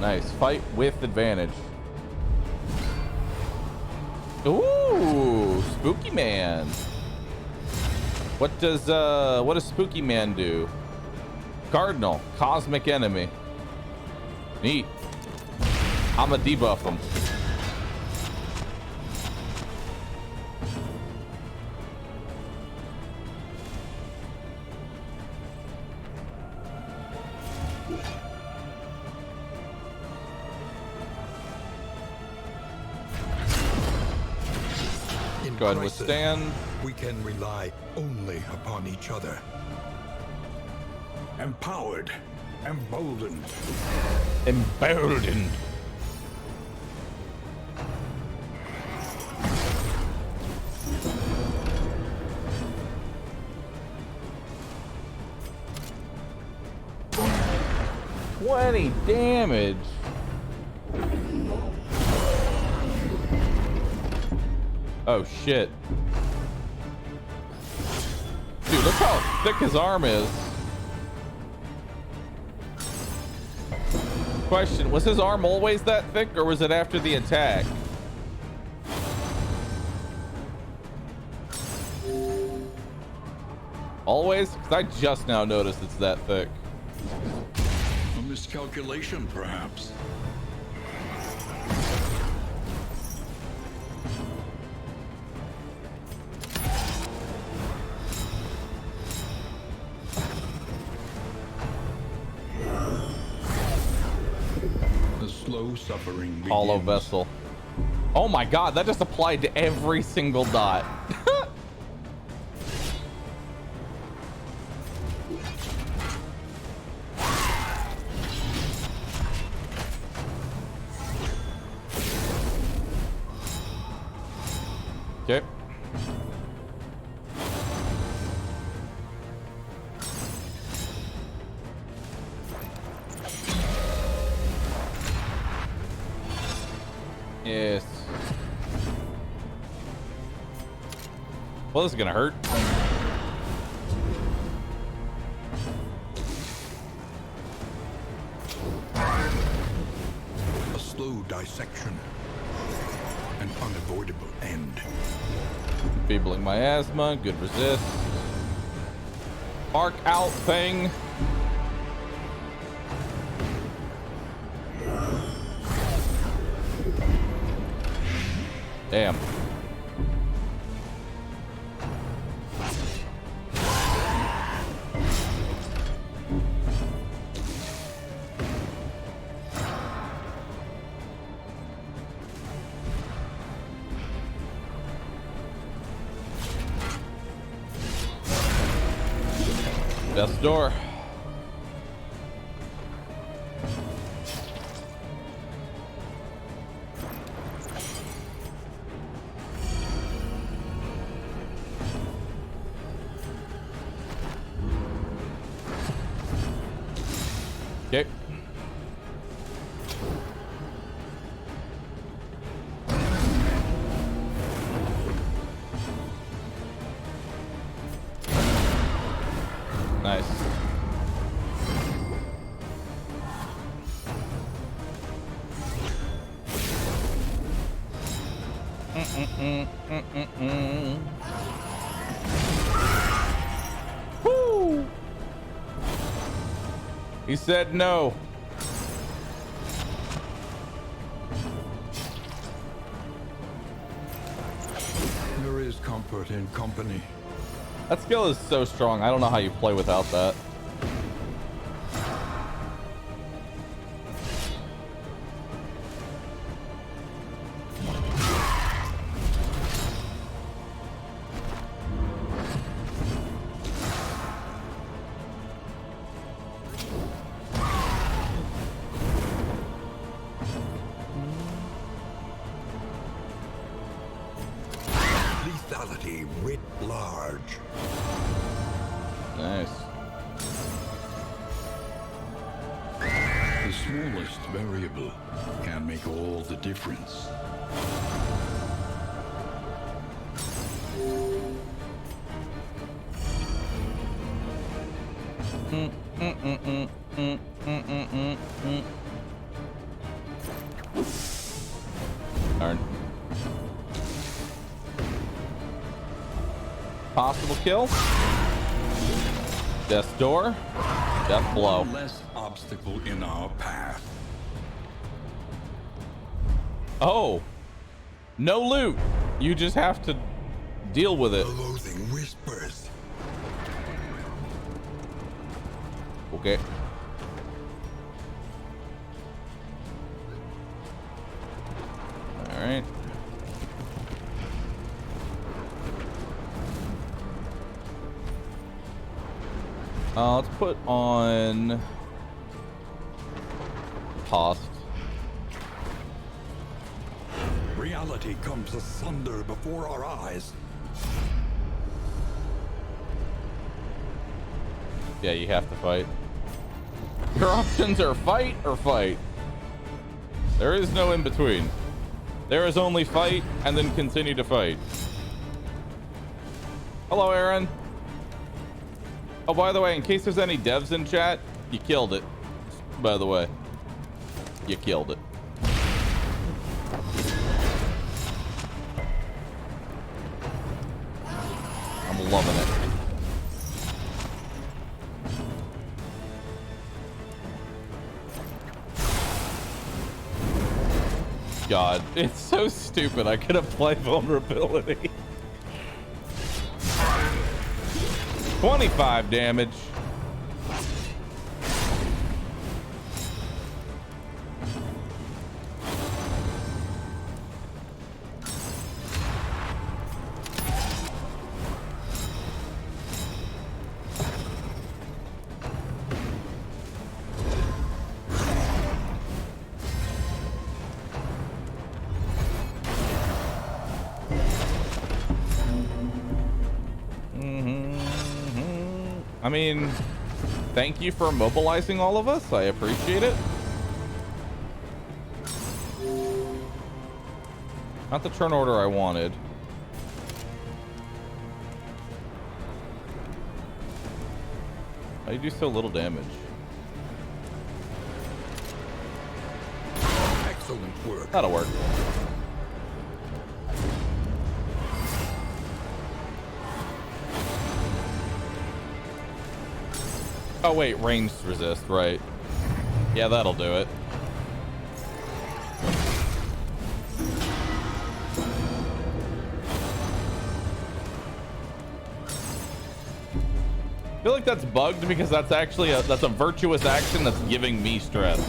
Nice. Fight with advantage. Ooh, Spooky Man. What does Spooky Man do? Cardinal, cosmic enemy. Neat. I'ma debuff him. Go ahead and withstand. We can rely only upon each other. Empowered, emboldened. Emboldened. $20 damage. Oh shit. Dude, look how thick his arm is. Question, was his arm always that thick or was it after the attack? Always? Because I just now noticed it's that thick. A miscalculation, perhaps. The slow suffering Hollow begins. vessel. Oh my god, that just applied to every single dot. Okay. Yes. Well, this is gonna hurt. A slow dissection. An unavoidable end. Enfeebling my asthma. Good resist. Arc out thing. Damn. Death's door. Okay. Nice. Woo! He said no. There is comfort in company. That skill is so strong. I don't know how you play without that. Lethality writ large. Nice. The smallest variable can make all the difference. Darn. Possible kill. Death door. Death blow. One less obstacle in our path. Oh. No loot. You just have to deal with it. Loathing whispers. Okay. All right. Let's put on cost. Reality comes asunder before our eyes. Yeah, you have to fight. Your options are fight or fight. There is no in between. There is only fight and then continue to fight. Hello, Aaron. Oh, by the way, in case there's any devs in chat, you killed it. By the way, you killed it. I'm loving it. God, it's so stupid. I could apply vulnerability. 25 damage. I mean, thank you for mobilizing all of us. I appreciate it. Not the turn order I wanted. How do you do so little damage? Excellent work. That'll work. Oh wait, ranged resist, right? Yeah, that'll do it. I feel like that's bugged because that's actually that's a virtuous action that's giving me stress.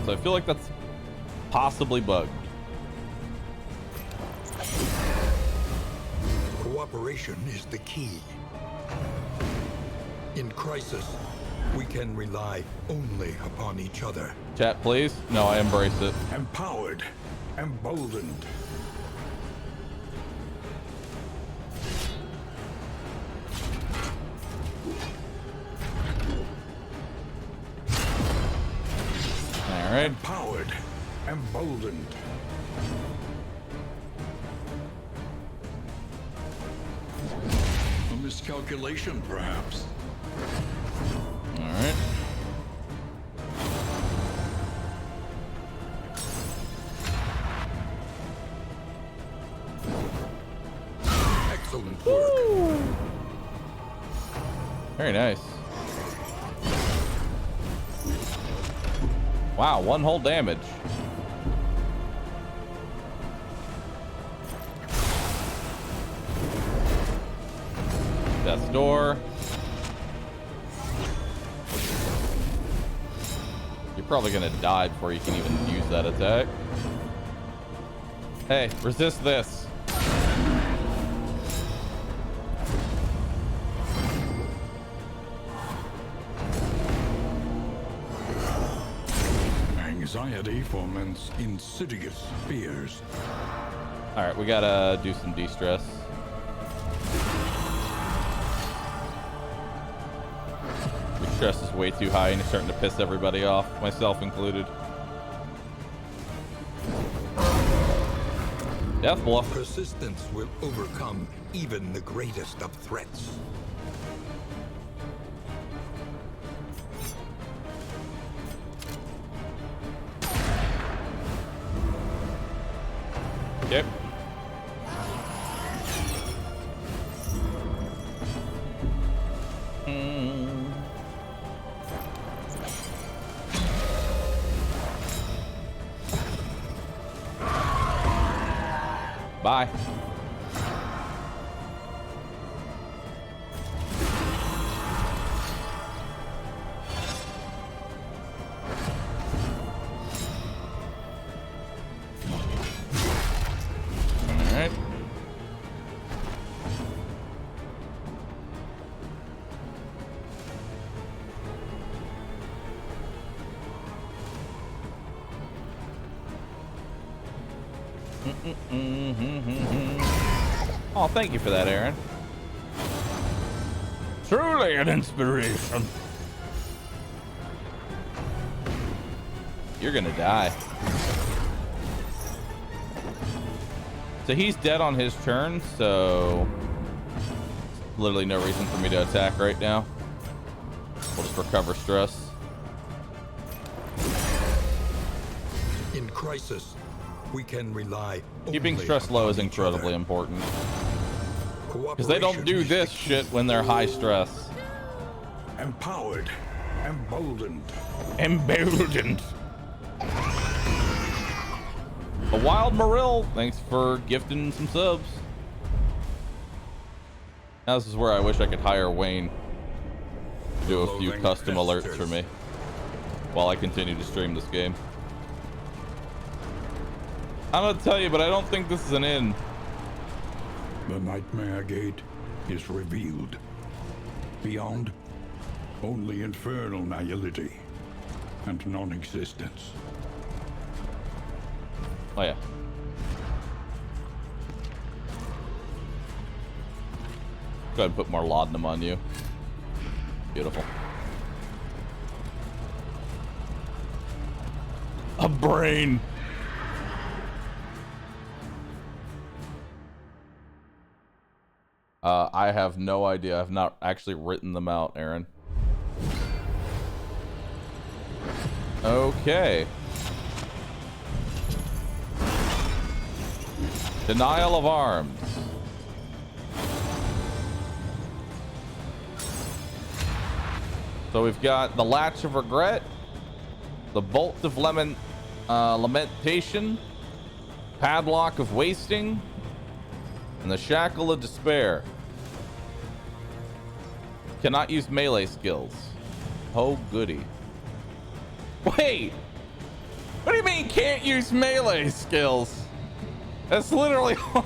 So I feel like that's possibly bugged. Cooperation is the key. In crisis, we can rely only upon each other. Chat, please. No, I embrace it. Empowered, emboldened. All right. Empowered, emboldened. A miscalculation, perhaps. All right. Excellent work. Very nice. Wow, one whole damage. Death's door. You're probably gonna die before you can even use that attack. Hey, resist this. Anxiety foments insidious fears. All right, we gotta do some de-stress. Your stress is way too high and it's starting to piss everybody off, myself included. Death bluff. Persistence will overcome even the greatest of threats. Yep. Bye. All right. Oh, thank you for that, Aaron. Truly an inspiration. You're gonna die. So he's dead on his turn, so literally no reason for me to attack right now. We'll just recover stress. In crisis, we can rely Keeping only stress low is upon each other. incredibly important. Because they don't do Cooperation is this the shit when they're high stress. Empowered, emboldened. Emboldened. A Wild Marill, thanks for gifting some subs. Now this is where I wish I could hire Wayne to do a few Loathing custom alerts pesters. for me while I continue to stream this game. I'm gonna tell you, but I don't think this is an inn. The Nightmare Gate is revealed. Beyond, only infernal nihility and non-existence. Oh yeah. Go ahead and put more laudanum on you. Beautiful. A brain. I have no idea. I've not actually written them out, Aaron. Okay. Denial of arms. So we've got the Latch of Regret, the Bolt of Lamentation, Padlock of Wasting, and the Shackle of Despair. Cannot use melee skills. Oh, goody. Wait! What do you mean can't use melee skills? That's literally all.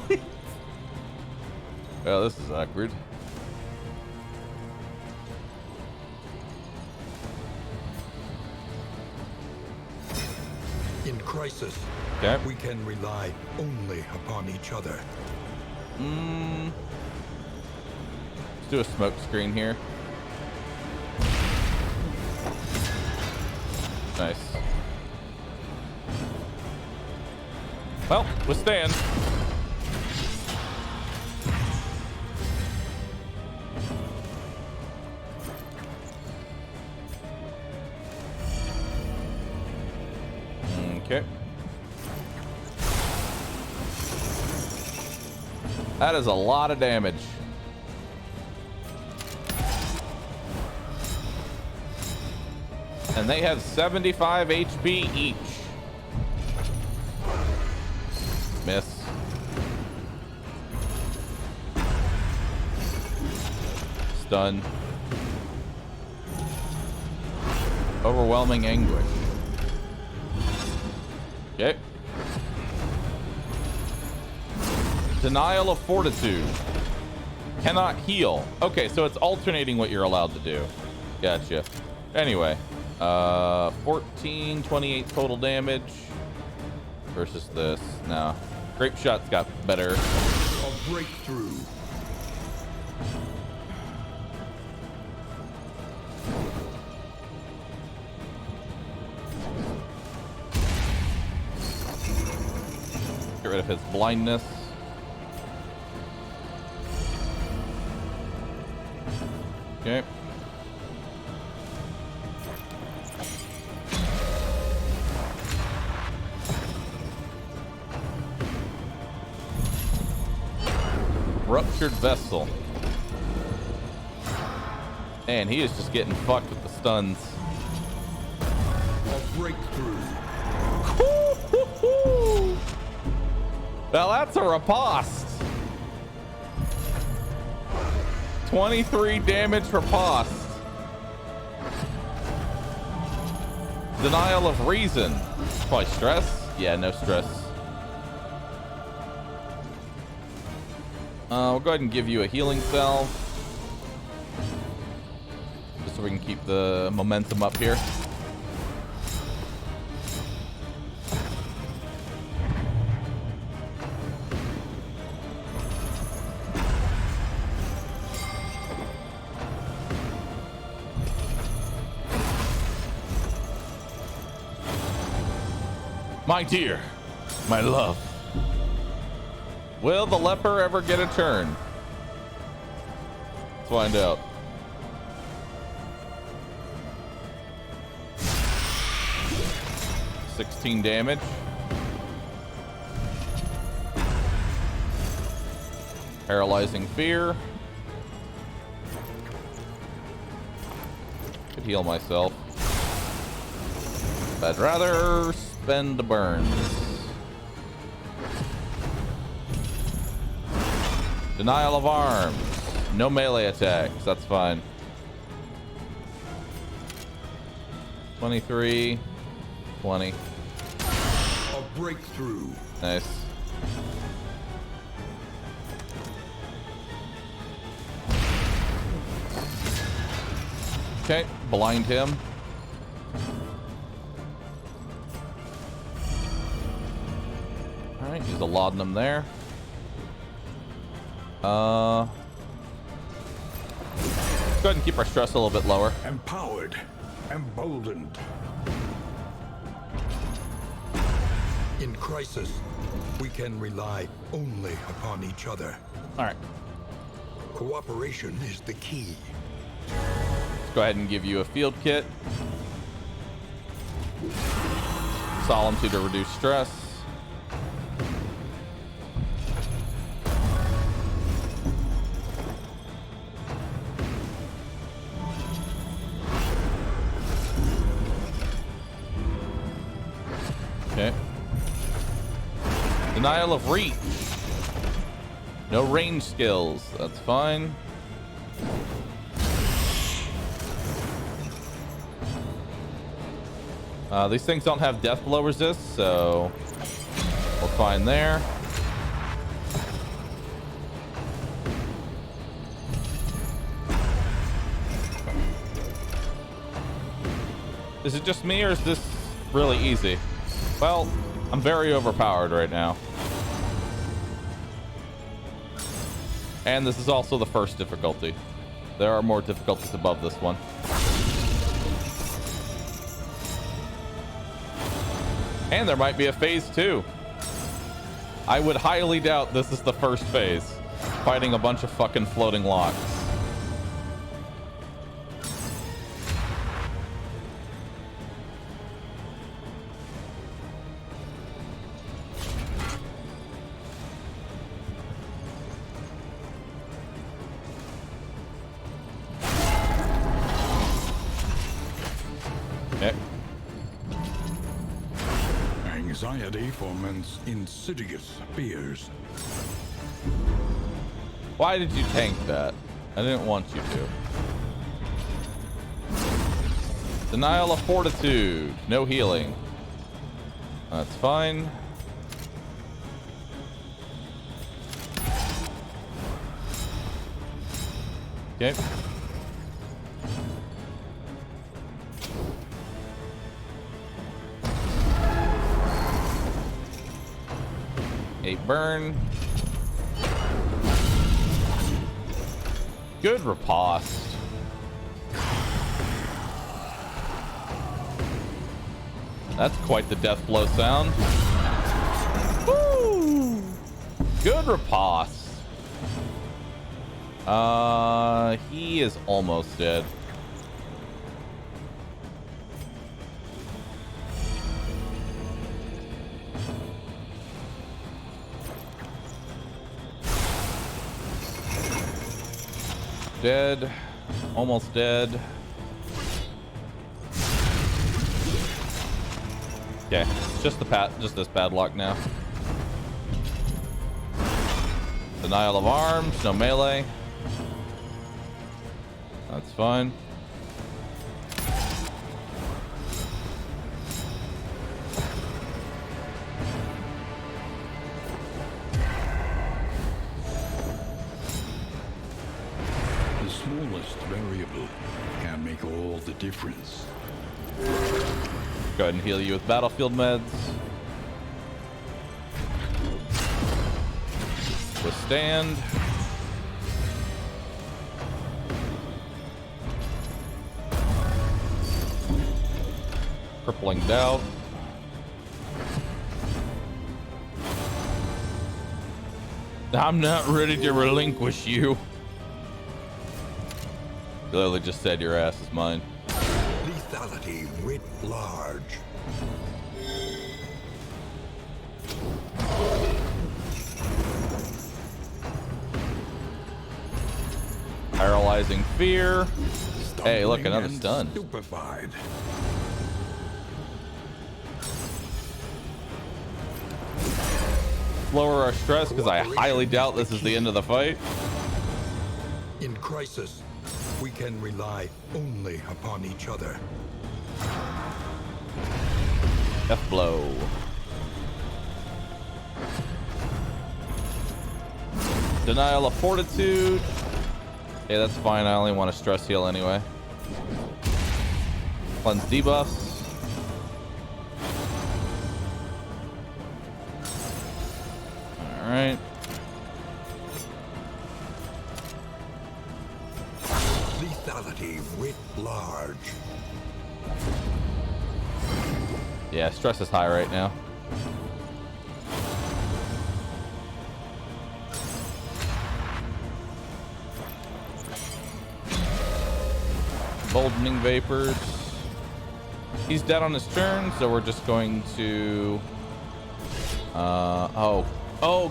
Well, this is awkward. In crisis, Okay. we can rely only upon each other. Let's do a smoke screen here. Nice. Well, withstand. Okay. That is a lot of damage. And they have 75 HP each. Miss. Stun. Overwhelming anguish. Okay. Denial of fortitude. Cannot heal. Okay, so it's alternating what you're allowed to do. Gotcha. Anyway, 14, 28 total damage versus this. No. Grape Shot's got better. A breakthrough. Get rid of his blindness. Okay. Ruptured vessel. Man, he is just getting fucked with the stuns. A breakthrough. Now that's a riposte. 23 damage riposte. Denial of reason. Probably stress. Yeah, no stress. We'll go ahead and give you a healing salve. Just so we can keep the momentum up here. My dear, my love, will the leper ever get a turn? Let's find out. $16 damage. Paralyzing fear. Could heal myself. I'd rather spend the burns. Denial of arms. No melee attacks. That's fine. 23. 20. A breakthrough. Nice. Okay, blind him. Alright, use a laudanum there. Let's go ahead and keep our stress a little bit lower. Empowered, emboldened. In crisis, we can rely only upon each other. Alright, Cooperation is the key. let's go ahead and give you a field kit. Solemnity to reduce stress. Okay. Denial of reach. No range skills. That's fine. These things don't have death blow resist, so we're fine there. Is it just me, or is this really easy? Well, I'm very overpowered right now. And this is also the first difficulty. There are more difficulties above this one. And there might be a phase 2. I would highly doubt this is the first phase. Fighting a bunch of fucking floating locks. Okay. Anxiety foments insidious fears. Why did you tank that? I didn't want you to. Denial of fortitude. No healing. That's fine. Okay. Burn. Good riposte. That's quite the death blow sound. Woo! Good riposte. He is almost dead. Dead. Almost dead. Okay, just this padlock now. Denial of arms, no melee. That's fine. The smallest variable can make all the difference. Go ahead and heal you with battlefield meds. Withstand. Crippling doubt. I'm not ready to relinquish you. Literally just said your ass is mine. Lethality writ large. Paralyzing fear. Hey, look, another stun. Stupefied. Lower our stress because I highly doubt this is the end of the fight. In crisis, we can rely only upon each other. Death blow. Denial of fortitude. Okay, that's fine. I only want a stress heal anyway. Cleanse debuffs. Alright. Lethality writ large. Yeah, stress is high right now. Boldening vapors. He's dead on his turn, so we're just going to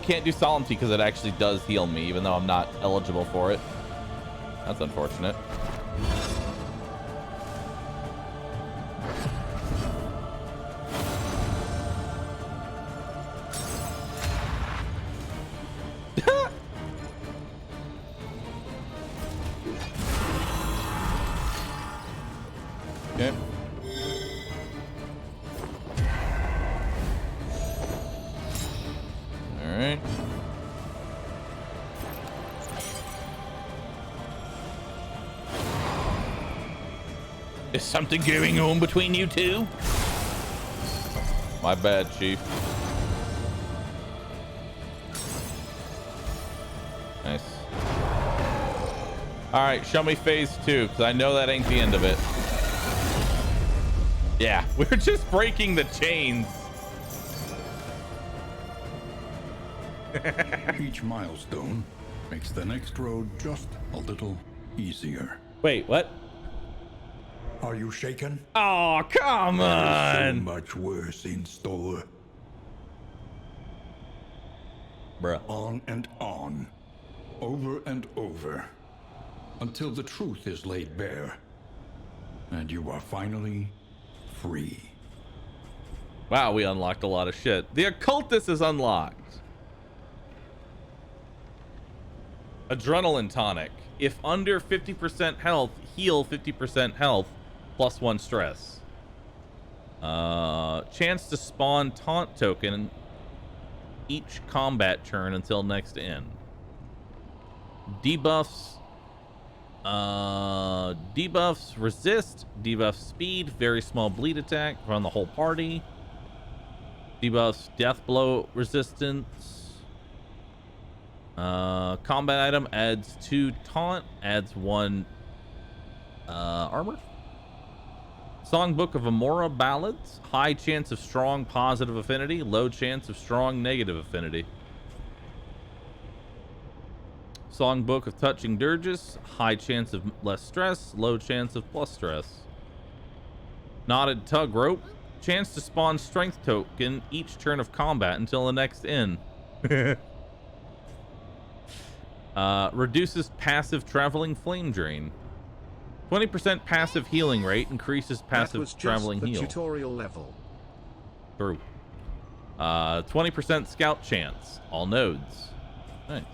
can't do solemnity because it actually does heal me, even though I'm not eligible for it. That's unfortunate. Okay. All right. Is something going on between you two? My bad, Chief. Nice. All right, show me phase 2, because I know that ain't the end of it. Yeah, we're just breaking the chains. Each milestone makes the next road just a little easier. Wait, what? Are you shaken? Oh, come So on. much worse in store. Bruh. On and on, over and over, until the truth is laid bare, and you are finally free. Wow, we unlocked a lot of shit. The occultist is unlocked. Adrenaline tonic. If under 50% health, heal 50% health plus 1 stress. Chance to spawn taunt token each combat turn until next end. Debuffs. Debuffs resist, debuffs speed, very small bleed attack, run the whole party. Debuffs death blow resistance. Combat item adds 2 taunt, adds 1 armor. Songbook of Amora ballads, high chance of strong positive affinity, low chance of strong negative affinity. Songbook of Touching Dirges, high chance of less stress, low chance of plus stress. Knotted Tug Rope, chance to spawn strength token each turn of combat until the next end. Reduces passive traveling flame drain. 20% passive healing rate increases That passive was just traveling the heal. tutorial level. True. 20% scout chance. All nodes. Nice.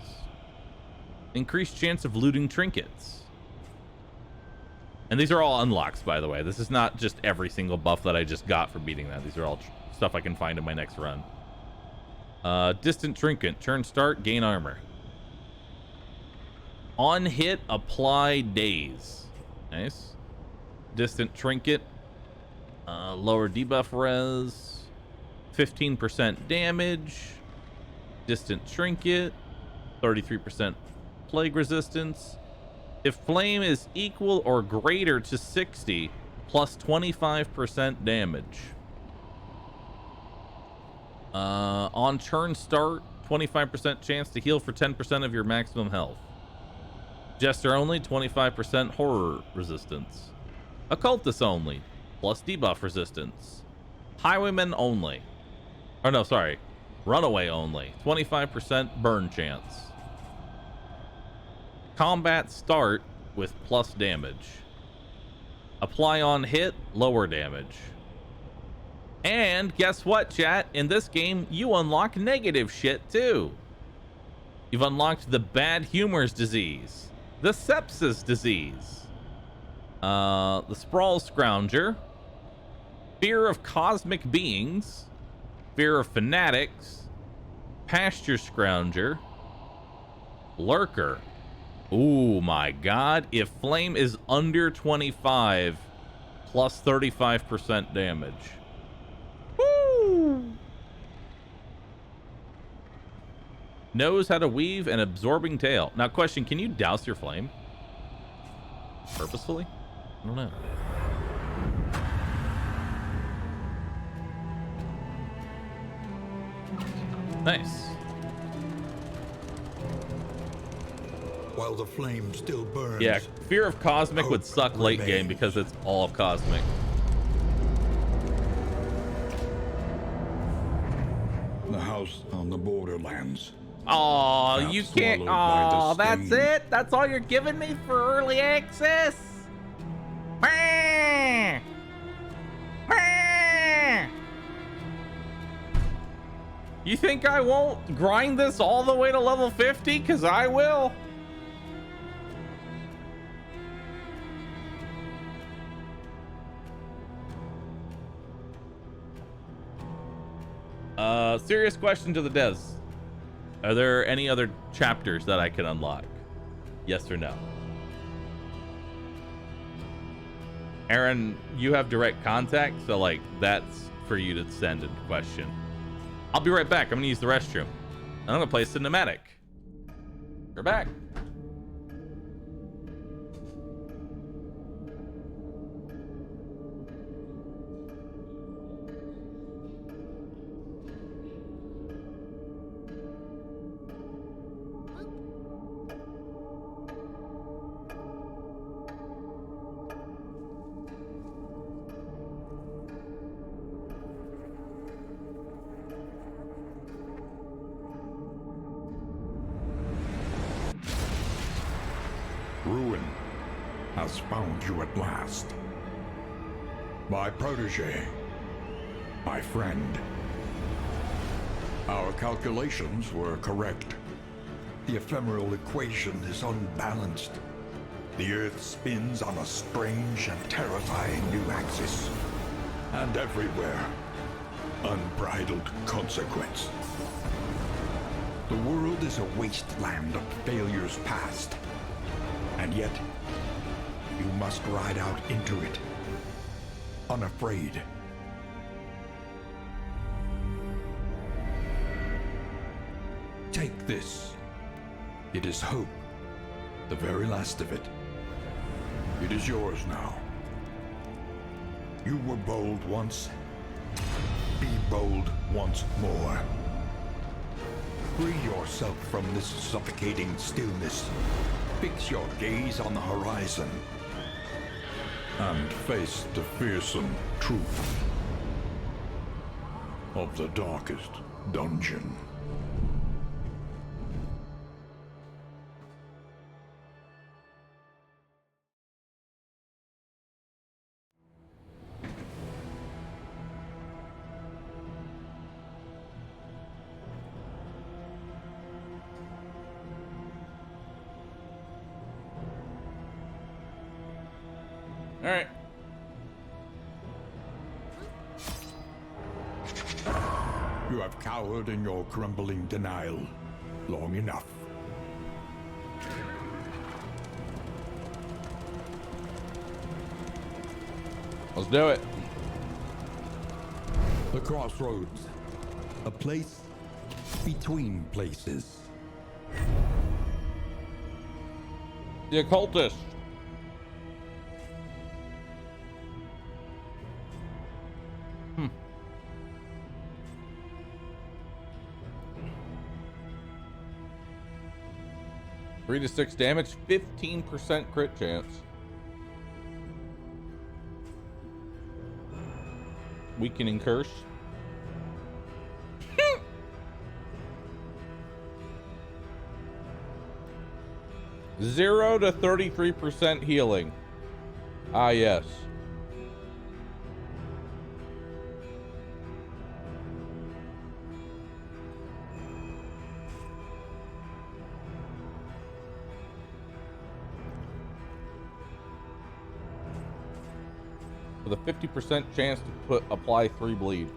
Increased chance of looting trinkets. And these are all unlocks, by the way. This is not just every single buff that I just got for beating that. These are all stuff I can find in my next run. Distant trinket. Turn start, gain armor. On hit, apply daze. Nice. Distant trinket. Lower debuff res. 15% damage. Distant trinket. 33% plague resistance. If flame is equal or greater to 60, plus 25% damage. On turn start, 25% chance to heal for 10% of your maximum health. Jester only, 25% horror resistance. Occultist only, plus debuff resistance. Highwayman only. Or no, sorry. Runaway only, 25% burn chance. Combat start with plus damage. Apply on hit, lower damage. And guess what, chat? In this game, you unlock negative shit too. You've unlocked the bad humors disease, the sepsis disease, the sprawl scrounger, fear of cosmic beings, fear of fanatics, pasture scrounger, lurker. Oh my god, if flame is under 25, plus 35% damage. Woo! Knows how to weave an absorbing tail. Now question, can you douse your flame? Purposefully? I don't know. Nice. While the flame still burns. Yeah, fear of cosmic would suck late game because it's all cosmic. The house on the borderlands. Oh, Perhaps you can't. swallowed by the Oh, that's stain. it? That's all you're giving me for early access? Bah! Bah! You think I won't grind this all the way to level 50? Because I will. Serious question to the devs. Are there any other chapters that I can unlock? Yes or no? Aaron, you have direct contact, so like that's for you to send a question. I'll be right back. I'm gonna use the restroom. And I'm gonna play cinematic. You're back. Ruin has found you at last. My protege, my friend. Our calculations were correct. The ephemeral equation is unbalanced. The Earth spins on a strange and terrifying new axis. And everywhere, unbridled consequence. The world is a wasteland of failures past. And yet, you must ride out into it, unafraid. Take this. It is hope, the very last of it. It is yours now. You were bold once. Be bold once more. Free yourself from this suffocating stillness. Fix your gaze on the horizon. And face the fearsome truth of the darkest dungeon. right. You have cowered in your crumbling denial long enough. Let's do it. The crossroads. A place between places. The occultist. Hmm. Three to 6 damage, 15% crit chance. Weakening curse. 0 to 33% healing. Ah, yes. With a 50% chance to apply 3 bleed.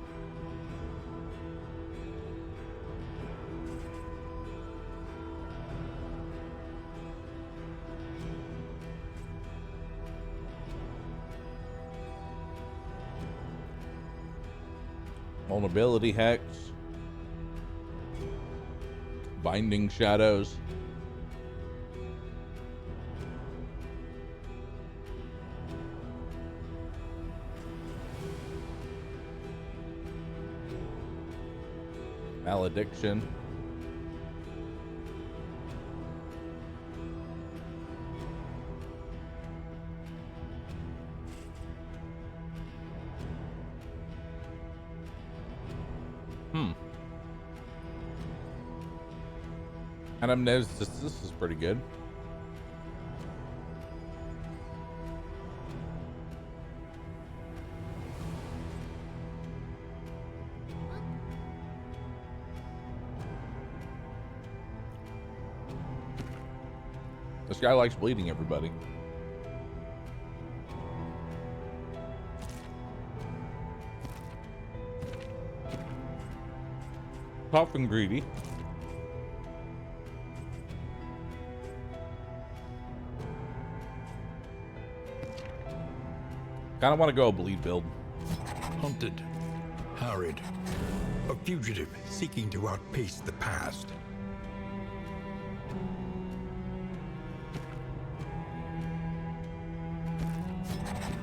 Vulnerability hex. Binding shadows. Malediction. Anamnesis, this is pretty good. This guy likes bleeding everybody. Tough and greedy. Kind of want to go a bleed build. Hunted, harried, a fugitive seeking to outpace the past.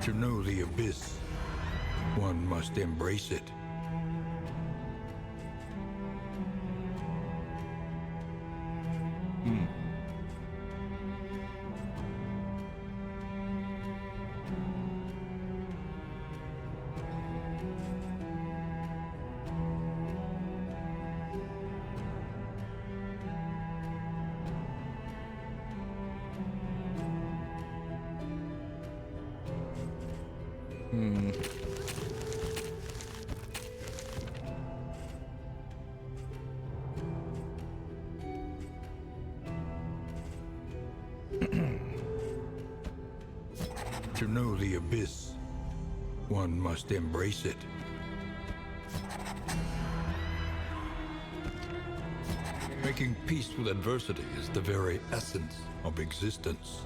To know the abyss, one must embrace it. To know the abyss, one must embrace it. Making peace with adversity is the very essence of existence.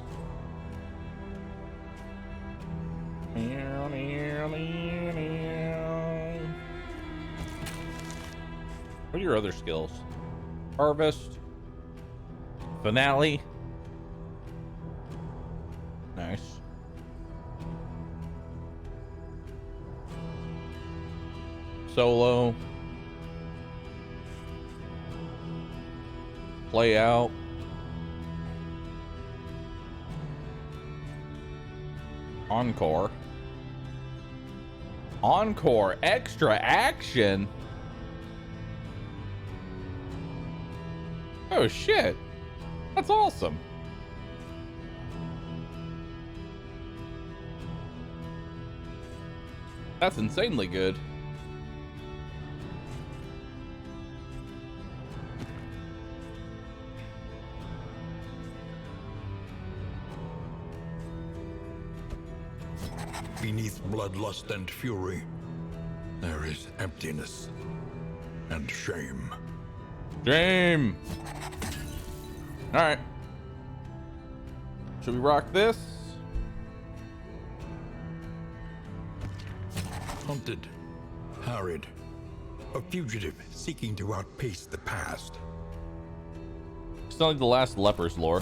What are your other skills? Harvest. Finale. Nice. Solo. Play out. Encore. Encore. Extra action. Oh shit. That's awesome. That's insanely good. beneath bloodlust and fury, there is emptiness and shame. Shame. All right. Should we rock this? Hunted, harried, a fugitive seeking to outpace the past. It's not like the last lepers lore.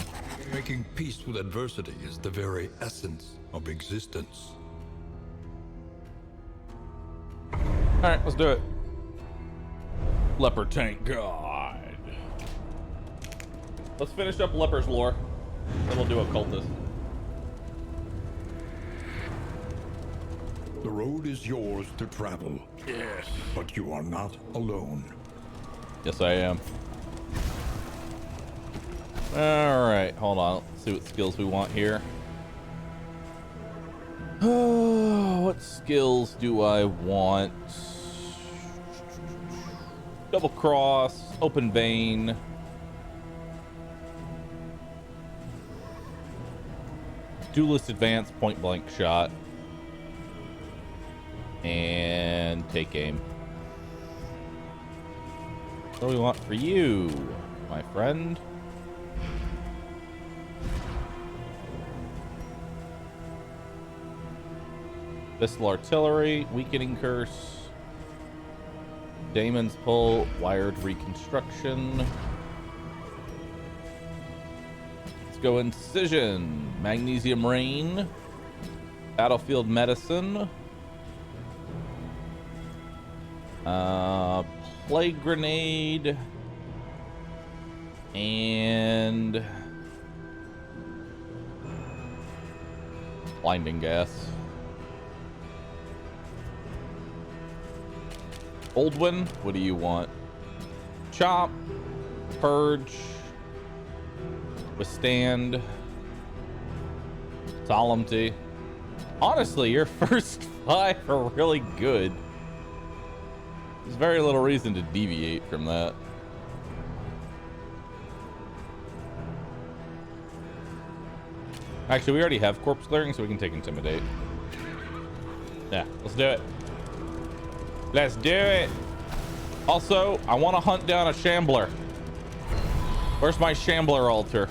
Making peace with adversity is the very essence of existence. All right, let's do it. Leper tank god. Let's finish up leper's lore. Then we'll do occultist. The road is yours to travel. Yes. But you are not alone. Yes, I am. All right, hold on. Let's see what skills we want here. Oh, what skills do I want? Double cross, open vein. Duelist advance, point blank shot. And take aim. What do we want for you, my friend? Pistol artillery, weakening curse. Damon's pull, wired reconstruction. Let's go incision, magnesium rain, battlefield medicine, plague grenade, and blinding gas. Oldwin, what do you want? Chop, purge, withstand, solemnity. Honestly, your first 5 are really good. There's very little reason to deviate from that. Actually, we already have corpse clearing, so we can take intimidate. Yeah, let's do it. Let's do it. Also, I want to hunt down a shambler. Where's my shambler altar?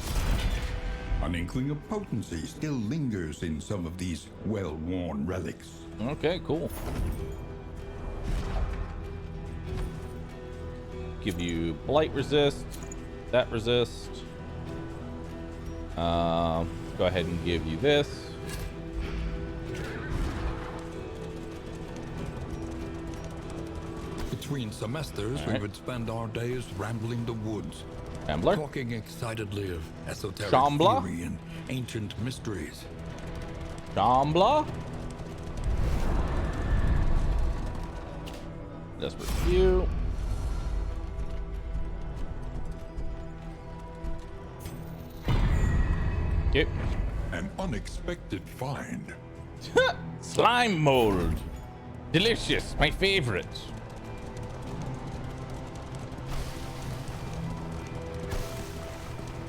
An inkling of potency still lingers in some of these well-worn relics. Okay, cool. Give you blight resist, that resist. Go ahead and give you this. Between semesters, we would spend our days rambling the woods, Shambler. talking excitedly of esoteric Shambler? theory and ancient mysteries. Shambler. Desperate few. Okay. An unexpected find. Slime mold. Delicious, my favorite.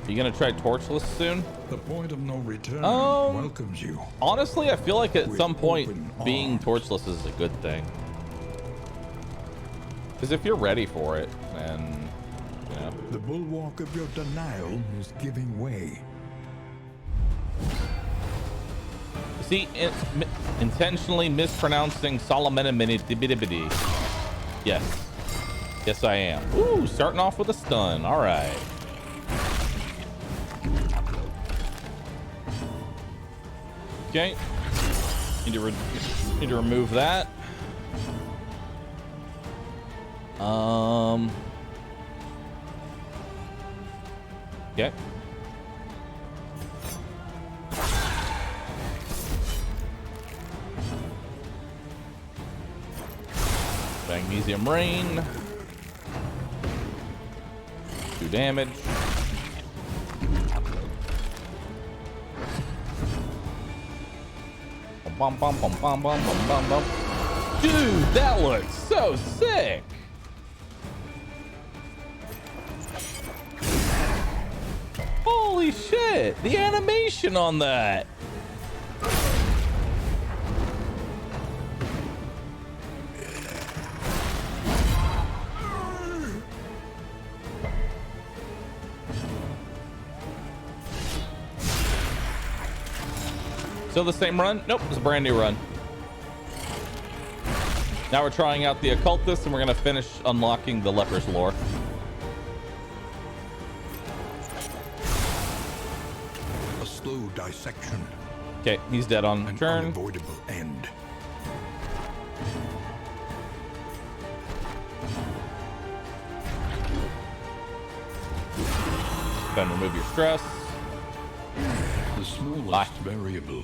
You gonna try torchless soon? The point of no return welcomes you. Honestly, I feel like at With some point open being arms. torchless is a good thing. Because if you're ready for it, then you know. The bulwark of your denial is giving way. See, intentionally mispronouncing Solomon-a-minute-dibidi-bidi. Yes. Yes, I am. Ooh, starting off with a stun. All right. Okay. Need to remove that. Okay. Magnesium rain. 2 damage. Bum, bum, bum, bum, bum, bum, bum, bum. Dude, that looks so sick. Holy shit, the animation on that. Still the same run? Nope, it's a brand new run. Now we're trying out the occultist, and we're gonna finish unlocking the leper's lore. A slow dissection. Okay, he's dead on An turn. unavoidable end. Then remove your stress. The smallest variable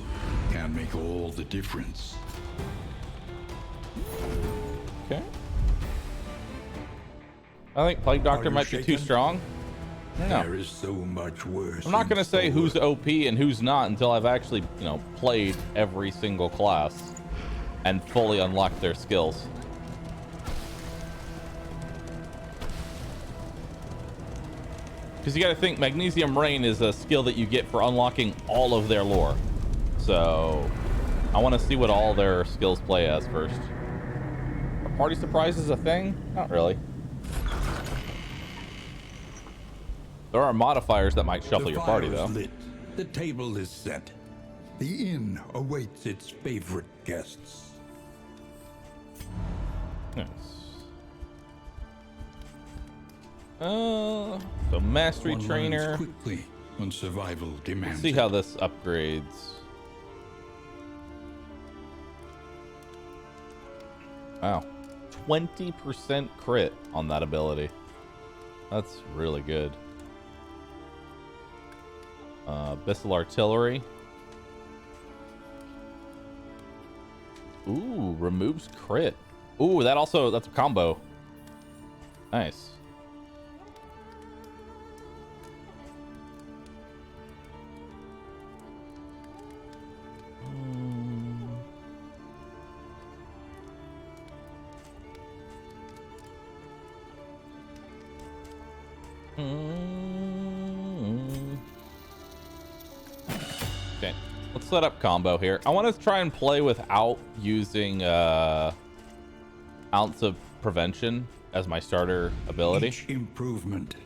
can make all the difference. Okay. I think Plague Doctor you might be too shaken? strong. I don't know. There is so much worse. I'm not in going to say store. who's OP and who's not until I've actually, played every single class and fully unlocked their skills. Because you got to think Magnesium Rain is a skill that you get for unlocking all of their lore. So I want to see what all their skills play as first. Are party surprises a thing? Not really. There are modifiers that might shuffle The your fire party, is though. lit. The table is set. The inn awaits its favorite guests. Yes. So mastery One learns trainer. quickly when survival demands. See it. how this upgrades. Wow. 20% crit on that ability. That's really good. Abyssal Artillery. Ooh, removes crit. Ooh, that's a combo. Nice. Okay, let's set up combo here. I want to try and play without using Ounce of Prevention as my starter ability. Each improvement.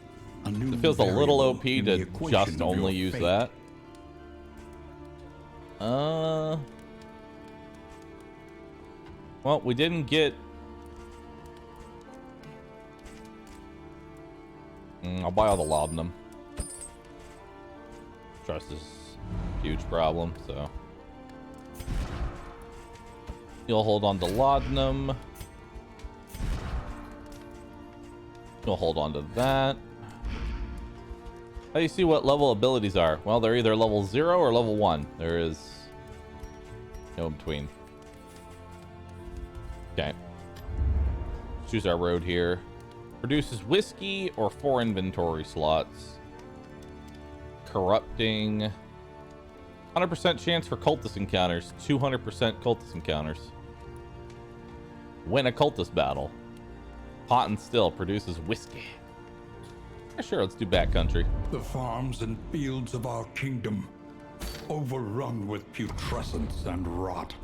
A new It feels a little variable OP in the to equation just of only your use fate. that. Well, we didn't get... I'll buy all the laudanum. Trust is a huge problem, so... You'll hold on to laudanum. You'll hold on to that. How do you see what level abilities are? Well, they're either level 0 or level 1. There is no in between. Okay. Choose our road here. Produces whiskey or 4 inventory slots. Corrupting. 100% chance for cultist encounters. 200% cultist encounters. Win a cultist battle. Hot and still produces whiskey. Yeah, sure, let's do backcountry. The farms and fields of our kingdom, overrun with putrescence and rot.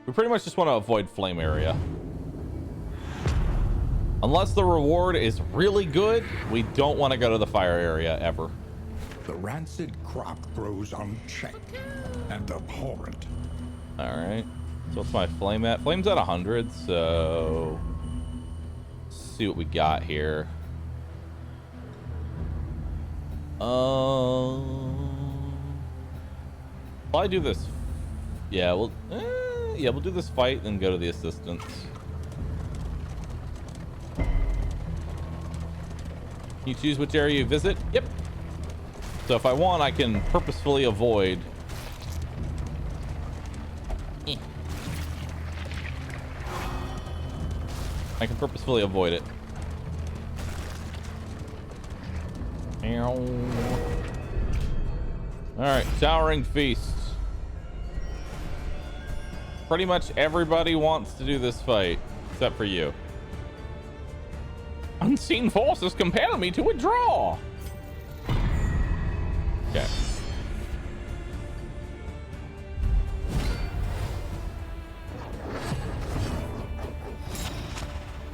We pretty much just want to avoid flame area. Unless the reward is really good, we don't want to go to the fire area ever. The rancid crop grows unchecked and abhorrent. All right. So what's my flame at? Flame's at 100, so... Let's see what we got here. Will I do this? Yeah, we'll do this fight, then go to the assistance. Can you choose which area you visit? Yep. So if I want, I can purposefully avoid. I can purposefully avoid it. Alright, Towering Feast. Pretty much everybody wants to do this fight, except for you. Unseen forces compel me to withdraw. Okay.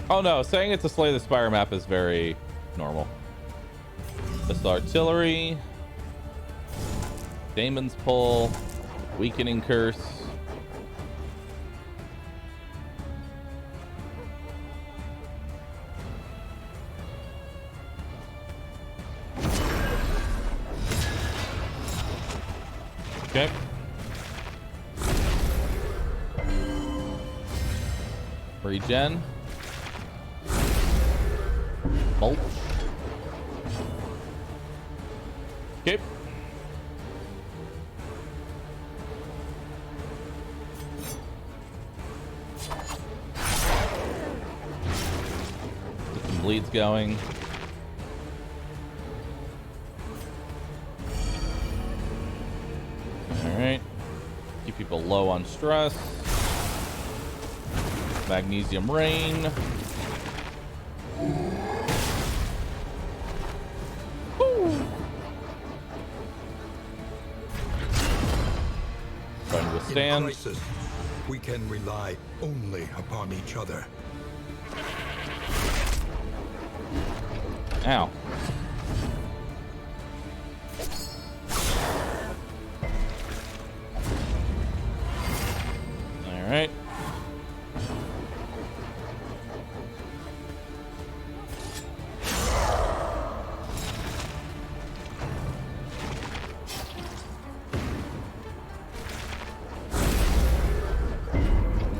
Oh no, saying it's a Slay the Spire map is very normal. This artillery. Damon's Pull. Weakening Curse. Okay. Regen. Mulch. Okay. Get some bleeds going. Alright. Keep people low on stress. Magnesium Rain. Trying to withstand. In crisis, we can rely only upon each other. Ow. All right.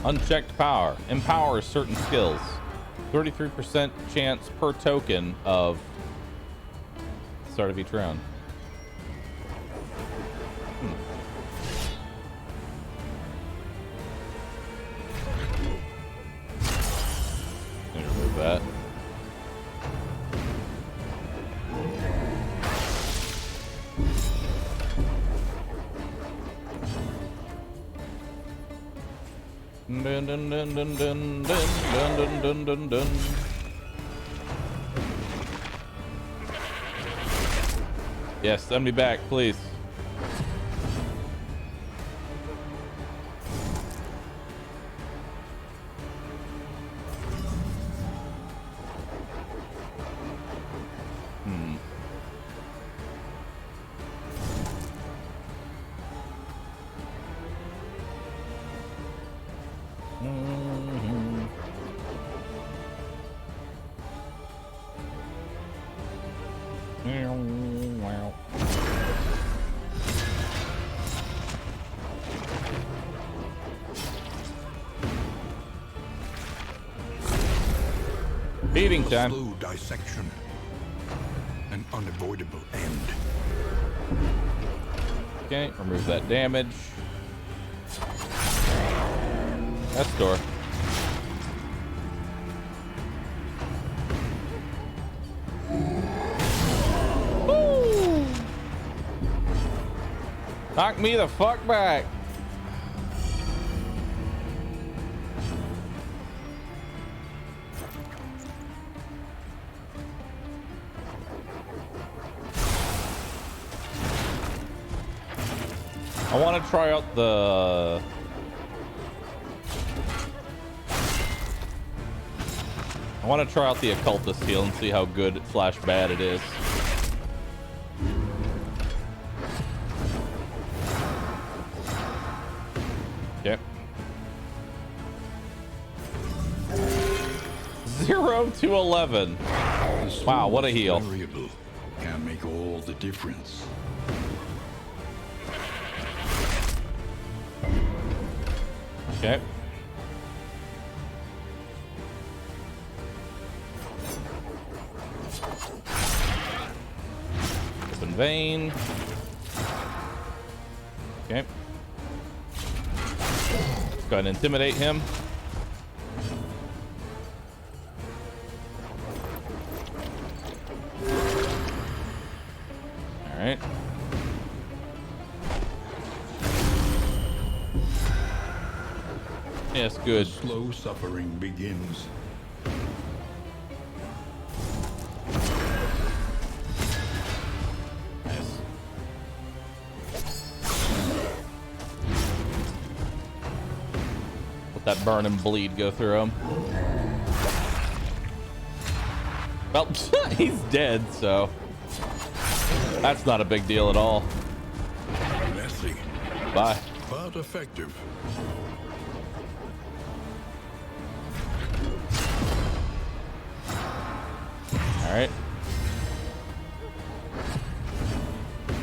Unchecked power. Empowers certain skills. 33% chance per token of start of each round. Let me remove that. Dun dun dun dun dun dun dun dun dun dun. Yes, send me back, please. Beating time. Slow dissection. An unavoidable end. Okay, remove that damage. That's door. Woo! Knock me the fuck back. I want to try out the occultist heal and see how good / bad it is. Okay. 0 to 11. Wow, what a heal. Variable can make all the difference. Okay. Open vein. Okay. Let's go ahead and intimidate him. All right. Yes, good. Slow suffering begins. Nice. Let that burn and bleed go through him. Well, he's dead, so that's not a big deal at all. Bye. but effective. All right.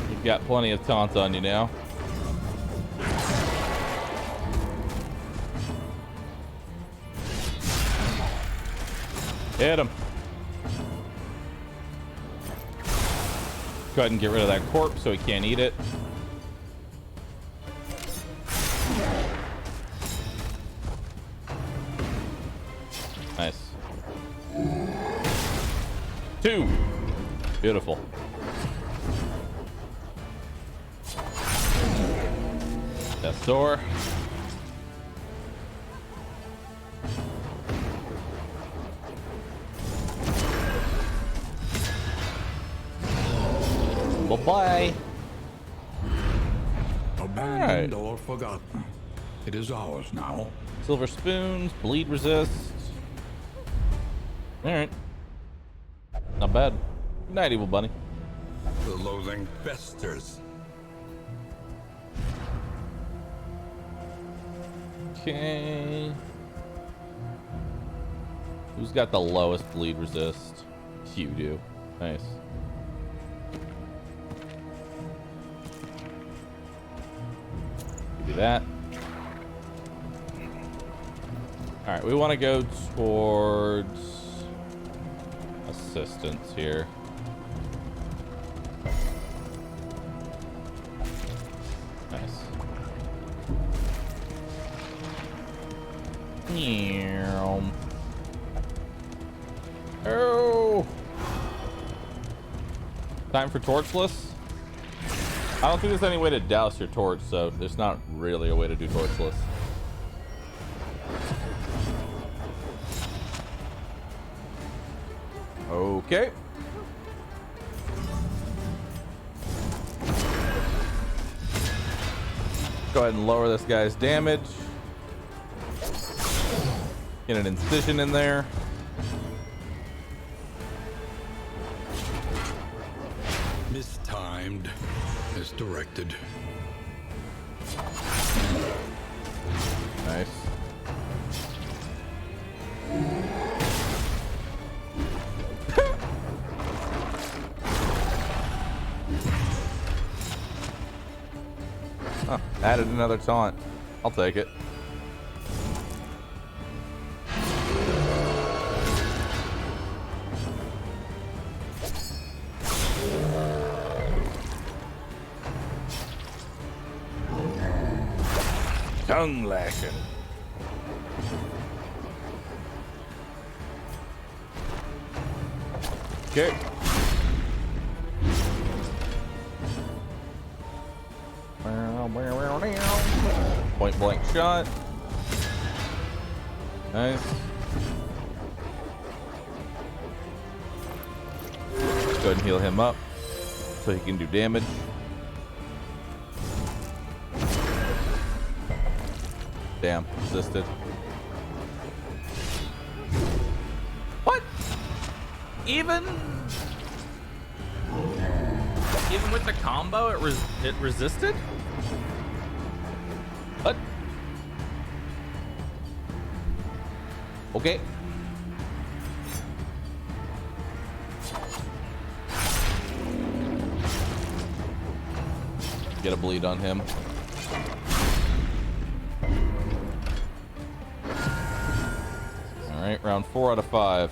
You've got plenty of taunt on you now. Hit him. Go ahead and get rid of that corpse so he can't eat it. Nice. 2. Beautiful. Death's door. Bye-bye. Abandoned or forgotten. It is ours now. Silver spoons, bleed resist. Alright. Not bad. Good night, evil bunny. The loathing festers. Okay. Who's got the lowest bleed resist? You do. Nice. Do that. All right, we want to go towards assistance here. Nice. Oh. Time for torchless. I don't think there's any way to douse your torch, so there's not really a way to do torchless. Okay. Go ahead and lower this guy's damage. Get an incision in there. Mistimed. Misdirected. Nice. Huh, added another taunt. I'll take it. Tongue lashing. Okay. Point blank shot. Nice. Go ahead and heal him up so he can do damage. Damn, resisted. What? Even with the combo, it resisted? What? Okay. Get a bleed on him. All right, round 4 out of 5.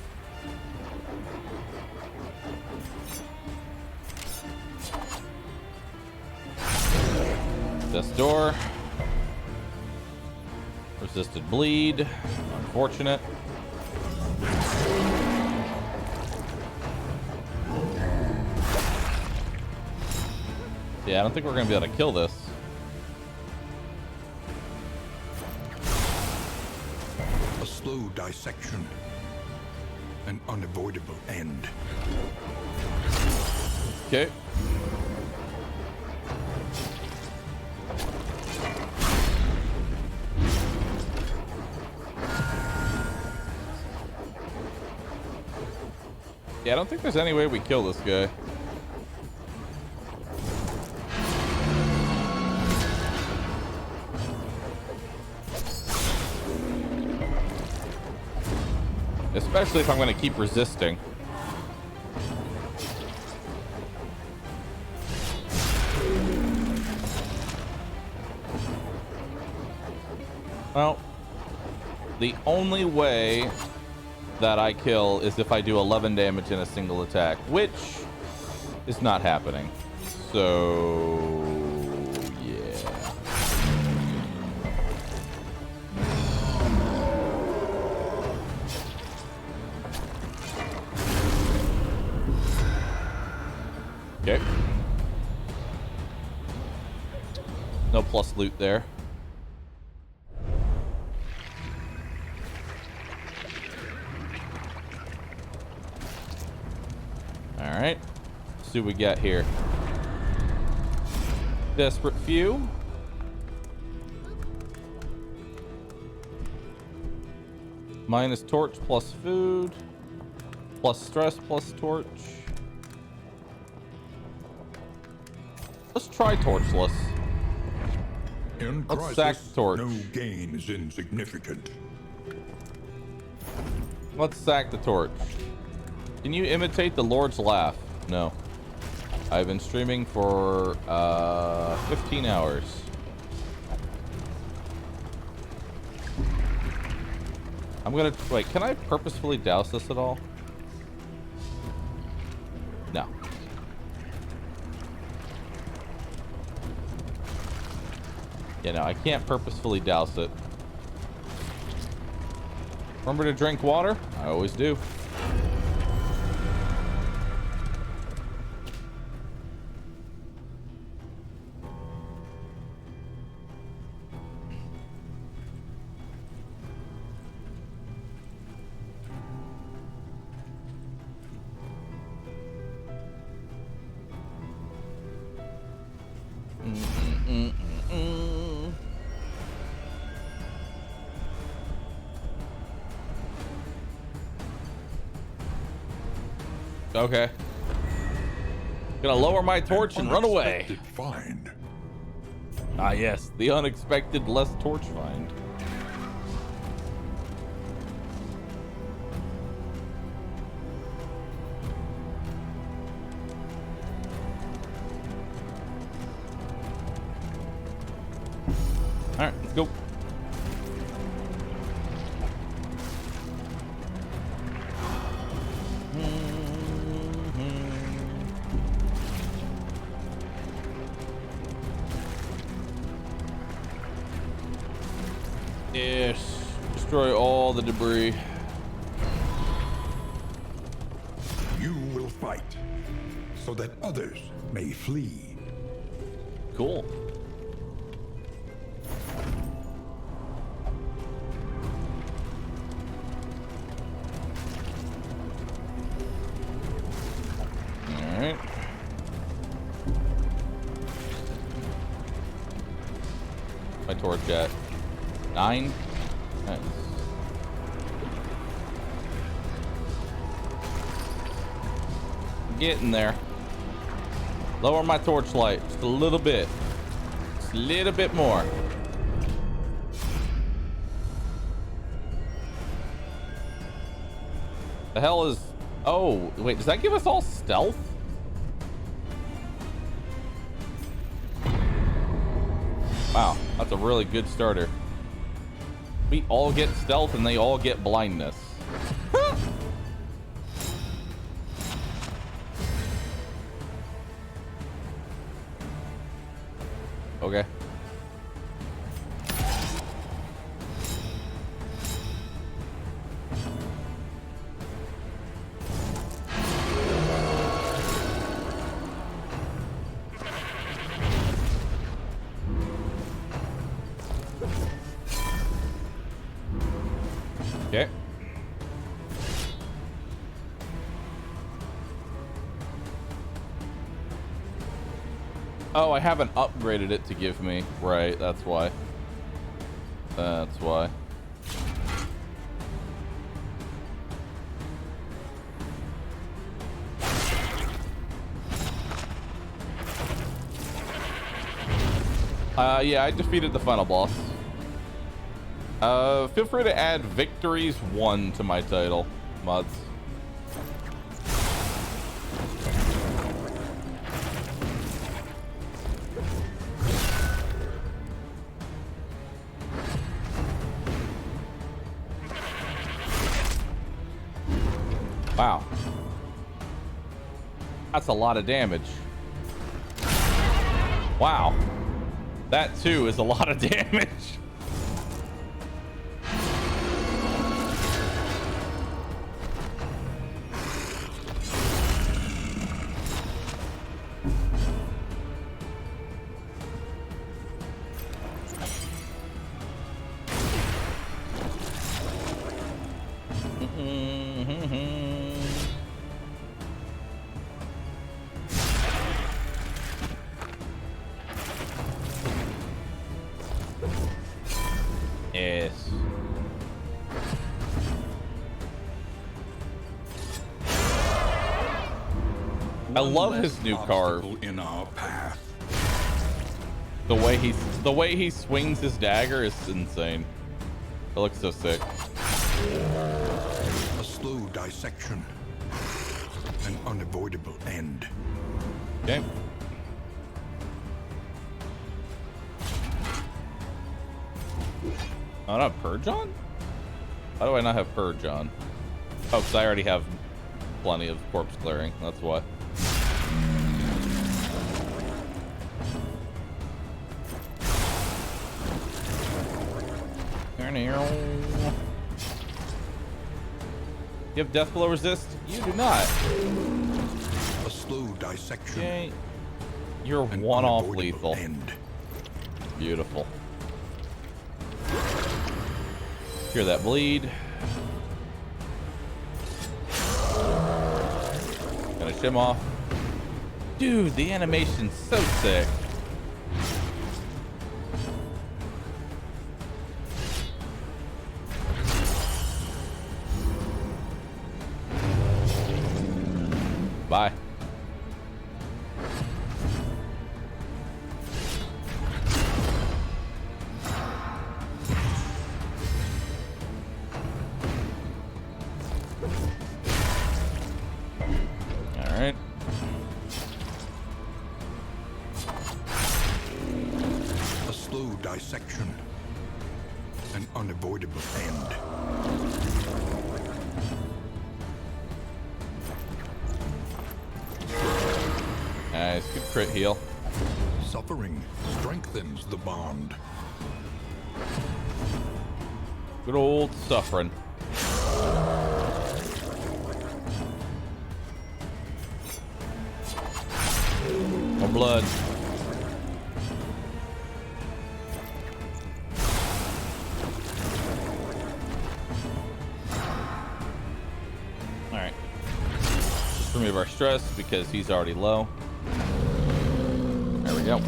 This door. Resisted bleed. Unfortunate. Yeah, I don't think we're gonna be able to kill this. A slow dissection. An unavoidable end. Okay. Yeah, I don't think there's any way we kill this guy. Especially if I'm going to keep resisting. Well, the only way that I kill is if I do 11 damage in a single attack, which is not happening. So, yeah. Okay. No plus loot there. All right. Let's see what we got here. Desperate few. Minus torch plus food. Plus stress plus torch. Let's try torchless. In Let's crisis, sack the torch. no gain is insignificant. Let's sack the torch. Can you imitate the Lord's laugh? No. I've been streaming for 15 hours. I'm gonna wait. Can I purposefully douse this at all? No. Yeah, no, I can't purposefully douse it. Remember to drink water? I always do. Okay. Gonna lower my torch and run away. Unexpected find. Ah, yes, the unexpected less torch find. All right, let's go. Yes, destroy all the debris. You will fight, so that others may flee. Cool. All right. My torch at 9. Nice. Getting there. Lower my torchlight just a little bit. Just a little bit more. The hell is... Oh, wait, does that give us all stealth? Wow, that's a really good starter. We all get stealth and they all get blindness. Okay. Okay. Oh, I haven't upgraded it to give me. Right, that's why. That's why. Yeah, I defeated the final boss. Feel free to add victories 1 to my title. mods. Wow. That's a lot of damage. Wow. That too is a lot of damage. Yes. I love his new carve. In our path. The way he swings his dagger is insane. It looks so sick. A slow dissection. An unavoidable end. Okay. I don't have Purge on? Why do I not have Purge on? Oh, because I already have plenty of corpse clearing. That's why. You have death blow resist? You do not. A slow dissection. Okay. You're An one-off unavoidable lethal. End. Beautiful. Hear that bleed. Gonna shim off. Dude, the animation's so sick. Bye. All right. A slow dissection. An unavoidable end. Nice, good crit heal. Suffering strengthens the bond. Good old suffering. More blood. All right. Just remove our stress because he's already low. There we go.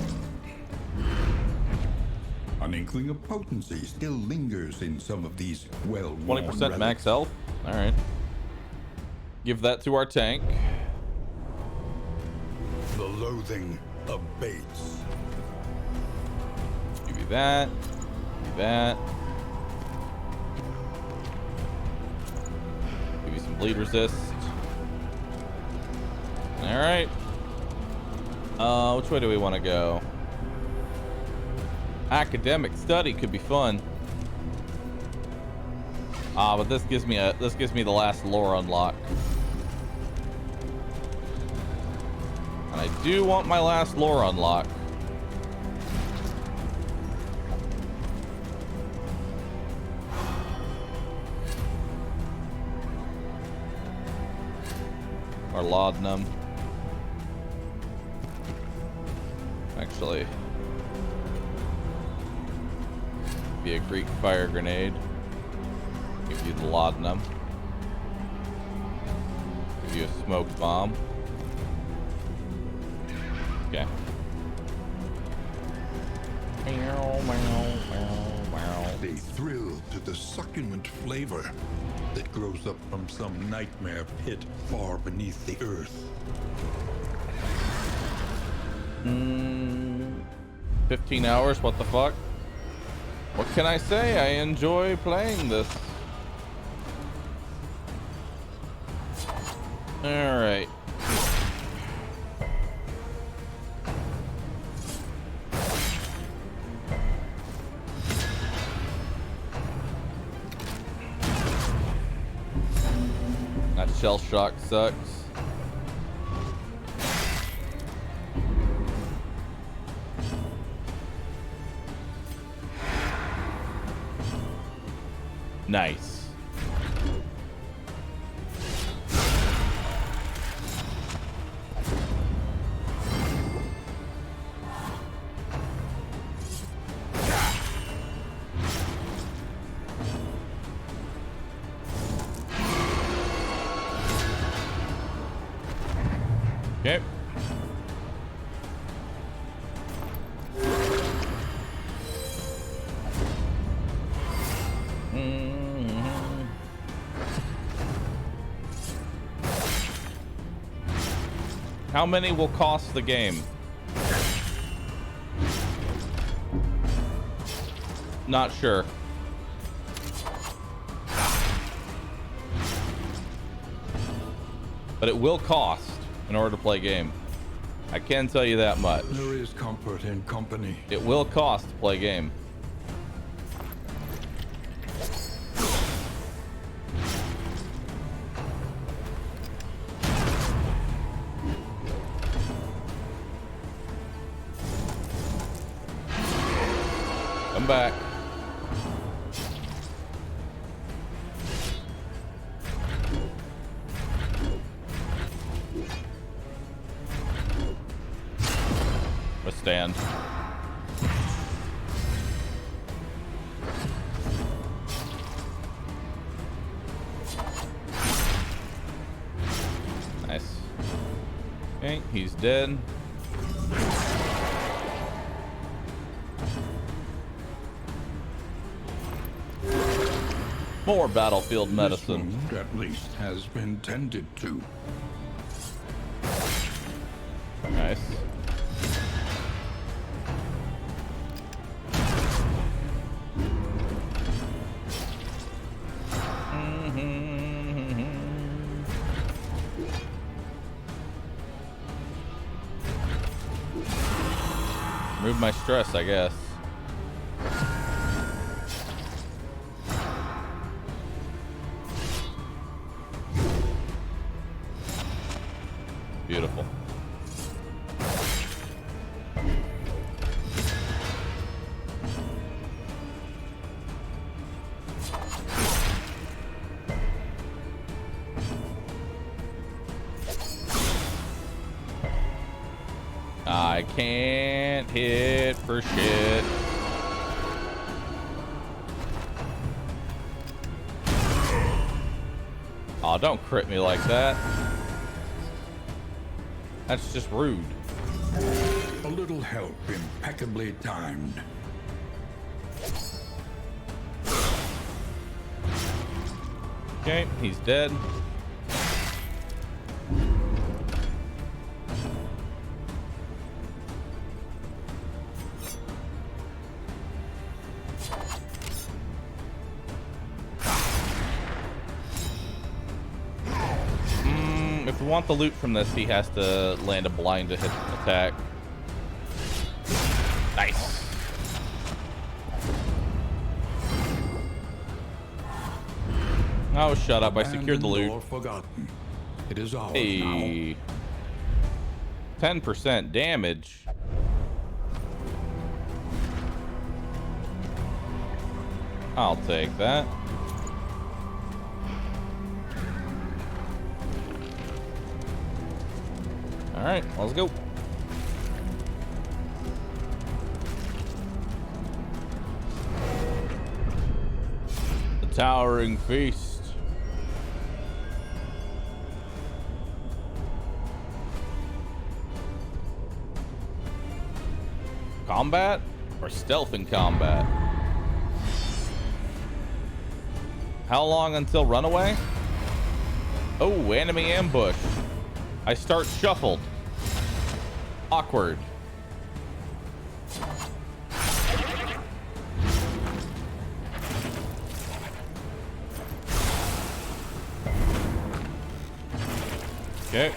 An inkling of potency still lingers in some of these well-worn 20% max health. All right. Give that to our tank. The loathing abates. Give you that. Give you that. Give you some bleed resist. All right. Which way do we want to go? Academic study could be fun. But this gives me the last lore unlock. And I do want my last lore unlock. Or laudanum. Actually, be a Greek fire grenade. Give you the laudanum. Give you a smoke bomb. Okay. They thrill to the succulent flavor that grows up from some nightmare pit far beneath the earth. 15 hours, what the fuck? What can I say? I enjoy playing this. All right. That shell shock sucks. Nice. Okay. How many will cost the game? Not sure. But it will cost in order to play a game. I can tell you that much. There is comfort in company. It will cost to play a game. Come back. Withstand. Nice. Okay, he's dead. More battlefield medicine. This wound, at least, has been tended to. Nice. Remove my stress, I guess. Beautiful. I can't hit for shit. Aw, don't crit me like that. That's just rude. A little help, impeccably timed. Okay, he's dead. If we want the loot from this, he has to land a blind to hit attack. Nice. Oh, shut up. I secured the loot. Or forgotten. It is ours Hey. 10% damage. I'll take that. All right, let's go. The Towering Feast. Combat or stealth in combat? How long until runaway? Oh, enemy ambush. I start shuffled. Awkward. Okay.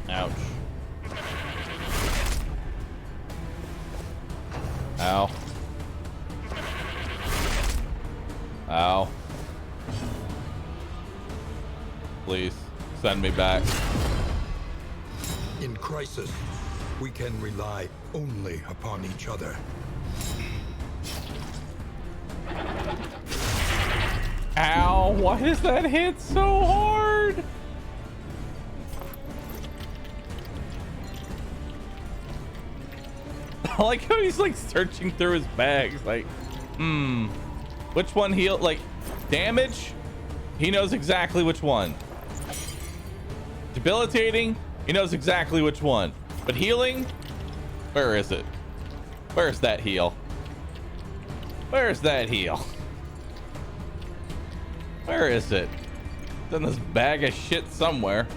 Ouch. Ow. Ow. Please, send me back. In crisis, we can rely only upon each other. Ow, why does that hit so hard? I like how he's like searching through his bags, like, which one heal? Like, damage? He knows exactly which one. Debilitating? He knows exactly which one. But healing? Where is it? Where's that heal? Where's that heal? Where is it? It's in this bag of shit somewhere.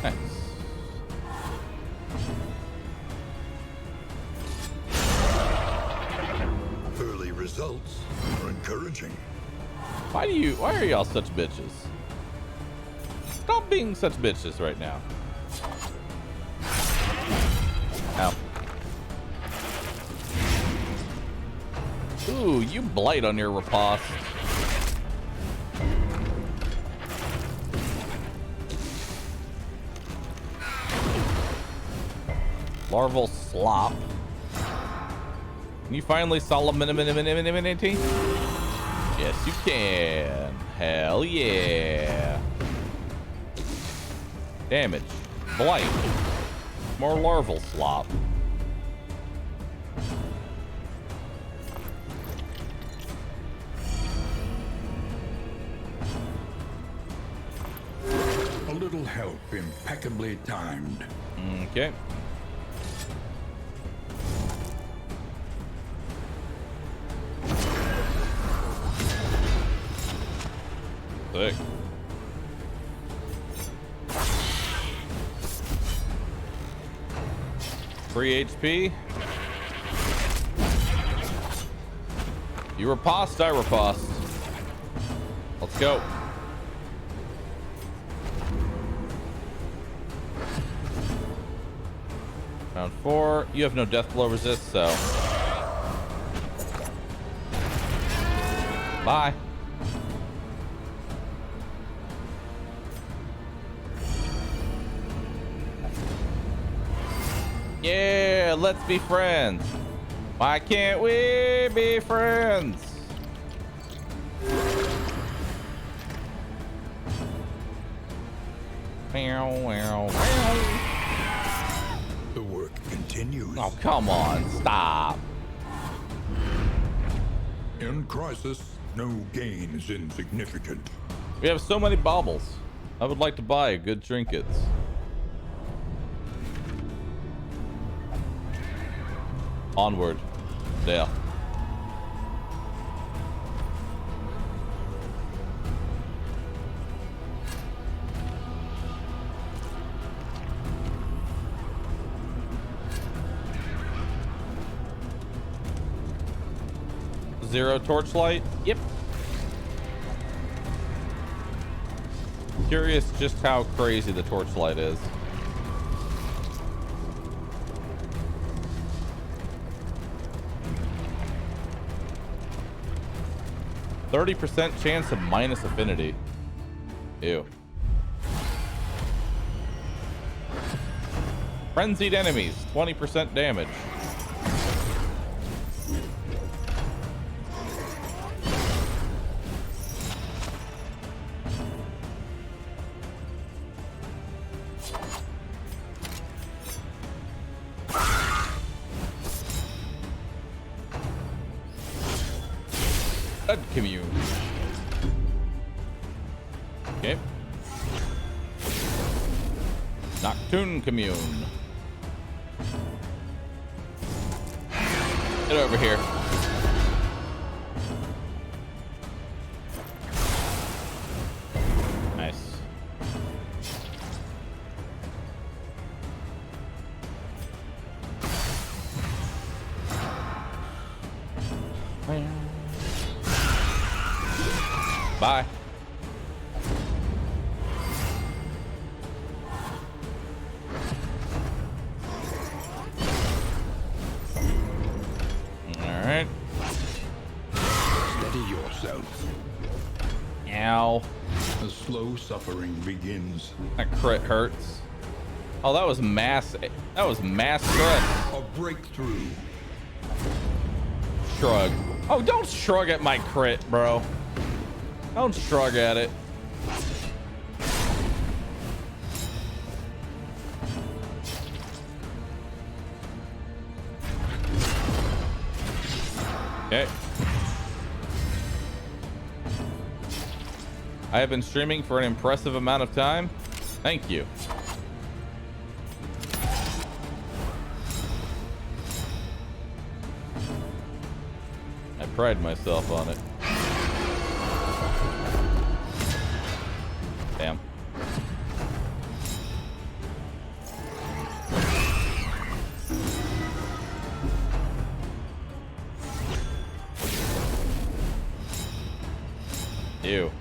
Nice. Early results are encouraging. Why are y'all such bitches? Stop being such bitches right now. Ow. Ooh, you blight on your riposte. Larval slop. Can you finally solemnity? Yes, you can. Hell yeah. Damage. Blight. More larval slop. A little help impeccably timed. Okay. Sick. Free HP. You riposte, I riposte. Let's go. Round 4. You have no death blow resist, so bye. Yeah, let's be friends. Why can't we be friends? Meow, meow, meow. The work continues. Oh, come on, stop. In crisis, no gain is insignificant. We have so many baubles. I would like to buy good trinkets. Onward. There. Zero torchlight? Yep. Curious just how crazy the torchlight is. %30 chance of minus affinity. Ew. Frenzied enemies, 20% damage. Commune. Okay. Nocturne commune. Get over here. Bye. All right. Steady yourself. Ow. The slow suffering begins. That crit hurts. Oh, that was mass. That was mass stress. A breakthrough. Shrug. Oh, don't shrug at my crit, bro. Don't shrug at it. Okay. I have been streaming for an impressive amount of time. Thank you. I pride myself on it. Damn. Ew.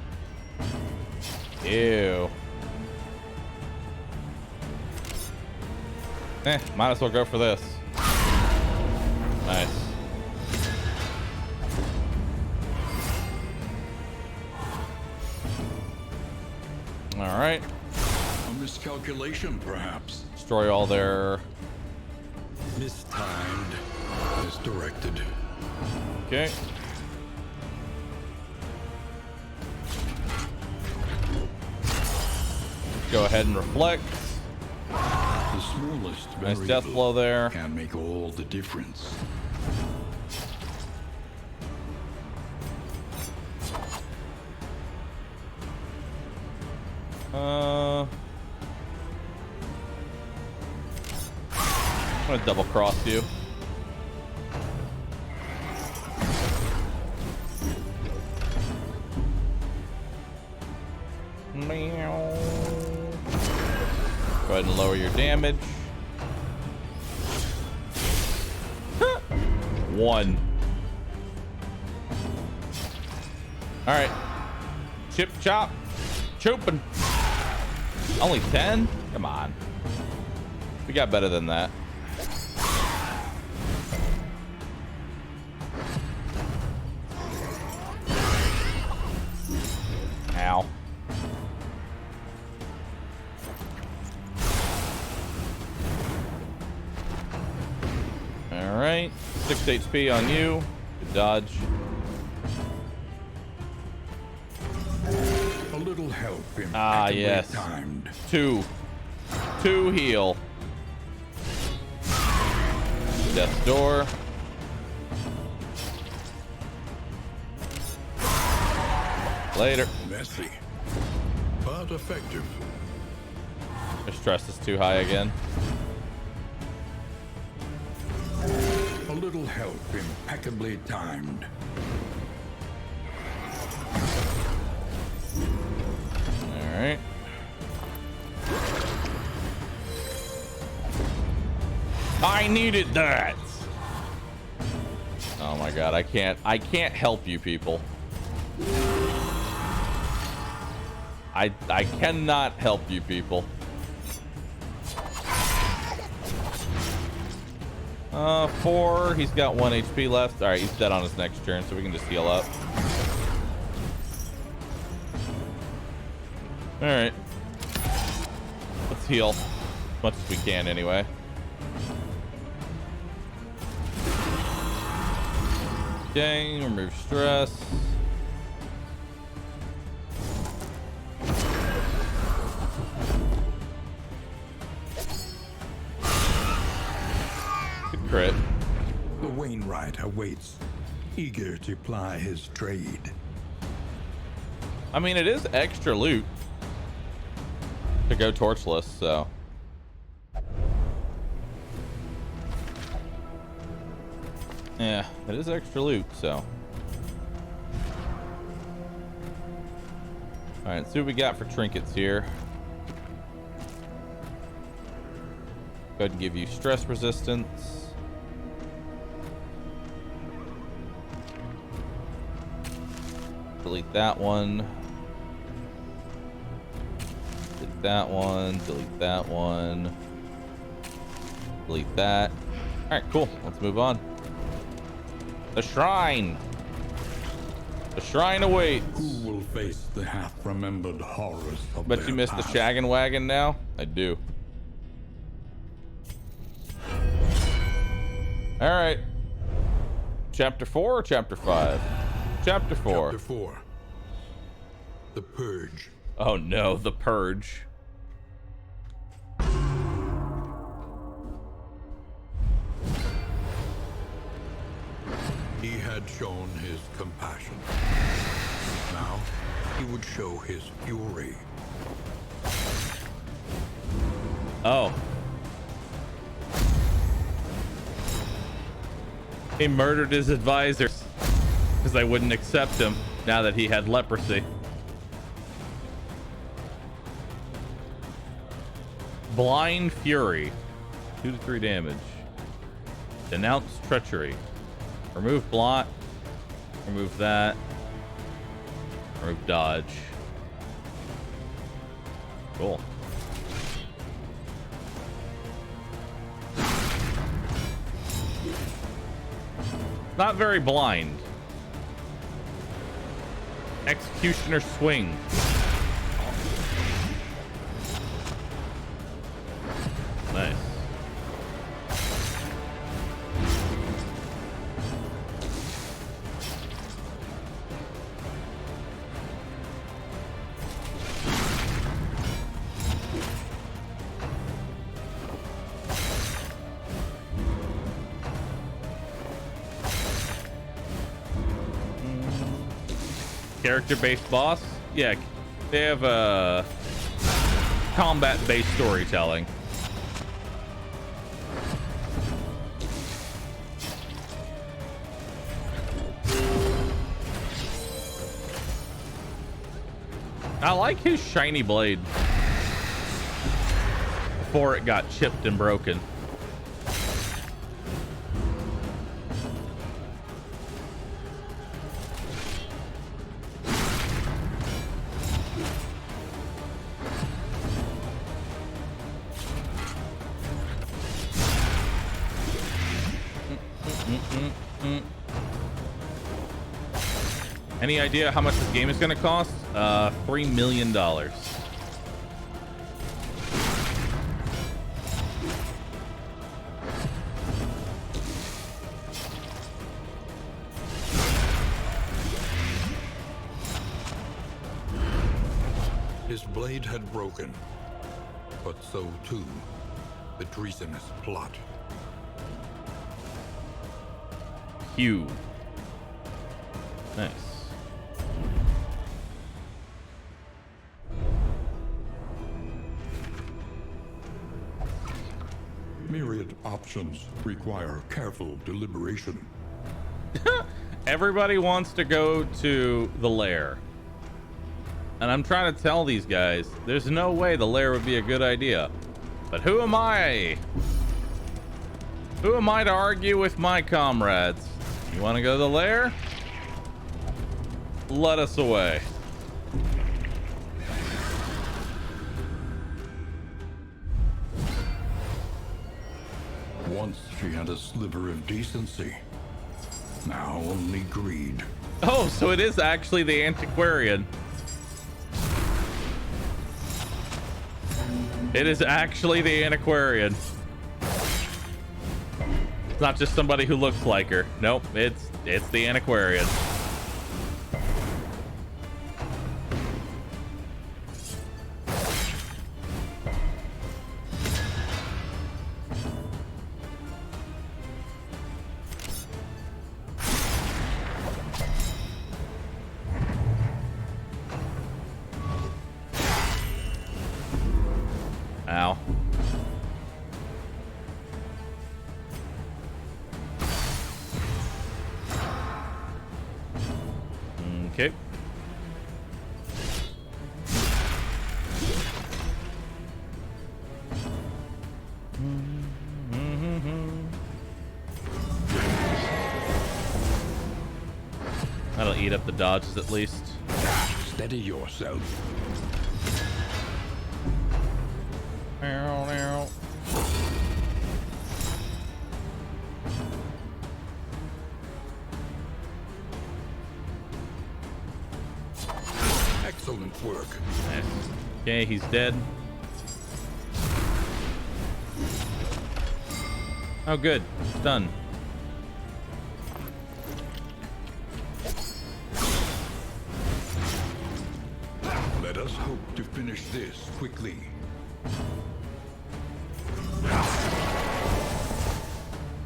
Ew. Might as well go for this. Nice. All right. A miscalculation, perhaps. Destroy all their... Mistimed. Misdirected. Okay. Go ahead and reflect. The smallest Nice variable death blow there. can make all the difference. I'm gonna double cross you. Meow. Go ahead and lower your damage. 1. All right. Chip chop. Chooping. Only 10? Come on. We got better than that. Ow. All right. 6 HP on you. Good dodge. A little help. Ah, yes. Timed. 2 heal. Death door. Later. Messy, but effective. Their stress is too high again. A little help. Impeccably timed. All right. I needed that. Oh my god, I can't help you people. I cannot help you people. 4. He's got 1 HP left. All right, he's dead on his next turn, so we can just heal up. All right. Let's heal as much as we can anyway. Okay, remove stress. Good crit. The Wainwright awaits, eager to ply his trade. I mean, it is extra loot to go torchless, so. Yeah, it is extra loot, so. All right, let's see what we got for trinkets here. Go ahead and give you stress resistance. Delete that one. Delete that one. Delete that one. Delete that. All right, cool. Let's move on. The shrine. The shrine awaits. Who will face the half-remembered horrors of Bet their you missed the past? shaggin' wagon now? I do. All right. Chapter 4 or Chapter 5? Chapter 4. Chapter 4. The Purge. Oh no, the Purge. He had shown his compassion. Now, he would show his fury. Oh. He murdered his advisors because they wouldn't accept him now that he had leprosy. Blind Fury. 2 to 3 damage. Denounce treachery. Remove blot. Remove that. Remove dodge. Cool. Not very blind. Executioner swing. Nice. Character-based boss? Yeah, they have combat-based storytelling. I like his shiny blade before it got chipped and broken. Any idea how much this game is going to cost? $3 million. His blade had broken, but so too the treasonous plot. Hugh. Nice. Myriad options require careful deliberation. Everybody wants to go to the lair. And I'm trying to tell these guys, there's no way the lair would be a good idea. But who am I? Who am I to argue with my comrades? You want to go to the lair? Let us away. Once she had a sliver of decency. Now only greed. Oh, so it is actually the antiquarian. It is actually the antiquarian. It's not just somebody who looks like her. Nope, it's the antiquarian. Ow. Okay. That'll eat up the dodges at least. Steady yourself. Ow, ow. Excellent work. Nice. Okay, he's dead. Oh, good. It's done. Let us hope to finish this quickly.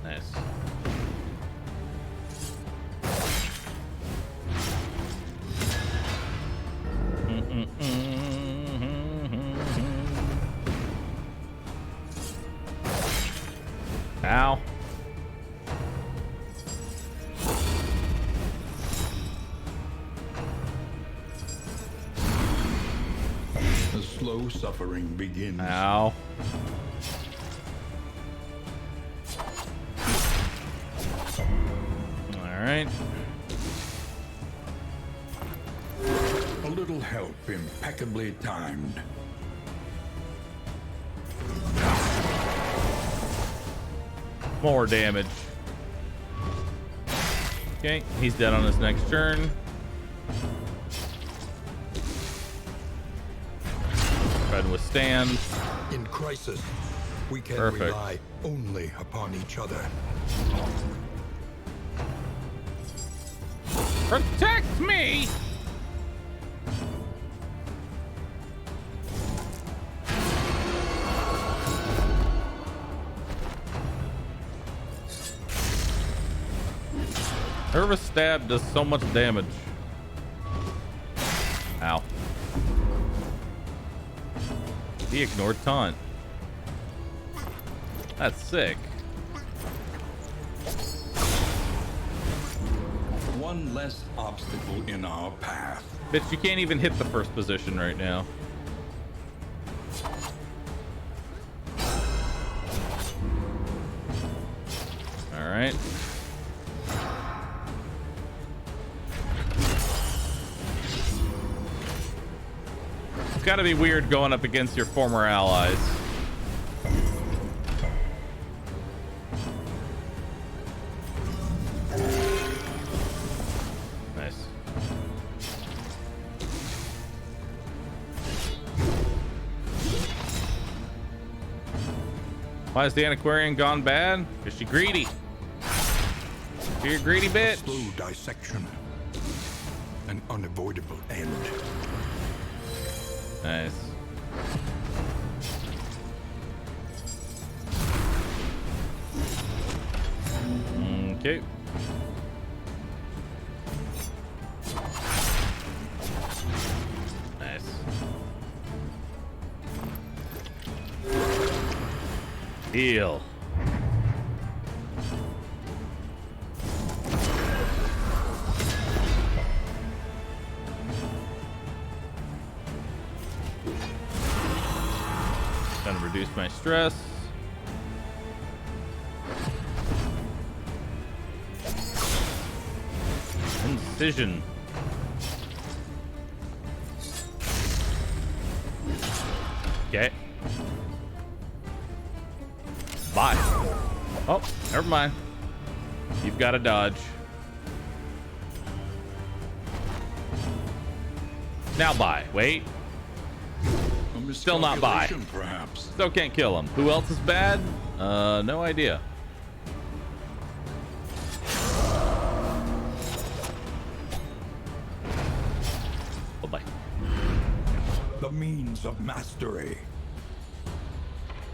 Nice. Ow. The slow suffering begins. Ow. All right. A little help impeccably timed. More damage. Okay, he's dead on his next turn. Try to withstand. In crisis, we can Perfect. rely only upon each other. Protect me! Nervous stab does so much damage. Ow. He ignored taunt. That's sick. One less obstacle in our path. Bitch, you can't even hit the first position right now. All right. It's gotta be weird going up against your former allies. Nice. Why is the antiquarian gone bad? Is she greedy? You're a greedy bitch. Slow dissection. An unavoidable end. Nice. Okay. Nice. Heal. Gonna reduce my stress. Incision. Okay. Bye. Oh, never mind. You've got to dodge. Now bye. Wait. Still not bye. Perhaps. Still can't kill him. Who else is bad? No idea. Oh, bye. The means of mastery.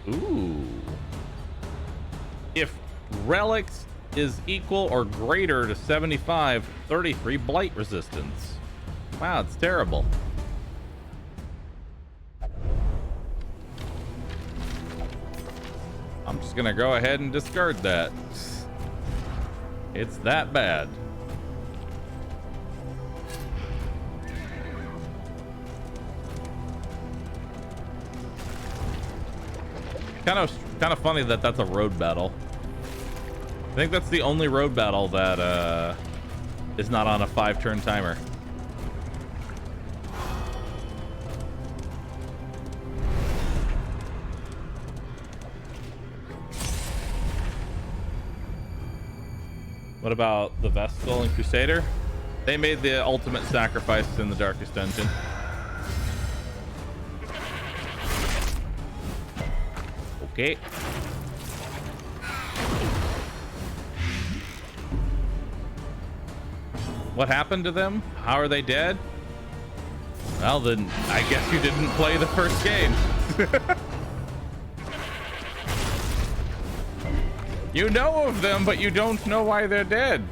Ooh. If relics is equal or greater to 75, 33 blight resistance. Wow, it's terrible. I'm just gonna go ahead and discard that. It's that bad. Kind of funny that that's a road battle. I think that's the only road battle that is not on a 5-turn timer. What about the Vestal and Crusader? They made the ultimate sacrifice in the Darkest Dungeon. Okay. What happened to them? How are they dead? Well, then I guess you didn't play the first game. You know of them, but you don't know why they're dead.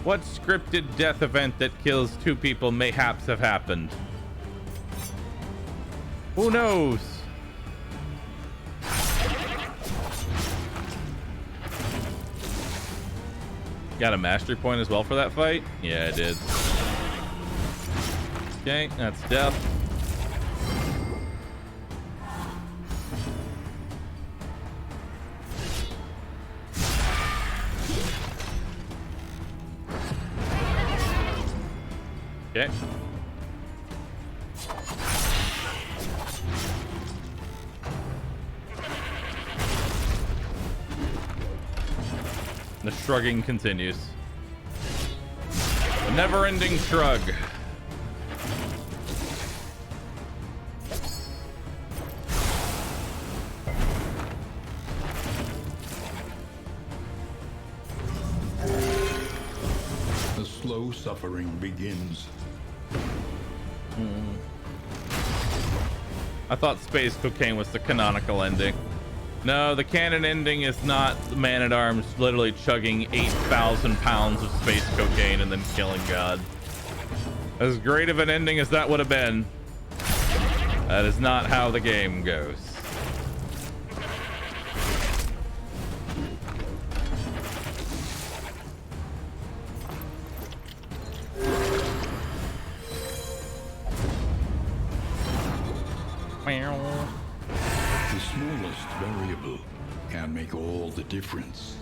What scripted death event that kills 2 people mayhaps have happened? Who knows? Got a mastery point as well for that fight? Yeah, I did. Okay, that's death. Okay. The shrugging continues. The never-ending shrug. The slow suffering begins. I thought Space Cocaine was the canonical ending. No, the canon ending is not the Man-at-Arms literally chugging 8,000 pounds of space cocaine and then killing God. As great of an ending as that would have been, that is not how the game goes. The smallest variable can make all the difference.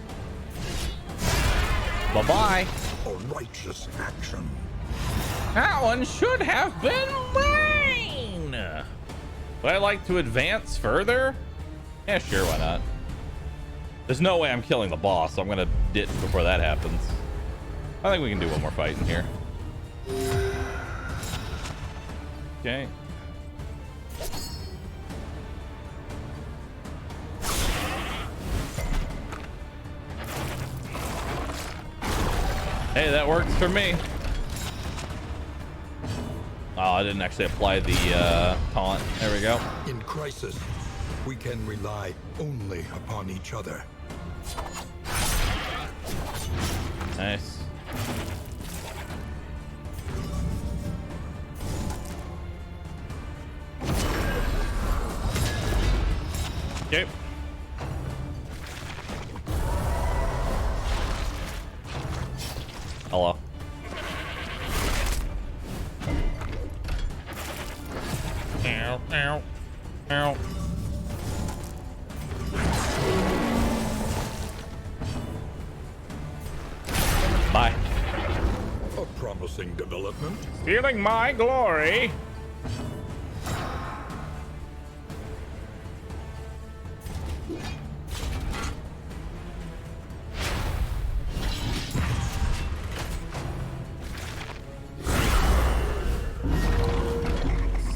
Bye-bye. A righteous action. That one should have been mine. Would I like to advance further? Yeah, sure, why not? There's no way I'm killing the boss, so I'm gonna ditch before that happens. I think we can do one more fight in here. Okay. Hey, that works for me. Oh, I didn't actually apply the taunt. There we go. In crisis, we can rely only upon each other. Nice. Okay. Hello. Ow, ow, ow. Bye. A promising development. Stealing my glory.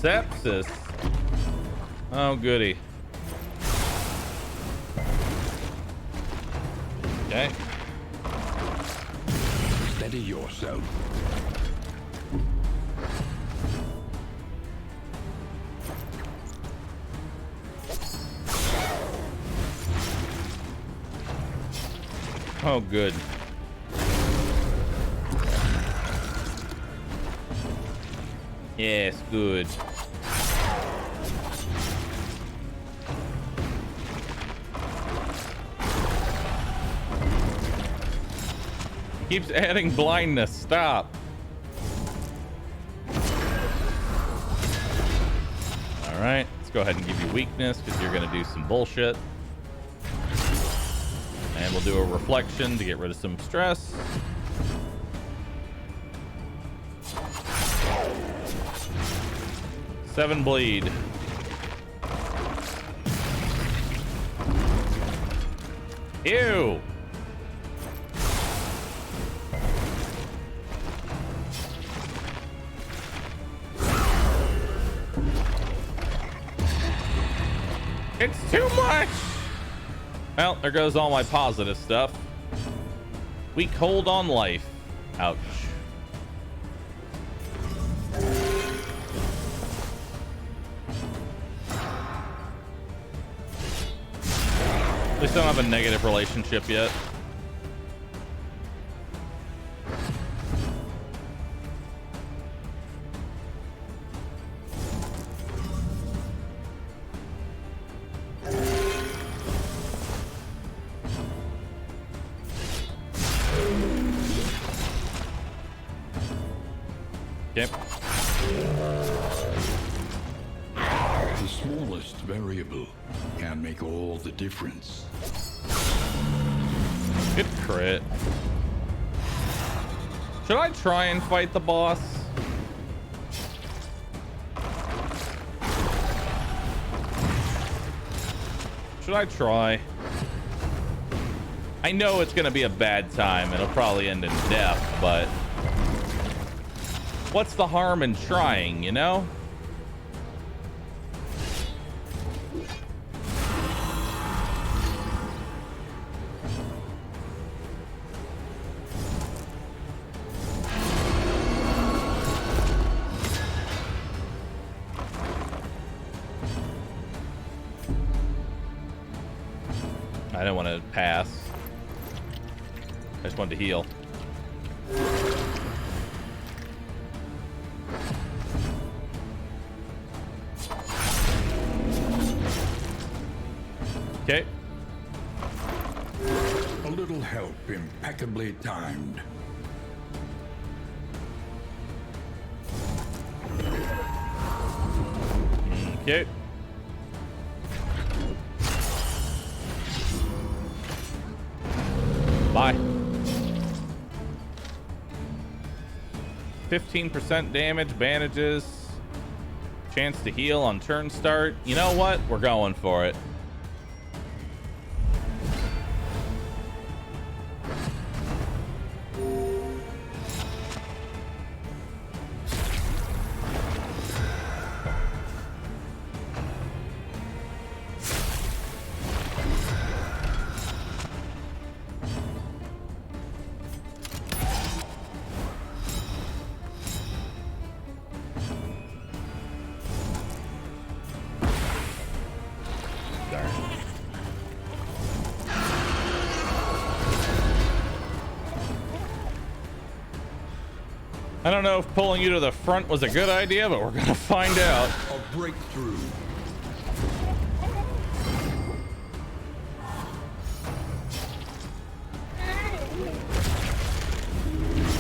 Sepsis. Oh, goody. Okay. Steady yourself. Oh, good. Yes, good. Keeps adding blindness. Stop. All right, let's go ahead and give you weakness because you're going to do some bullshit. And we'll do a reflection to get rid of some stress. Seven bleed. Ew. It's too much. Well, there goes all my positive stuff. Weak hold on life. Ouch. At least I don't have a negative relationship yet. Yep. The smallest variable can make all the difference. Good crit. Should I try and fight the boss? Should I try? I know it's gonna be a bad time. It'll probably end in death, but what's the harm in trying, you know? I don't want to pass. I just wanted to heal. Okay. A little help, impeccably timed. Okay. Bye. 15% damage, bandages, chance to heal on turn start. You know what? We're going for it. I don't know if pulling you to the front was a good idea, but we're gonna find out. A breakthrough.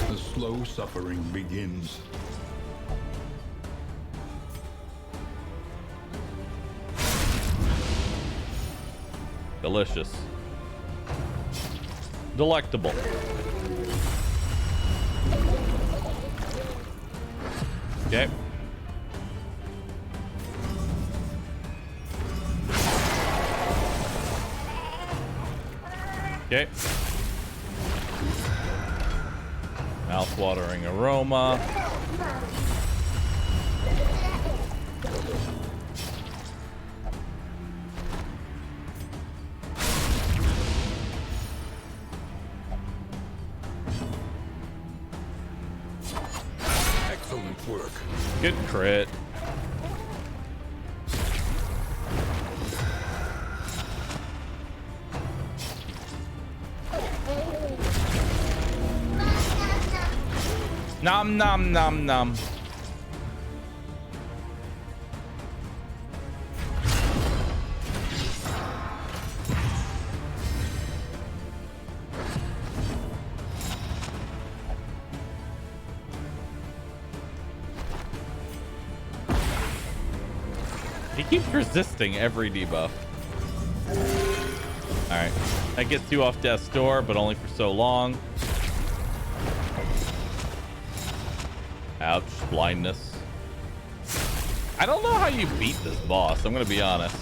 The slow suffering begins. Delicious. Delectable. Okay. Okay. Mouth-watering aroma. Excellent work. Good crit. Nom nom nom nom. He keeps resisting every debuff. Alright. That gets you off death's door, but only for so long. Ouch. Blindness. I don't know how you beat this boss, I'm gonna be honest.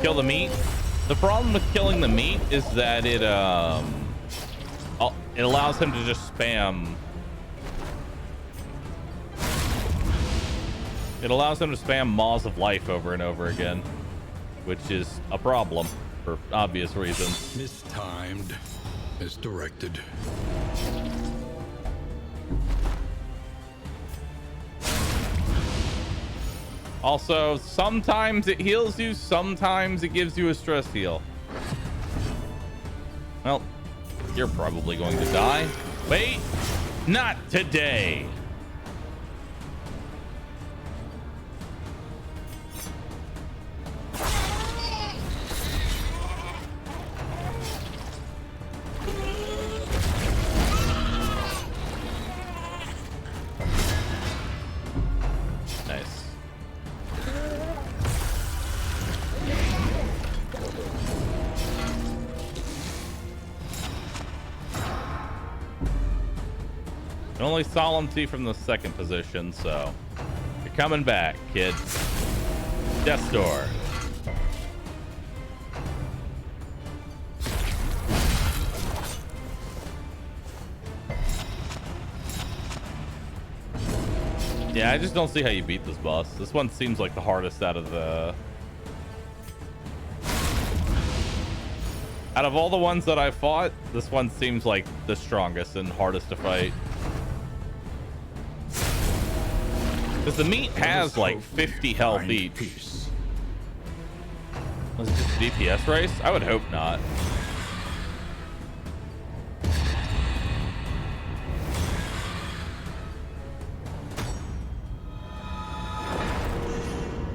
kill the meat. The problem with killing the meat is that it allows him to just spam. It allows him to spam Maws of Life over and over again, which is a problem for obvious reasons. Mistimed. Misdirected. Also, sometimes it heals you, sometimes it gives you a stress heal. Well, you're probably going to die. Wait, not today. Nice. Only solemnity from the second position, so you're coming back, kid. Death door. Yeah, I just don't see how you beat this boss. This one seems like the hardest out of all the ones that I fought. This one seems like the strongest and hardest to fight. Because the meat has like 50 health each. Was it just a DPS race? I would hope not.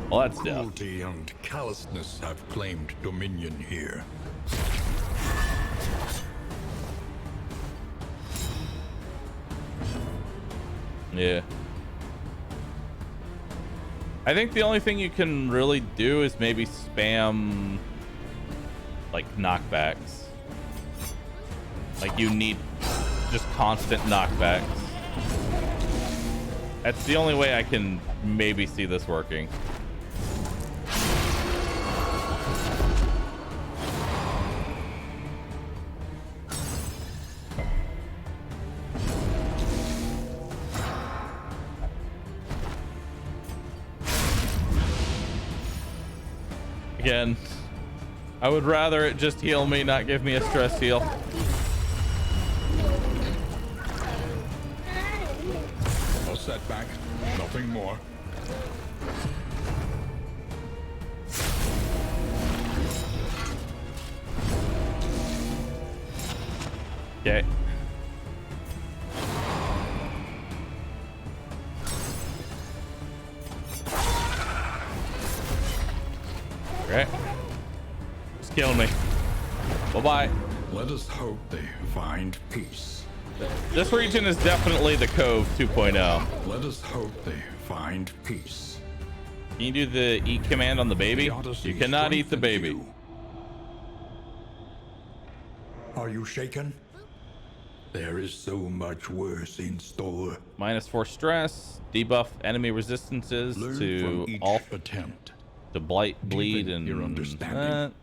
Well, that's death. Cruelty and callousness have claimed dominion here. Yeah. I think the only thing you can really do is maybe spam like knockbacks. Like you need just constant knockbacks. That's the only way I can maybe see this working. Again, I would rather it just heal me, not give me a stress heal. A setback, nothing more. Okay. Okay. Just killing me. Bye-bye. Let us hope they find peace. This region is definitely the Cove 2.0. Let us hope they find peace. Can you do the eat command on the baby? You cannot eat the baby. You. Are you shaken? There is so much worse in store. -4 stress, debuff enemy resistances Learn to from each all attempt. to blight, bleed, Deepen and your understanding.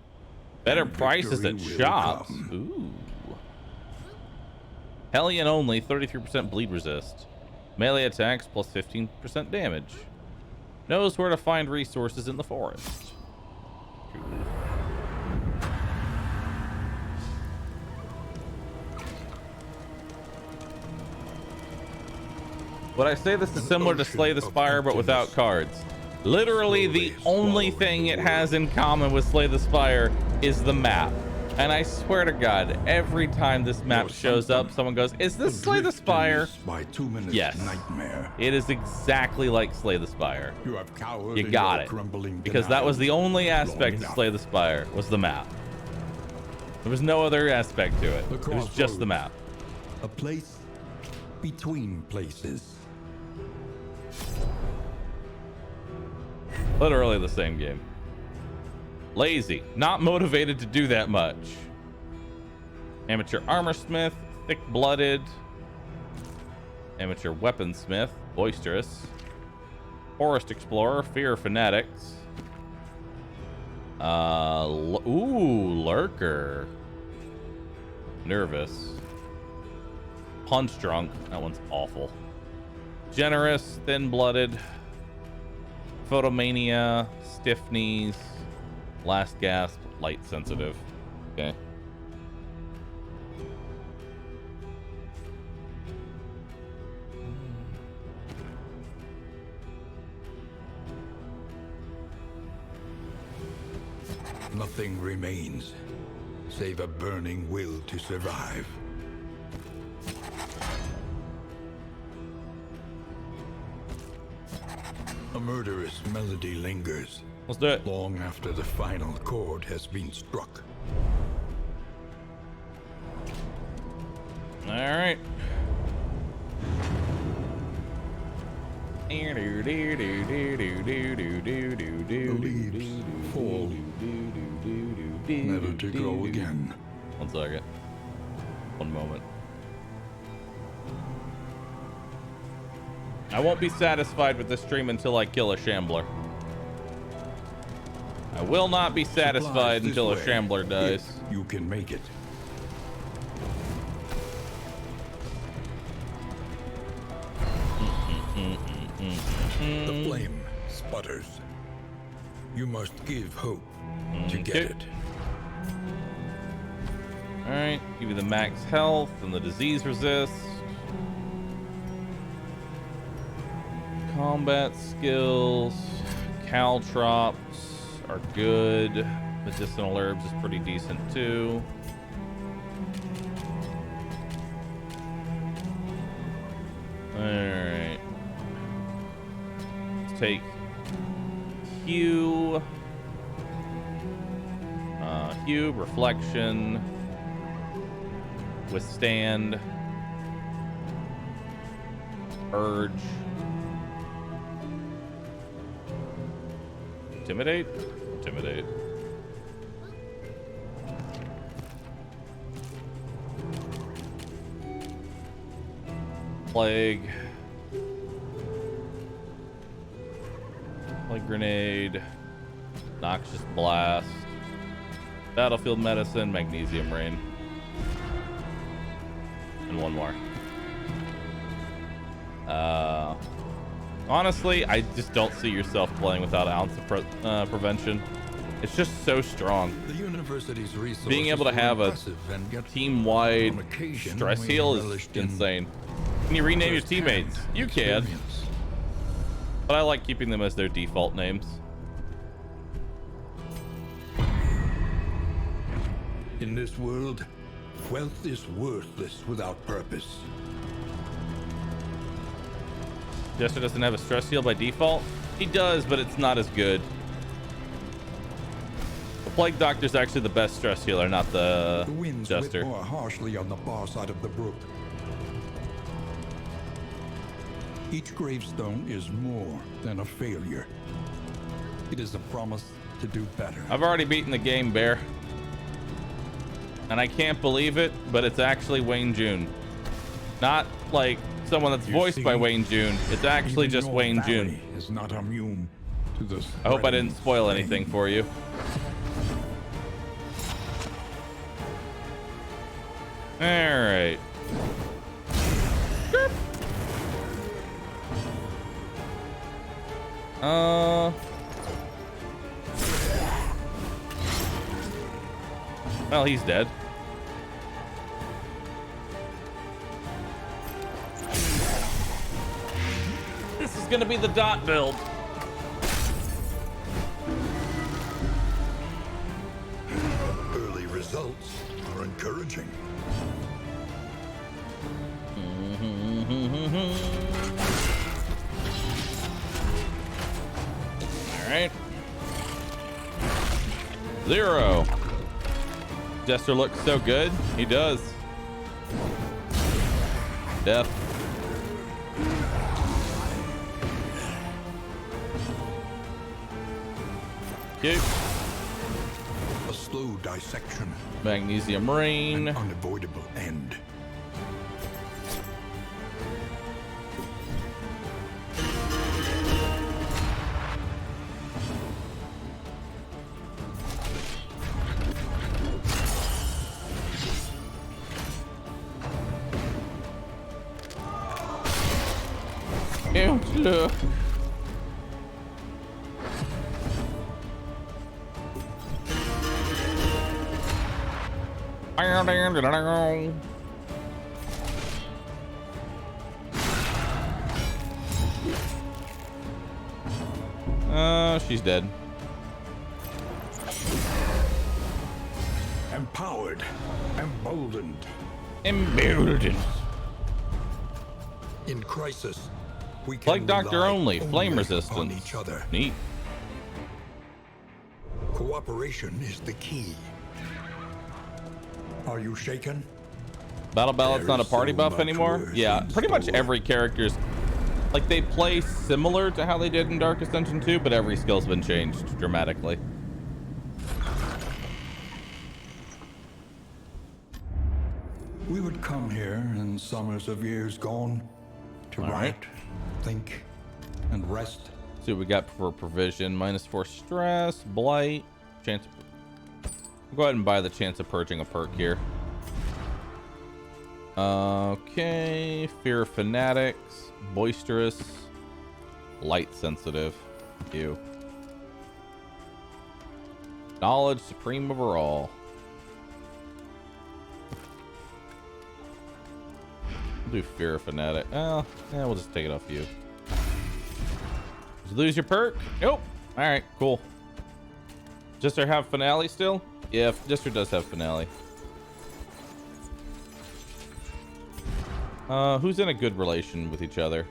better And prices at victory will shops. come. Ooh. Hellion only, 33% bleed resist. Melee attacks plus 15% damage. Knows where to find resources in the forest. Cool. Would I say this is similar to Slay the Spire but without cards? Literally the only thing it has in common with Slay the Spire is the map. And I swear to God, every time this map shows up, someone goes, is this Slay the Spire? By 2 minutes Yes. nightmare. It is exactly like Slay the Spire. You have cowered You in got your it. crumbling Because that was the denial. only aspect of enough. Slay the Spire, was the map. There was no other aspect to it. The It was just the map. A place between places. Literally the same game. Lazy. Not motivated to do that much. Amateur armorsmith. Thick-blooded. Amateur weaponsmith. Boisterous. Forest explorer. Fear of fanatics. Lurker. Nervous. Punch drunk. That one's awful. Generous, thin-blooded. Photomania, stiff knees. Last gasp, light sensitive. Okay. Nothing remains, save a burning will to survive. A murderous melody lingers, Let's do it. long after the final chord has been struck. All right. Leaves fall, never to grow again. 1 second. 1 moment. I won't be satisfied with this stream until I kill a shambler. I will not be satisfied until a shambler dies. If you can make it. The flame sputters. You must give hope to get it. Alright, give you the max health and the disease resist. Combat skills. Caltrops are good. Medicinal herbs is pretty decent too. Alright. Let's take Hue. Hue, Reflection. Withstand. Urge. Intimidate? Intimidate. Plague. Plague grenade. Noxious blast. Battlefield medicine. Magnesium rain. And one more. Honestly, I just don't see yourself playing without an ounce of prevention. It's just so strong. The university's resources Being able to have a team-wide on occasion stress we heal is relished in insane. Can you rename your first-hand teammates? You can. experience. But I like keeping them as their default names. In this world, wealth is worthless without purpose. Jester doesn't have a stress heal by default? He does, but it's not as good. The Plague Doctor's actually the best stress healer, not the The winds Jester. whip more harshly on the far side of the brook. Each gravestone is more than a failure. It is a promise to do better. I've already beaten the game, Bear. And I can't believe it, but it's actually Wayne June. Not like someone that's voiced by Wayne June. It's actually Even just your Wayne valley June. is not immune to the I hope I spreading didn't spoil flame. anything for you. All right. Well, he's dead. This is gonna be the dot build. Early results are encouraging. All right. 0. Jester looks so good. He does. Death. Cute. A slow dissection, Magnesium rain. an unavoidable end. Don't look. She's dead. Empowered, emboldened. Emboldened. In crisis, we can Like Doctor rely Only, flame upon resistance. each other. Neat. Cooperation is the key. Are you shaken? Battle Ballot's There not a is party so buff much anymore? worse Yeah, in pretty much store. every character's like they play similar to how they did in Dark Ascension 2, but every skill's been changed dramatically. We would come here in summers of years gone to All right. write, think, and rest. See what we got for provision. -4 stress, blight, chance of... We'll go ahead and buy the chance of purging a perk here. Okay, fear of fanatics, boisterous, light sensitive. Thank you. Knowledge supreme over all. We'll do fear of fanatic. Yeah, we'll just take it off you. Did you lose your perk? Nope. All right, cool. Jester have finale still? Yeah, Jester does have finale. Who's in a good relation with each other?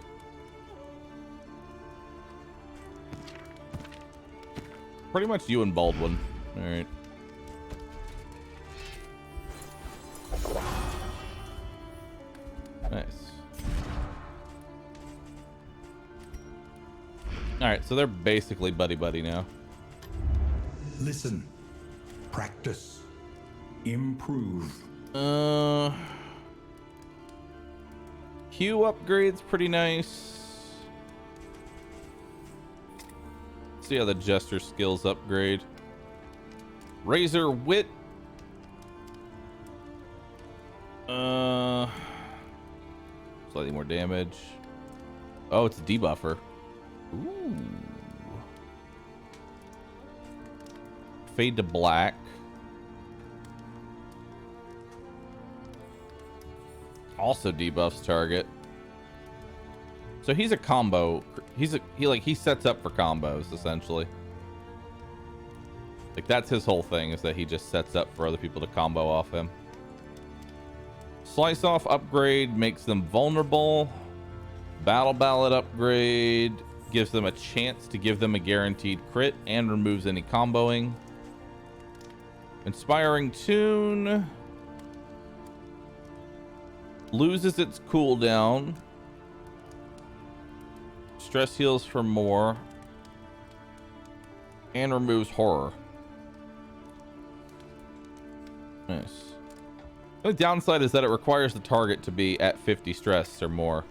Pretty much you and Baldwin. All right. Nice. All right, so they're basically buddy-buddy now. Listen, practice, improve. Q upgrade's pretty nice. See how the Jester skills upgrade. Razor Wit. Slightly more damage. Oh, it's a debuffer. Ooh. Fade to black. Also debuffs target. So he's a combo. He sets up for combos essentially. Like that's his whole thing, is that he just sets up for other people to combo off him. Slice off upgrade makes them vulnerable. Battle Ballad upgrade gives them a chance to give them a guaranteed crit and removes any comboing. Inspiring Tune loses its cooldown. Stress heals for more. And removes horror. Nice. The only downside is that it requires the target to be at 50 stress or more,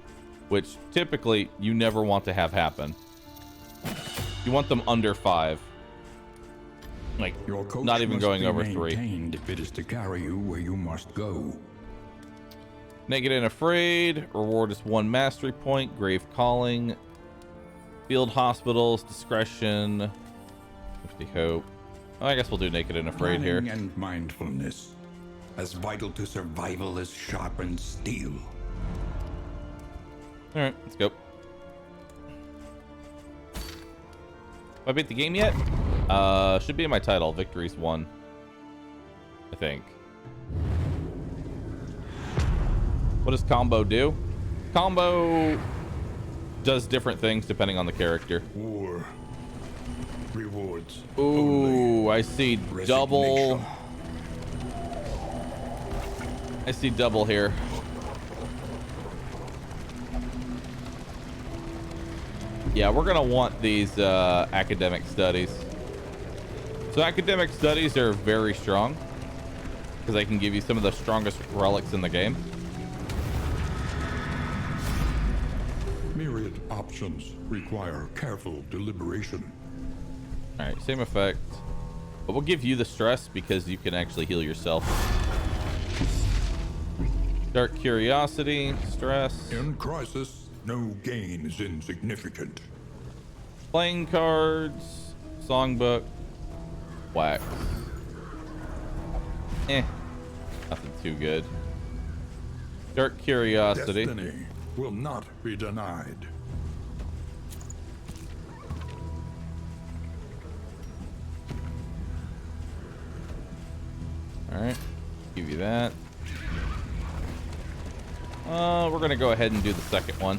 which typically you never want to have happen. You want them under 5. Like, Your coach not even must going be over 3. maintained if it is to carry you where you must go. Naked and Afraid. Reward is 1 mastery point. Grave Calling. Field Hospitals. Discretion. 50 Hope. Oh, I guess we'll do Naked and Afraid here. Planning and mindfulness, as vital to survival as sharpened steel. All right, let's go. Have I beat the game yet? Should be in my title. Victory's won, I think. What does combo do? Combo does different things depending on the character. War. Rewards. Ooh, I see double. Resignation. I see double here. Yeah, we're gonna want these academic studies. So academic studies are very strong because they can give you some of the strongest relics in the game. Myriad options require careful deliberation. All right, same effect, but we'll give you the stress because you can actually heal yourself. Dark Curiosity, stress. In crisis, no gain is insignificant. Playing cards, songbook, wax. Nothing too good. Dark curiosity. Destiny will not be denied. Alright, give you that. We're gonna go ahead and do the second one.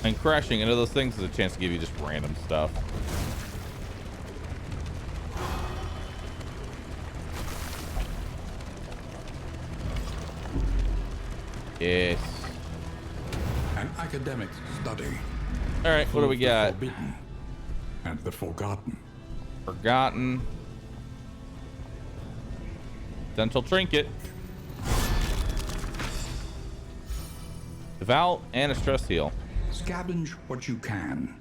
And crashing into those things is a chance to give you just random stuff. Yes. An academic study. Alright, what do we The got? forbidden and the forgotten. Forgotten. Dental trinket. Devout and a stress heal. Scavenge what you can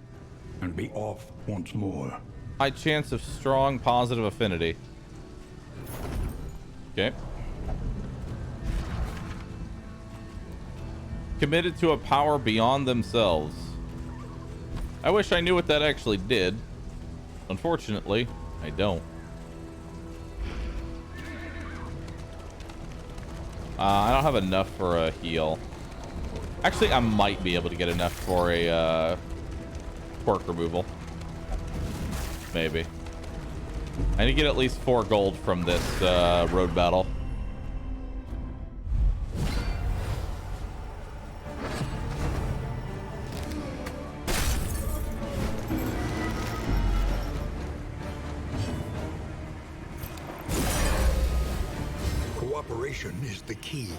and be off once more. High chance of strong positive affinity. Okay. Committed to a power beyond themselves. I wish I knew what that actually did. Unfortunately, I don't. I don't have enough for a heal. Actually, I might be able to get enough for a quirk removal. Maybe. I need to get at least 4 gold from this road battle. Cooperation is the key.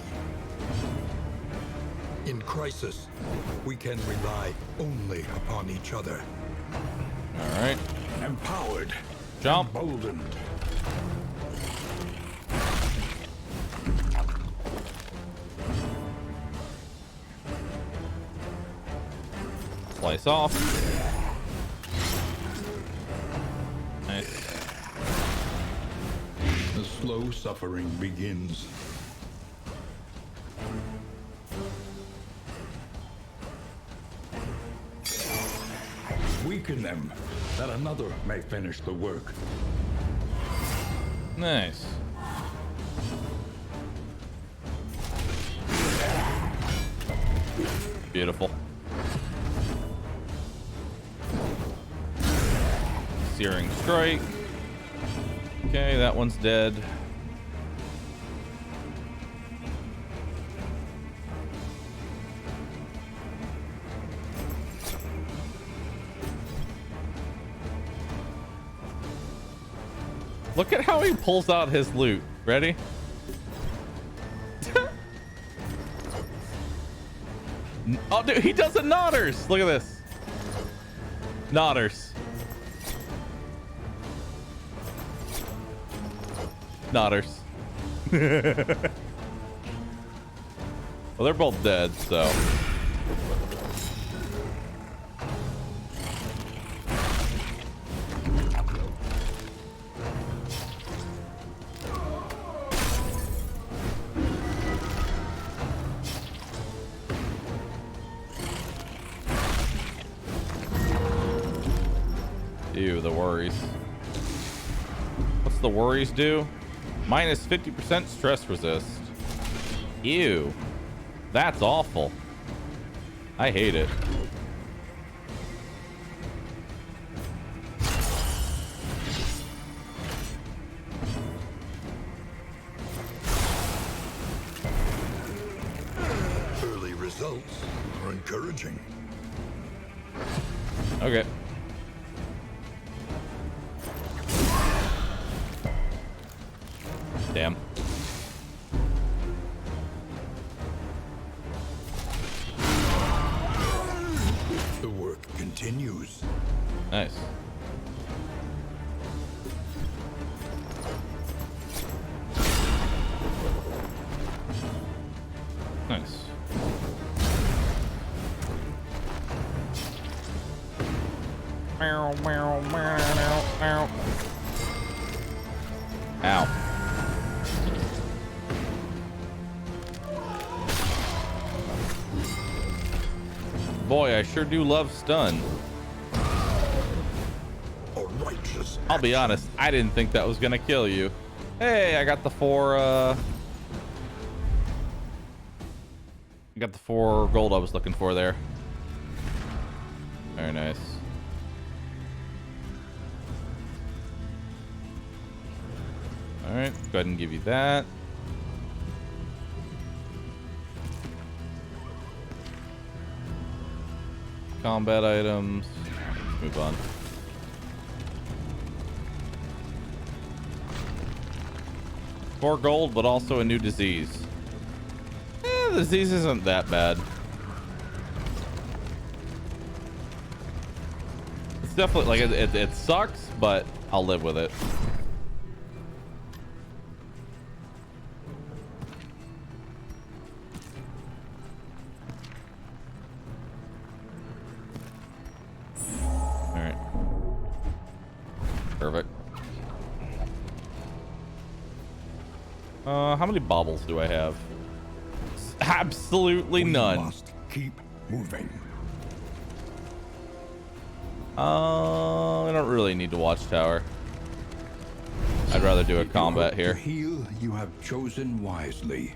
In crisis, we can rely only upon each other. All right. Empowered. Jump. Emboldened. Slice off. Nice. The slow suffering begins. Weaken them, that another may finish the work. Nice. Beautiful. Searing strike. Okay, that one's dead. Look at how he pulls out his loot. Ready? Oh, dude, he does a nodders. Look at this. Nodders. Nodders. Well, they're both dead, so. Ew, the worries. What's the worries do? Minus 50% stress resist. Ew. That's awful. I hate it. Early results are encouraging. Okay. Damn. The work continues. Nice. Nice. Meow, meow, meow, meow. Ow. boy, I sure do love stun. A righteous I'll be honest, I didn't think that was gonna kill you. Hey, I got the four gold I was looking for there. Very nice. All right, go ahead and give you that. Combat items. Let's move on. Four gold, but also a new disease. The disease isn't that bad. It's definitely like it sucks, but I'll live with it. All right. Perfect. How many baubles do I have? Absolutely none. We must keep moving. I don't really need to watchtower. I'd rather do a combat here. To heal, you have chosen wisely.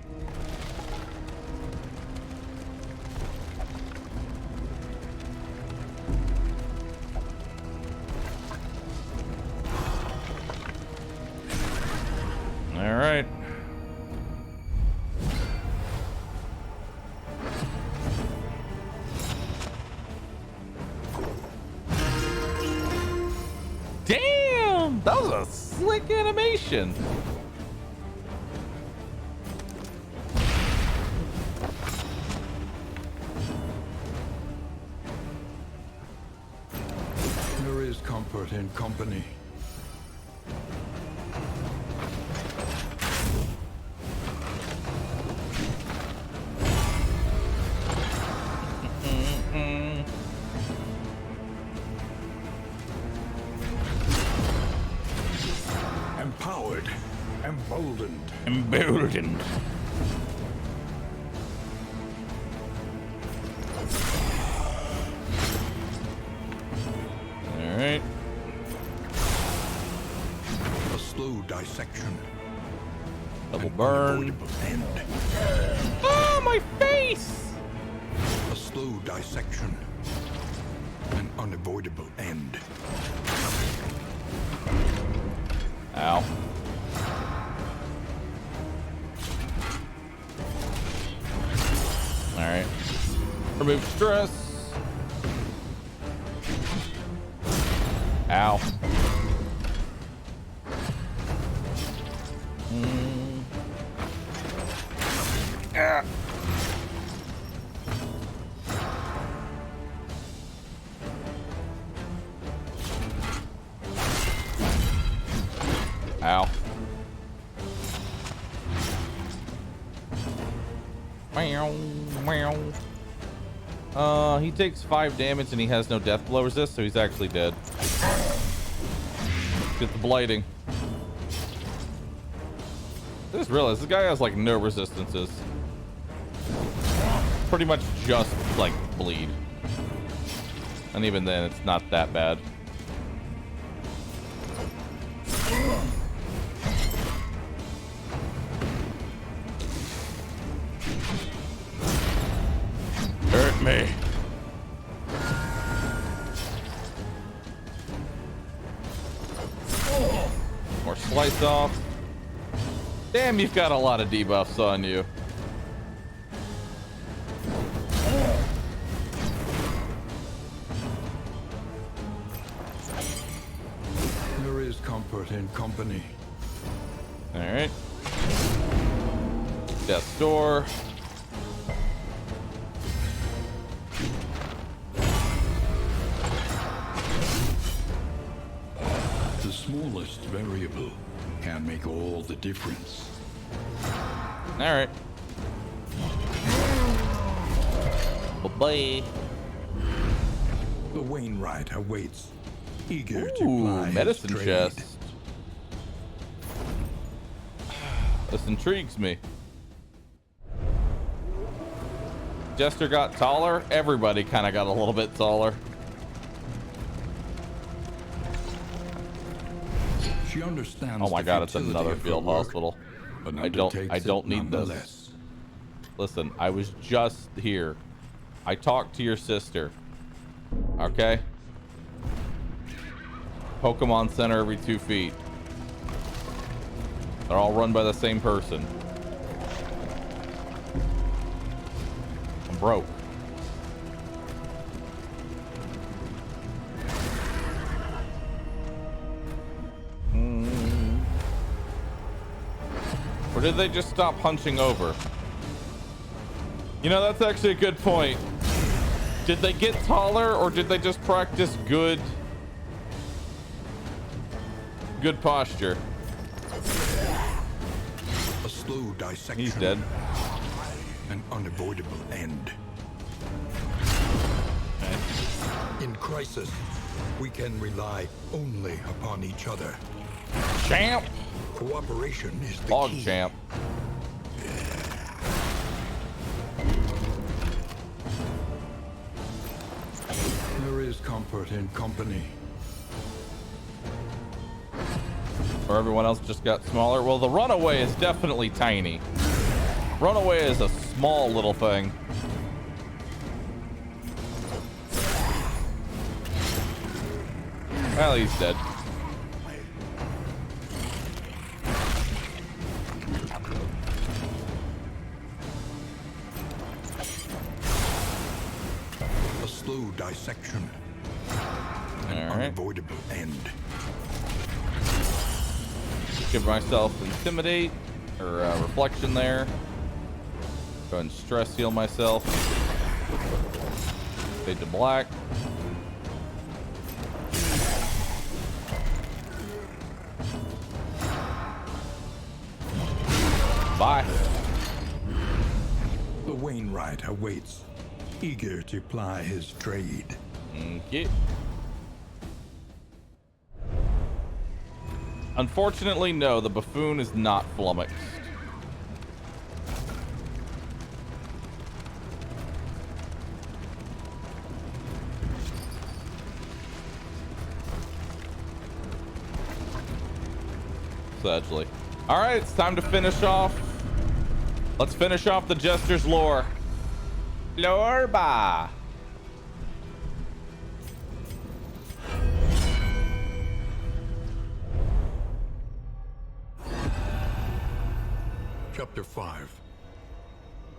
All right. Damn, that was a slick animation. There is comfort in company. Empowered, emboldened. Emboldened. All right. A slow dissection. Double An burn. unavoidable end. Oh, my face! A slow dissection. An unavoidable end. Ow. All right. Remove stress. Ow. Ah. Ow. Meow, meow. He takes 5 damage and he has no death blow resist, so he's actually dead. Get the blighting. I just realized this guy has like no resistances. Pretty much just like bleed. And even then, it's not that bad. Hurt me. More slice off. Damn, you've got a lot of debuffs on you. There is comfort in company. All right. Death's door. The smallest variable can make all the difference. All right. Bye-bye. The Wainwright awaits, eager to Ooh, ply his medicine trade. chest. This intrigues me. Jester got taller. Everybody kind of got a little bit taller. She understands. Oh my the God, it's futility another of her field work, hospital. but I don't undertakes it need this. nonetheless. Listen, I was just here. I talked to your sister. Okay? Pokemon Center every 2 feet. They're all run by the same person. I'm broke. Or did they just stop hunching over? You know, that's actually a good point. Did they get taller or did they just practice good posture? A slow dissection. He's dead. An unavoidable end. In crisis, we can rely only upon each other. Champ! Cooperation is the Dog key. champ. There is comfort in company. Or everyone else just got smaller. Well, the runaway is definitely tiny. Runaway is a small little thing. Well, he's dead. A slow dissection. An All right. unavoidable end. Give myself intimidate or reflection there. Go ahead and stress heal myself. Fade to black. Bye. The Wainwright awaits, eager to ply his trade. Okay. Unfortunately, no, the buffoon is not flummoxed. Sadly. All right, it's time to finish off. Let's finish off the Jester's lore. Lorba. Chapter 5.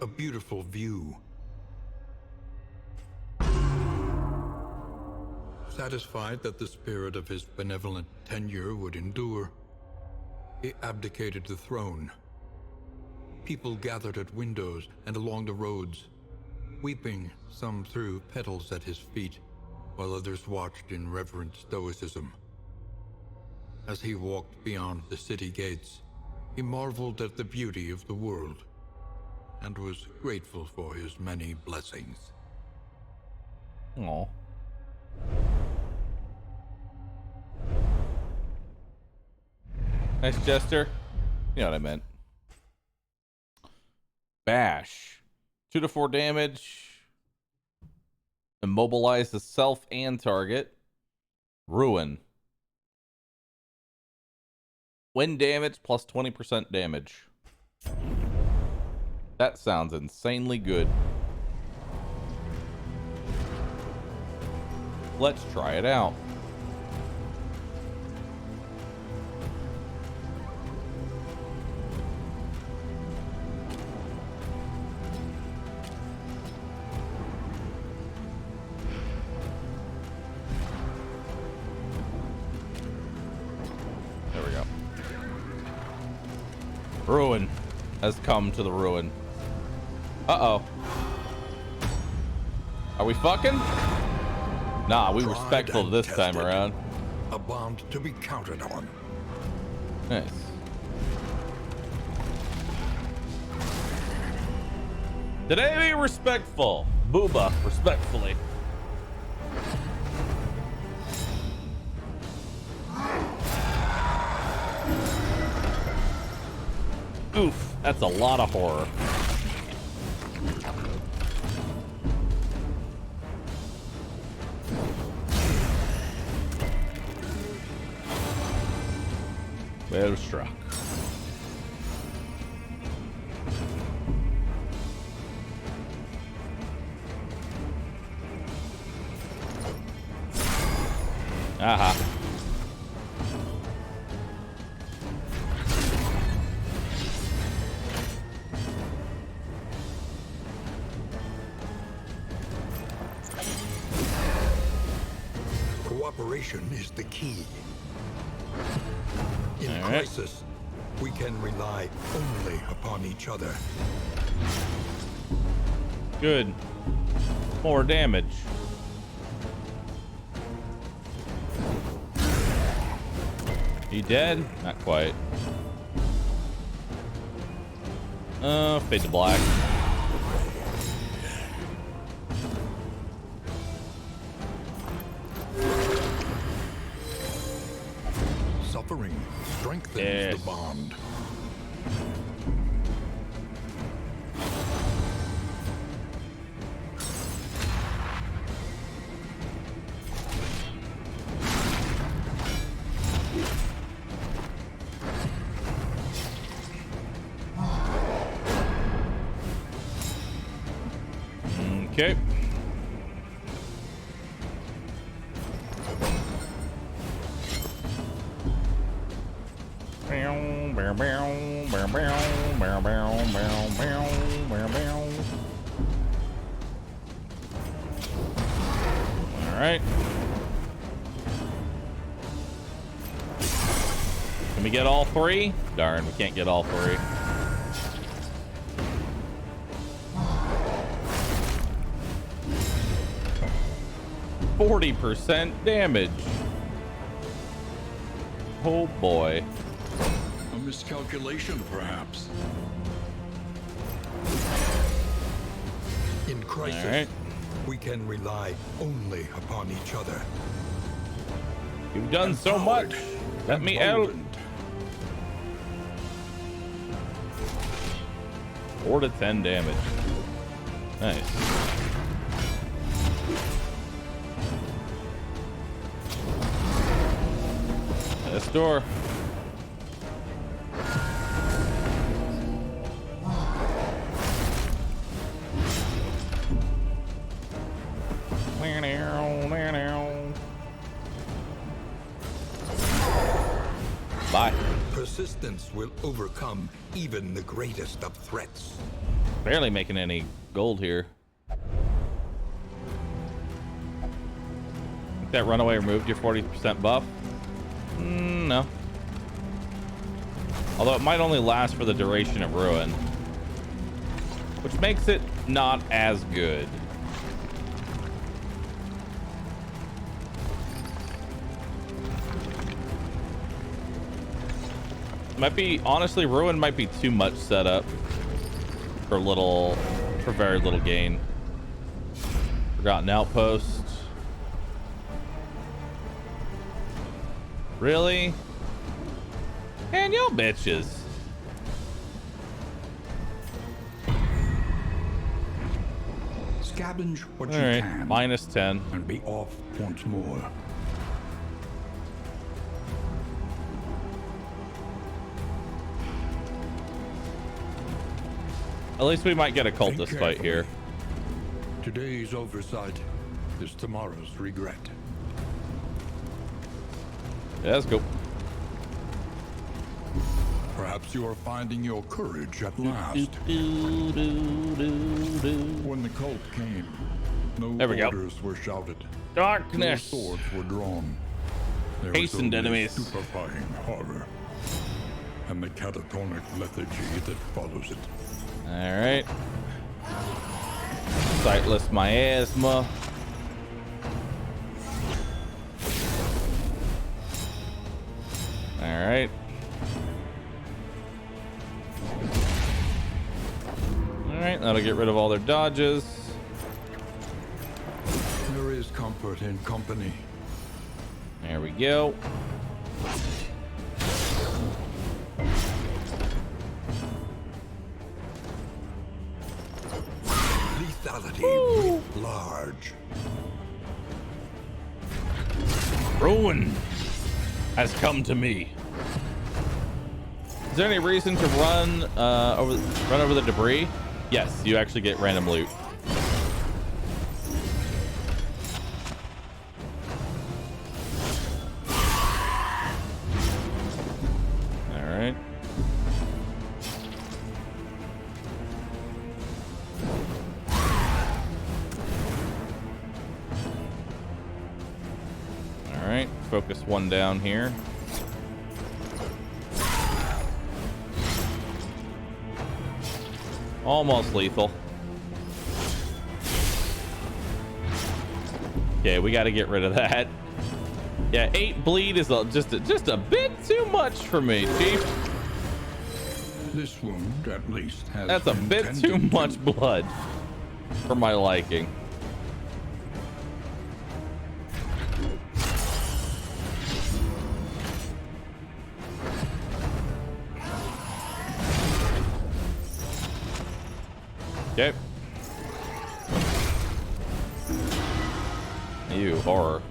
A beautiful view. Satisfied that the spirit of his benevolent tenure would endure, he abdicated the throne. People gathered at windows and along the roads, weeping. Some threw petals at his feet, while others watched in reverent stoicism. As he walked beyond the city gates, he marveled at the beauty of the world and was grateful for his many blessings. Aw. Nice, Jester. You know what I meant. Bash. 2 to 4 damage. Immobilize the self and target. Ruin. Wind damage plus 20% damage. That sounds insanely good. Let's try it out. There we go. Ruin has come to the ruin. Uh-oh. Are we fucking? Nah, we respectful and this time tested. around. A bond to be counted on. Nice. Today be respectful. Booba, respectfully. Oof, that's a lot of horror. Well struck. Aha. Cooperation is the key. In All right. crisis, we can rely only upon each other. Good. More damage. He dead? Not quite. Fade to black. Suffering strengthens Yes. the bond. Okay. All right. Can we get all three? Darn, we can't get all three. %40 damage. Oh boy. A miscalculation, perhaps. In crisis, All right. we can rely only upon each other. You've done so much. Let me out. 4 to 10 damage. Nice. This door. Bye. Persistence will overcome even the greatest of threats. Barely making any gold here. Think that runaway removed your 40% buff? No. Although it might only last for the duration of Ruin, which makes it not as good. Might be, honestly, Ruin might be too much setup for very little gain. Forgotten Outpost. Really? And y'all bitches. Scavenge what All you right, can -10. and be off once more. At least we might get a Think cultist fight here. carefully. Today's oversight is tomorrow's regret. Yeah, let's go. Perhaps you are finding your courage at last. When the cult came, no There we go. orders were shouted. No Darkness. swords were drawn. There was Hastened only enemies. stupefying horror and the catatonic lethargy that follows it. All right. Sightless miasma. All right. All right, that'll get rid of all their dodges. There is comfort in company. There we go. Lethality writ large. Ruin has come to me. Is there any reason to run over the debris? Yes, you actually get random loot. All right. All right, focus one down here. Almost lethal. Okay, we got to get rid of that. Yeah, 8 bleed is just a bit too much for me, Chief. This wound, at least, has That's a been bit too tended much to. blood for my liking. Okay. You horror.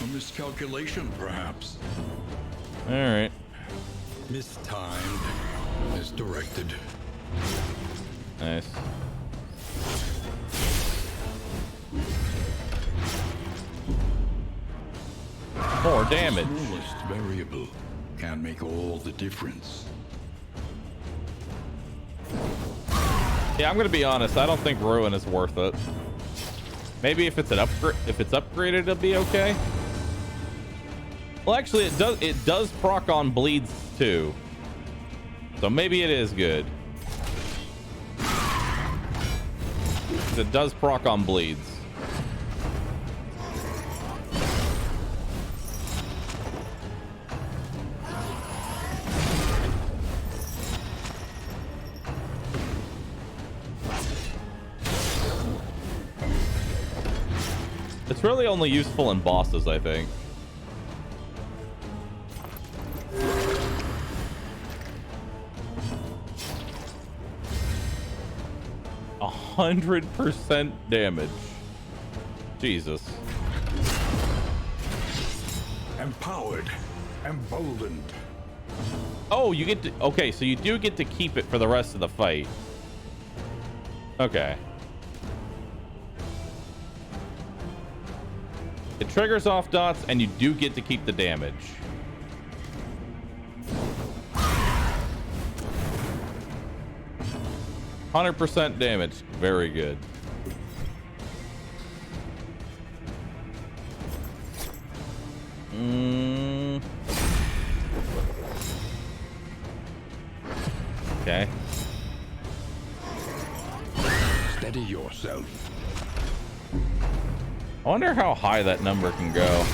A miscalculation, perhaps. All right. Mistimed. Misdirected. Nice. More damage. The smallest variable can make all the difference. Yeah, I'm gonna be honest. I don't think Ruin is worth it. Maybe if it's an upgrade, if it's upgraded, it'll be okay. Well, actually, it does proc on bleeds too, so maybe it is good. It does proc on bleeds. It's really only useful in bosses, I think. A 100% damage. Jesus. Empowered. Emboldened. Oh, you get to... Okay, so you do get to keep it for the rest of the fight. Okay. It triggers off dots, and you do get to keep the damage. %100 damage. Very good. Okay. Steady yourself. I wonder how high that number can go.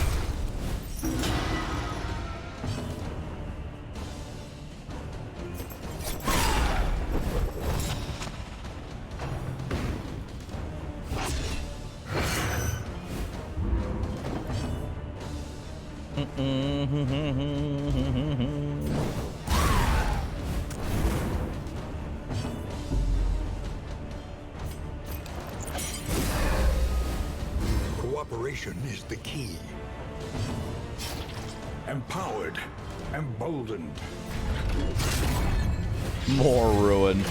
Cooperation is the key. Empowered. Emboldened. More ruin.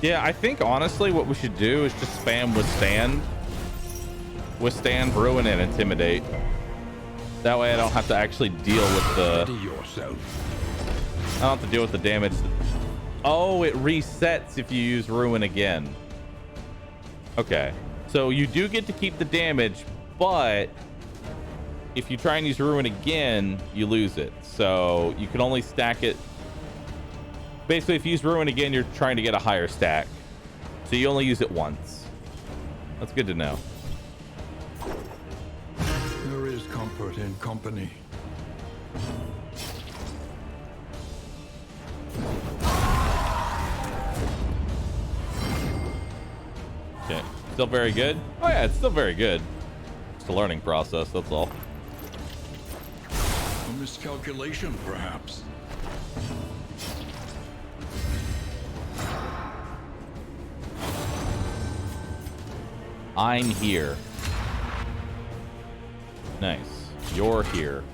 Yeah, I think honestly what we should do is just spam withstand, ruin, and intimidate. That way I don't have to actually deal with the... Steady yourself. I don't have to deal with the damage. Oh, it resets if you use ruin again. Okay, so you do get to keep the damage, but if you try and use ruin again, you lose it. So you can only stack it. Basically, if you use ruin again, you're trying to get a higher stack. So you only use it once. That's good to know. There is comfort in company. Okay, still very good. Oh yeah, it's still very good. It's a learning process, that's all. A miscalculation, perhaps. I'm here. Nice. You're here.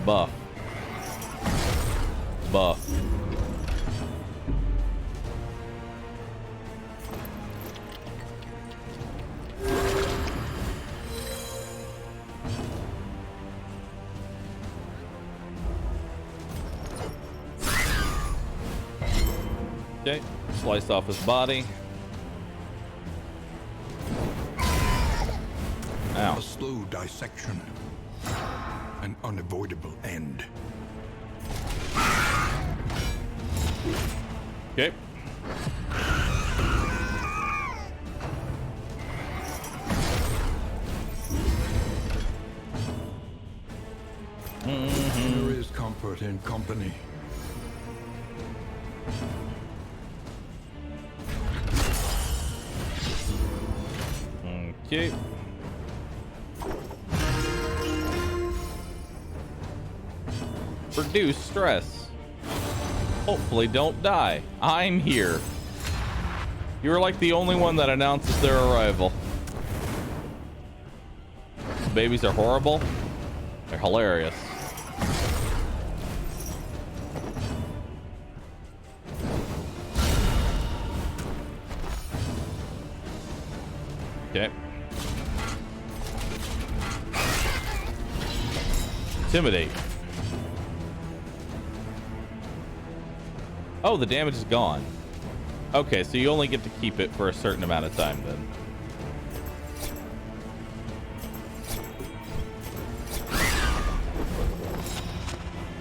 Buff. Buff. Okay, slice off his body. Ow. A slow dissection. An unavoidable end. Okay. There is comfort in company. Okay. Reduce stress. Hopefully don't die. I'm here. You're like the only one that announces their arrival. Babies are horrible. They're hilarious. Okay. Intimidate. Oh, the damage is gone. Okay, so you only get to keep it for a certain amount of time then.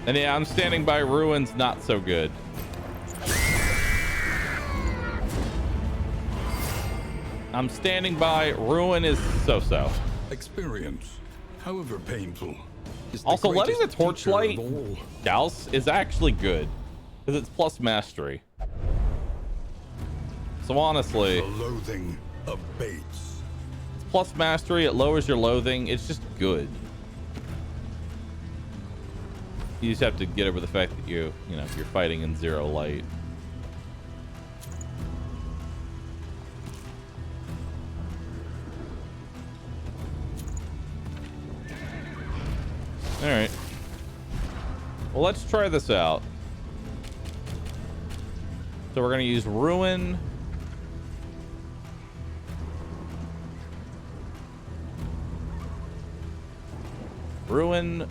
And yeah, I'm standing by. Ruin's not so good. I'm standing by. Ruin is so-so. Experience, however painful, is the Also, letting the greatest teacher torchlight of all. douse is actually good because it's plus mastery. So honestly, The loathing abates. it's plus mastery. It lowers your loathing. It's just good. You just have to get over the fact that you're fighting in zero light. All right. Well, let's try this out. So we're going to use Ruin. Ruin,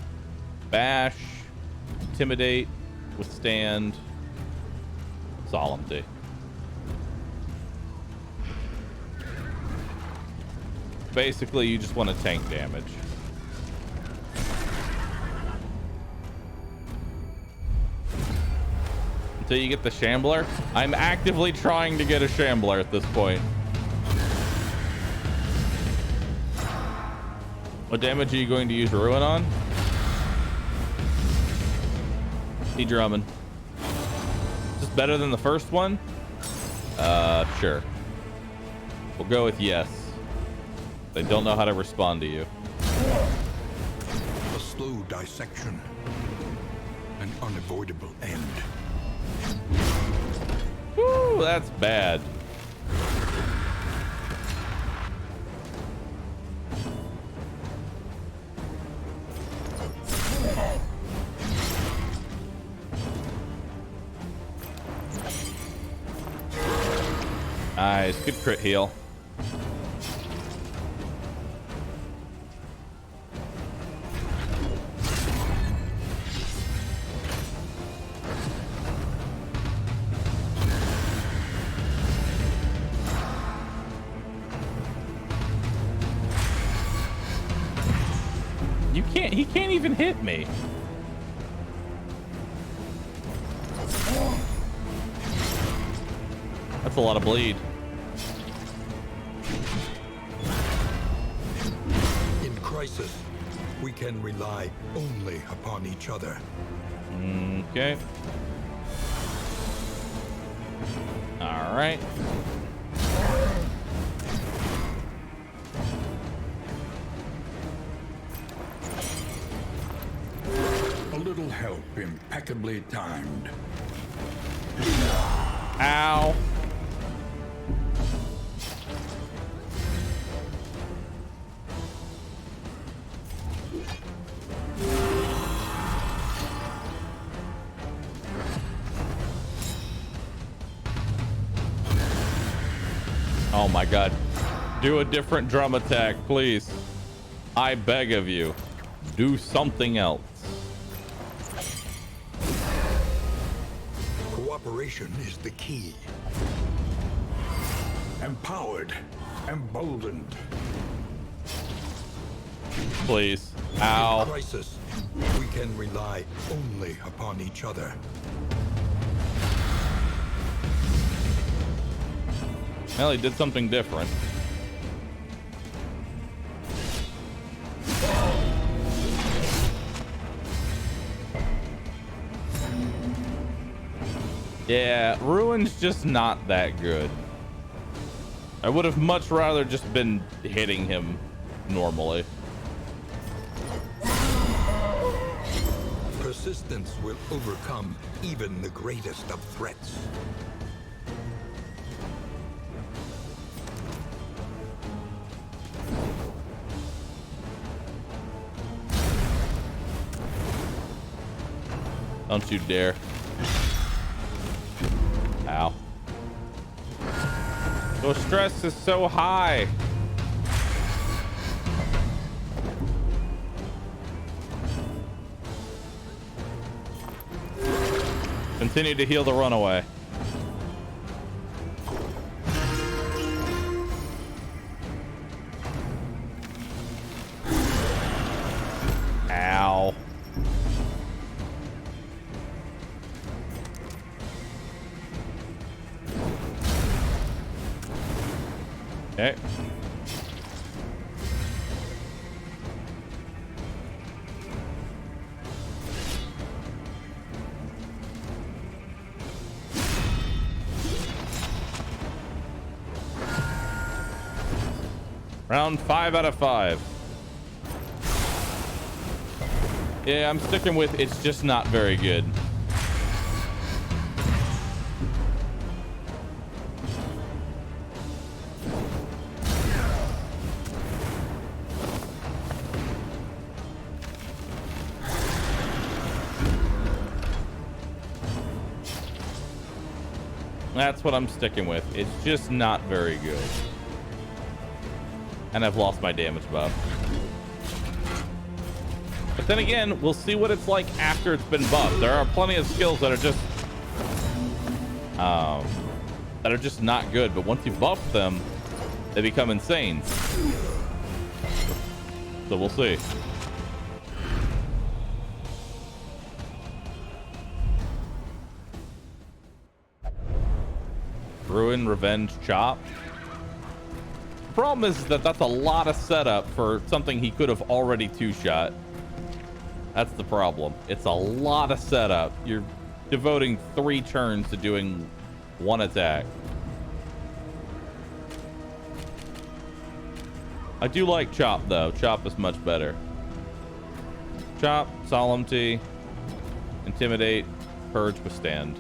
Bash, Intimidate, Withstand, Solemnity. Basically, you just want to tank damage. Until you get the Shambler. I'm actively trying to get a Shambler at this point. What damage are you going to use Ruin on? He drumming. Just better than the first one? Sure. We'll go with yes. They don't know how to respond to you. A slow dissection. An unavoidable end. Woo, that's bad. Nice, good crit heal. He can't even hit me. That's a lot of bleed. In crisis, we can rely only upon each other. Okay. All right. help impeccably timed. Ow. Oh my god. Do a different drum attack, please. I beg of you. Do something else. Cooperation is the key. Empowered, emboldened. Please. In Ow. crisis, we can rely only upon each other. Well, he did something different. Yeah, Ruin's just not that good. I would have much rather just been hitting him normally. Persistence will overcome even the greatest of threats. Don't you dare. Ow. Your stress is so high. Continue to heal the runaway. Ow. Okay. Round 5 out of 5. Yeah, I'm sticking with it's just not very good. That's what I'm sticking with. It's just not very good. And I've lost my damage buff. But then again, we'll see what it's like after it's been buffed. There are plenty of skills that are just not good. But once you buff them, they become insane. So we'll see. Ruin, Revenge, Chop. The problem is that that's a lot of setup for something he could have already two-shot. That's the problem. It's a lot of setup. You're devoting 3 turns to doing 1 attack. I do like Chop, though. Chop is much better. Chop, Solemnity, Intimidate, Purge, Withstand.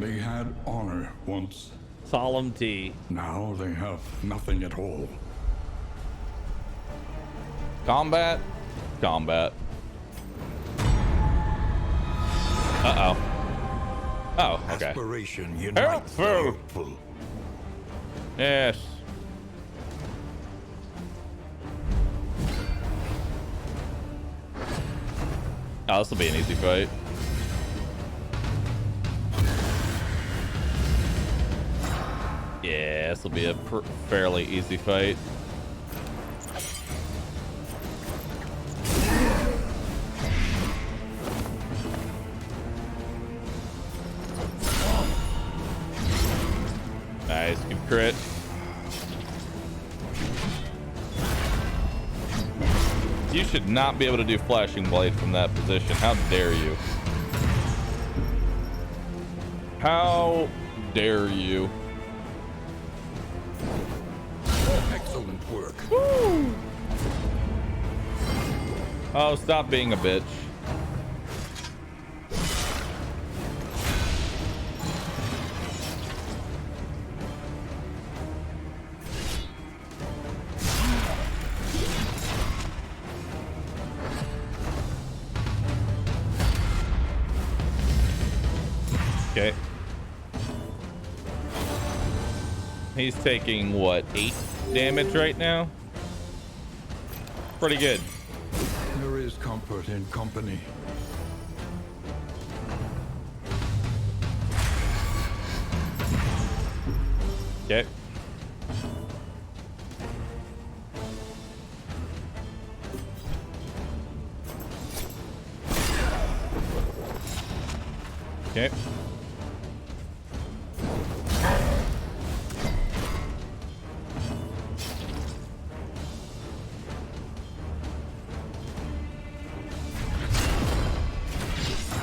They had honor once. Solemnity. Now they have nothing at all. Combat. Combat. Uh-oh. Oh, okay. Aspiration unites the Helpful. hopeful. Yes. Oh, this will be an easy fight. Yeah, this will be a fairly easy fight. Nice, good crit. You should not be able to do Flashing Blade from that position. How dare you? How dare you? Excellent work. Oh, stop being a bitch. Okay. He's taking what, 8 damage right now? Pretty good. There is comfort in company. Okay. Okay.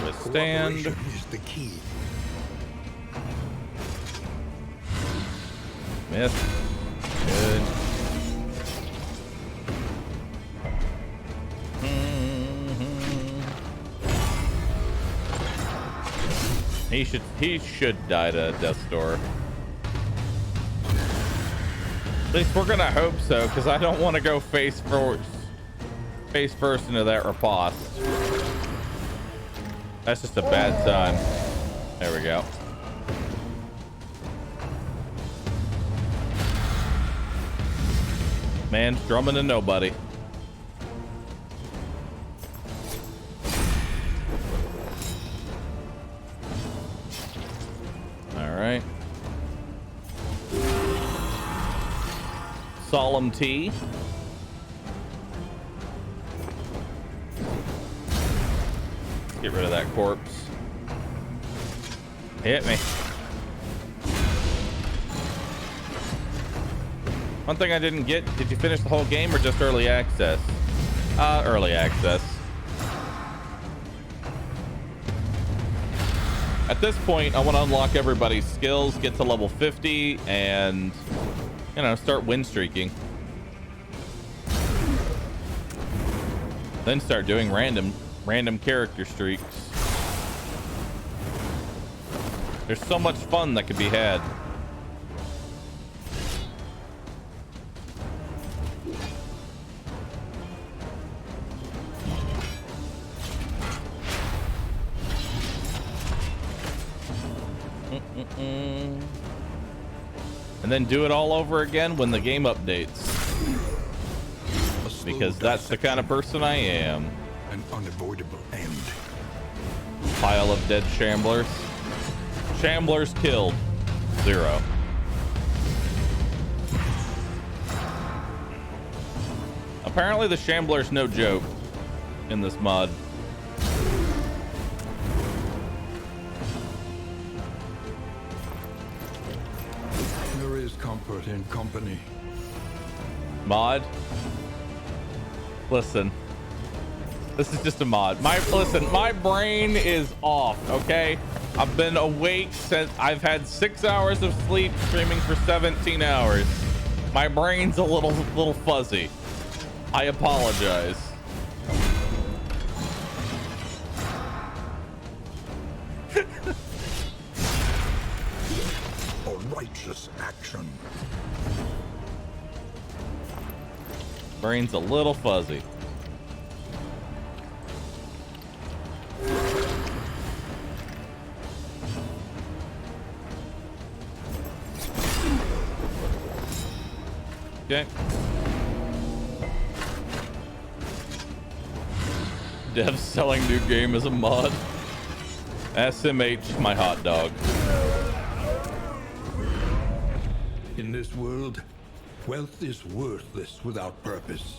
Withstand. Cooperation is the key. Miss. Good. He should die to Death's Door. At least we're gonna hope so, because I don't want to go face first into that riposte. That's just a bad time. There we go. Man, drumming to nobody. All right. Solemn Tea. Get rid of that corpse. Hit me. One thing I didn't get, did you finish the whole game or just early access? Early access. At this point, I want to unlock everybody's skills, get to level 50, and, you know, start win streaking. Then start doing random character streaks. There's so much fun that could be had. And then do it all over again when the game updates. Because that's the kind of person I am. An unavoidable end. Pile of dead shamblers. Shamblers killed. 0. Apparently the shambler's no joke in this mod. There is comfort in company. Mod? Listen. This is just a mod. Listen, my brain is off, okay? I've been awake since I've had 6 hours of sleep streaming for 17 hours. My brain's a little fuzzy. I apologize. A righteous action. Brain's a little fuzzy. Okay. Dev's selling new game as a mod. SMH, my hot dog. In this world, wealth is worthless without purpose.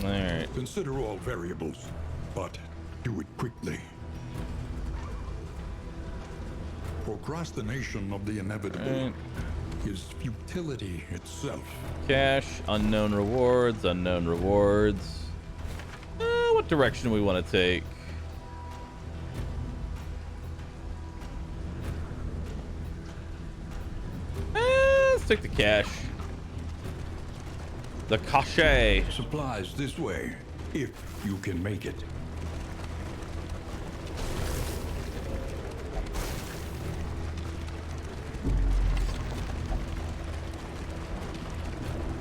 All right. Consider all variables, but do it quickly. Procrastination of the inevitable. All right. is futility itself. Cash, unknown rewards, unknown rewards. What direction do we want to take? Let's take the cash. The cachet. Supplies this way, if you can make it.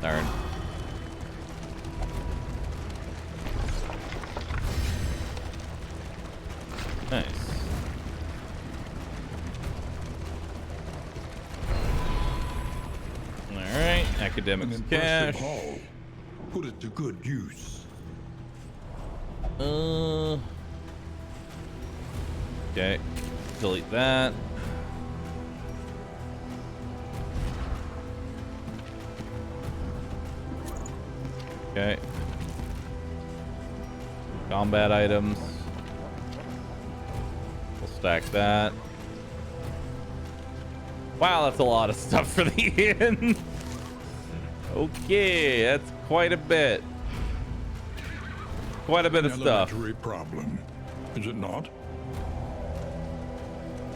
Darn. Nice. All right, academics An cash. impressive haul. Put it to good use. Okay, delete that. Okay. Combat items. We'll stack that. Wow, that's a lot of stuff for the inn. Okay, that's quite a bit. Quite a bit of stuff. Elementary problem, is it not?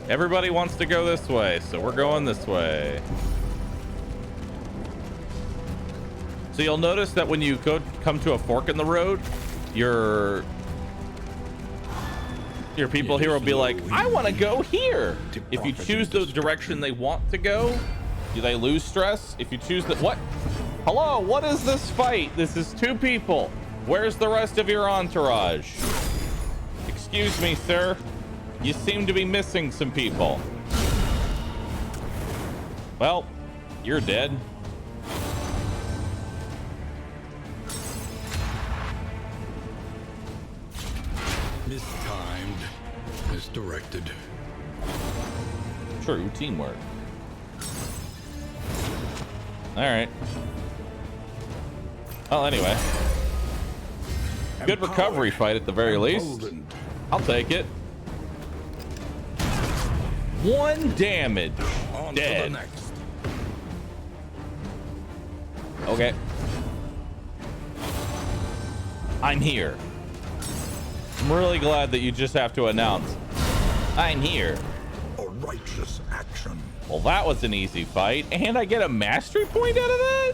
Everybody wants to go this way, so we're going this way. So you'll notice that when you come to a fork in the road, your people here will be like, I want to go here. If you choose the direction they want to go, do they lose stress? If you choose the what? Hello, what is this fight? This is 2 people. Where's the rest of your entourage? Excuse me, sir. You seem to be missing some people. Well, you're dead. Mistimed, misdirected. True teamwork. All right. Well, anyway. Good recovery fight at the very least. Emboldened. I'll take it. 1 damage. On to the Dead. next. Okay. I'm here. I'm really glad that you just have to announce, I'm here. A righteous action. Well, that was an easy fight, and I get a mastery point out of that?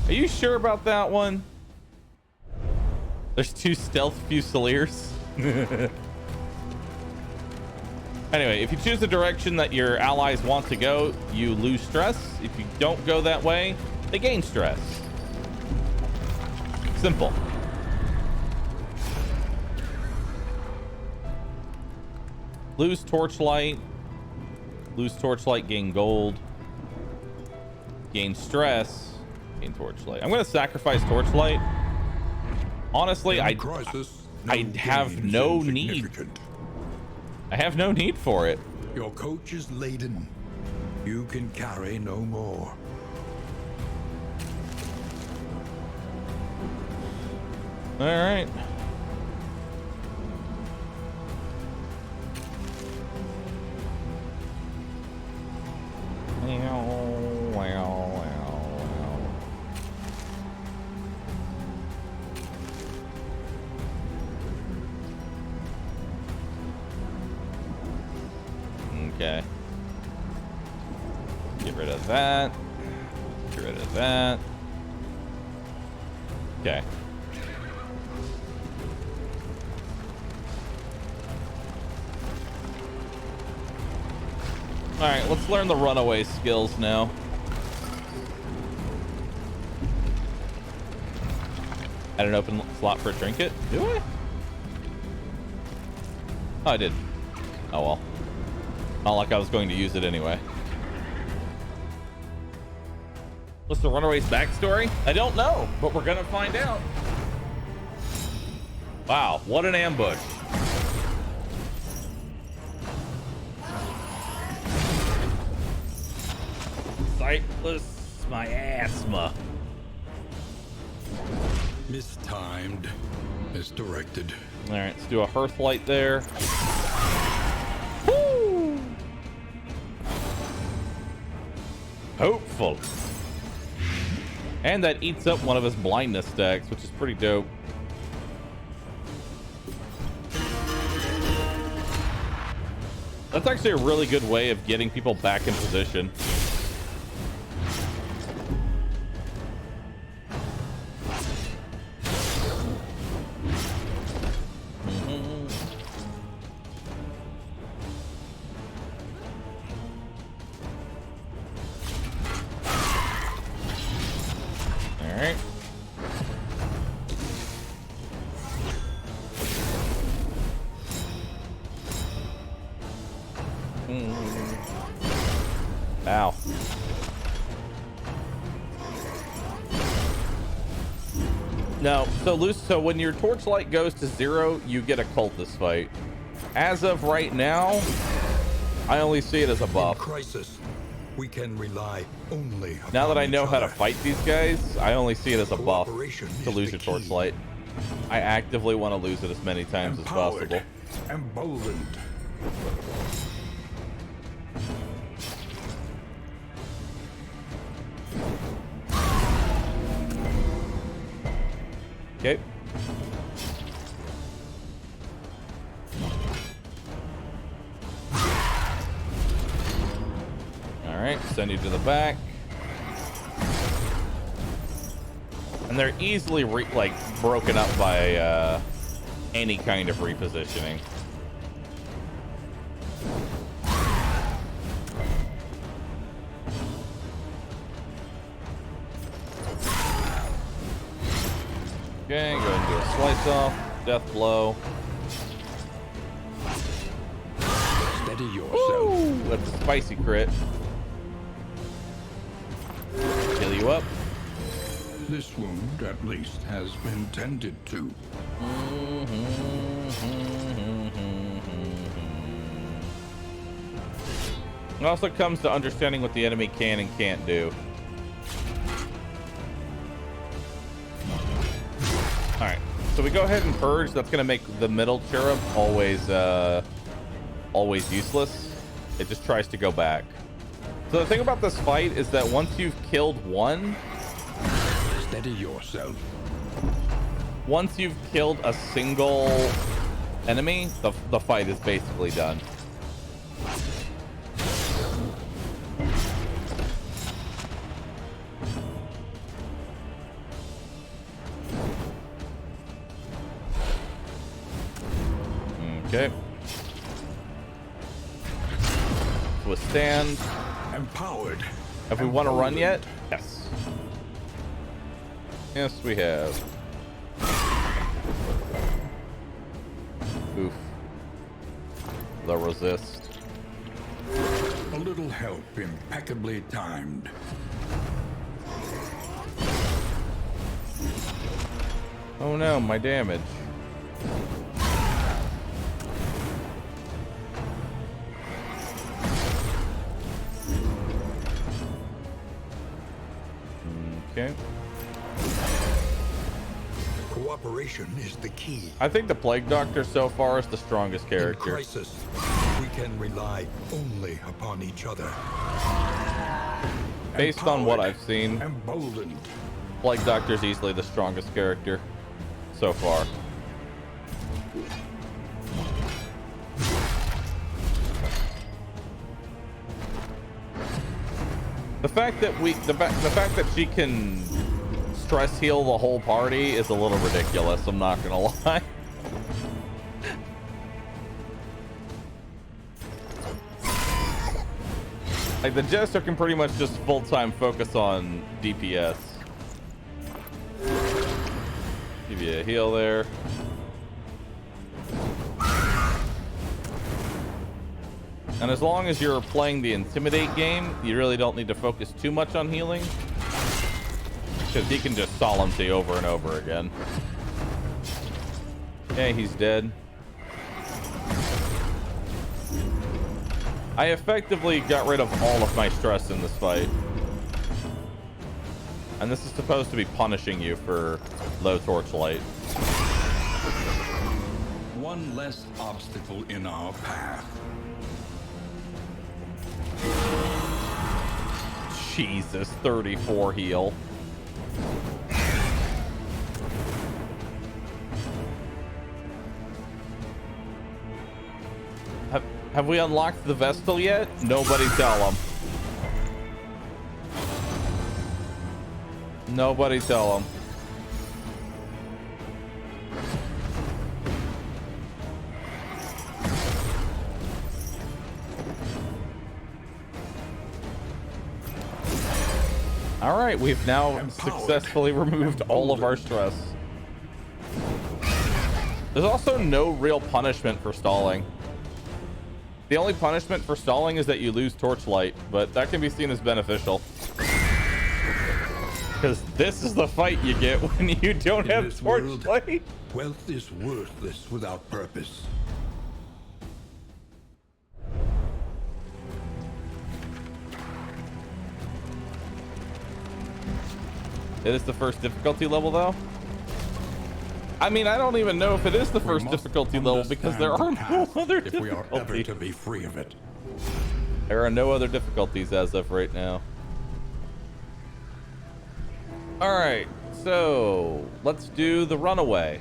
Are you sure about that one? There's 2 stealth fusiliers. Anyway, if you choose the direction that your allies want to go, you lose stress. If you don't go that way, they gain stress. Simple. Lose torchlight. Lose torchlight, gain gold. Gain stress, gain torchlight. I'm gonna sacrifice torchlight. Honestly, I have no need. I have no need for it. Your coach is laden. You can carry no more. All right. Okay. Get rid of that. Get rid of that. Okay. All right, let's learn the runaway skills now. Add an open slot for a trinket. Do I? Oh, I did. Oh well. Not like I was going to use it anyway. What's the runaway's backstory? I don't know, but we're gonna find out. Wow, what an ambush. Sightless, my asthma. Mistimed, misdirected. All right, let's do a hearth light there. Woo! Hopeful. And that eats up one of his blindness stacks, which is pretty dope. That's actually a really good way of getting people back in position. Ow. No, so when your torchlight goes to 0, you get a cultist fight. As of right now, I only see it as a buff. In crisis, we can rely only Now that upon I know each how to other. fight these guys, I only see it as a buff Cooperation to is lose the your key. torchlight. I actively want to lose it as many times as possible. Emboldened. Okay. All right, send you to the back. And they're easily broken up by any kind of repositioning. Okay, go ahead and do a slice off, death blow. Steady yourself. Ooh, that's a spicy crit. Kill you up. This wound, at least, has been tended to. It also comes to understanding what the enemy can and can't do. Alright, so we go ahead and purge. That's going to make the middle cherub always useless. It just tries to go back. So the thing about this fight is that once you've killed one, Steady yourself. once you've killed a single enemy, the fight is basically done. Okay. Withstand. Empowered. Have we want to run yet? Yes. Yes, we have. Oof. The resist. A little help impeccably timed. Oh no, my damage. Okay. Cooperation is the key. I think the Plague Doctor so far is the strongest In character. crisis, we can rely only upon each other. Based on what Empowered. I've seen, Emboldened. Plague Doctor's easily the strongest character so far. The fact that the fact that she can stress heal the whole party is a little ridiculous, I'm not gonna lie. Like, the Jester can pretty much just full-time focus on DPS. Give you a heal there. And as long as you're playing the Intimidate game, you really don't need to focus too much on healing, because he can just solemnity over and over again. Okay, he's dead. I effectively got rid of all of my stress in this fight. And this is supposed to be punishing you for low torchlight. One less obstacle in our path. Jesus, 34 heal. Have we unlocked the Vestal yet? Nobody tell him. Nobody tell him. All right, we've now successfully removed all of our stress. There's also no real punishment for stalling. The only punishment for stalling is that you lose torchlight, but that can be seen as beneficial. Because this is the fight you get when you don't have torchlight. Wealth is worthless without purpose. It is the first difficulty level, though. I mean, I don't even know if it is the first difficulty level because there are no other if we are ever difficulties. to be free of it. There are no other difficulties as of right now. All right, so let's do the runaway.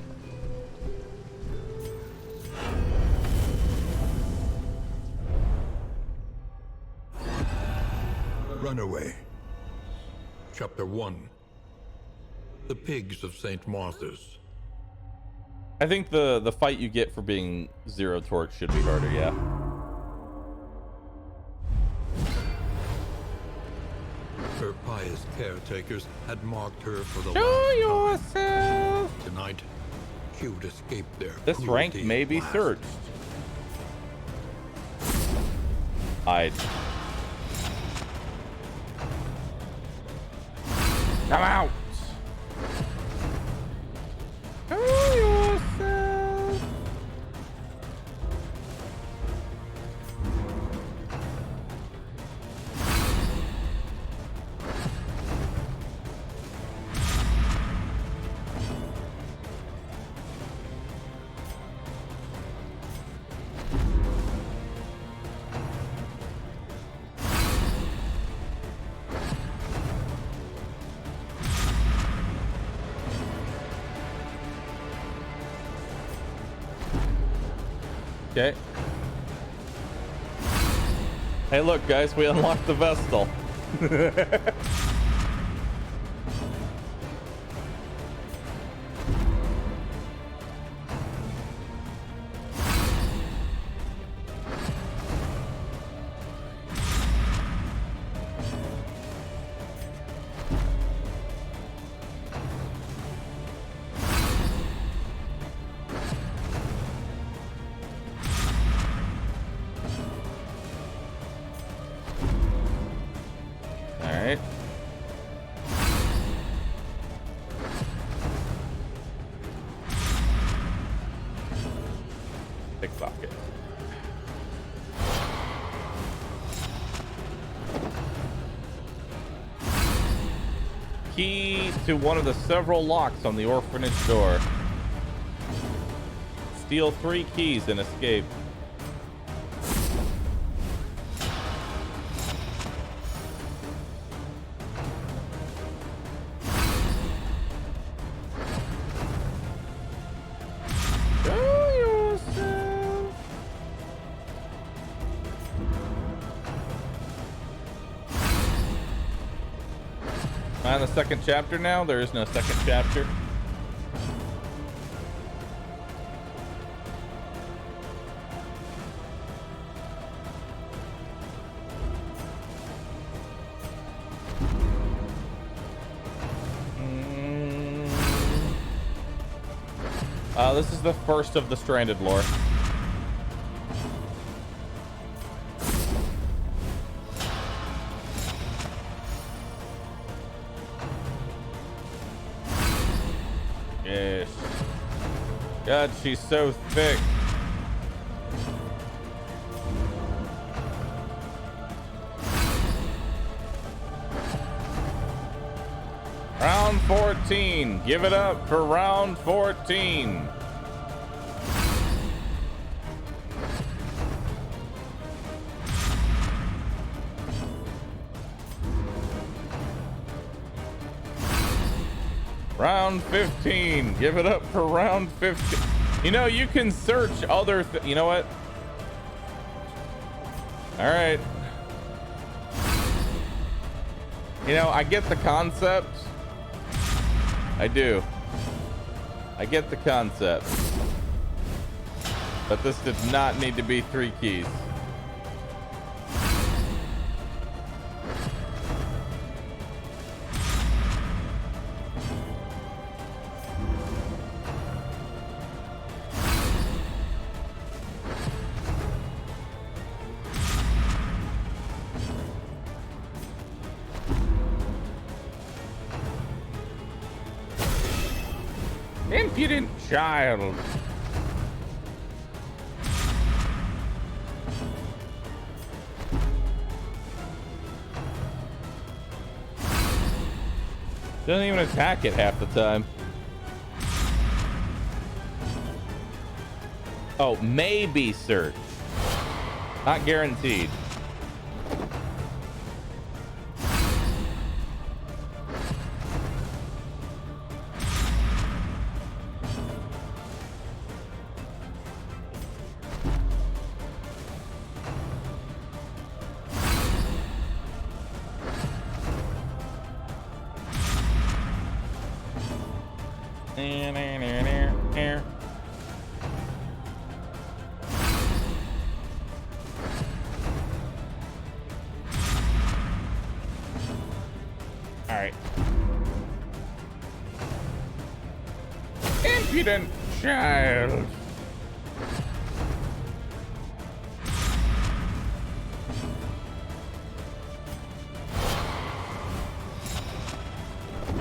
Runaway. Chapter 1. The Pigs of St. Martha's. I think the fight you get for being zero torque should be harder, yeah. Her pious caretakers had marked her for the Show last time. yourself! Tonight, she would escape their This rank cruelty may at be last. searched. Hide. Come out! Show yourself! Okay. Hey, look, guys, we unlocked the Vestal. Alright. Pickpocket. Key to one of the several locks on the orphanage door. Steal 3 keys and escape. On the second chapter now? There is no second chapter. This is the first of the Stranded lore. Yes. God, she's so thick. Round 14. Give it up for round 14. Round 15. Give it up for round 15. You know, you can search other you know what? All right. You know, I get the concept. I do. I get the concept. But this did not need to be 3 keys. Impudent child. Doesn't even attack it half the time. Oh, maybe search. Not guaranteed. All right. Impudent child.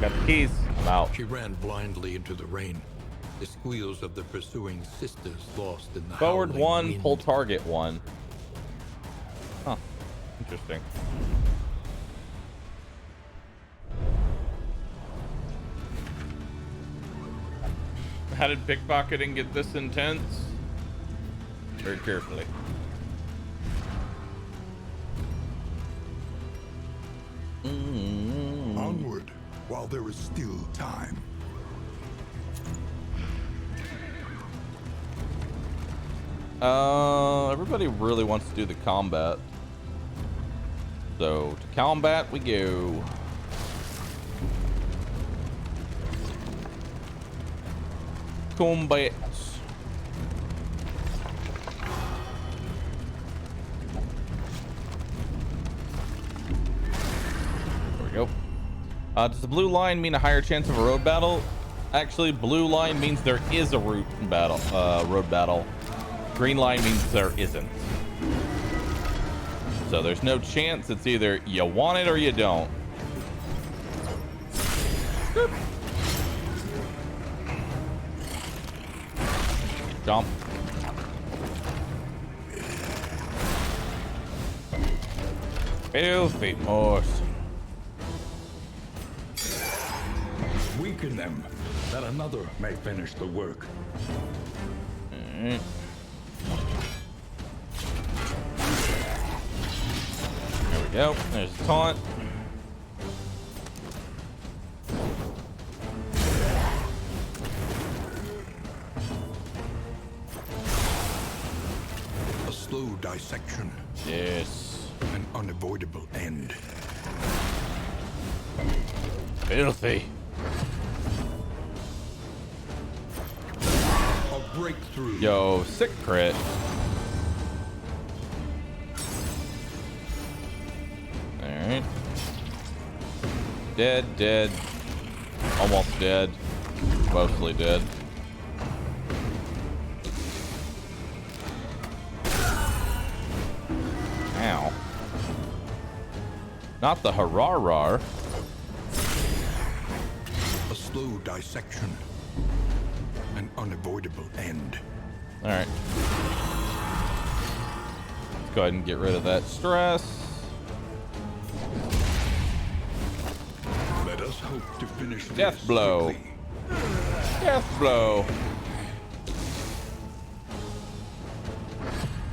Got the keys. I'm out. She ran blindly into the rain. The squeals of the pursuing sisters lost in the Forward howling 1, wind. pull target 1. Huh. Interesting. How did pickpocketing get this intense? Very carefully. Onward, while there is still time. Everybody really wants to do the combat. So, to combat we go. Combat. There we go. Does the blue line mean a higher chance of a road battle? Actually, blue line means there is a road battle. Green line means there isn't. So there's no chance. It's either you want it or you don't. Boop. Jump. Filthy horse. Weaken them, that another may finish the work. Alright. There we go. There's a taunt. A slow dissection. Yes. An unavoidable end. Filthy. A breakthrough. Yo, sick crit. Alright. Dead. Almost dead. Mostly dead. Ow. Not the hurrah. A slow dissection. An unavoidable end. Alright. Let's go ahead and get rid of that stress. Let us hope to finish Death this blow. quickly. Death blow.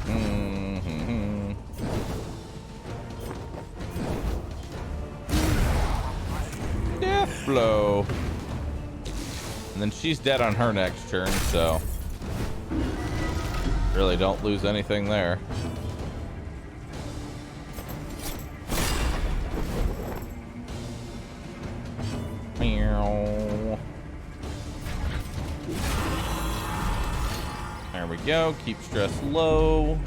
Mm-hmm. Death blow. And then she's dead on her next turn, so really don't lose anything there. There we go. Keep stress low.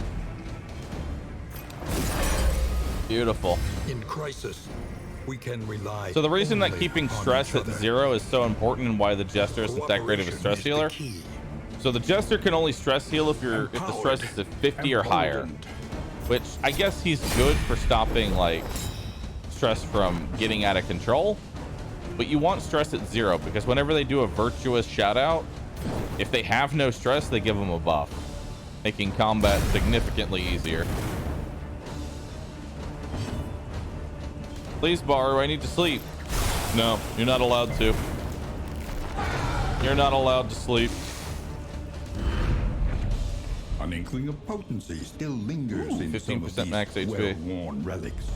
Beautiful. In crisis, we can rely. So the reason that only keeping on stress each at other. 0 is so important and why the Jester isn't that great of a stress Cooperation is the healer. key. So the Jester can only stress heal if the stress is at 50 or higher, Emboldened. which I guess he's good for stopping like stress from getting out of control. But you want stress at 0 because whenever they do a virtuous shout out, if they have no stress, they give them a buff, making combat significantly easier. Please, Bahroo, I need to sleep. No, you're not allowed to. You're not allowed to sleep. An inkling of potency still lingers in some of 15% these max HP. well-worn relics.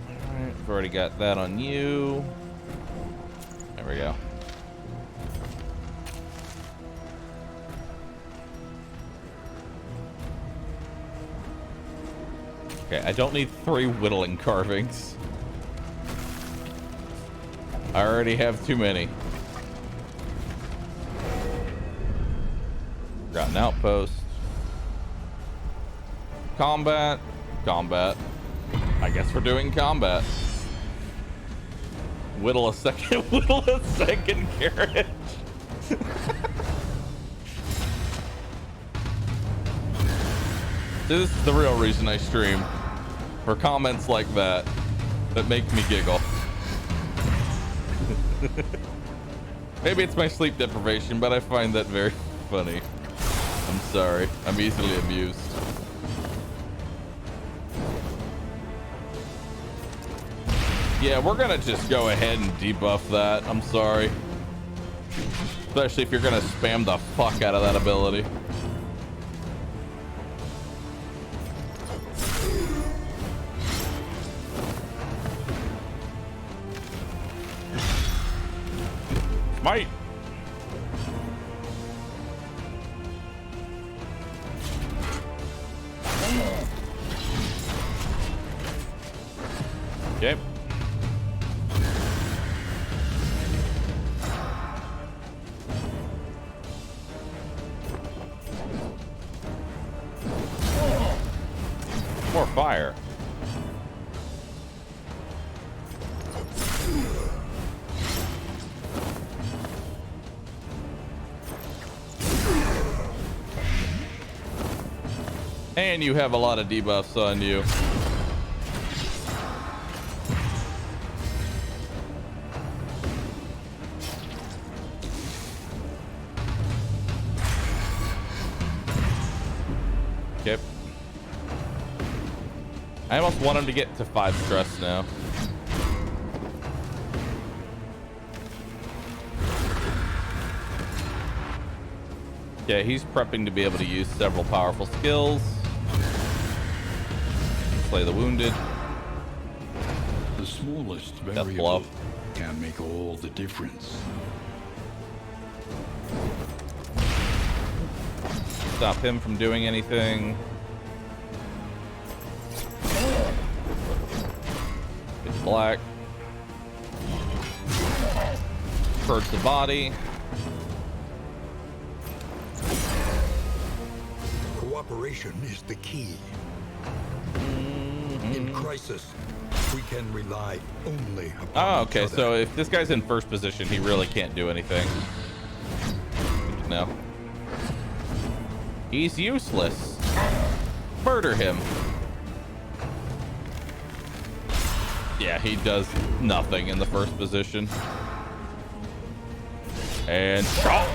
Alright, I've already got that on you. There we go. Okay, I don't need 3 whittling carvings. I already have too many. Got an outpost. Combat. Combat. I guess we're doing combat. Whittle a second carriage. This is the real reason I stream. For comments like that make me giggle. Maybe it's my sleep deprivation, but I find that very funny. I'm sorry. I'm easily amused. Yeah, we're gonna just go ahead and debuff that. I'm sorry. Especially if you're gonna spam the fuck out of that ability. Smite! Okay. More fire. And you have a lot of debuffs on you. Okay. I almost want him to get to 5 stress now. Yeah, he's prepping to be able to use several powerful skills. Slay the wounded. The smallest Death variable blow. can make all the difference. Stop him from doing anything. It's black. Purge the body. Cooperation is the key. In crisis, we can rely only upon Oh, each okay. other. So if this guy's in first position, he really can't do anything. No. He's useless. Murder him. Yeah, he does nothing in the first position. And chop.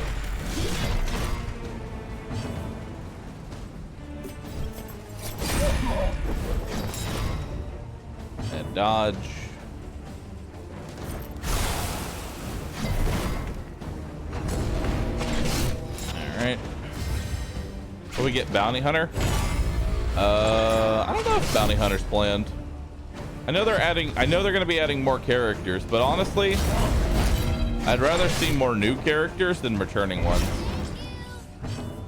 And dodge. All right. Will we get Bounty Hunter? I don't know if Bounty Hunter's planned. I know they're going to be adding more characters, but honestly, I'd rather see more new characters than returning ones.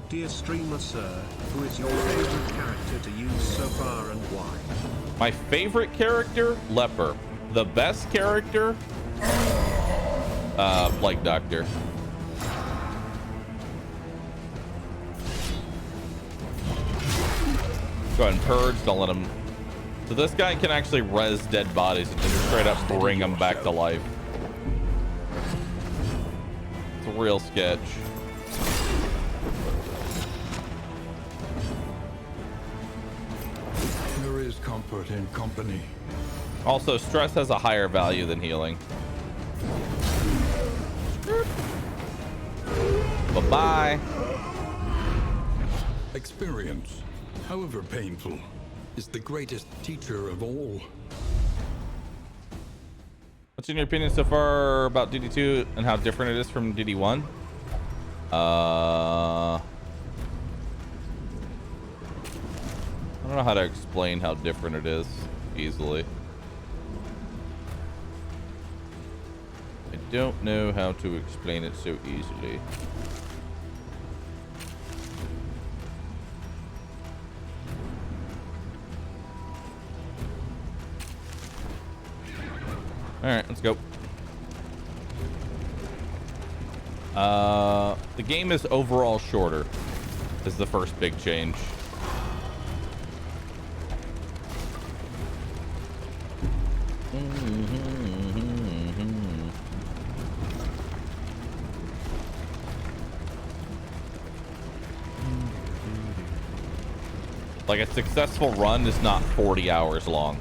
Dear streamer sir, who is your favorite character to use so far and why? My favorite character, Leper. The best character, Plague Doctor. Go ahead and purge. Don't let him. So this guy can actually res dead bodies and just straight up bring them back to life. It's a real sketch. There is comfort in company. Also, stress has a higher value than healing. Bye-bye. Experience, however painful, is the greatest teacher of all. What's in your opinion so far about DD2 and how different it is from DD1? I don't know how to explain how different it is easily. I don't know how to explain it so easily. All right, let's go. The game is overall shorter. This is the first big change. Like, a successful run is not 40 hours long.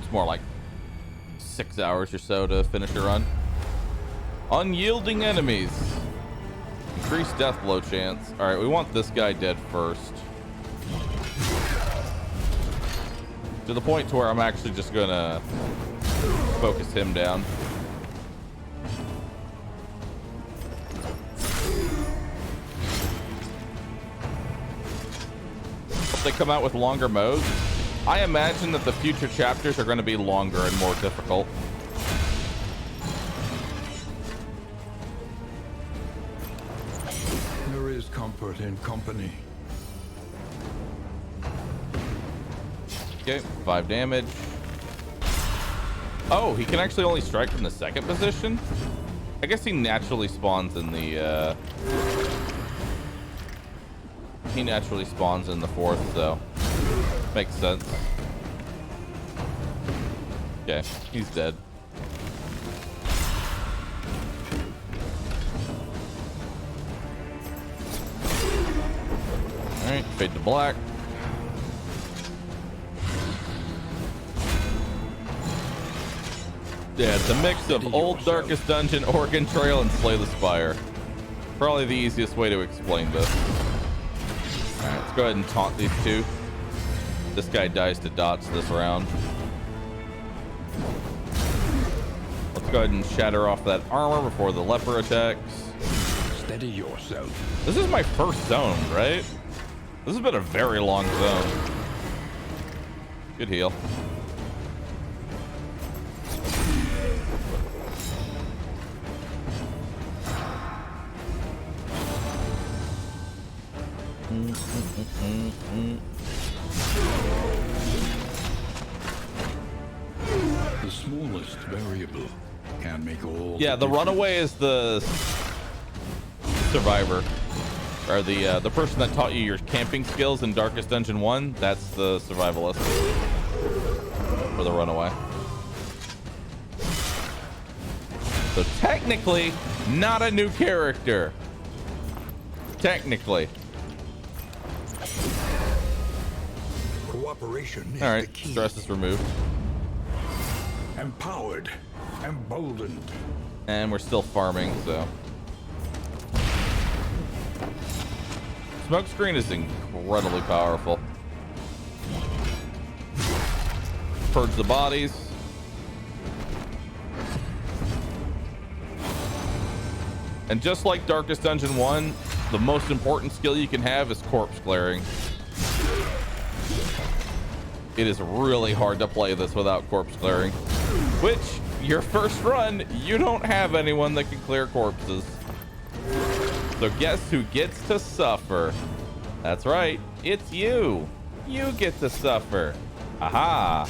It's more like 6 hours or so to finish a run. Unyielding enemies. Increased death blow chance. All right, we want this guy dead first. To the point to where I'm actually just gonna focus him down. If they come out with longer modes, I imagine that the future chapters are going to be longer and more difficult. There is comfort in company. Okay, 5 damage. Oh, he can actually only strike from the second position? I guess he naturally spawns in the, he naturally spawns in the fourth, so makes sense. Okay, he's dead. All right, fade to black. Yeah, it's a mix of Old Darkest Dungeon, Oregon Trail, and Slay the Spire. Probably the easiest way to explain this. All right, let's go ahead and taunt these two. This guy dies to dots this round. Let's go ahead and shatter off that armor before the leper attacks. Steady yourself. This is my first zone, right? This has been a very long zone. Good heal. The smallest variable can make all. Yeah, the runaway is the survivor, or the person that taught you your camping skills in Darkest Dungeon 1. That's the survivalist, or the runaway. So technically, not a new character. Technically. Cooperation is All right, the key. stress is removed. Empowered, emboldened. And we're still farming, so. Smokescreen is incredibly powerful. Purge the bodies. And just like Darkest Dungeon 1, the most important skill you can have is corpse clearing. it is really hard to play this without corpse clearing. Which, your first run, you don't have anyone that can clear corpses. So guess who gets to suffer? That's right, it's you. You get to suffer. Aha.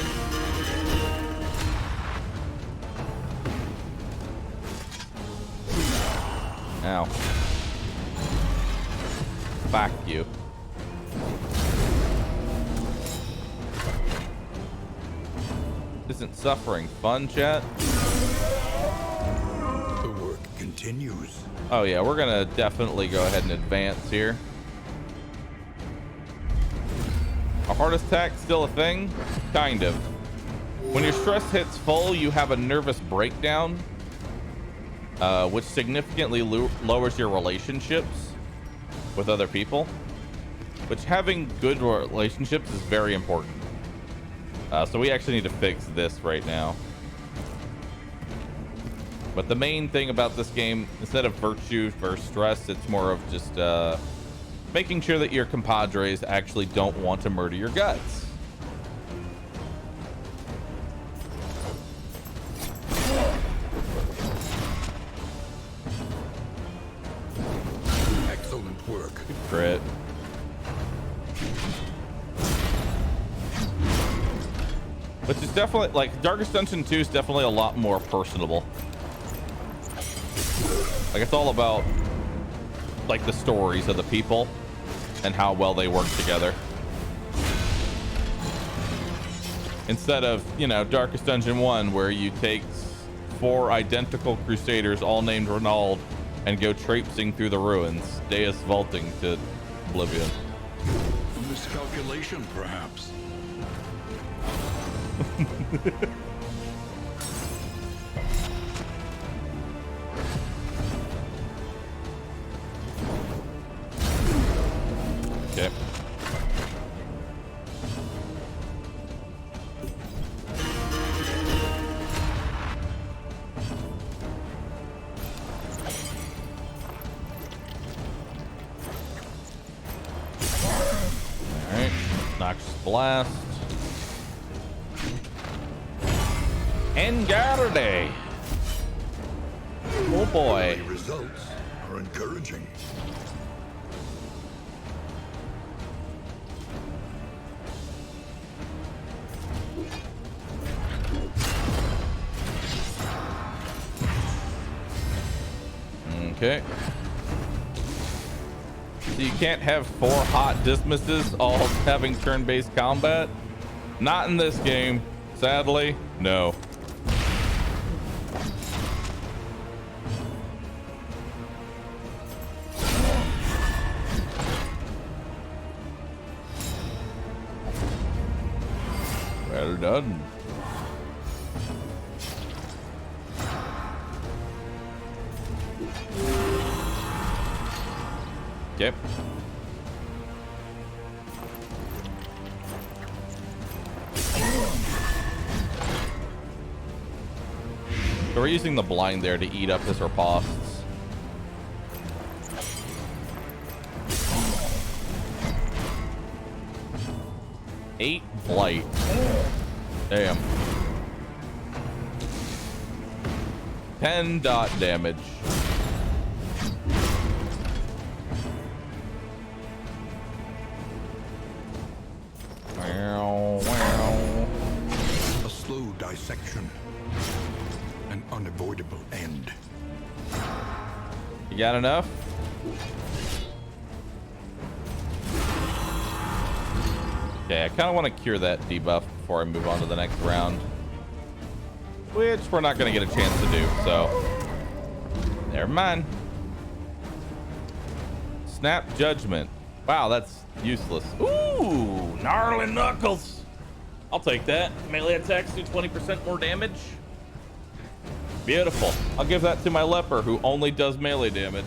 Ow. Fuck you. Isn't suffering fun, chat? The work continues. Oh yeah, we're gonna definitely go ahead and advance here. A heart attack still a thing? Kind of. When your stress hits full, you have a nervous breakdown, which significantly lowers your relationships with other people, which having good relationships is very important. So we actually need to fix this right now. But the main thing about this game, instead of virtue versus stress, it's more of just making sure that your compadres actually don't want to murder your guts. Excellent work. Good crit. Which is definitely, like, Darkest Dungeon 2 is definitely a lot more personable. Like, it's all about, like, the stories of the people and how well they work together. Instead of, you know, Darkest Dungeon 1, where you take 4 identical crusaders, all named Ronald, and go traipsing through the ruins, Deus vaulting to oblivion. A miscalculation, perhaps. Okay. All right. Noxious Blast. Engarde. Oh boy. The results are encouraging. Okay. So you can't have 4 hot dismisses all having turn-based combat? Not in this game. Sadly, no. Well done. Yep. So we're using the blind there to eat up his ripostes. Eight blight. Damn. 10 dot damage. A slow dissection. An unavoidable end. You got enough? Okay, I kind of want to cure that debuff before I move on to the next round, which we're not going to get a chance to do, so never mind. Snap Judgment. Wow, that's useless. Ooh, gnarly knuckles. I'll take that. Melee attacks do 20% more damage. Beautiful. I'll give that to my leper, who only does melee damage.